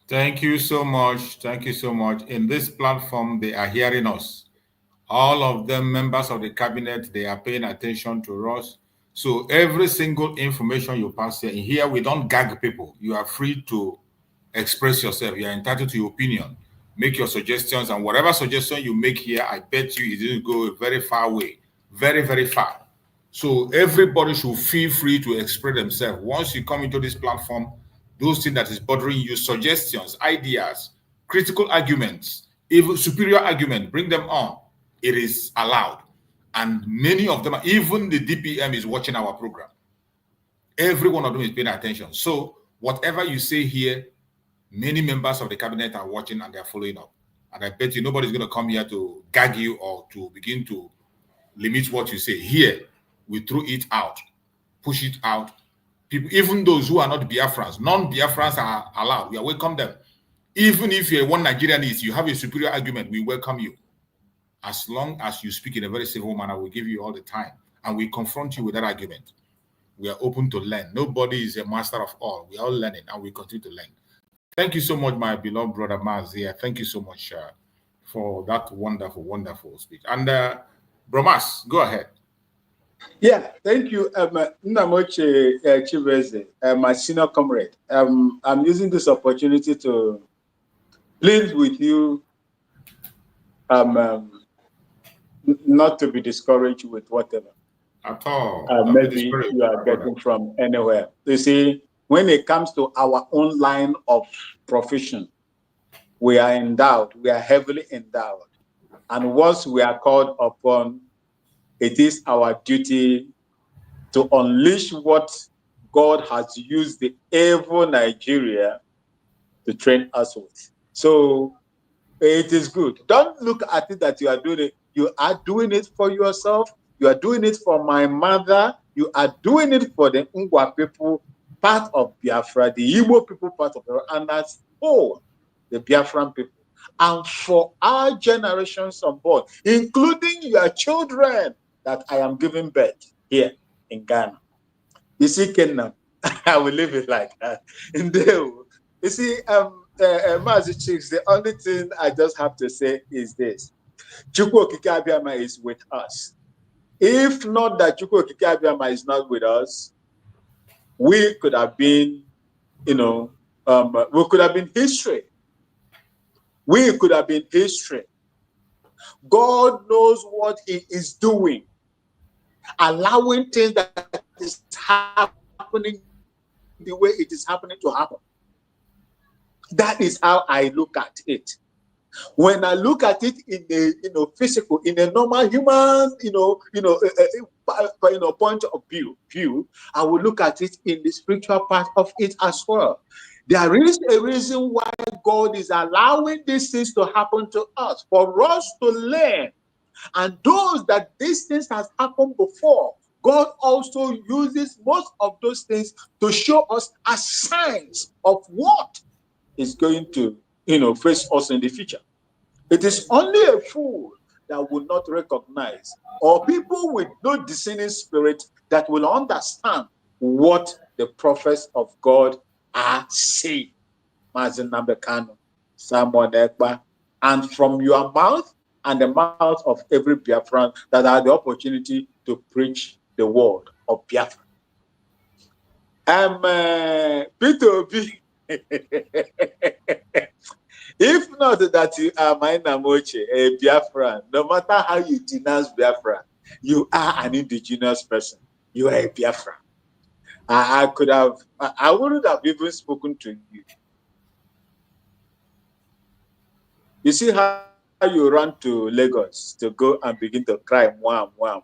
Speaker 15: Thank you so much. Thank you so much. In this platform, they are hearing us. All of them, members of the cabinet, they are paying attention to us. So every single information you pass here, in here, we don't gag people. You are free to express yourself. You are entitled to your opinion. Make your suggestions, and whatever suggestion you make here, I bet you it will go a very far way. Very, very far. So everybody should feel free to express themselves. Once you come into this platform, those things that is bothering you, suggestions, ideas, critical arguments, even superior argument, bring them on. It is allowed. And many of them, even the DPM is watching our program. Every one of them is paying attention. So whatever you say here, many members of the cabinet are watching and they're following up. And I bet you nobody's going to come here to gag you or to begin to limit what you say. Here, we threw it out, push it out. People, even those who are not Biafrans, non-Biafrans are allowed. We welcome them. Even if you're one Nigerianist, you have a superior argument, we welcome you. As long as you speak in a very civil manner, we give you all the time. And we confront you with that argument. We are open to learn. Nobody is a master of all. We are all learning, and we continue to learn. Thank you so much, my beloved brother Mazia. Thank you so much for that wonderful, wonderful speech. And Bromas, go ahead.
Speaker 1: Yeah, thank you, Namoche Chibeze, my senior comrade. I'm using this opportunity to plead with you not to be discouraged with whatever.
Speaker 15: At all.
Speaker 1: Maybe you are getting from anywhere. You see, when it comes to our own line of profession, we are endowed, we are heavily endowed. And once we are called upon, it is our duty to unleash what God has used the evil Nigeria to train us with. So it is good. Don't look at it that you are doing it. You are doing it for yourself. You are doing it for my mother. You are doing it for the Ngwa people. part of Biafra, the Igbo people part of Biafra, and as whole, the Biafran people. And for our generations on board, including your children that I am giving birth here in Ghana. You see, Kenya, I will leave it like that. You see, Mazi Chicks, the only thing I just have to say is this. Chukwu Okike Abiama is with us. If not that Chukwu Okike Abiama is not with us, we could have been, we could have been history. We could have been history. God knows what he is doing, allowing things that is happening the way it is happening to happen. That is how I look at it. When I look at it in a physical, in a normal human, point of view, I will look at it in the spiritual part of it as well. There is a reason why God is allowing these things to happen to us, for us to learn. And those that these things has happened before, God also uses most of those things to show us as signs of what is going to, face us in the future. It is only a fool that will not recognize, or people with no discerning spirit that will understand what the prophets of God are saying. Mazin Nambekano, Samuel Ekpa, and from your mouth and the mouth of every Biafran that had the opportunity to preach the word of Biafra. Peter Obi, if not that you are my Namoche, a Biafran, no matter how you denounce Biafra, you are an indigenous person. You are a Biafran. I wouldn't have even spoken to you. You see how you run to Lagos to go and begin to cry, mwah, mwah, mwah.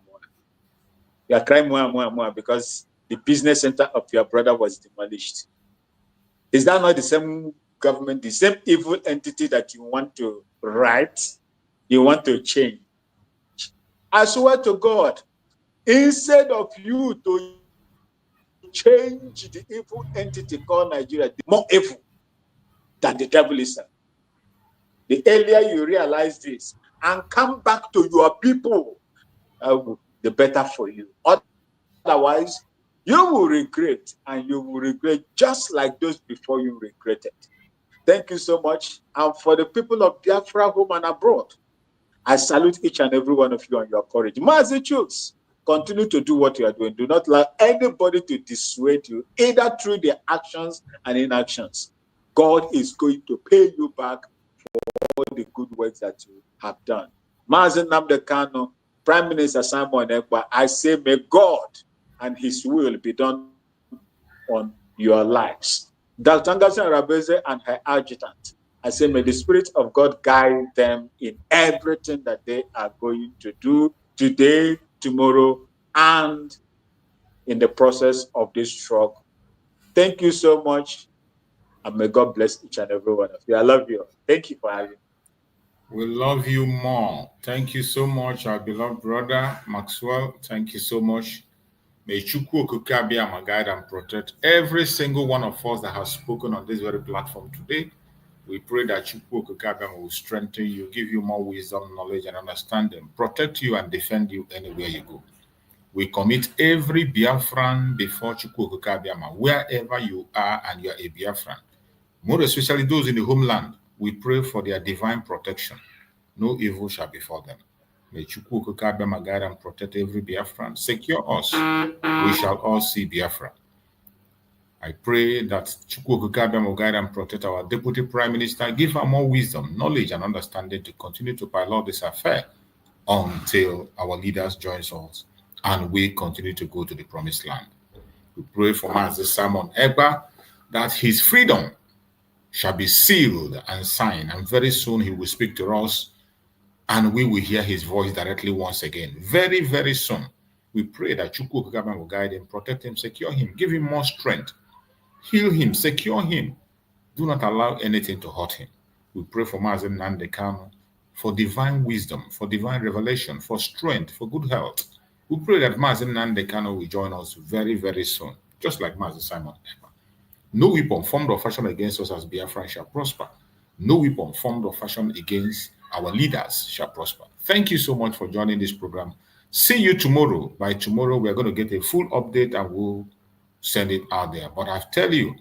Speaker 1: You are crying, mwah, mwah, mwah, because the business center of your brother was demolished. Is that not the same government, the same evil entity that you want to right, you want to change? I swear to God, instead of you to change the evil entity called Nigeria, the more evil than the devil is. The earlier you realize this and come back to your people, the better for you. Otherwise, you will regret, and you will regret just like those before you regretted. Thank you so much. And for the people of Biafra, home and abroad, I salute each and every one of you on your courage. Mazi Chooks, continue to do what you are doing. Do not allow anybody to dissuade you, either through their actions and inactions. God is going to pay you back for all the good works that you have done. Mazi Nnamdi Kanu, Prime Minister Simon Ekpa, I say may God and his will be done on your lives. Dr. Anderson Rabeze and her adjutant, I say may the Spirit of God guide them in everything that they are going to do today, tomorrow, and in the process of this struggle. Thank you so much, and may God bless each and every one of you. I love you. Thank you for having me.
Speaker 15: We love you more. Thank you so much, our beloved brother Maxwell. Thank you so much. May Chukwu Okike Abiama guide and protect every single one of us that has spoken on this very platform today. We pray that Chukwu Okike Abiama will strengthen you, give you more wisdom, knowledge, and understanding, protect you and defend you anywhere you go. We commit every Biafran before Chukwu Okike Abiama, wherever you are and you are a Biafran. More especially those in the homeland, we pray for their divine protection. No evil shall befall them. May Chukwu Okike Abiama guide and protect every Biafran. Secure us. We shall all see Biafra. I pray that Chukwu Okike Abiama will guide and protect our Deputy Prime Minister, give her more wisdom, knowledge, and understanding to continue to pilot this affair until our leaders join us and we continue to go to the promised land. We pray for Master Simon Ekpa that his freedom shall be sealed and signed, and very soon he will speak to us and we will hear his voice directly once again. Very, very soon. We pray that Chukwu Okike Abiama will guide him, protect him, secure him, give him more strength, heal him, secure him. Do not allow anything to hurt him. We pray for Mazi Nnamdi Kanu for divine wisdom, for divine revelation, for strength, for good health. We pray that Mazi Nnamdi Kanu will join us very, very soon, just like Mazi Simon Ekpa. No weapon formed or fashioned against us as Biafra shall prosper. No weapon formed or fashioned against our leaders shall prosper. Thank you so much for joining this program. See you tomorrow. By tomorrow, we're going to get a full update and we'll send it out there. But I tell you,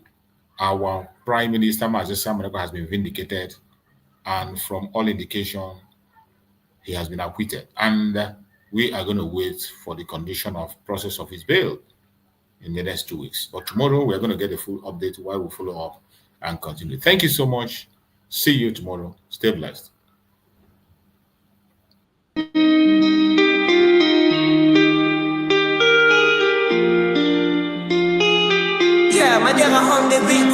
Speaker 15: our Prime Minister, Mazi Samaneko, has been vindicated. And from all indication, he has been acquitted. And we are going to wait for the condition of process of his bail in the next 2 weeks. But tomorrow, we're going to get a full update while we follow up and continue. Thank you so much. See you tomorrow. Stay blessed.
Speaker 12: Yeah, my nigga on the beat.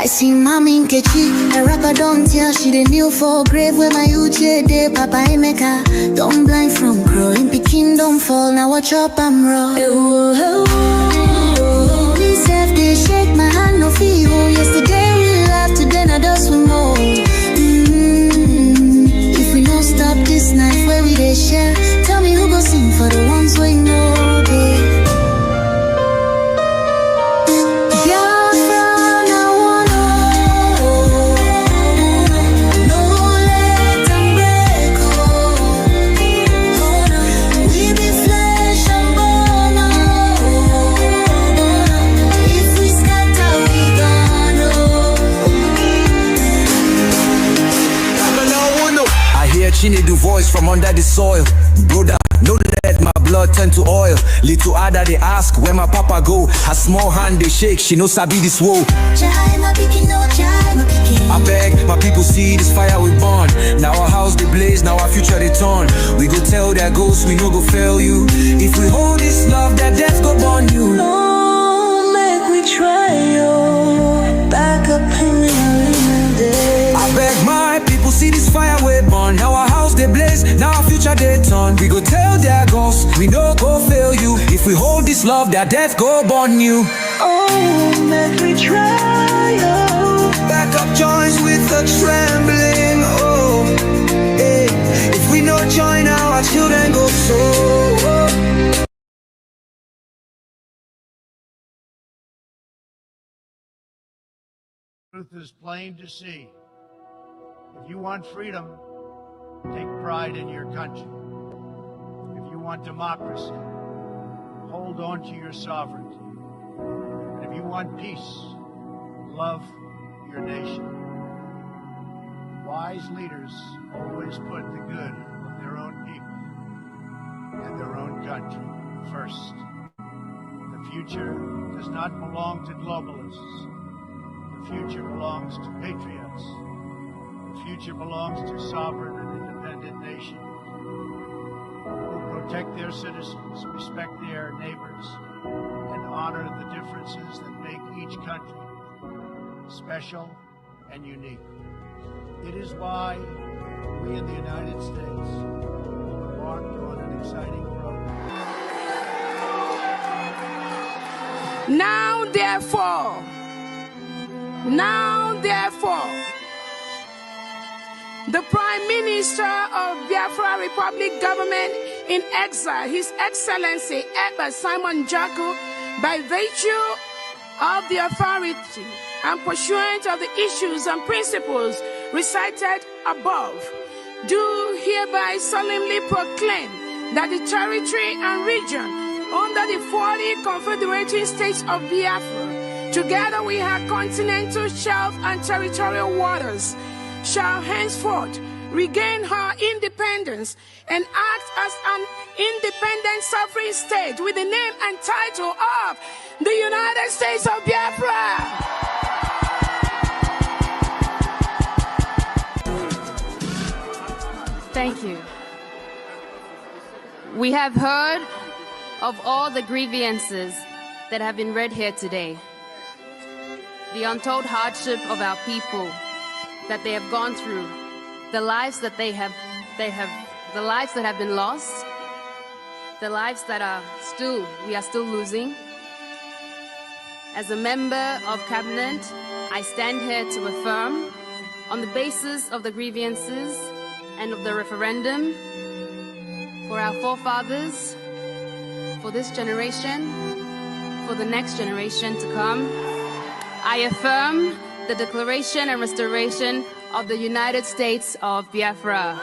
Speaker 22: See mommy Nkechi, a rapper don't tell she the kneel for grave where my uche de Papa Emeka. Don't blind from growing, Pekin don't fall, now watch up I'm raw. Please have they shake my hand no feel. Yesterday we laughed, today I just swim more. If we don't stop this night where we they share, tell me who go sing for the ones we know they.
Speaker 23: Chini do voice from under the soil. Brother, no let my blood turn to oil. Little Ada they ask where my papa go. Her small hand they shake, she no sabi this woe. I beg my people see this fire we burn. Now our house they blaze, now our future they turn. We go tell their ghosts we no go fail you. If we hold this love, that death go burn you.
Speaker 22: No, make we try yo. Back up in the day.
Speaker 23: I beg my people see this fire we burn. Now our house they blaze, now our future they turn. We go tell their ghosts, we no go fail you. If we hold this love, that death go burn you.
Speaker 22: Oh, make we try, oh.
Speaker 23: Back up joints with a trembling, oh. Hey. If we no join now, our children go so.
Speaker 21: Truth is plain to see. If you want freedom, take pride in your country. If you want democracy, hold on to your sovereignty. And if you want peace, love your nation. Wise leaders always put the good of their own people and their own country first. The future does not belong to globalists. The future belongs to patriots. The future belongs to sovereign and independent nations who protect their citizens, respect their neighbors, and honor the differences that make each country special and unique. It is why we in the United States embarked on an exciting program.
Speaker 24: Now therefore, the Prime Minister of Biafra Republic Government in exile, His Excellency Ekpa Njoku, by virtue of the authority and pursuant of the issues and principles recited above, do hereby solemnly proclaim that the territory and region under the 40 confederating states of Biafra, together with her continental shelf and territorial waters, shall henceforth regain her independence and act as an independent sovereign state with the name and title of the United States of Biafra.
Speaker 25: Thank you. We have heard of all the grievances that have been read here today.
Speaker 17: the untold hardship of our people that they have gone through, the lives that the lives that have been lost, the lives that we are still losing. As a member of cabinet, I stand here to affirm, on the basis of the grievances and of the referendum, for our forefathers, for this generation, for the next generation to come, I affirm the declaration and restoration of the United States of Biafra.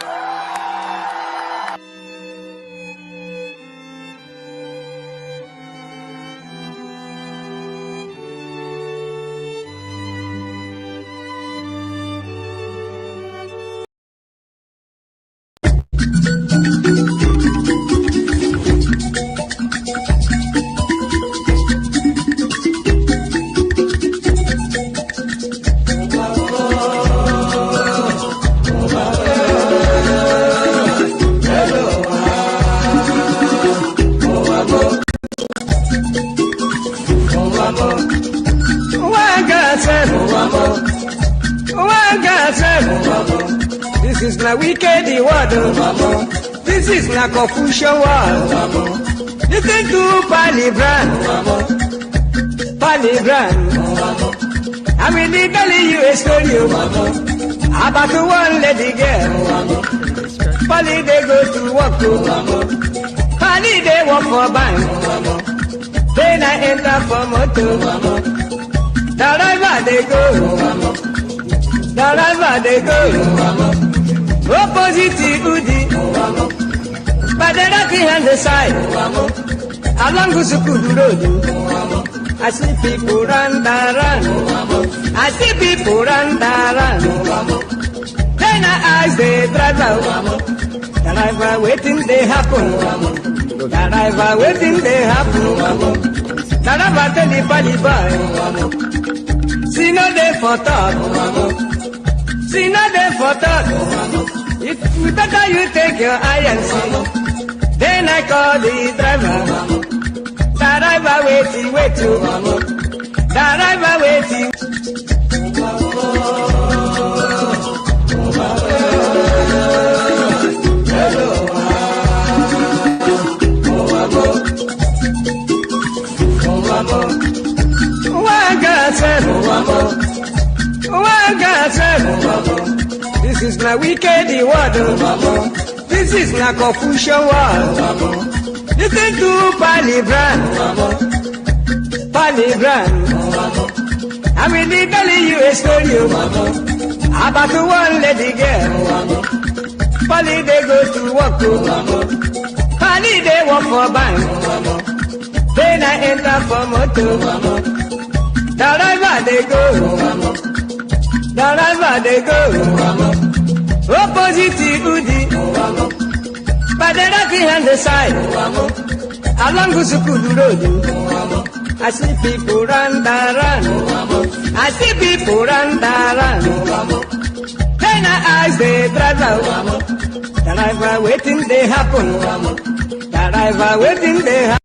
Speaker 12: This is na wicked word. This is na confusion word. Listen to Palibran. I will tell you a story about one lady girl. Pali they go to work. Pali they work for bank. Then I enter for motor. The driver they go. Opposite Udi, but the lucky hand the side. Along Gusukudu Road, I see people run. I see people run. Then I ask the driver, waiting they happen. The driver waiting they happen. The driver tell the body boy, see no day for talk. See nothing for talk. It better you take your eye and see. Then I call the driver. The driver waiting. The driver waiting. This is na wicked word. This is na confusion word. Listen to Palibran. I will tell you a story about one lady girl. Pali they go to work. Pali they work for bank. Then I enter for motor. The driver they go. Opposite Udi, but the lucky hand the side. Along Gusukudu Road, I see people run. I see people run. Then I ask the driver waiting they happen. The driver waiting they happen.